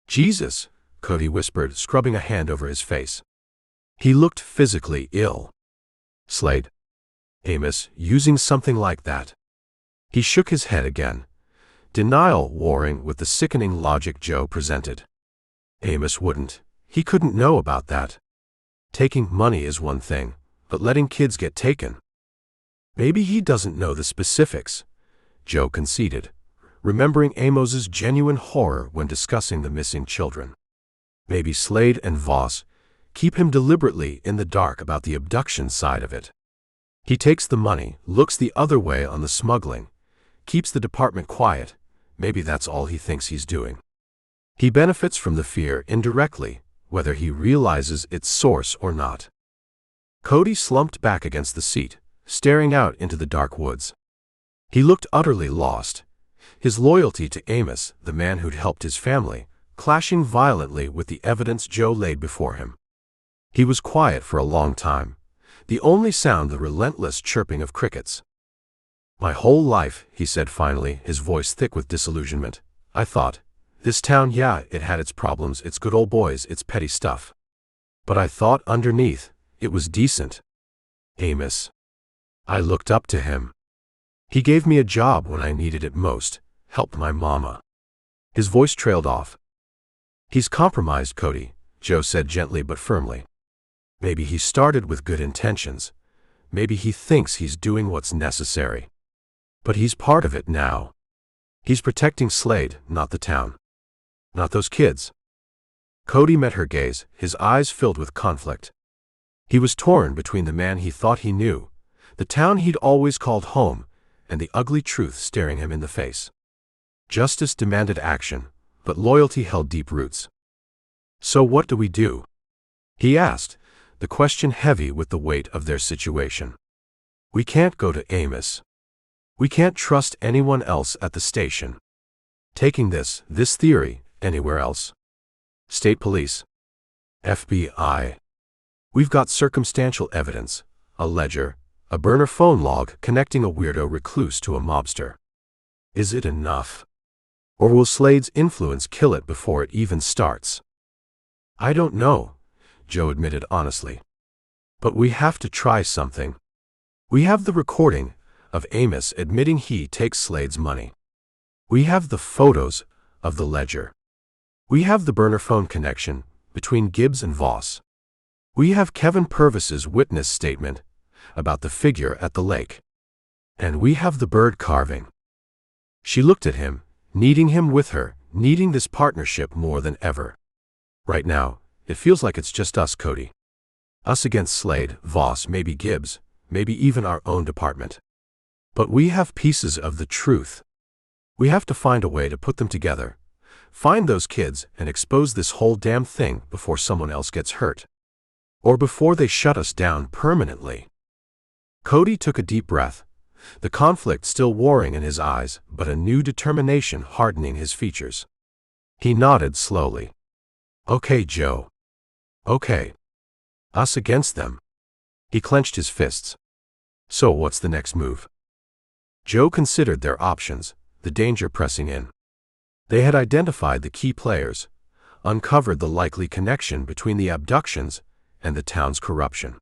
Jesus, Cody whispered, scrubbing a hand over his face. He looked physically ill. Slade? Amos, using something like that? He shook his head again, denial warring with the sickening logic Joe presented. Amos wouldn't. He couldn't know about that. Taking money is one thing, but letting kids get taken. Maybe he doesn't know the specifics, Joe conceded, remembering Amos's genuine horror when discussing the missing children. Maybe Slade and Voss keep him deliberately in the dark about the abduction side of it. He takes the money, looks the other way on the smuggling, keeps the department quiet. Maybe that's all he thinks he's doing. He benefits from the fear indirectly, whether he realizes its source or not. Cody slumped back against the seat, staring out into the dark woods. He looked utterly lost, his loyalty to Amos, the man who'd helped his family, clashing violently with the evidence Joe laid before him. He was quiet for a long time, the only sound the relentless chirping of crickets. My whole life, he said finally, his voice thick with disillusionment, I thought, this town, yeah, it had its problems, its good old boys, its petty stuff. But I thought underneath, it was decent. Amos. I looked up to him. He gave me a job when I needed it most, helped my mama. His voice trailed off. He's compromised, Cody, Joe said gently but firmly. Maybe he started with good intentions. Maybe he thinks he's doing what's necessary. But he's part of it now. He's protecting Slade, not the town. Not those kids. Cody met her gaze, his eyes filled with conflict. He was torn between the man he thought he knew, the town he'd always called home, and the ugly truth staring him in the face. Justice demanded action, but loyalty held deep roots. So what do we do? He asked, the question heavy with the weight of their situation. We can't go to Amos. We can't trust anyone else at the station. Taking this theory anywhere else. State Police. FBI. We've got circumstantial evidence, a ledger, a burner phone log connecting a weirdo recluse to a mobster. Is it enough? Or will Slade's influence kill it before it even starts? I don't know, Joe admitted honestly. But we have to try something. We have the recording of Amos admitting he takes Slade's money. We have the photos of the ledger. We have the burner phone connection between Gibbs and Voss. We have Kevin Purvis's witness statement about the figure at the lake. And we have the bird carving. She looked at him, needing him with her, needing this partnership more than ever. Right now, it feels like it's just us, Cody. Us against Slade, Voss, maybe Gibbs, maybe even our own department. But we have pieces of the truth. We have to find a way to put them together, find those kids and expose this whole damn thing before someone else gets hurt. Or before they shut us down permanently. Cody took a deep breath, the conflict still warring in his eyes, but a new determination hardening his features. He nodded slowly. Okay, Joe. Okay. Us against them. He clenched his fists. So what's the next move? Joe considered their options, the danger pressing in. They had identified the key players, uncovered the likely connection between the abductions and the town's corruption.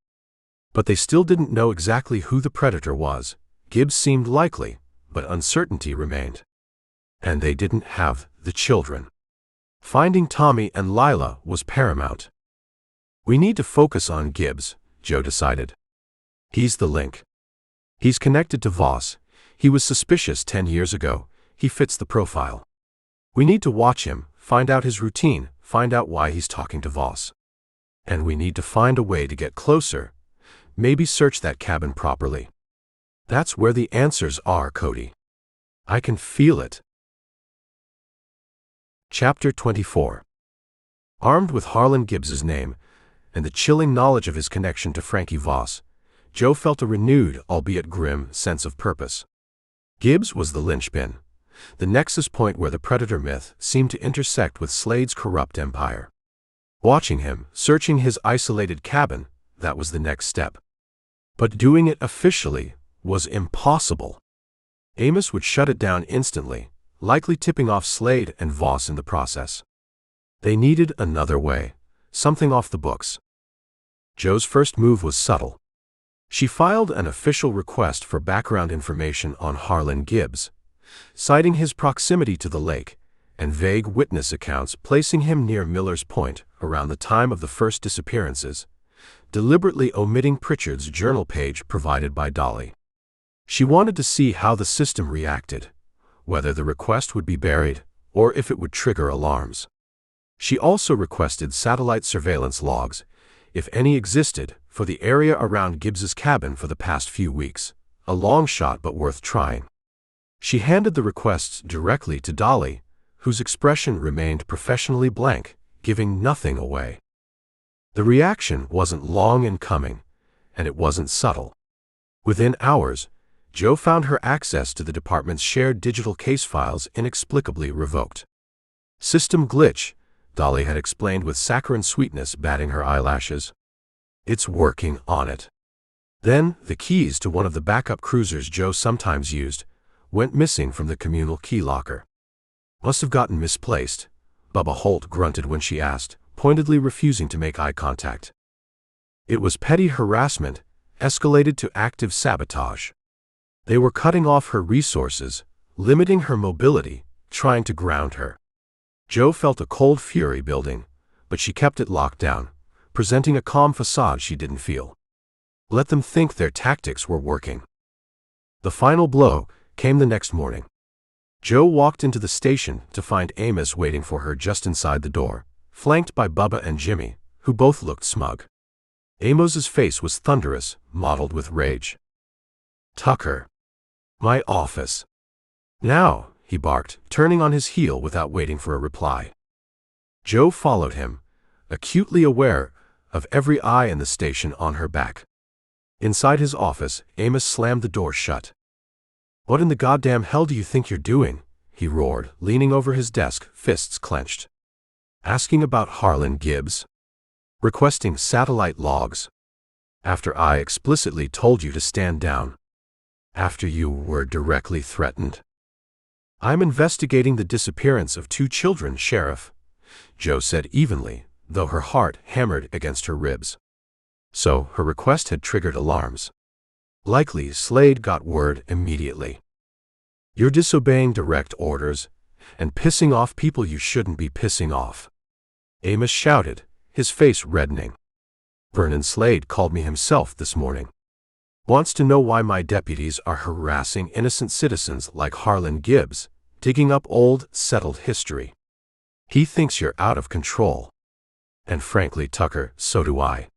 But they still didn't know exactly who the predator was. Gibbs seemed likely, but uncertainty remained. And they didn't have the children. Finding Tommy and Lila was paramount. We need to focus on Gibbs, Joe decided. He's the link. He's connected to Voss. He was suspicious 10 years ago. He fits the profile. We need to watch him, find out his routine, find out why he's talking to Voss. And we need to find a way to get closer, maybe search that cabin properly. That's where the answers are, Cody. I can feel it. Chapter 24. Armed with Harlan Gibbs's name and the chilling knowledge of his connection to Frankie Voss, Joe felt a renewed, albeit grim, sense of purpose. Gibbs was the linchpin, the nexus point where the predator myth seemed to intersect with Slade's corrupt empire. Watching him, searching his isolated cabin, that was the next step. But doing it officially was impossible. Amos would shut it down instantly, likely tipping off Slade and Voss in the process. They needed another way, something off the books. Joe's first move was subtle. She filed an official request for background information on Harlan Gibbs, citing his proximity to the lake and vague witness accounts placing him near Miller's Point around the time of the first disappearances, deliberately omitting Pritchard's journal page provided by Dolly. She wanted to see how the system reacted, whether the request would be buried or if it would trigger alarms. She also requested satellite surveillance logs, if any existed, for the area around Gibbs's cabin for the past few weeks, a long shot but worth trying. She handed the requests directly to Dolly, whose expression remained professionally blank, giving nothing away. The reaction wasn't long in coming, and it wasn't subtle. Within hours, Joe found her access to the department's shared digital case files inexplicably revoked. System glitch, Dolly had explained with saccharine sweetness, batting her eyelashes. It's working on it. Then, the keys to one of the backup cruisers Joe sometimes used went missing from the communal key locker. Must have gotten misplaced, Bubba Holt grunted when she asked, pointedly refusing to make eye contact. It was petty harassment, escalated to active sabotage. They were cutting off her resources, limiting her mobility, trying to ground her. Joe felt a cold fury building, but she kept it locked down, presenting a calm facade she didn't feel. Let them think their tactics were working. The final blow came the next morning. Joe walked into the station to find Amos waiting for her just inside the door, flanked by Bubba and Jimmy, who both looked smug. Amos's face was thunderous, mottled with rage. "Tucker. My office. Now," he barked, turning on his heel without waiting for a reply. Joe followed him, acutely aware of every eye in the station on her back. Inside his office, Amos slammed the door shut. "What in the goddamn hell do you think you're doing?" he roared, leaning over his desk, fists clenched. "Asking about Harlan Gibbs? Requesting satellite logs? After I explicitly told you to stand down? After you were directly threatened?" "I'm investigating the disappearance of 2 children, Sheriff," Jo said evenly, though her heart hammered against her ribs. So her request had triggered alarms. Likely Slade got word immediately. "You're disobeying direct orders and pissing off people you shouldn't be pissing off," Amos shouted, his face reddening. "Vernon Slade called me himself this morning. Wants to know why my deputies are harassing innocent citizens like Harlan Gibbs, digging up old, settled history. He thinks you're out of control. And frankly, Tucker, so do I."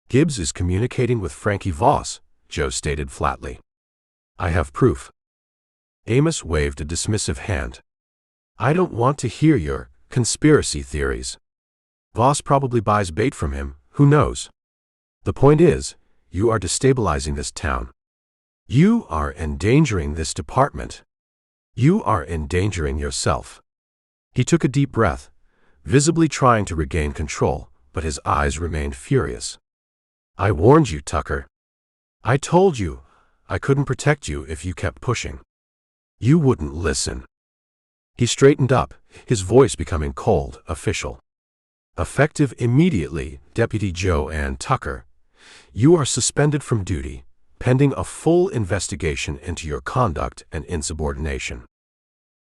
"Gibbs is communicating with Frankie Voss," Jo stated flatly. "I have proof." Amos waved a dismissive hand. "I don't want to hear your conspiracy theories. Voss probably buys bait from him, who knows? The point is, you are destabilizing this town. You are endangering this department. You are endangering yourself." He took a deep breath, visibly trying to regain control, but his eyes remained furious. "I warned you, Tucker. I told you I couldn't protect you if you kept pushing. You wouldn't listen." He straightened up, his voice becoming cold, official. "Effective immediately, Deputy Joanne Tucker. You are suspended from duty, pending a full investigation into your conduct and insubordination.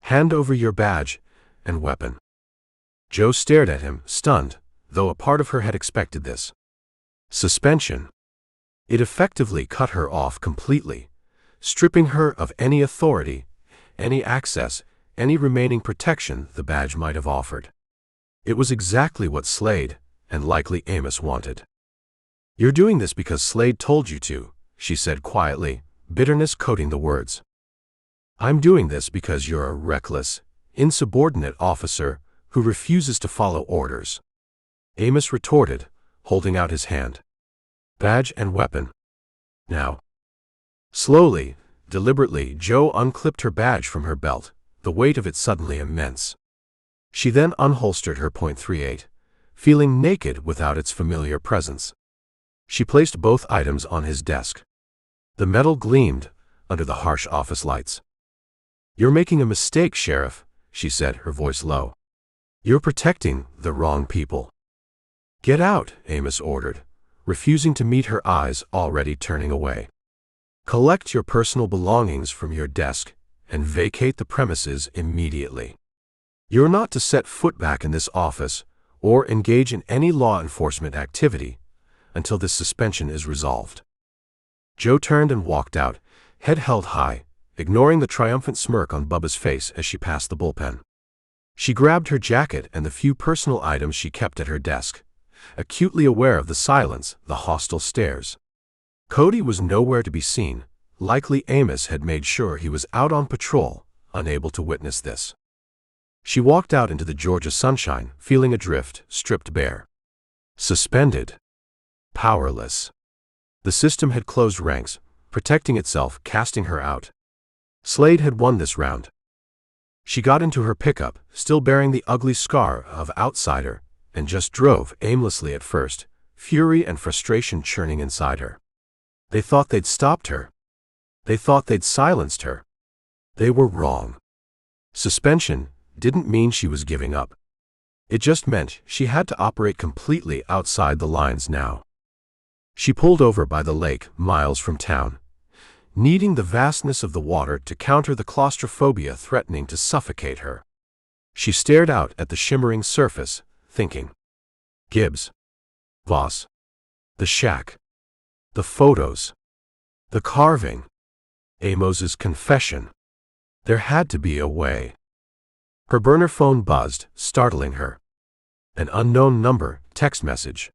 Hand over your badge and weapon." Jo stared at him, stunned, though a part of her had expected this. Suspension. It effectively cut her off completely, stripping her of any authority, any access, any remaining protection the badge might have offered. It was exactly what Slade, and likely Amos, wanted. "You're doing this because Slade told you to," she said quietly, bitterness coating the words. "I'm doing this because you're a reckless, insubordinate officer who refuses to follow orders," Amos retorted, holding out his hand. "Badge and weapon. Now." Slowly, deliberately, Jo unclipped her badge from her belt, the weight of it suddenly immense. She then unholstered her .38, feeling naked without its familiar presence. She placed both items on his desk. The metal gleamed under the harsh office lights. "You're making a mistake, Sheriff," she said, her voice low. "You're protecting the wrong people." "Get out," Amos ordered, refusing to meet her eyes already turning away. "Collect your personal belongings from your desk and vacate the premises immediately. You're not to set foot back in this office or engage in any law enforcement activity until this suspension is resolved." Jo turned and walked out, head held high, ignoring the triumphant smirk on Bubba's face as she passed the bullpen. She grabbed her jacket and the few personal items she kept at her desk, acutely aware of the silence, the hostile stares. Cody was nowhere to be seen. Likely Amos had made sure he was out on patrol, unable to witness this. She walked out into the Georgia sunshine, feeling adrift, stripped bare. Suspended. Powerless. The system had closed ranks, protecting itself, casting her out. Slade had won this round. She got into her pickup, still bearing the ugly scar of outsider, and just drove aimlessly at first, fury and frustration churning inside her. They thought they'd stopped her. They thought they'd silenced her. They were wrong. Suspension didn't mean she was giving up. It just meant she had to operate completely outside the lines now. She pulled over by the lake, miles from town, needing the vastness of the water to counter the claustrophobia threatening to suffocate her. She stared out at the shimmering surface, thinking. Gibbs. Voss. The shack. The photos. The carving. Amos's confession. There had to be a way. Her burner phone buzzed, startling her. An unknown number, text message.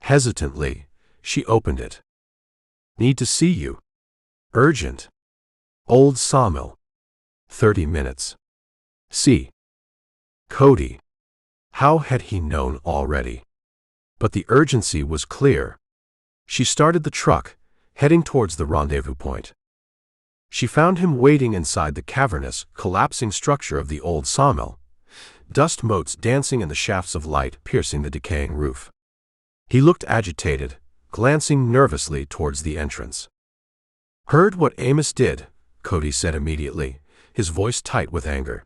Hesitantly, she opened it. Need to see you. Urgent. Old Sawmill. 30 minutes. See. Cody. How had he known already? But the urgency was clear. She started the truck, heading towards the rendezvous point. She found him waiting inside the cavernous, collapsing structure of the old sawmill, dust motes dancing in the shafts of light piercing the decaying roof. He looked agitated, glancing nervously towards the entrance. "Heard what Amos did," Cody said immediately, his voice tight with anger.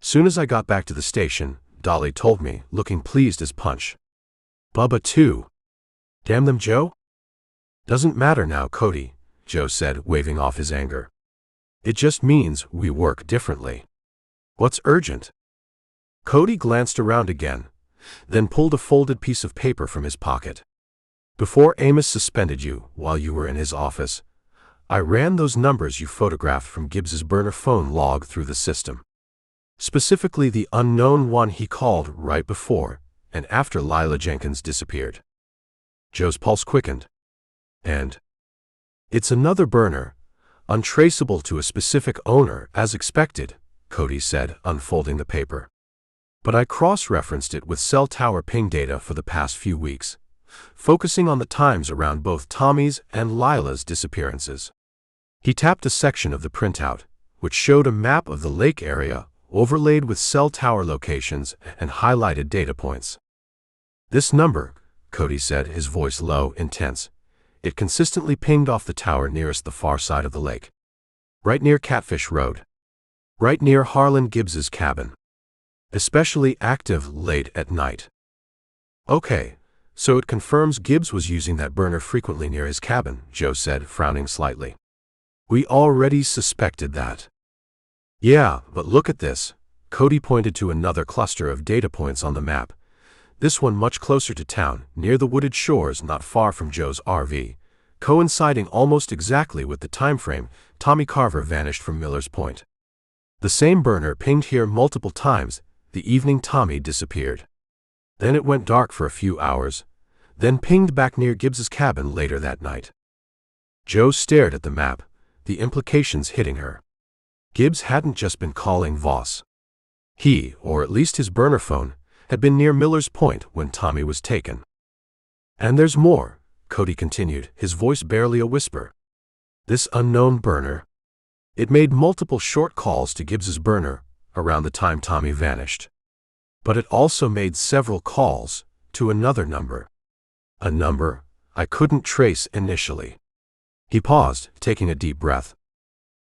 "Soon as I got back to the station, Dolly told me, looking pleased as punch. Bubba too. Damn them, Joe?" "Doesn't matter now, Cody," Joe said, waving off his anger. "It just means we work differently. What's urgent?" Cody glanced around again, then pulled a folded piece of paper from his pocket. "Before Amos suspended you while you were in his office, I ran those numbers you photographed from Gibbs's burner phone log through the system. Specifically the unknown one he called right before and after Lila Jenkins disappeared." Joe's pulse quickened. "And it's another burner, untraceable to a specific owner as expected," Cody said, unfolding the paper. "But I cross-referenced it with cell tower ping data for the past few weeks, focusing on the times around both Tommy's and Lila's disappearances." He tapped a section of the printout, which showed a map of the lake area overlaid with cell tower locations and highlighted data points. "This number," Cody said, his voice low, intense, "it consistently pinged off the tower nearest the far side of the lake. Right near Catfish Road. Right near Harlan Gibbs's cabin. Especially active late at night." "Okay, so it confirms Gibbs was using that burner frequently near his cabin," Joe said, frowning slightly. "We already suspected that." "Yeah, but look at this." Cody pointed to another cluster of data points on the map, this one much closer to town, near the wooded shores not far from Joe's RV, coinciding almost exactly with the time frame Tommy Carver vanished from Miller's Point. The same burner pinged here multiple times the evening Tommy disappeared. Then it went dark for a few hours, then pinged back near Gibbs's cabin later that night. Joe stared at the map, the implications hitting her. Gibbs hadn't just been calling Voss. He, or at least his burner phone, had been near Miller's Point when Tommy was taken. "And there's more," Cody continued, his voice barely a whisper. "This unknown burner. It made multiple short calls to Gibbs's burner around the time Tommy vanished. But it also made several calls to another number. A number I couldn't trace initially." He paused, taking a deep breath.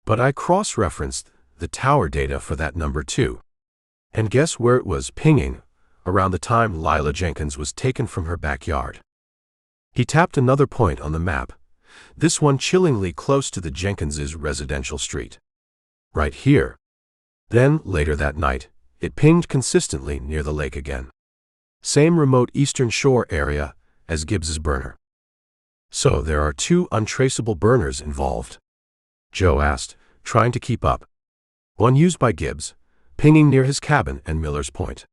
"But I cross-referenced the tower data for that number too. And guess where it was pinging around the time Lila Jenkins was taken from her backyard." He tapped another point on the map, this one chillingly close to the Jenkinses' residential street. "Right here." Then, later that night, it pinged consistently near the lake again. Same remote eastern shore area as Gibbs's burner. "So there are two untraceable burners involved?" Joe asked, trying to keep up. "One used by Gibbs, pinging near his cabin and Miller's Point.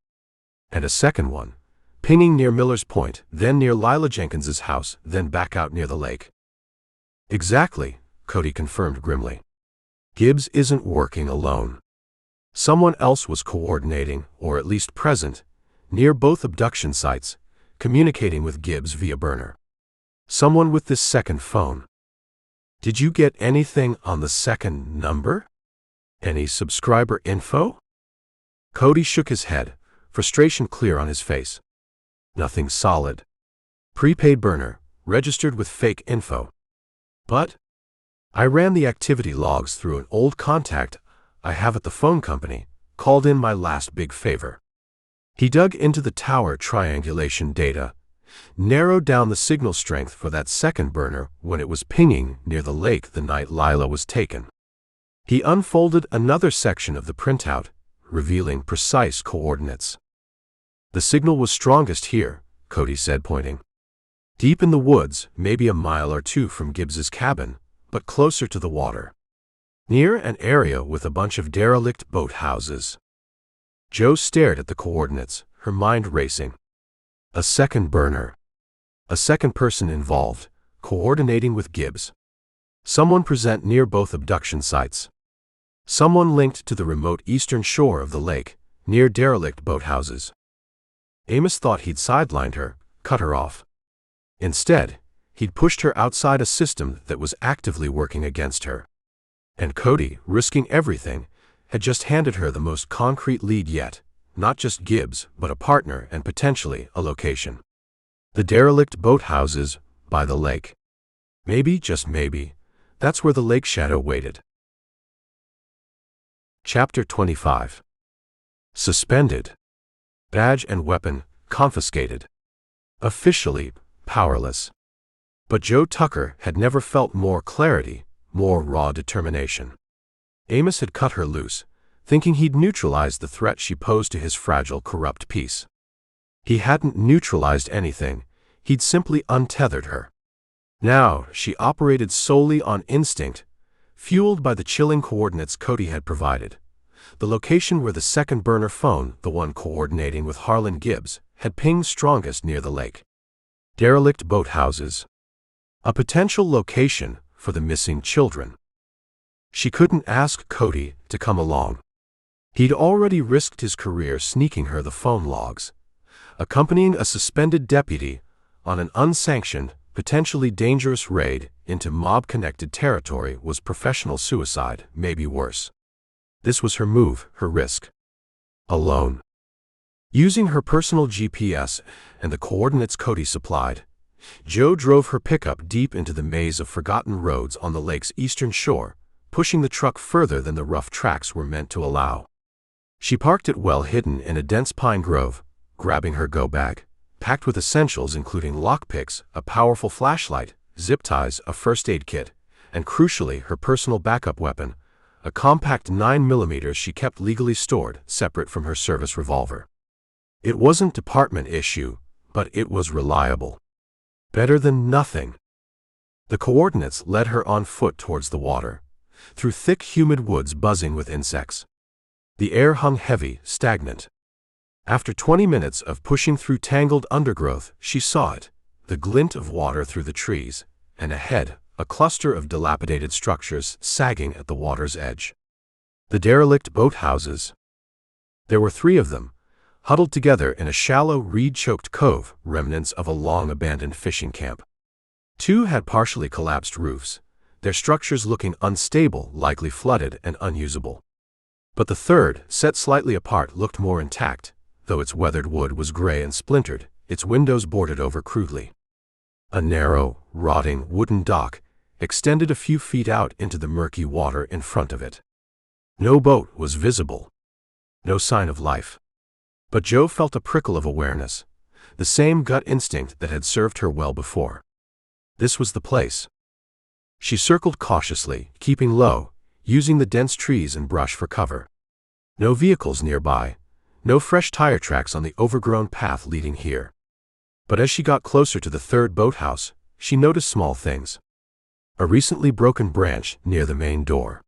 And a second one, pinging near Miller's Point, then near Lila Jenkins's house, then back out near the lake." "Exactly," Cody confirmed grimly. "Gibbs isn't working alone. Someone else was coordinating, or at least present, near both abduction sites, communicating with Gibbs via burner. Someone with this second phone. Did you get anything on the second number? Any subscriber info?" Cody shook his head, frustration clear on his face. "Nothing solid. Prepaid burner, registered with fake info. But I ran the activity logs through an old contact I have at the phone company, called in my last big favor. He dug into the tower triangulation data, narrowed down the signal strength for that second burner when it was pinging near the lake the night Lila was taken. He unfolded another section of the printout, revealing precise coordinates. The signal was strongest here, Cody said, pointing. Deep in the woods, maybe a mile or two from Gibbs's cabin, but closer to the water. Near an area with a bunch of derelict boathouses. Joe stared at the coordinates, her mind racing. A second burner. A second person involved, coordinating with Gibbs. Someone present near both abduction sites. Someone linked to the remote eastern shore of the lake, near derelict boathouses. Amos thought he'd sidelined her, cut her off. Instead, he'd pushed her outside a system that was actively working against her. And Cody, risking everything, had just handed her the most concrete lead yet, not just Gibbs, but a partner and potentially a location. The derelict boathouses by the lake. Maybe, just maybe, that's where the lake shadow waited. Chapter 25. Suspended. Badge and weapon confiscated. Officially powerless. But Joe Tucker had never felt more clarity, more raw determination. Amos had cut her loose, thinking he'd neutralized the threat she posed to his fragile, corrupt peace. He hadn't neutralized anything, he'd simply untethered her. Now, she operated solely on instinct, fueled by the chilling coordinates Cody had provided. The location where the second burner phone, the one coordinating with Harlan Gibbs, had pinged strongest near the lake. Derelict boathouses. A potential location for the missing children. She couldn't ask Cody to come along. He'd already risked his career sneaking her the phone logs. Accompanying a suspended deputy on an unsanctioned, potentially dangerous raid into mob-connected territory was professional suicide, maybe worse. This was her move, her risk. Alone. Using her personal GPS and the coordinates Cody supplied, Joe drove her pickup deep into the maze of forgotten roads on the lake's eastern shore, pushing the truck further than the rough tracks were meant to allow. She parked it well hidden in a dense pine grove, grabbing her go bag, packed with essentials including lockpicks, a powerful flashlight, zip ties, a first aid kit, and crucially her personal backup weapon, a compact 9mm she kept legally stored, separate from her service revolver. It wasn't department issue, but it was reliable. Better than nothing. The coordinates led her on foot towards the water, through thick humid woods buzzing with insects. The air hung heavy, stagnant. After 20 minutes of pushing through tangled undergrowth, she saw it, the glint of water through the trees, and ahead, a cluster of dilapidated structures sagging at the water's edge. The derelict boathouses. There were 3 of them, huddled together in a shallow, reed-choked cove, remnants of a long-abandoned fishing camp. 2 had partially collapsed roofs, their structures looking unstable, likely flooded and unusable. But the third, set slightly apart, looked more intact, though its weathered wood was gray and splintered, its windows boarded over crudely. A narrow, rotting wooden dock extended a few feet out into the murky water in front of it. No boat was visible. No sign of life. But Joe felt a prickle of awareness, the same gut instinct that had served her well before. This was the place. She circled cautiously, keeping low, using the dense trees and brush for cover. No vehicles nearby, no fresh tire tracks on the overgrown path leading here. But as she got closer to the third boathouse, she noticed small things. A recently broken branch near the main door.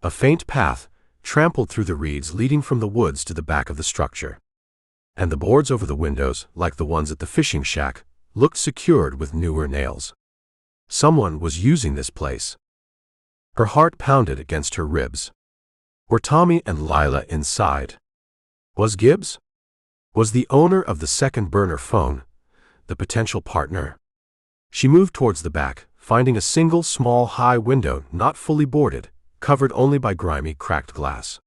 A faint path, trampled through the reeds leading from the woods to the back of the structure. And the boards over the windows, like the ones at the fishing shack, looked secured with newer nails. Someone was using this place. Her heart pounded against her ribs. Were Tommy and Lila inside? Was Gibbs? Was the owner of the second burner phone the potential partner? She moved towards the back, finding a single small high window not fully boarded, covered only by grimy, cracked glass.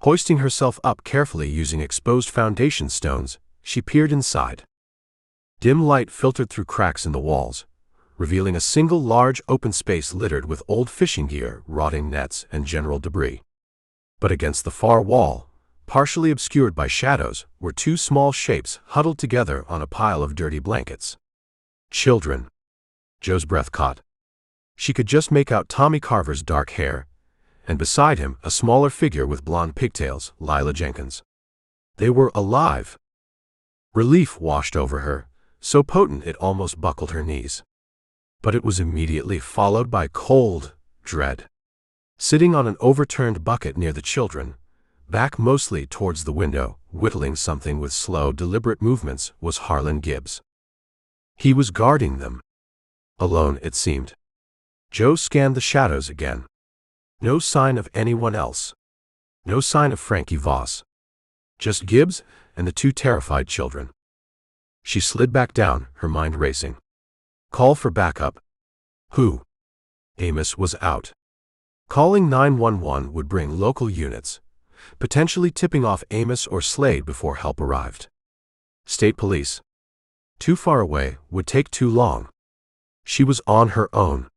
Hoisting herself up carefully using exposed foundation stones, she peered inside. Dim light filtered through cracks in the walls, revealing a single large open space littered with old fishing gear, rotting nets, and general debris. But against the far wall, partially obscured by shadows, were 2 small shapes huddled together on a pile of dirty blankets. Children. Joe's breath caught. She could just make out Tommy Carver's dark hair, and beside him a smaller figure with blonde pigtails, Lila Jenkins. They were alive. Relief washed over her, so potent it almost buckled her knees. But it was immediately followed by cold dread. Sitting on an overturned bucket near the children, back mostly towards the window, whittling something with slow, deliberate movements, was Harlan Gibbs. He was guarding them. Alone, it seemed. Joe scanned the shadows again. No sign of anyone else. No sign of Frankie Voss. Just Gibbs and the 2 terrified children. She slid back down, her mind racing. Call for backup. Who? Amos was out. Calling 911 would bring local units, potentially tipping off Amos or Slade before help arrived. State police. Too far away, would take too long. She was on her own.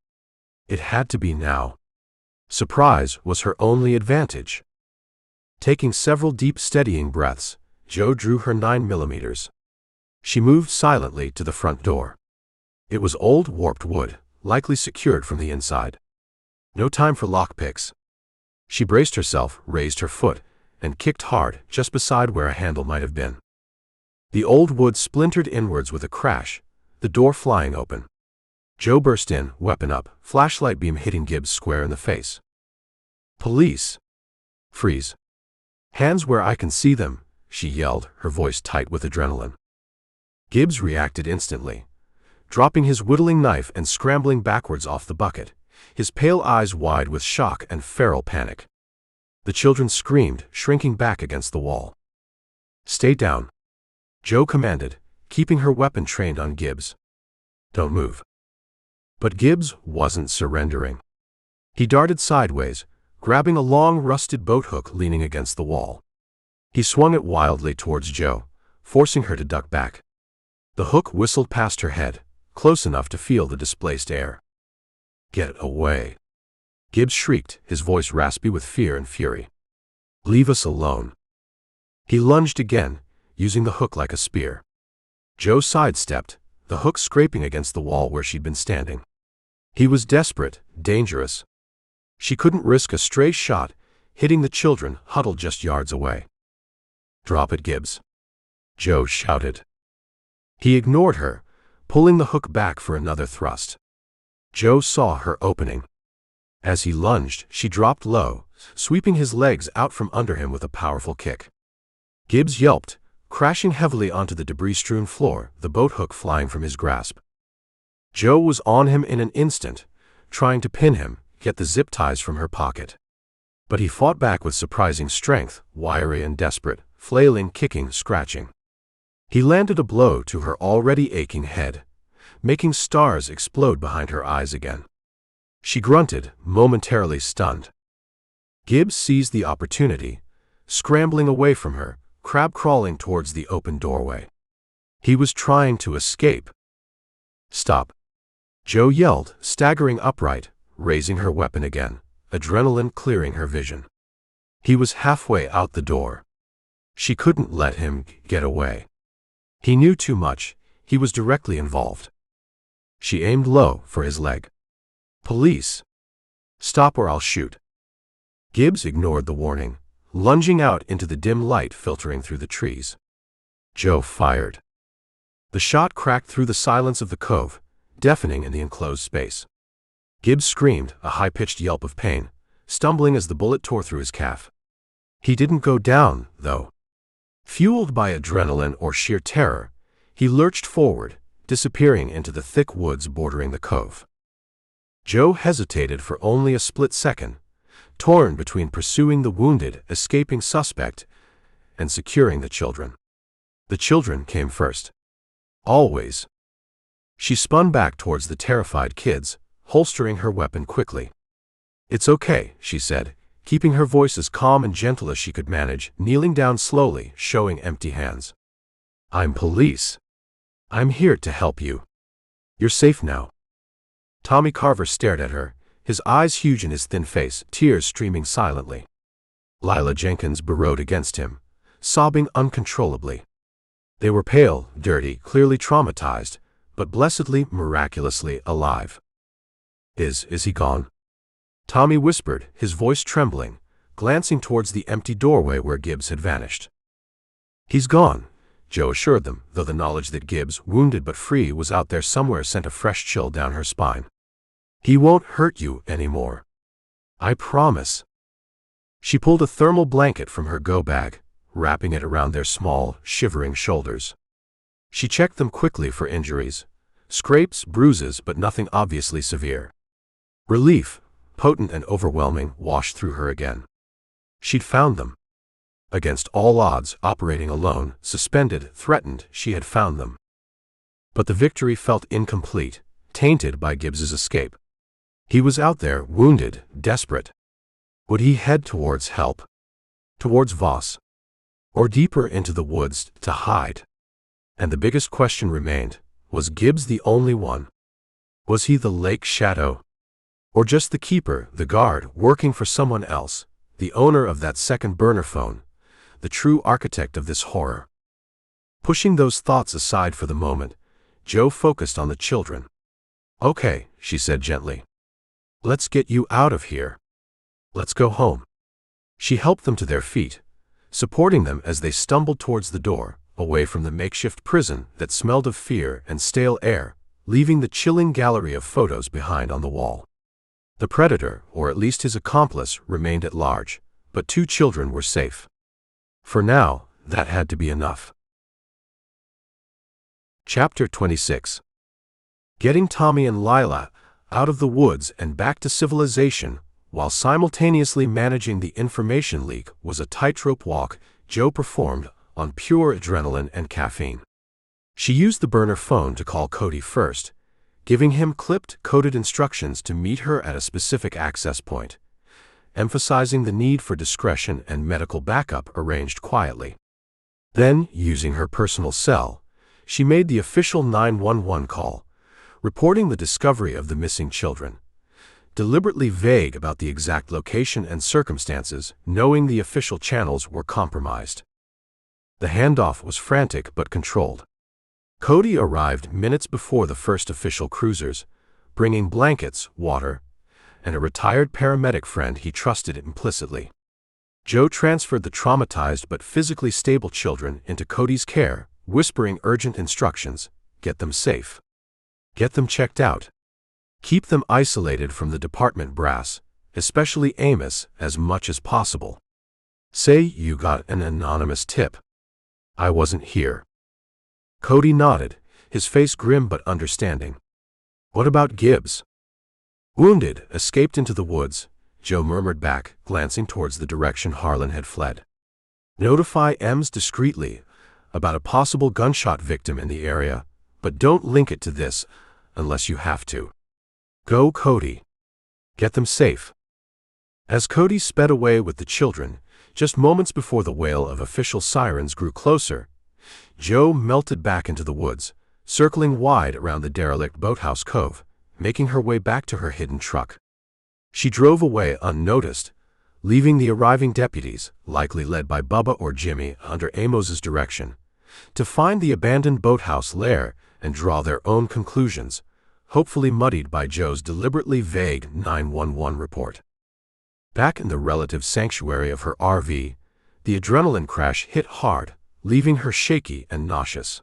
It had to be now. Surprise was her only advantage. Taking several deep steadying breaths, Jo drew her 9mm. She moved silently to the front door. It was old warped wood, likely secured from the inside. No time for lockpicks. She braced herself, raised her foot, and kicked hard just beside where a handle might have been. The old wood splintered inwards with a crash, the door flying open. Jo burst in, weapon up, flashlight beam hitting Gibbs square in the face. Police! Freeze! Hands where I can see them, she yelled, her voice tight with adrenaline. Gibbs reacted instantly, dropping his whittling knife and scrambling backwards off the bucket, his pale eyes wide with shock and feral panic. The children screamed, shrinking back against the wall. Stay down, Jo commanded, keeping her weapon trained on Gibbs. Don't move. But Gibbs wasn't surrendering. He darted sideways, grabbing a long rusted boat hook leaning against the wall. He swung it wildly towards Jo, forcing her to duck back. The hook whistled past her head, close enough to feel the displaced air. Get away! Gibbs shrieked, his voice raspy with fear and fury. Leave us alone. He lunged again, using the hook like a spear. Jo sidestepped, the hook scraping against the wall where she'd been standing. He was desperate, dangerous. She couldn't risk a stray shot, hitting the children huddled just yards away. Drop it, Gibbs, Jo shouted. He ignored her, pulling the hook back for another thrust. Jo saw her opening. As he lunged, she dropped low, sweeping his legs out from under him with a powerful kick. Gibbs yelped, crashing heavily onto the debris-strewn floor, the boat hook flying from his grasp. Jo was on him in an instant, trying to pin him, get the zip ties from her pocket. But he fought back with surprising strength, wiry and desperate, flailing, kicking, scratching. He landed a blow to her already aching head, making stars explode behind her eyes again. She grunted, momentarily stunned. Gibbs seized the opportunity, scrambling away from her, crab-crawling towards the open doorway. He was trying to escape. Stop! Jo yelled, staggering upright, raising her weapon again, adrenaline clearing her vision. He was halfway out the door. She couldn't let him get away. He knew too much, he was directly involved. She aimed low for his leg. Police! Stop or I'll shoot. Gibbs ignored the warning, lunging out into the dim light filtering through the trees. Jo fired. The shot cracked through the silence of the cove, deafening in the enclosed space. Gibbs screamed, a high-pitched yelp of pain, stumbling as the bullet tore through his calf. He didn't go down, though. Fueled by adrenaline or sheer terror, he lurched forward, disappearing into the thick woods bordering the cove. Jo hesitated for only a split second, torn between pursuing the wounded, escaping suspect and securing the children. The children came first. Always. She spun back towards the terrified kids, holstering her weapon quickly. It's okay, she said, keeping her voice as calm and gentle as she could manage, kneeling down slowly, showing empty hands. I'm police. I'm here to help you. You're safe now. Tommy Carver stared at her, his eyes huge in his thin face, tears streaming silently. Lila Jenkins burrowed against him, sobbing uncontrollably. They were pale, dirty, clearly traumatized, but blessedly, miraculously alive. Is he gone? Tommy whispered, his voice trembling, glancing towards the empty doorway where Gibbs had vanished. He's gone, Jo assured them, though the knowledge that Gibbs, wounded but free, was out there somewhere sent a fresh chill down her spine. He won't hurt you anymore. I promise. She pulled a thermal blanket from her go bag, wrapping it around their small, shivering shoulders. She checked them quickly for injuries, scrapes, bruises, but nothing obviously severe. Relief, potent and overwhelming, washed through her again. She'd found them. Against all odds, operating alone, suspended, threatened, she had found them. But the victory felt incomplete, tainted by Gibbs's escape. He was out there, wounded, desperate. Would he head towards help? Towards Voss? Or deeper into the woods to hide? And the biggest question remained, was Gibbs the only one? Was he the lake shadow? Or just the keeper, the guard, working for someone else, the owner of that second burner phone, the true architect of this horror? Pushing those thoughts aside for the moment, Jo focused on the children. "Okay," she said gently. "Let's get you out of here. Let's go home." She helped them to their feet, supporting them as they stumbled towards the door, away from the makeshift prison that smelled of fear and stale air, leaving the chilling gallery of photos behind on the wall. The predator, or at least his accomplice, remained at large, but 2 children were safe. For now, that had to be enough. Chapter 26. Getting Tommy and Lila out of the woods and back to civilization, while simultaneously managing the information leak, was a tightrope walk Jo performed on pure adrenaline and caffeine. She used the burner phone to call Cody first, giving him clipped, coded instructions to meet her at a specific access point, emphasizing the need for discretion and medical backup arranged quietly. Then, using her personal cell, she made the official 911 call, reporting the discovery of the missing children, deliberately vague about the exact location and circumstances, knowing the official channels were compromised. The handoff was frantic but controlled. Cody arrived minutes before the first official cruisers, bringing blankets, water, and a retired paramedic friend he trusted implicitly. Jo transferred the traumatized but physically stable children into Cody's care, whispering urgent instructions: get them safe. Get them checked out. Keep them isolated from the department brass, especially Amos, as much as possible. Say you got an anonymous tip. I wasn't here. Cody nodded, his face grim but understanding. What about Gibbs? Wounded, escaped into the woods, Jo murmured back, glancing towards the direction Harlan had fled. Notify Ems discreetly about a possible gunshot victim in the area, but don't link it to this unless you have to. Go, Cody. Get them safe. As Cody sped away with the children, just moments before the wail of official sirens grew closer, Jo melted back into the woods, circling wide around the derelict boathouse cove, making her way back to her hidden truck. She drove away unnoticed, leaving the arriving deputies, likely led by Bubba or Jimmy under Amos's direction, to find the abandoned boathouse lair and draw their own conclusions, hopefully muddied by Jo's deliberately vague 911 report. Back in the relative sanctuary of her RV, the adrenaline crash hit hard, leaving her shaky and nauseous.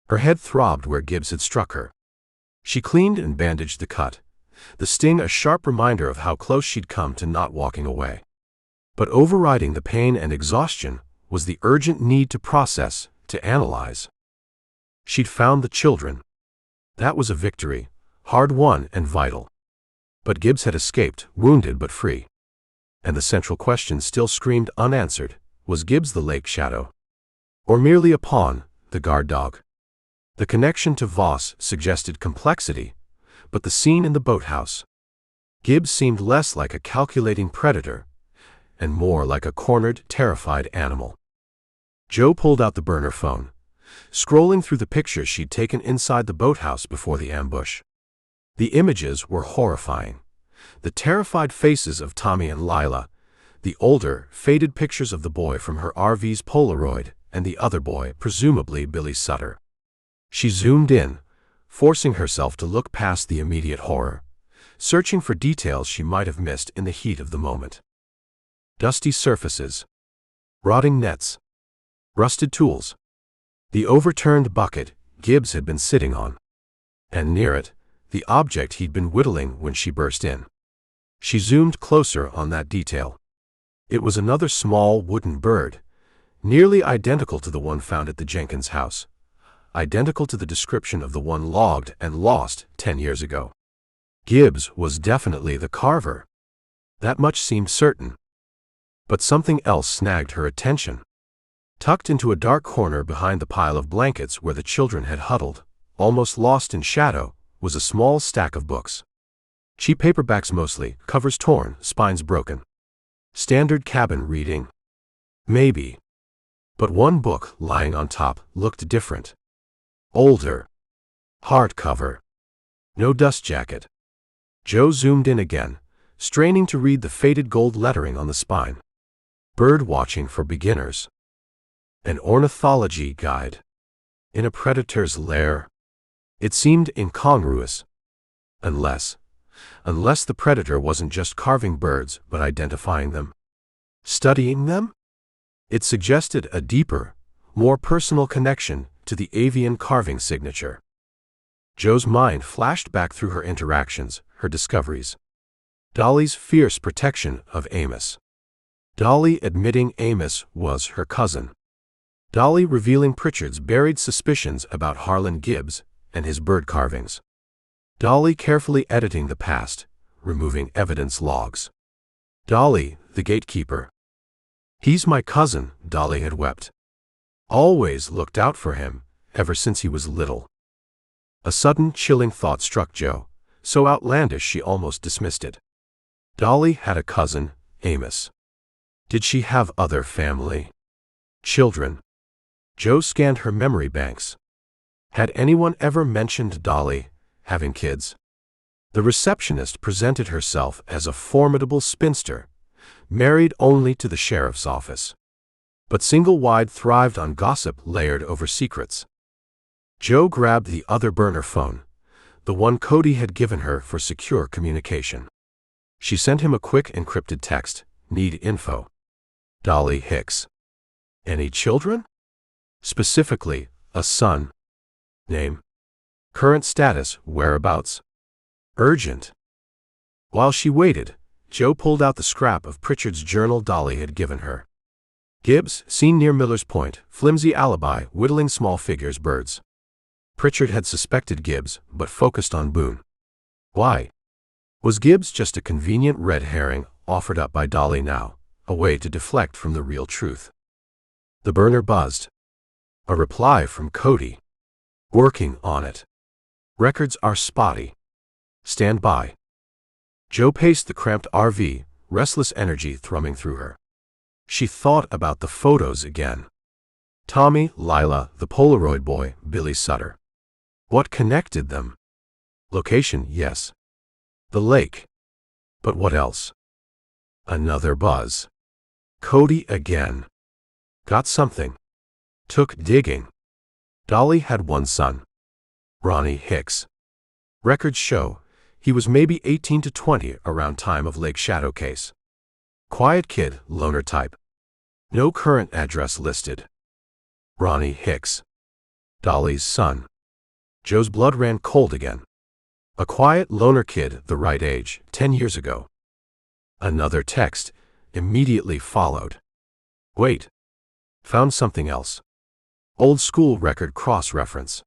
Her head throbbed where Gibbs had struck her. She cleaned and bandaged the cut, the sting a sharp reminder of how close she'd come to not walking away. But overriding the pain and exhaustion was the urgent need to process, to analyze. She'd found the children. That was a victory, hard-won and vital. But Gibbs had escaped, wounded but free. And the central question still screamed unanswered: was Gibbs the lake shadow? Or merely a pawn, the guard dog? The connection to Voss suggested complexity, but the scene in the boathouse. Gibbs seemed less like a calculating predator, and more like a cornered, terrified animal. Jo pulled out the burner phone, scrolling through the pictures she'd taken inside the boathouse before the ambush. The images were horrifying. The terrified faces of Tommy and Lila, the older, faded pictures of the boy from her RV's Polaroid, and the other boy, presumably Billy Sutter. She zoomed in, forcing herself to look past the immediate horror, searching for details she might have missed in the heat of the moment. Dusty surfaces, rotting nets, rusted tools, the overturned bucket Gibbs had been sitting on, and near it, the object he'd been whittling when she burst in. She zoomed closer on that detail. It was another small wooden bird, nearly identical to the one found at the Jenkins house, identical to the description of the one logged and lost 10 years ago. Gibbs was definitely the carver. That much seemed certain. But something else snagged her attention. Tucked into a dark corner behind the pile of blankets where the children had huddled, almost lost in shadow, was a small stack of books. Cheap paperbacks mostly, covers torn, spines broken. Standard cabin reading. Maybe. But one book lying on top looked different. Older. Hardcover. No dust jacket. Joe zoomed in again, straining to read the faded gold lettering on the spine. Bird watching for beginners. An ornithology guide. In a predator's lair. It seemed incongruous. Unless the predator wasn't just carving birds but identifying them. Studying them? It suggested a deeper, more personal connection to the avian carving signature. Joe's mind flashed back through her interactions, her discoveries. Dolly's fierce protection of Amos. Dolly admitting Amos was her cousin. Dolly revealing Pritchard's buried suspicions about Harlan Gibbs and his bird carvings. Dolly carefully editing the past, removing evidence logs. Dolly, the gatekeeper. He's my cousin, Dolly had wept. Always looked out for him, ever since he was little. A sudden chilling thought struck Joe, so outlandish she almost dismissed it. Dolly had a cousin, Amos. Did she have other family? Children? Joe scanned her memory banks. Had anyone ever mentioned Dolly having kids? The receptionist presented herself as a formidable spinster, married only to the sheriff's office. But single-wide thrived on gossip layered over secrets. Joe grabbed the other burner phone, the one Cody had given her for secure communication. She sent him a quick encrypted text, "Need info. Dolly Hicks. Any children? Specifically, a son. Name. Current status, whereabouts. Urgent." While she waited, Joe pulled out the scrap of Pritchard's journal Dolly had given her. Gibbs, seen near Miller's Point, flimsy alibi, whittling small figures, birds. Pritchard had suspected Gibbs, but focused on Boone. Why? Was Gibbs just a convenient red herring offered up by Dolly now, a way to deflect from the real truth? The burner buzzed. A reply from Cody. Working on it. Records are spotty. Stand by. Joe paced the cramped RV, restless energy thrumming through her. She thought about the photos again. Tommy, Lila, the Polaroid boy, Billy Sutter. What connected them? Location, yes. The lake. But what else? Another buzz. Cody again. Got something. Took digging. Dolly had one son. Ronnie Hicks. Records show he was maybe 18 to 20 around time of Lake Shadow case. Quiet kid, loner type. No current address listed. Ronnie Hicks. Dolly's son. Joe's blood ran cold again. A quiet loner kid, the right age, 10 years ago. Another text immediately followed. Wait. Found something else. Old school record cross-reference.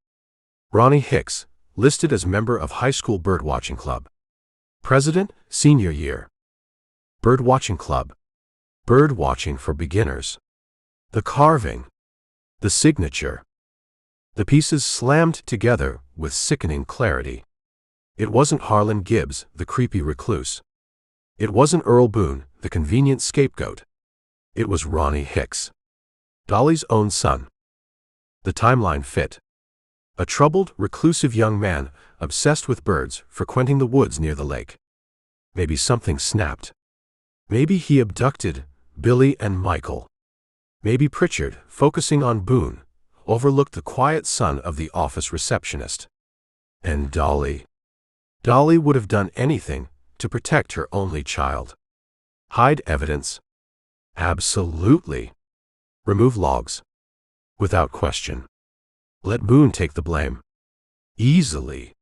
Ronnie Hicks, listed as member of high school birdwatching club. President, senior year. Birdwatching club. Birdwatching for beginners. The carving. The signature. The pieces slammed together with sickening clarity. It wasn't Harlan Gibbs, the creepy recluse. It wasn't Earl Boone, the convenient scapegoat. It was Ronnie Hicks. Dolly's own son. The timeline fit. A troubled, reclusive young man, obsessed with birds, frequenting the woods near the lake. Maybe something snapped. Maybe he abducted Billy and Michael. Maybe Pritchard, focusing on Boone, overlooked the quiet son of the office receptionist. And Dolly. Dolly would have done anything to protect her only child. Hide evidence? Absolutely. Remove logs? Without question. Let Boone take the blame. Easily.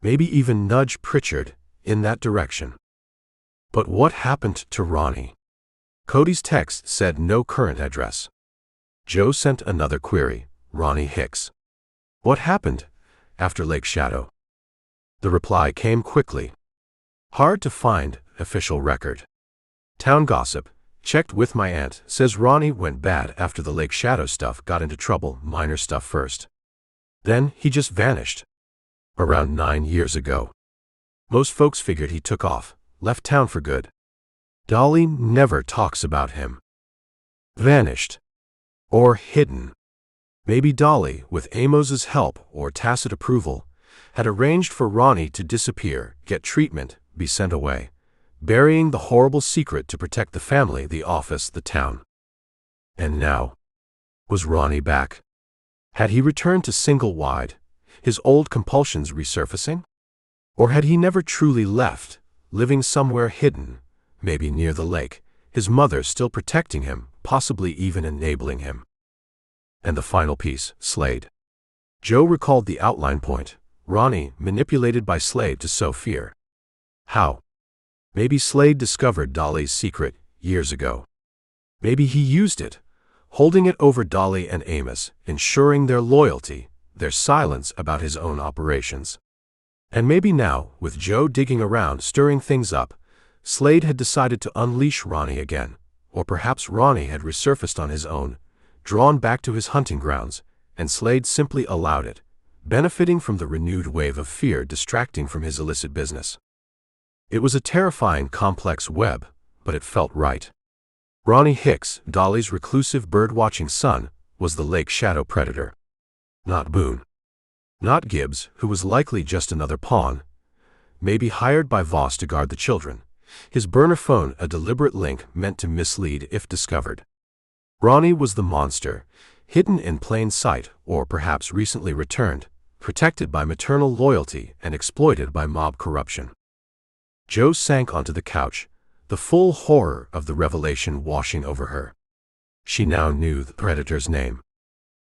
Maybe even nudge Pritchard in that direction. But what happened to Ronnie? Cody's text said no current address. Joe sent another query, Ronnie Hicks. What happened after Lake Shadow? The reply came quickly. Hard to find, official record. Town gossip, checked with my aunt, says Ronnie went bad after the Lake Shadow stuff got into trouble, minor stuff first. Then he just vanished. Around 9 years ago. Most folks figured he took off, left town for good. Dolly never talks about him. Vanished. Or hidden. Maybe Dolly, with Amos's help or tacit approval, had arranged for Ronnie to disappear, get treatment, be sent away, burying the horrible secret to protect the family, the office, the town. And now, was Ronnie back? Had he returned to single wide, his old compulsions resurfacing? Or had he never truly left, living somewhere hidden, maybe near the lake, his mother still protecting him, possibly even enabling him? And the final piece, Slade. Joe recalled the outline point. Ronnie, manipulated by Slade to sow fear. How? Maybe Slade discovered Dolly's secret years ago. Maybe he used it, holding it over Dolly and Amos, ensuring their loyalty, their silence about his own operations. And maybe now, with Joe digging around, stirring things up, Slade had decided to unleash Ronnie again, or perhaps Ronnie had resurfaced on his own, drawn back to his hunting grounds, and Slade simply allowed it, benefiting from the renewed wave of fear distracting from his illicit business. It was a terrifying, complex web, but it felt right. Ronnie Hicks, Dolly's reclusive bird-watching son, was the lake shadow predator. Not Boone. Not Gibbs, who was likely just another pawn, maybe hired by Voss to guard the children. His burner phone a deliberate link meant to mislead if discovered. Ronnie was the monster, hidden in plain sight, or perhaps recently returned, protected by maternal loyalty and exploited by mob corruption. Joe sank onto the couch, the full horror of the revelation washing over her. She now knew the predator's name.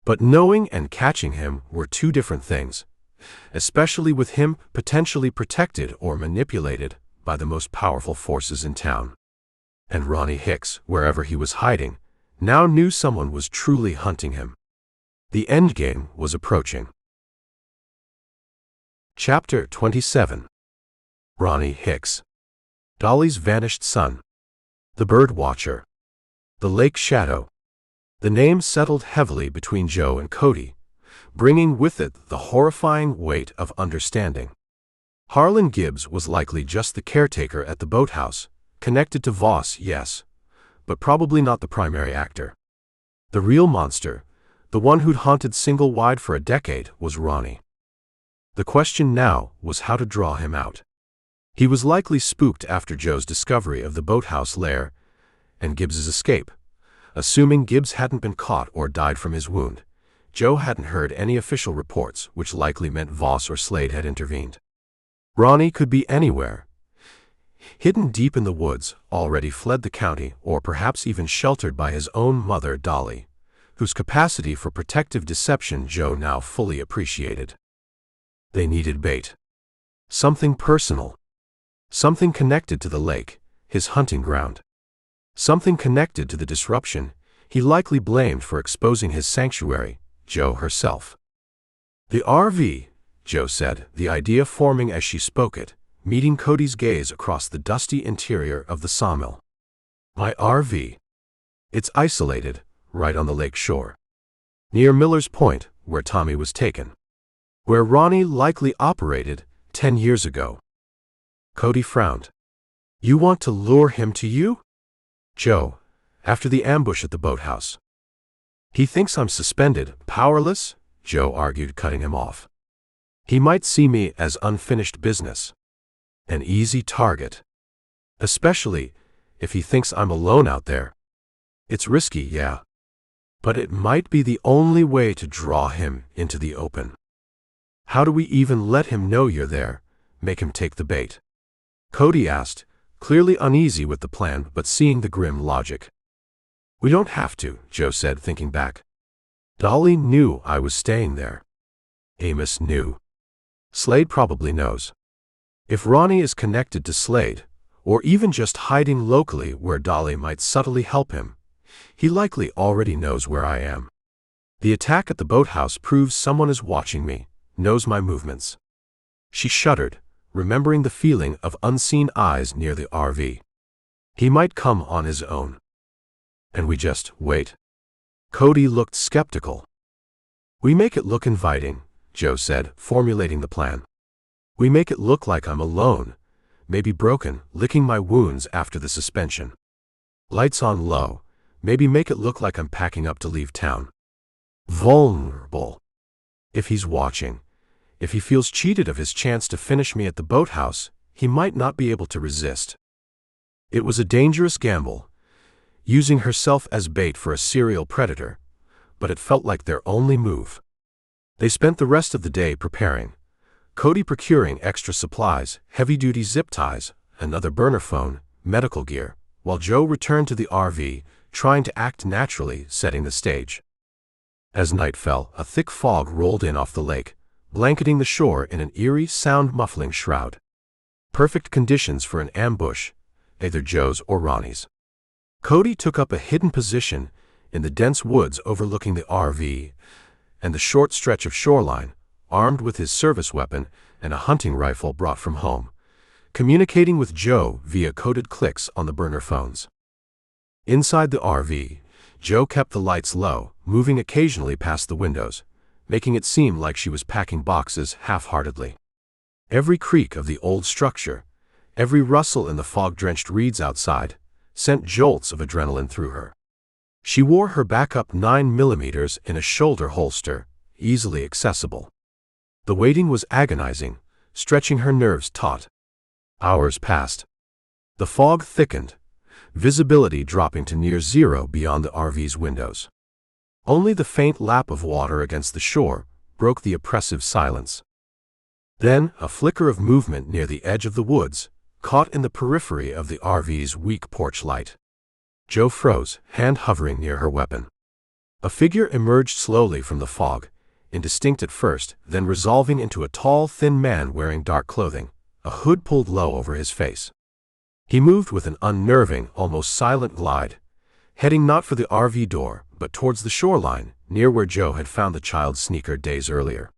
But knowing and catching him were two different things, especially with him potentially protected or manipulated by the most powerful forces in town. And Ronnie Hicks, wherever he was hiding, now knew someone was truly hunting him. The endgame was approaching. Chapter 27. Ronnie Hicks. Dolly's vanished son. The bird watcher. The lake shadow. The name settled heavily between Joe and Cody, bringing with it the horrifying weight of understanding. Harlan Gibbs was likely just the caretaker at the boathouse, connected to Voss, yes, but probably not the primary actor. The real monster, the one who'd haunted Single Wide for a decade, was Ronnie. The question now was how to draw him out. He was likely spooked after Joe's discovery of the boathouse lair and Gibbs's escape. Assuming Gibbs hadn't been caught or died from his wound, Joe hadn't heard any official reports, which likely meant Voss or Slade had intervened. Ronnie could be anywhere. Hidden deep in the woods, already fled the county, or perhaps even sheltered by his own mother, Dolly, whose capacity for protective deception Joe now fully appreciated. They needed bait. Something personal. Something connected to the lake, his hunting ground. Something connected to the disruption he likely blamed for exposing his sanctuary, Joe herself. The RV, Joe said, the idea forming as she spoke it, meeting Cody's gaze across the dusty interior of the sawmill. My RV. It's isolated, right on the lake shore. Near Miller's Point, where Tommy was taken. Where Ronnie likely operated 10 years ago. Cody frowned. You want to lure him to you? Joe, after the ambush at the boathouse. He thinks I'm suspended, powerless, Joe argued, cutting him off. He might see me as unfinished business. An easy target. Especially if he thinks I'm alone out there. It's risky, yeah. But it might be the only way to draw him into the open. How do we even let him know you're there, make him take the bait? Cody asked, clearly uneasy with the plan but seeing the grim logic. We don't have to, Joe said, thinking back. Dolly knew I was staying there. Amos knew. Slade probably knows. If Ronnie is connected to Slade, or even just hiding locally where Dolly might subtly help him, he likely already knows where I am. The attack at the boathouse proves someone is watching me, knows my movements. She shuddered, remembering the feeling of unseen eyes near the RV. He might come on his own. And we just wait. Cody looked skeptical. We make it look inviting, Joe said, formulating the plan. We make it look like I'm alone, maybe broken, licking my wounds after the suspension. Lights on low, maybe make it look like I'm packing up to leave town. Vulnerable. If he's watching, if he feels cheated of his chance to finish me at the boathouse, he might not be able to resist. It was a dangerous gamble, using herself as bait for a serial predator, but it felt like their only move. They spent the rest of the day preparing, Cody procuring extra supplies, heavy-duty zip ties, another burner phone, medical gear, while Joe returned to the RV, trying to act naturally, setting the stage. As night fell, a thick fog rolled in off the lake, blanketing the shore in an eerie, sound-muffling shroud. Perfect conditions for an ambush, either Joe's or Ronnie's. Cody took up a hidden position in the dense woods overlooking the RV and the short stretch of shoreline, armed with his service weapon and a hunting rifle brought from home, communicating with Joe via coded clicks on the burner phones. Inside the RV, Joe kept the lights low, moving occasionally past the windows, making it seem like she was packing boxes half-heartedly. Every creak of the old structure, every rustle in the fog-drenched reeds outside, sent jolts of adrenaline through her. She wore her backup 9mm in a shoulder holster, easily accessible. The waiting was agonizing, stretching her nerves taut. Hours passed. The fog thickened, visibility dropping to near zero beyond the RV's windows. Only the faint lap of water against the shore broke the oppressive silence. Then, a flicker of movement near the edge of the woods, caught in the periphery of the RV's weak porch light. Joe froze, hand hovering near her weapon. A figure emerged slowly from the fog, indistinct at first, then resolving into a tall, thin man wearing dark clothing, a hood pulled low over his face. He moved with an unnerving, almost silent glide, heading not for the RV door, but towards the shoreline, near where Joe had found the child's sneaker days earlier.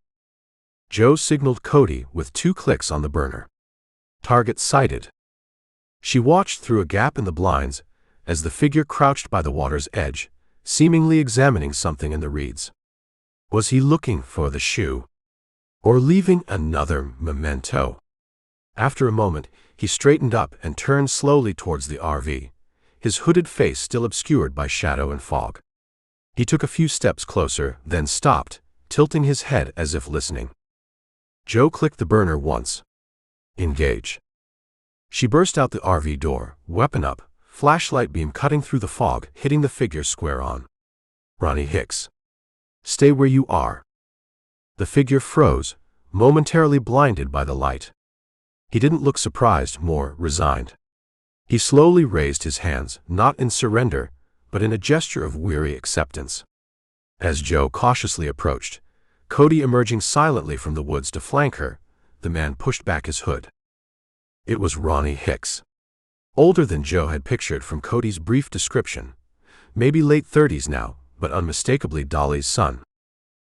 Joe signaled Cody with 2 clicks on the burner. Target sighted. She watched through a gap in the blinds as the figure crouched by the water's edge, seemingly examining something in the reeds. Was he looking for the shoe? Or leaving another memento? After a moment, he straightened up and turned slowly towards the RV, his hooded face still obscured by shadow and fog. He took a few steps closer, then stopped, tilting his head as if listening. Joe clicked the burner once. Engage. She burst out the RV door, weapon up, flashlight beam cutting through the fog, hitting the figure square on. Ronnie Hicks. Stay where you are. The figure froze, momentarily blinded by the light. He didn't look surprised, more resigned. He slowly raised his hands, not in surrender, but in a gesture of weary acceptance. As Joe cautiously approached, Cody emerging silently from the woods to flank her, the man pushed back his hood. It was Ronnie Hicks. Older than Joe had pictured from Cody's brief description, maybe late 30s now, but unmistakably Dolly's son.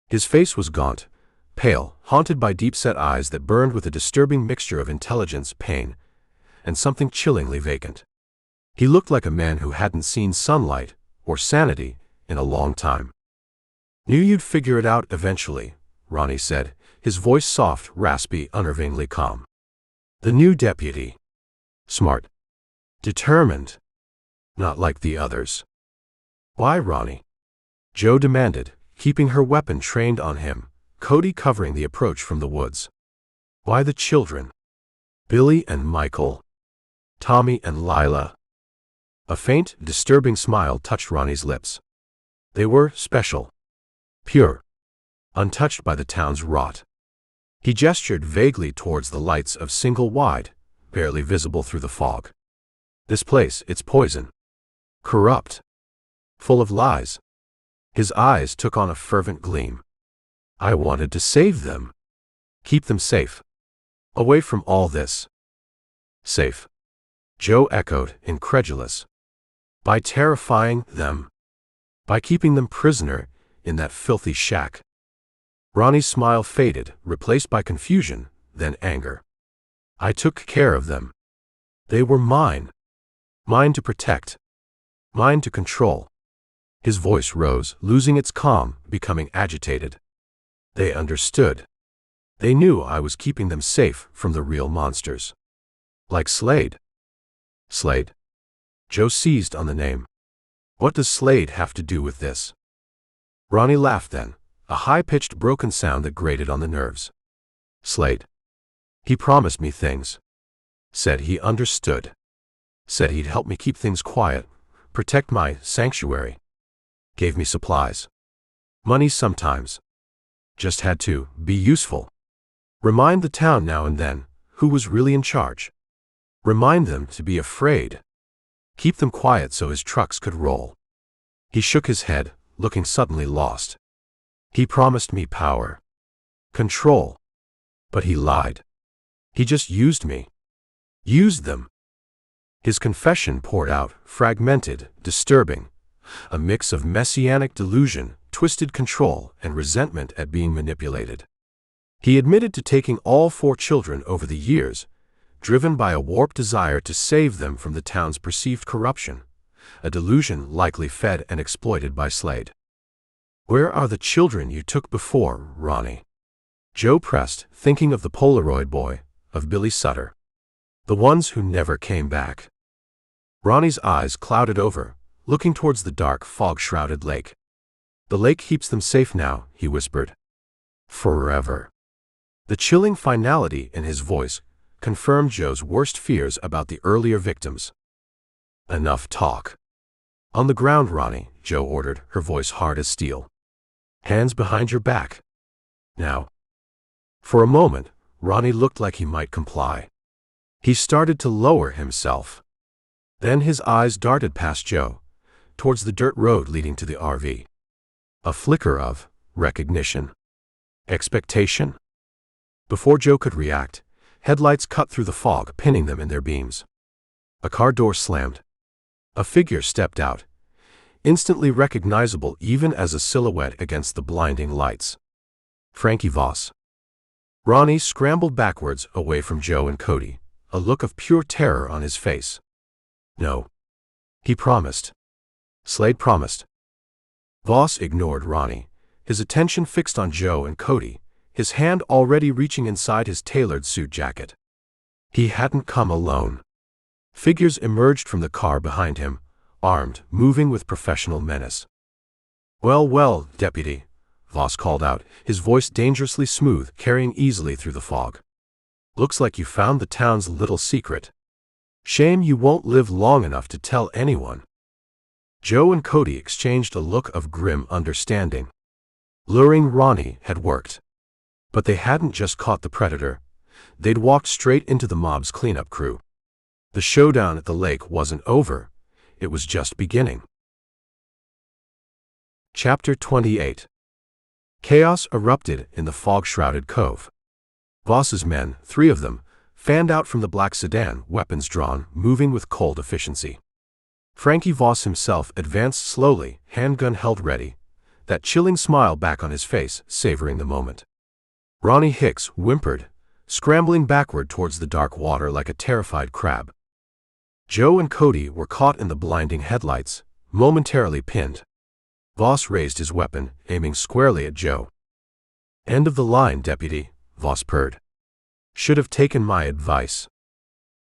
His face was gaunt, pale, haunted by deep-set eyes that burned with a disturbing mixture of intelligence, pain, and something chillingly vacant. He looked like a man who hadn't seen sunlight, or sanity, in a long time. Knew you'd figure it out eventually, Ronnie said, his voice soft, raspy, unnervingly calm. The new deputy. Smart. Determined. Not like the others. Why, Ronnie? Joe demanded, keeping her weapon trained on him, Cody covering the approach from the woods. Why the children? Billy and Michael. Tommy and Lila. A faint, disturbing smile touched Ronnie's lips. They were special. Pure. Untouched by the town's rot. He gestured vaguely towards the lights of Single Wide, barely visible through the fog. This place, it's poison. Corrupt. Full of lies. His eyes took on a fervent gleam. I wanted to save them. Keep them safe. Away from all this. Safe. Joe echoed, incredulous. By terrifying them. By keeping them prisoner in that filthy shack. Ronnie's smile faded, replaced by confusion, then anger. I took care of them. They were mine. Mine to protect. Mine to control. His voice rose, losing its calm, becoming agitated. They understood. They knew I was keeping them safe from the real monsters. Like Slade. Slade? Joe seized on the name. What does Slade have to do with this? Ronnie laughed then, a high-pitched broken sound that grated on the nerves. Slade. He promised me things. Said he understood. Said he'd help me keep things quiet, protect my sanctuary. Gave me supplies. Money sometimes. Just had to be useful. Remind the town now and then who was really in charge. Remind them to be afraid. Keep them quiet so his trucks could roll. He shook his head, looking suddenly lost. He promised me power. Control. But he lied. He just used me. Used them. His confession poured out, fragmented, disturbing, a mix of messianic delusion, twisted control, and resentment at being manipulated. He admitted to taking all 4 children over the years, driven by a warped desire to save them from the town's perceived corruption, a delusion likely fed and exploited by Slade. Where are the children you took before, Ronnie? Joe pressed, thinking of the Polaroid boy, of Billy Sutter. The ones who never came back. Ronnie's eyes clouded over, looking towards the dark, fog-shrouded lake. The lake keeps them safe now, he whispered. Forever. The chilling finality in his voice confirmed Joe's worst fears about the earlier victims. Enough talk. On the ground, Ronnie, Joe ordered, her voice hard as steel. Hands behind your back. Now. For a moment, Ronnie looked like he might comply. He started to lower himself. Then his eyes darted past Joe, towards the dirt road leading to the RV. A flicker of recognition. Expectation. Before Joe could react, headlights cut through the fog, pinning them in their beams. A car door slammed. A figure stepped out, instantly recognizable even as a silhouette against the blinding lights. Frankie Voss. Ronnie scrambled backwards away from Joe and Cody, a look of pure terror on his face. No. He promised. Slade promised. Voss ignored Ronnie, his attention fixed on Joe and Cody, his hand already reaching inside his tailored suit jacket. He hadn't come alone. Figures emerged from the car behind him, armed, moving with professional menace. Well, well, deputy, Voss called out, his voice dangerously smooth, carrying easily through the fog. Looks like you found the town's little secret. Shame you won't live long enough to tell anyone. Joe and Cody exchanged a look of grim understanding. Luring Ronnie had worked. But they hadn't just caught the predator. They'd walked straight into the mob's cleanup crew. The showdown at the lake wasn't over. It was just beginning. Chapter 28. Chaos erupted in the fog-shrouded cove. Voss's men, 3 of them, fanned out from the black sedan, weapons drawn, moving with cold efficiency. Frankie Voss himself advanced slowly, handgun held ready, that chilling smile back on his face, savoring the moment. Ronnie Hicks whimpered, scrambling backward towards the dark water like a terrified crab. Joe and Cody were caught in the blinding headlights, momentarily pinned. Voss raised his weapon, aiming squarely at Joe. End of the line, deputy, Voss purred. Should have taken my advice.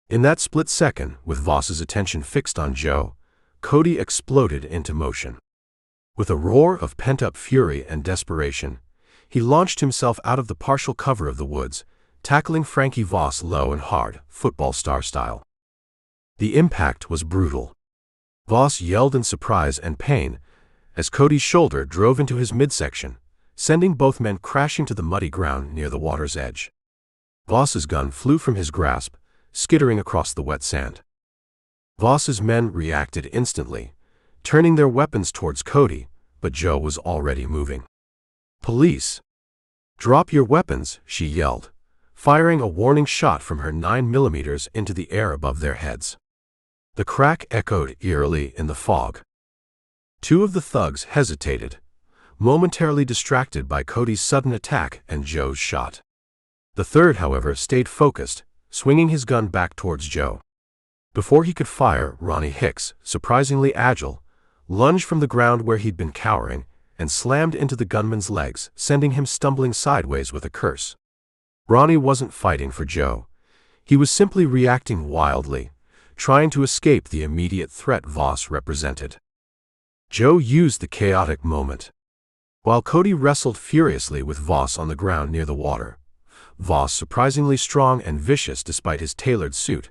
In that split second, with Voss's attention fixed on Joe, Cody exploded into motion. With a roar of pent-up fury and desperation, he launched himself out of the partial cover of the woods, tackling Frankie Voss low and hard, football star style. The impact was brutal. Voss yelled in surprise and pain as Cody's shoulder drove into his midsection, sending both men crashing to the muddy ground near the water's edge. Voss's gun flew from his grasp, skittering across the wet sand. Voss's men reacted instantly, turning their weapons towards Cody, but Joe was already moving. Police! Drop your weapons, she yelled, firing a warning shot from her 9mm into the air above their heads. The crack echoed eerily in the fog. 2 of the thugs hesitated, momentarily distracted by Cody's sudden attack and Joe's shot. The third, however, stayed focused, swinging his gun back towards Joe. Before he could fire, Ronnie Hicks, surprisingly agile, lunged from the ground where he'd been cowering and slammed into the gunman's legs, sending him stumbling sideways with a curse. Ronnie wasn't fighting for Joe. He was simply reacting wildly, trying to escape the immediate threat Voss represented. Joe used the chaotic moment. While Cody wrestled furiously with Voss on the ground near the water, Voss surprisingly strong and vicious despite his tailored suit,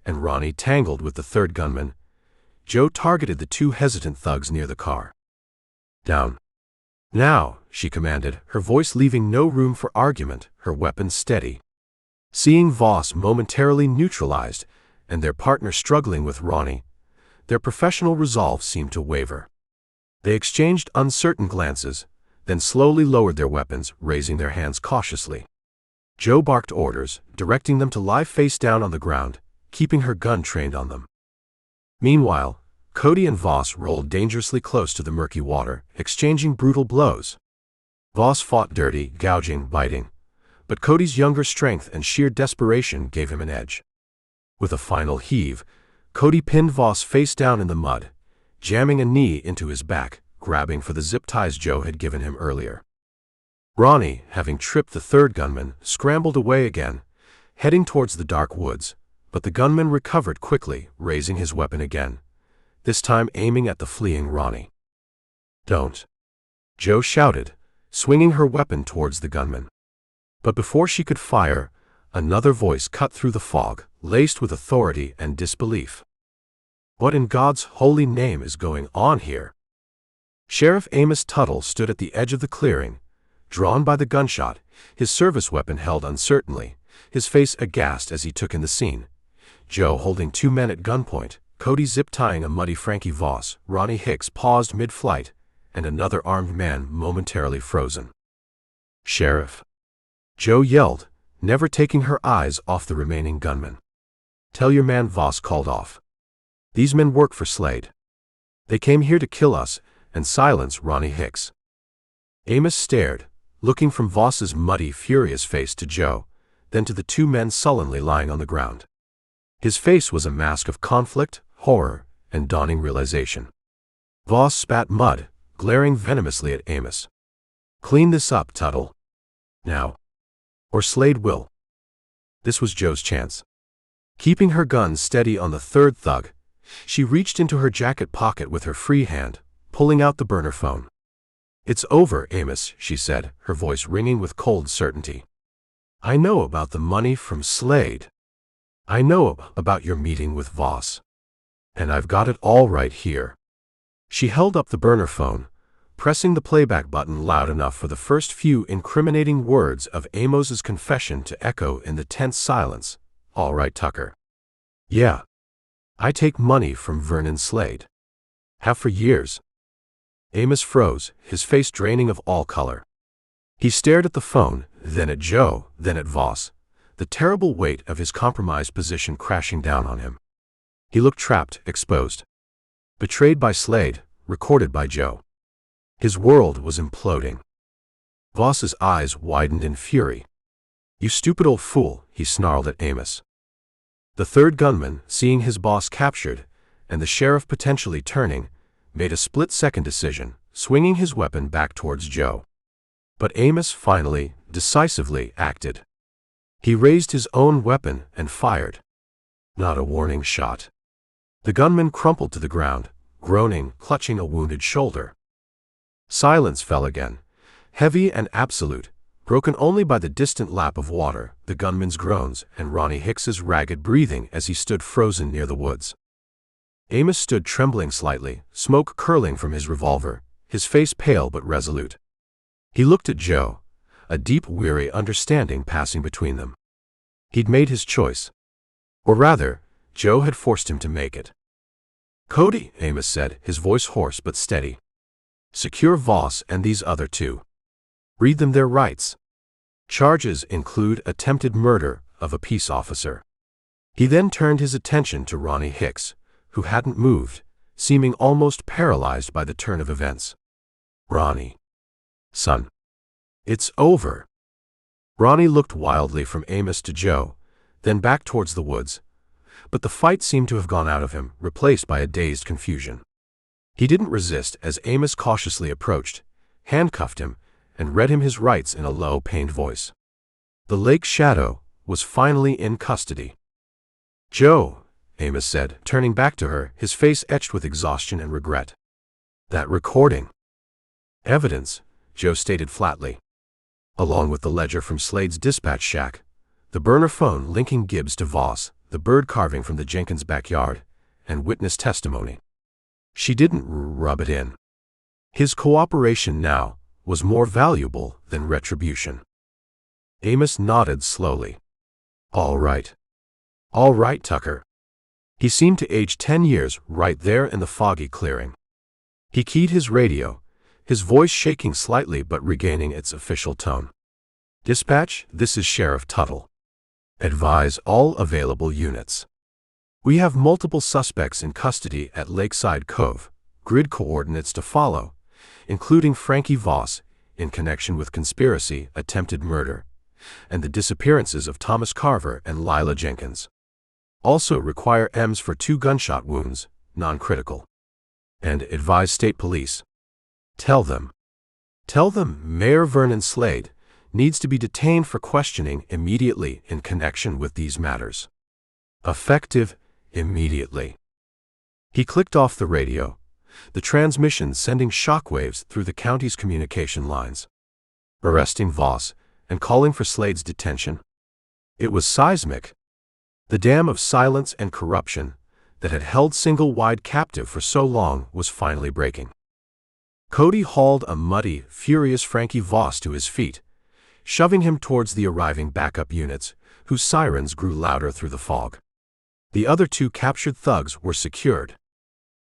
and Ronnie tangled with the third gunman, Joe targeted the two hesitant thugs near the car. "Down. Now," she commanded, her voice leaving no room for argument, her weapon steady. Seeing Voss momentarily neutralized and their partner struggling with Ronnie, their professional resolve seemed to waver. They exchanged uncertain glances, then slowly lowered their weapons, raising their hands cautiously. Joe barked orders, directing them to lie face down on the ground, keeping her gun trained on them. Meanwhile, Cody and Voss rolled dangerously close to the murky water, exchanging brutal blows. Voss fought dirty, gouging, biting, but Cody's younger strength and sheer desperation gave him an edge. With a final heave, Cody pinned Voss face down in the mud, jamming a knee into his back, grabbing for the zip ties Joe had given him earlier. Ronnie, having tripped the third gunman, scrambled away again, heading towards the dark woods, but the gunman recovered quickly, raising his weapon again, this time aiming at the fleeing Ronnie. "Don't!" Joe shouted, swinging her weapon towards the gunman. But before she could fire, another voice cut through the fog, laced with authority and disbelief. "What in God's holy name is going on here?" Sheriff Amos Tuttle stood at the edge of the clearing, drawn by the gunshot, his service weapon held uncertainly, his face aghast as he took in the scene. Joe holding two men at gunpoint, Cody zip-tying a muddy Frankie Voss, Ronnie Hicks paused mid-flight, and another armed man momentarily frozen. "Sheriff!" Joe yelled, never taking her eyes off the remaining gunman. "Tell your man," Voss called off. "These men work for Slade. They came here to kill us and silence Ronnie Hicks." Amos stared, looking from Voss's muddy, furious face to Joe, then to the two men sullenly lying on the ground. His face was a mask of conflict, horror, and dawning realization. Voss spat mud, glaring venomously at Amos. "Clean this up, Tuttle. Now. Or Slade will." This was Joe's chance. Keeping her gun steady on the third thug, she reached into her jacket pocket with her free hand, pulling out the burner phone. "It's over, Amos," she said, her voice ringing with cold certainty. "I know about the money from Slade. I know about your meeting with Voss. And I've got it all right here." She held up the burner phone, pressing the playback button loud enough for the first few incriminating words of Amos's confession to echo in the tense silence. "All right, Tucker. Yeah. I take money from Vernon Slade. Have for years." Amos froze, his face draining of all color. He stared at the phone, then at Joe, then at Voss, the terrible weight of his compromised position crashing down on him. He looked trapped, exposed. Betrayed by Slade, recorded by Joe. His world was imploding. Voss's eyes widened in fury. "You stupid old fool," he snarled at Amos. The third gunman, seeing his boss captured, and the sheriff potentially turning, made a split-second decision, swinging his weapon back towards Joe. But Amos finally, decisively, acted. He raised his own weapon and fired. Not a warning shot. The gunman crumpled to the ground, groaning, clutching a wounded shoulder. Silence fell again, heavy and absolute, broken only by the distant lap of water, the gunman's groans, and Ronnie Hicks's ragged breathing as he stood frozen near the woods. Amos stood trembling slightly, smoke curling from his revolver, his face pale but resolute. He looked at Joe, a deep, weary understanding passing between them. He'd made his choice. Or rather, Joe had forced him to make it. "Cody," Amos said, his voice hoarse but steady. "Secure Voss and these other two. Read them their rights. Charges include attempted murder of a peace officer." He then turned his attention to Ronnie Hicks, who hadn't moved, seeming almost paralyzed by the turn of events. "Ronnie. Son. It's over." Ronnie looked wildly from Amos to Joe, then back towards the woods, but the fight seemed to have gone out of him, replaced by a dazed confusion. He didn't resist as Amos cautiously approached, handcuffed him, and read him his rights in a low, pained voice. The lake shadow was finally in custody. "Joe," Amos said, turning back to her, his face etched with exhaustion and regret. "That recording." "Evidence," Joe stated flatly. "Along with the ledger from Slade's dispatch shack, the burner phone linking Gibbs to Voss, the bird carving from the Jenkins backyard, and witness testimony." She didn't rub it in. His cooperation now was more valuable than retribution. Amos nodded slowly. All right, Tucker." He seemed to age 10 years right there in the foggy clearing. He keyed his radio, his voice shaking slightly but regaining its official tone. "Dispatch, this is Sheriff Tuttle. Advise all available units. We have multiple suspects in custody at Lakeside Cove, grid coordinates to follow, including Frankie Voss, in connection with conspiracy, attempted murder, and the disappearances of Thomas Carver and Lila Jenkins. Also require EMS for 2 gunshot wounds, non-critical. And advise state police. Tell them Mayor Vernon Slade needs to be detained for questioning immediately in connection with these matters. Effective immediately." He clicked off the radio, the transmission sending shockwaves through the county's communication lines. Arresting Voss and calling for Slade's detention. It was seismic. The dam of silence and corruption that had held Single-Wide captive for so long was finally breaking. Cody hauled a muddy, furious Frankie Voss to his feet, shoving him towards the arriving backup units, whose sirens grew louder through the fog. The other 2 captured thugs were secured.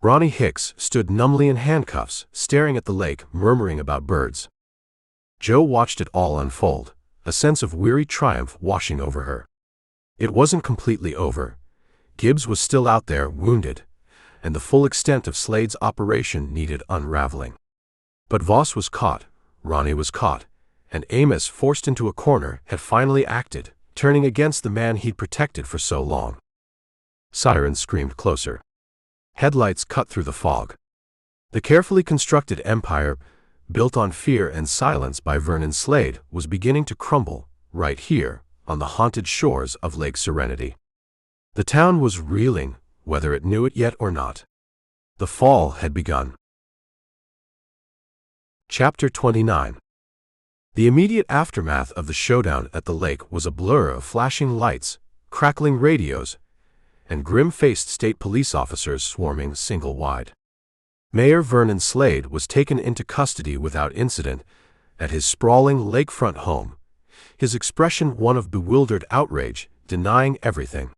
Ronnie Hicks stood numbly in handcuffs, staring at the lake, murmuring about birds. Joe watched it all unfold, a sense of weary triumph washing over her. It wasn't completely over. Gibbs was still out there, wounded, and the full extent of Slade's operation needed unraveling. But Voss was caught, Ronnie was caught, and Amos, forced into a corner, had finally acted, turning against the man he'd protected for so long. Sirens screamed closer. Headlights cut through the fog. The carefully constructed empire, built on fear and silence by Vernon Slade, was beginning to crumble, right here, on the haunted shores of Lake Serenity. The town was reeling, whether it knew it yet or not. The fall had begun. Chapter 29. The immediate aftermath of the showdown at the lake was a blur of flashing lights, crackling radios, and grim-faced state police officers swarming single-wide. Mayor Vernon Slade was taken into custody without incident at his sprawling lakefront home, his expression one of bewildered outrage, denying everything.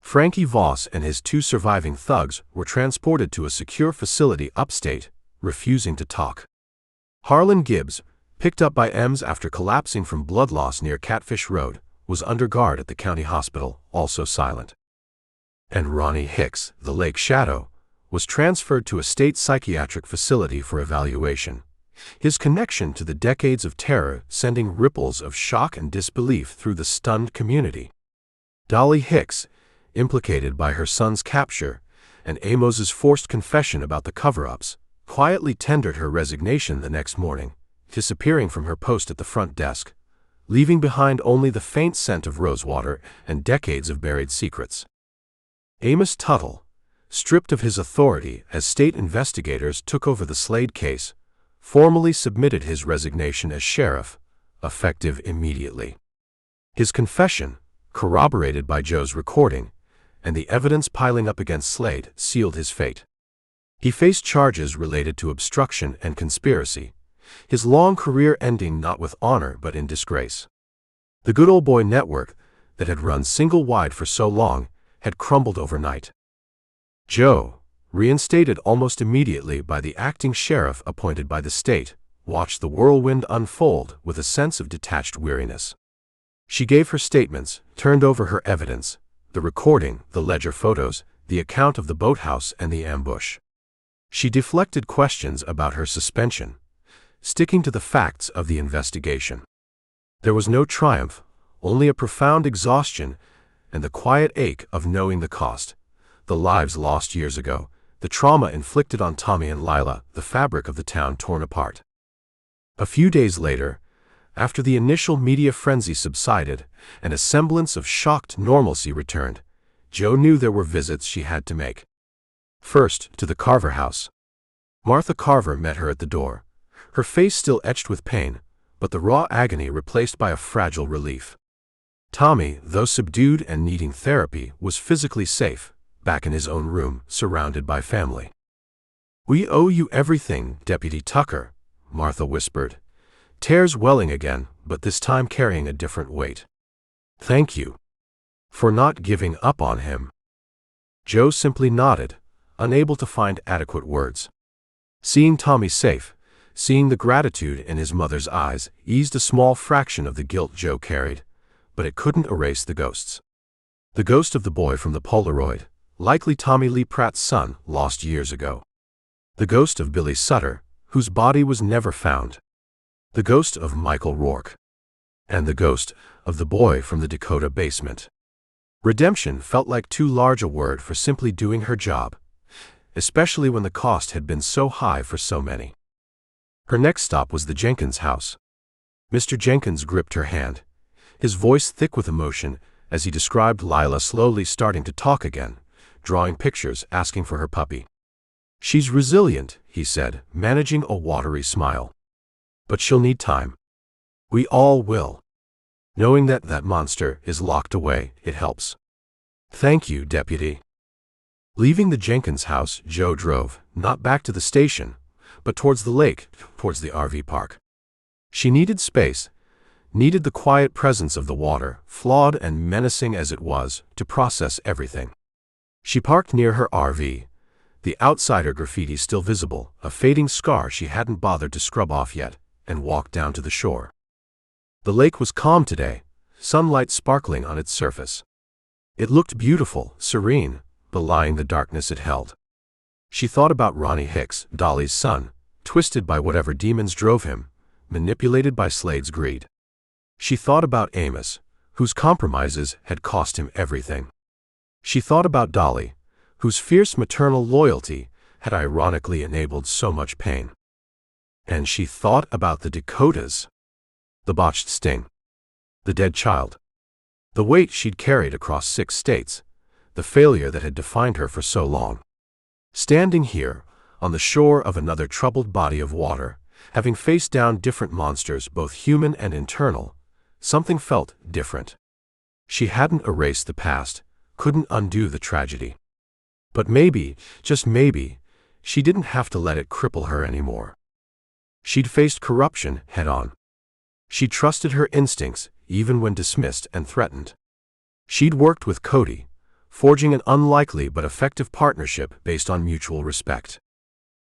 Frankie Voss and his 2 surviving thugs were transported to a secure facility upstate, refusing to talk. Harlan Gibbs, picked up by EMS after collapsing from blood loss near Catfish Road, was under guard at the county hospital, also silent. And Ronnie Hicks, the Lake Shadow, was transferred to a state psychiatric facility for evaluation, his connection to the decades of terror sending ripples of shock and disbelief through the stunned community. Dolly Hicks, implicated by her son's capture and Amos's forced confession about the cover-ups, quietly tendered her resignation the next morning, disappearing from her post at the front desk, leaving behind only the faint scent of rosewater and decades of buried secrets. Amos Tuttle, stripped of his authority as state investigators took over the Slade case, formally submitted his resignation as sheriff, effective immediately. His confession, corroborated by Joe's recording, and the evidence piling up against Slade, sealed his fate. He faced charges related to obstruction and conspiracy, his long career ending not with honor but in disgrace. The good old boy network that had run single-wide for so long had crumbled overnight. Joe, reinstated almost immediately by the acting sheriff appointed by the state, watched the whirlwind unfold with a sense of detached weariness. She gave her statements, turned over her evidence, the recording, the ledger photos, the account of the boathouse and the ambush. She deflected questions about her suspension, sticking to the facts of the investigation. There was no triumph, only a profound exhaustion and the quiet ache of knowing the cost, the lives lost years ago, the trauma inflicted on Tommy and Lila, the fabric of the town torn apart. A few days later, After the initial media frenzy subsided and a semblance of shocked normalcy returned, Joe knew there were visits she had to make. First, to the Carver house. Martha Carver met her at the door, her face still etched with pain, but the raw agony replaced by a fragile relief. Tommy, though subdued and needing therapy, was physically safe, back in his own room, surrounded by family. "We owe you everything, Deputy Tucker," Martha whispered, tears welling again, but this time carrying a different weight. "Thank you for not giving up on him." Joe simply nodded, unable to find adequate words. Seeing Tommy safe, seeing the gratitude in his mother's eyes, eased a small fraction of the guilt Joe carried, but it couldn't erase the ghosts. The ghost of the boy from the Polaroid, likely Tommy Lee Pratt's son, lost years ago. The ghost of Billy Sutter, whose body was never found. The ghost of Michael Rourke. And the ghost of the boy from the Dakota basement. Redemption felt like too large a word for simply doing her job, especially when the cost had been so high for so many. Her next stop was the Jenkins house. Mr. Jenkins gripped her hand, his voice thick with emotion as he described Lila slowly starting to talk again, drawing pictures, asking for her puppy. "She's resilient," he said, managing a watery smile. "But she'll need time. We all will. Knowing that that monster is locked away, it helps." "Thank you, Deputy." Leaving the Jenkins house, Joe drove, not back to the station, but towards the lake, towards the RV park. She needed space, needed the quiet presence of the water, flawed and menacing as it was, to process everything. She parked near her RV, the outsider graffiti still visible, a fading scar she hadn't bothered to scrub off yet, and walked down to the shore. The lake was calm today, sunlight sparkling on its surface. It looked beautiful, serene, belying the darkness it held. She thought about Ronnie Hicks, Dolly's son, twisted by whatever demons drove him, manipulated by Slade's greed. She thought about Amos, whose compromises had cost him everything. She thought about Dolly, whose fierce maternal loyalty had ironically enabled so much pain. And she thought about the Dakotas. The botched sting. The dead child. The weight she'd carried across 6 states. The failure that had defined her for so long. Standing here, on the shore of another troubled body of water, having faced down different monsters, both human and internal, something felt different. She hadn't erased the past, couldn't undo the tragedy. But maybe, just maybe, she didn't have to let it cripple her anymore. She'd faced corruption head-on. She trusted her instincts, even when dismissed and threatened. She'd worked with Cody, forging an unlikely but effective partnership based on mutual respect.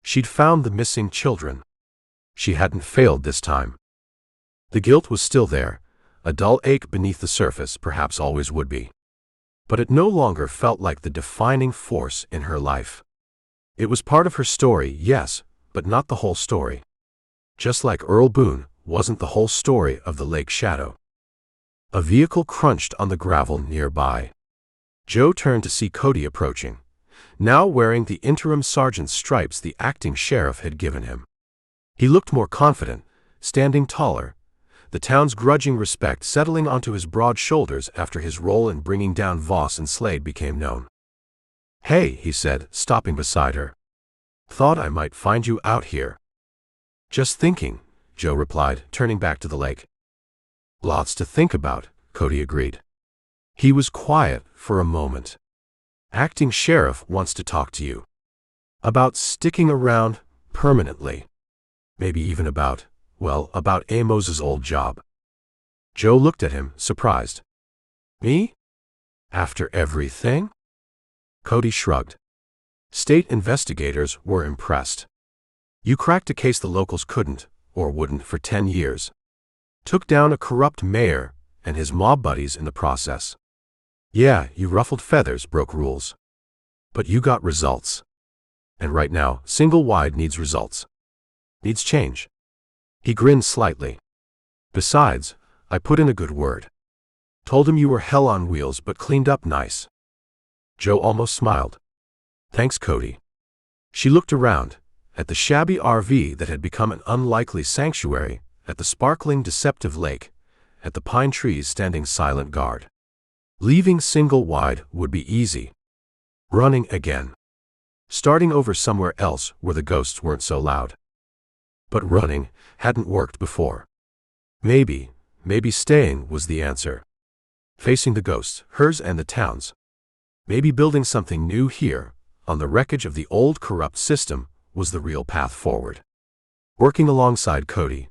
She'd found the missing children. She hadn't failed this time. The guilt was still there, a dull ache beneath the surface, perhaps always would be. But it no longer felt like the defining force in her life. It was part of her story, yes, but not the whole story. Just like Earl Boone wasn't the whole story of the lake shadow. A vehicle crunched on the gravel nearby. Joe turned to see Cody approaching, now wearing the interim sergeant's stripes the acting sheriff had given him. He looked more confident, standing taller, the town's grudging respect settling onto his broad shoulders after his role in bringing down Voss and Slade became known. "Hey," he said, stopping beside her. "Thought I might find you out here." "Just thinking," Joe replied, turning back to the lake. "Lots to think about," Cody agreed. He was quiet for a moment. "Acting sheriff wants to talk to you. About sticking around permanently. Maybe even about Amos's old job." Joe looked at him, surprised. "Me? After everything?" Cody shrugged. State investigators were impressed. "You cracked a case the locals couldn't, or wouldn't for 10 years. Took down a corrupt mayor and his mob buddies in the process. Yeah, you ruffled feathers, broke rules. But you got results. And right now, single-wide needs results. Needs change." He grinned slightly. "Besides, I put in a good word. Told him you were hell on wheels but cleaned up nice." Joe almost smiled. "Thanks, Cody." She looked around, at the shabby RV that had become an unlikely sanctuary, at the sparkling, deceptive lake, at the pine trees standing silent guard. Leaving single wide would be easy. Running again. Starting over somewhere else where the ghosts weren't so loud. But running hadn't worked before. Maybe staying was the answer. Facing the ghosts, hers and the town's. Maybe building something new here, on the wreckage of the old corrupt system, was the real path forward. Working alongside Cody,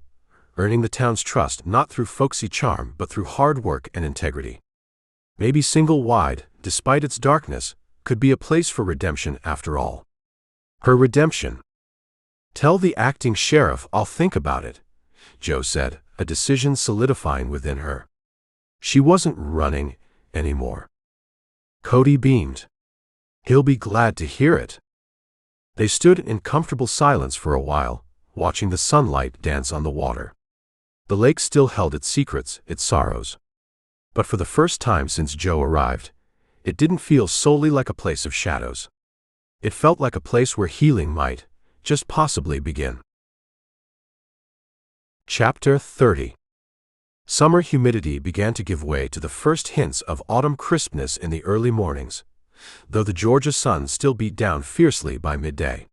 earning the town's trust not through folksy charm but through hard work and integrity. Maybe single wide, despite its darkness, could be a place for redemption after all. Her redemption. "Tell the acting sheriff I'll think about it," Jo said, a decision solidifying within her. She wasn't running anymore. Cody beamed. "He'll be glad to hear it." They stood in comfortable silence for a while, watching the sunlight dance on the water. The lake still held its secrets, its sorrows. But for the first time since Jo arrived, it didn't feel solely like a place of shadows. It felt like a place where healing might, just possibly, begin. Chapter 30. Summer humidity began to give way to the first hints of autumn crispness in the early mornings, though the Georgia sun still beat down fiercely by midday.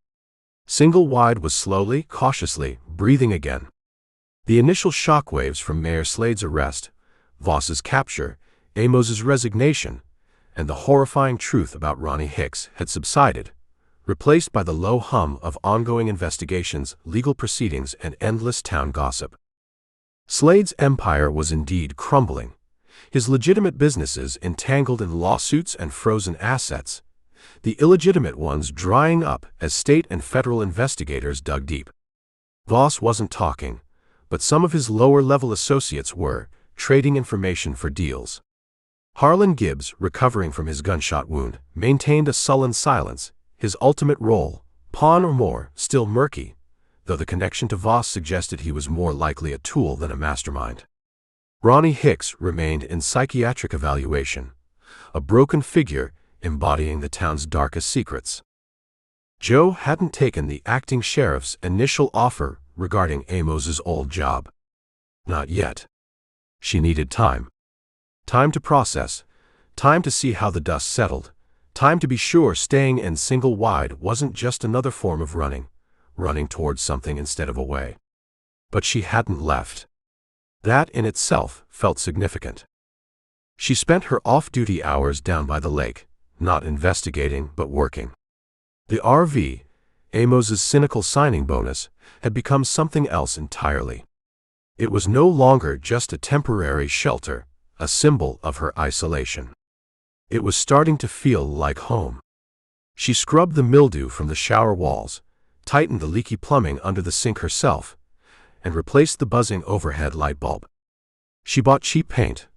Single wide was slowly, cautiously, breathing again. The initial shockwaves from Mayor Slade's arrest, Voss's capture, Amos's resignation, and the horrifying truth about Ronnie Hicks had subsided, replaced by the low hum of ongoing investigations, legal proceedings, and endless town gossip. Slade's empire was indeed crumbling, his legitimate businesses entangled in lawsuits and frozen assets, the illegitimate ones drying up as state and federal investigators dug deep. Voss wasn't talking, but some of his lower-level associates were, trading information for deals. Harlan Gibbs, recovering from his gunshot wound, maintained a sullen silence, his ultimate role, pawn or more, still murky, though the connection to Voss suggested he was more likely a tool than a mastermind. Ronnie Hicks remained in psychiatric evaluation, a broken figure embodying the town's darkest secrets. Jo hadn't taken the acting sheriff's initial offer regarding Amos's old job. Not yet. She needed time. Time to process, time to see how the dust settled, time to be sure staying in single wide wasn't just another form of running towards something instead of away. But she hadn't left. That in itself felt significant. She spent her off-duty hours down by the lake, not investigating but working. The RV, Amos's cynical signing bonus, had become something else entirely. It was no longer just a temporary shelter, a symbol of her isolation. It was starting to feel like home. She scrubbed the mildew from the shower walls, tightened the leaky plumbing under the sink herself, and replaced the buzzing overhead light bulb. She bought cheap paint,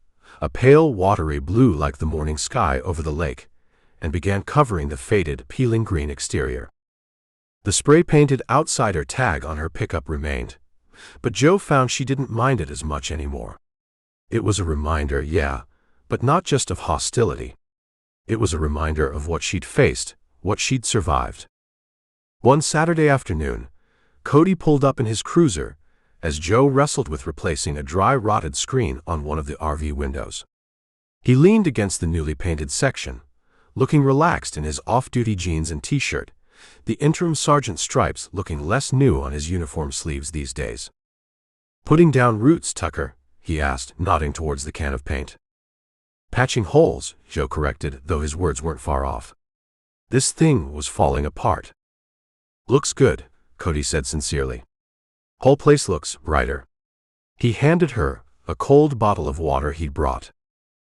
a pale, watery blue like the morning sky over the lake, and began covering the faded, peeling green exterior. The spray-painted outsider tag on her pickup remained, but Jo found she didn't mind it as much anymore. It was a reminder, yeah, but not just of hostility. It was a reminder of what she'd faced, what she'd survived. One Saturday afternoon, Cody pulled up in his cruiser as Jo wrestled with replacing a dry, rotted screen on one of the RV windows. He leaned against the newly painted section, looking relaxed in his off-duty jeans and t-shirt, the interim sergeant stripes looking less new on his uniform sleeves these days. "Putting down roots, Tucker?" he asked, nodding towards the can of paint. "Patching holes," Jo corrected, though his words weren't far off. This thing was falling apart. "Looks good," Cody said sincerely. "Whole place looks brighter." He handed her a cold bottle of water he'd brought.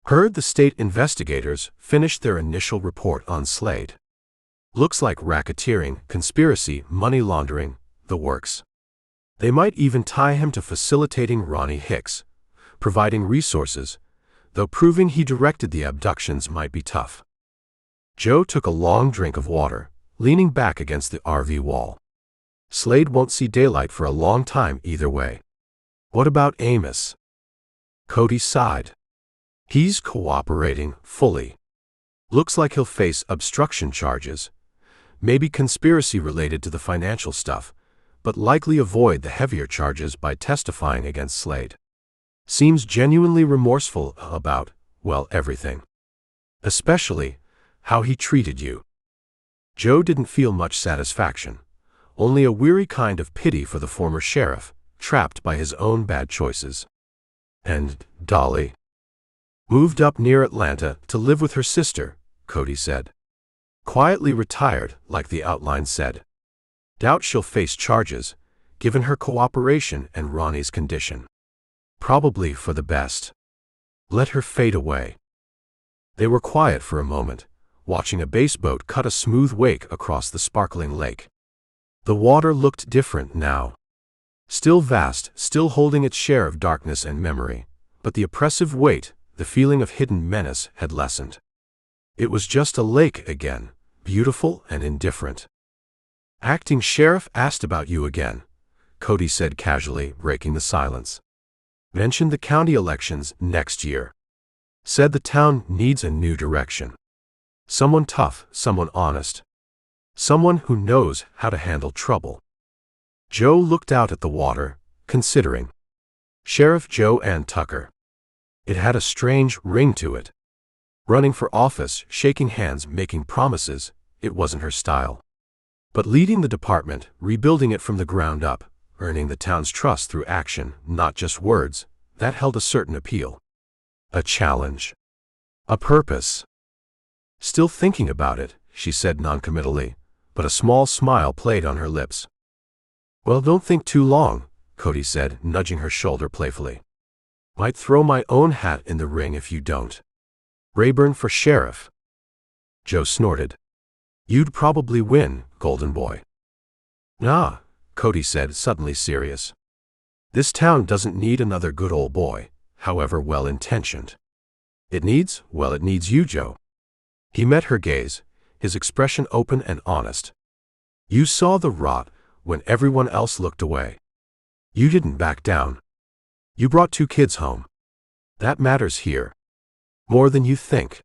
"Heard the state investigators finished their initial report on Slade. Looks like racketeering, conspiracy, money laundering, the works. They might even tie him to facilitating Ronnie Hicks, providing resources, though proving he directed the abductions might be tough." Jo took a long drink of water, leaning back against the RV wall. Slade won't see daylight for a long time either way. What about Amos? Cody sighed. He's cooperating fully. Looks like he'll face obstruction charges, maybe conspiracy related to the financial stuff, but likely avoid the heavier charges by testifying against Slade. Seems genuinely remorseful about, well, everything. Especially how he treated you. Joe didn't feel much satisfaction, only a weary kind of pity for the former sheriff, trapped by his own bad choices. And Dolly moved up near Atlanta to live with her sister, Cody said. Quietly retired, like the outline said. Doubt she'll face charges, given her cooperation and Ronnie's condition. Probably for the best. Let her fade away. They were quiet for a moment, watching a baseboat cut a smooth wake across the sparkling lake. The water looked different now. Still vast, still holding its share of darkness and memory, but the oppressive weight, the feeling of hidden menace, had lessened. It was just a lake again, beautiful and indifferent. Acting sheriff asked about you again, Cody said casually, breaking the silence. Mentioned the county elections next year. Said the town needs a new direction. Someone tough, someone honest. Someone who knows how to handle trouble. Joe looked out at the water, considering. Sheriff Joe Ann Tucker. It had a strange ring to it. Running for office, shaking hands, making promises, it wasn't her style. But leading the department, rebuilding it from the ground up, earning the town's trust through action, not just words, that held a certain appeal. A challenge. A purpose. Still thinking about it, she said noncommittally, but a small smile played on her lips. Well, don't think too long, Cody said, nudging her shoulder playfully. Might throw my own hat in the ring if you don't. Rayburn for sheriff. Joe snorted. You'd probably win, golden boy. Nah, Cody said, suddenly serious. This town doesn't need another good old boy, however well-intentioned. It needs you, Joe. He met her gaze, his expression open and honest. You saw the rot when everyone else looked away. You didn't back down. You brought 2 kids home. That matters here. More than you think.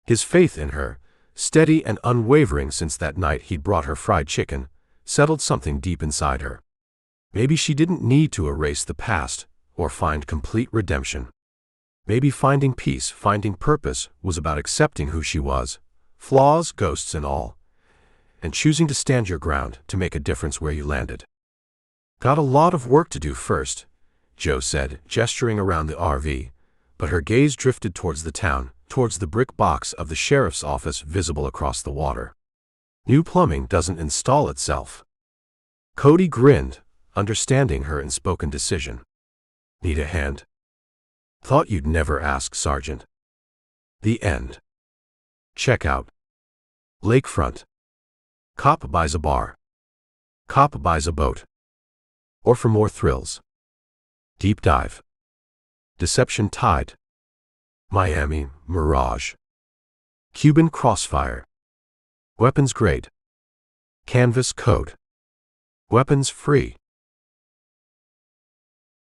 His faith in her, steady and unwavering since that night he'd brought her fried chicken, settled something deep inside her. Maybe she didn't need to erase the past or find complete redemption. Maybe finding peace, finding purpose, was about accepting who she was, flaws, ghosts and all, and choosing to stand your ground to make a difference where you landed. Got a lot of work to do first, Joe said, gesturing around the RV, but her gaze drifted towards the town, towards the brick box of the sheriff's office visible across the water. New plumbing doesn't install itself. Cody grinned, understanding her unspoken decision. Need a hand? Thought you'd never ask, Sergeant. The end. Check out. Lakefront. Cop buys a bar. Cop buys a boat. Or for more thrills. Deep dive. Deception Tide. Miami Mirage. Cuban Crossfire. Weapons Grade. Canvas Code. Weapons Free.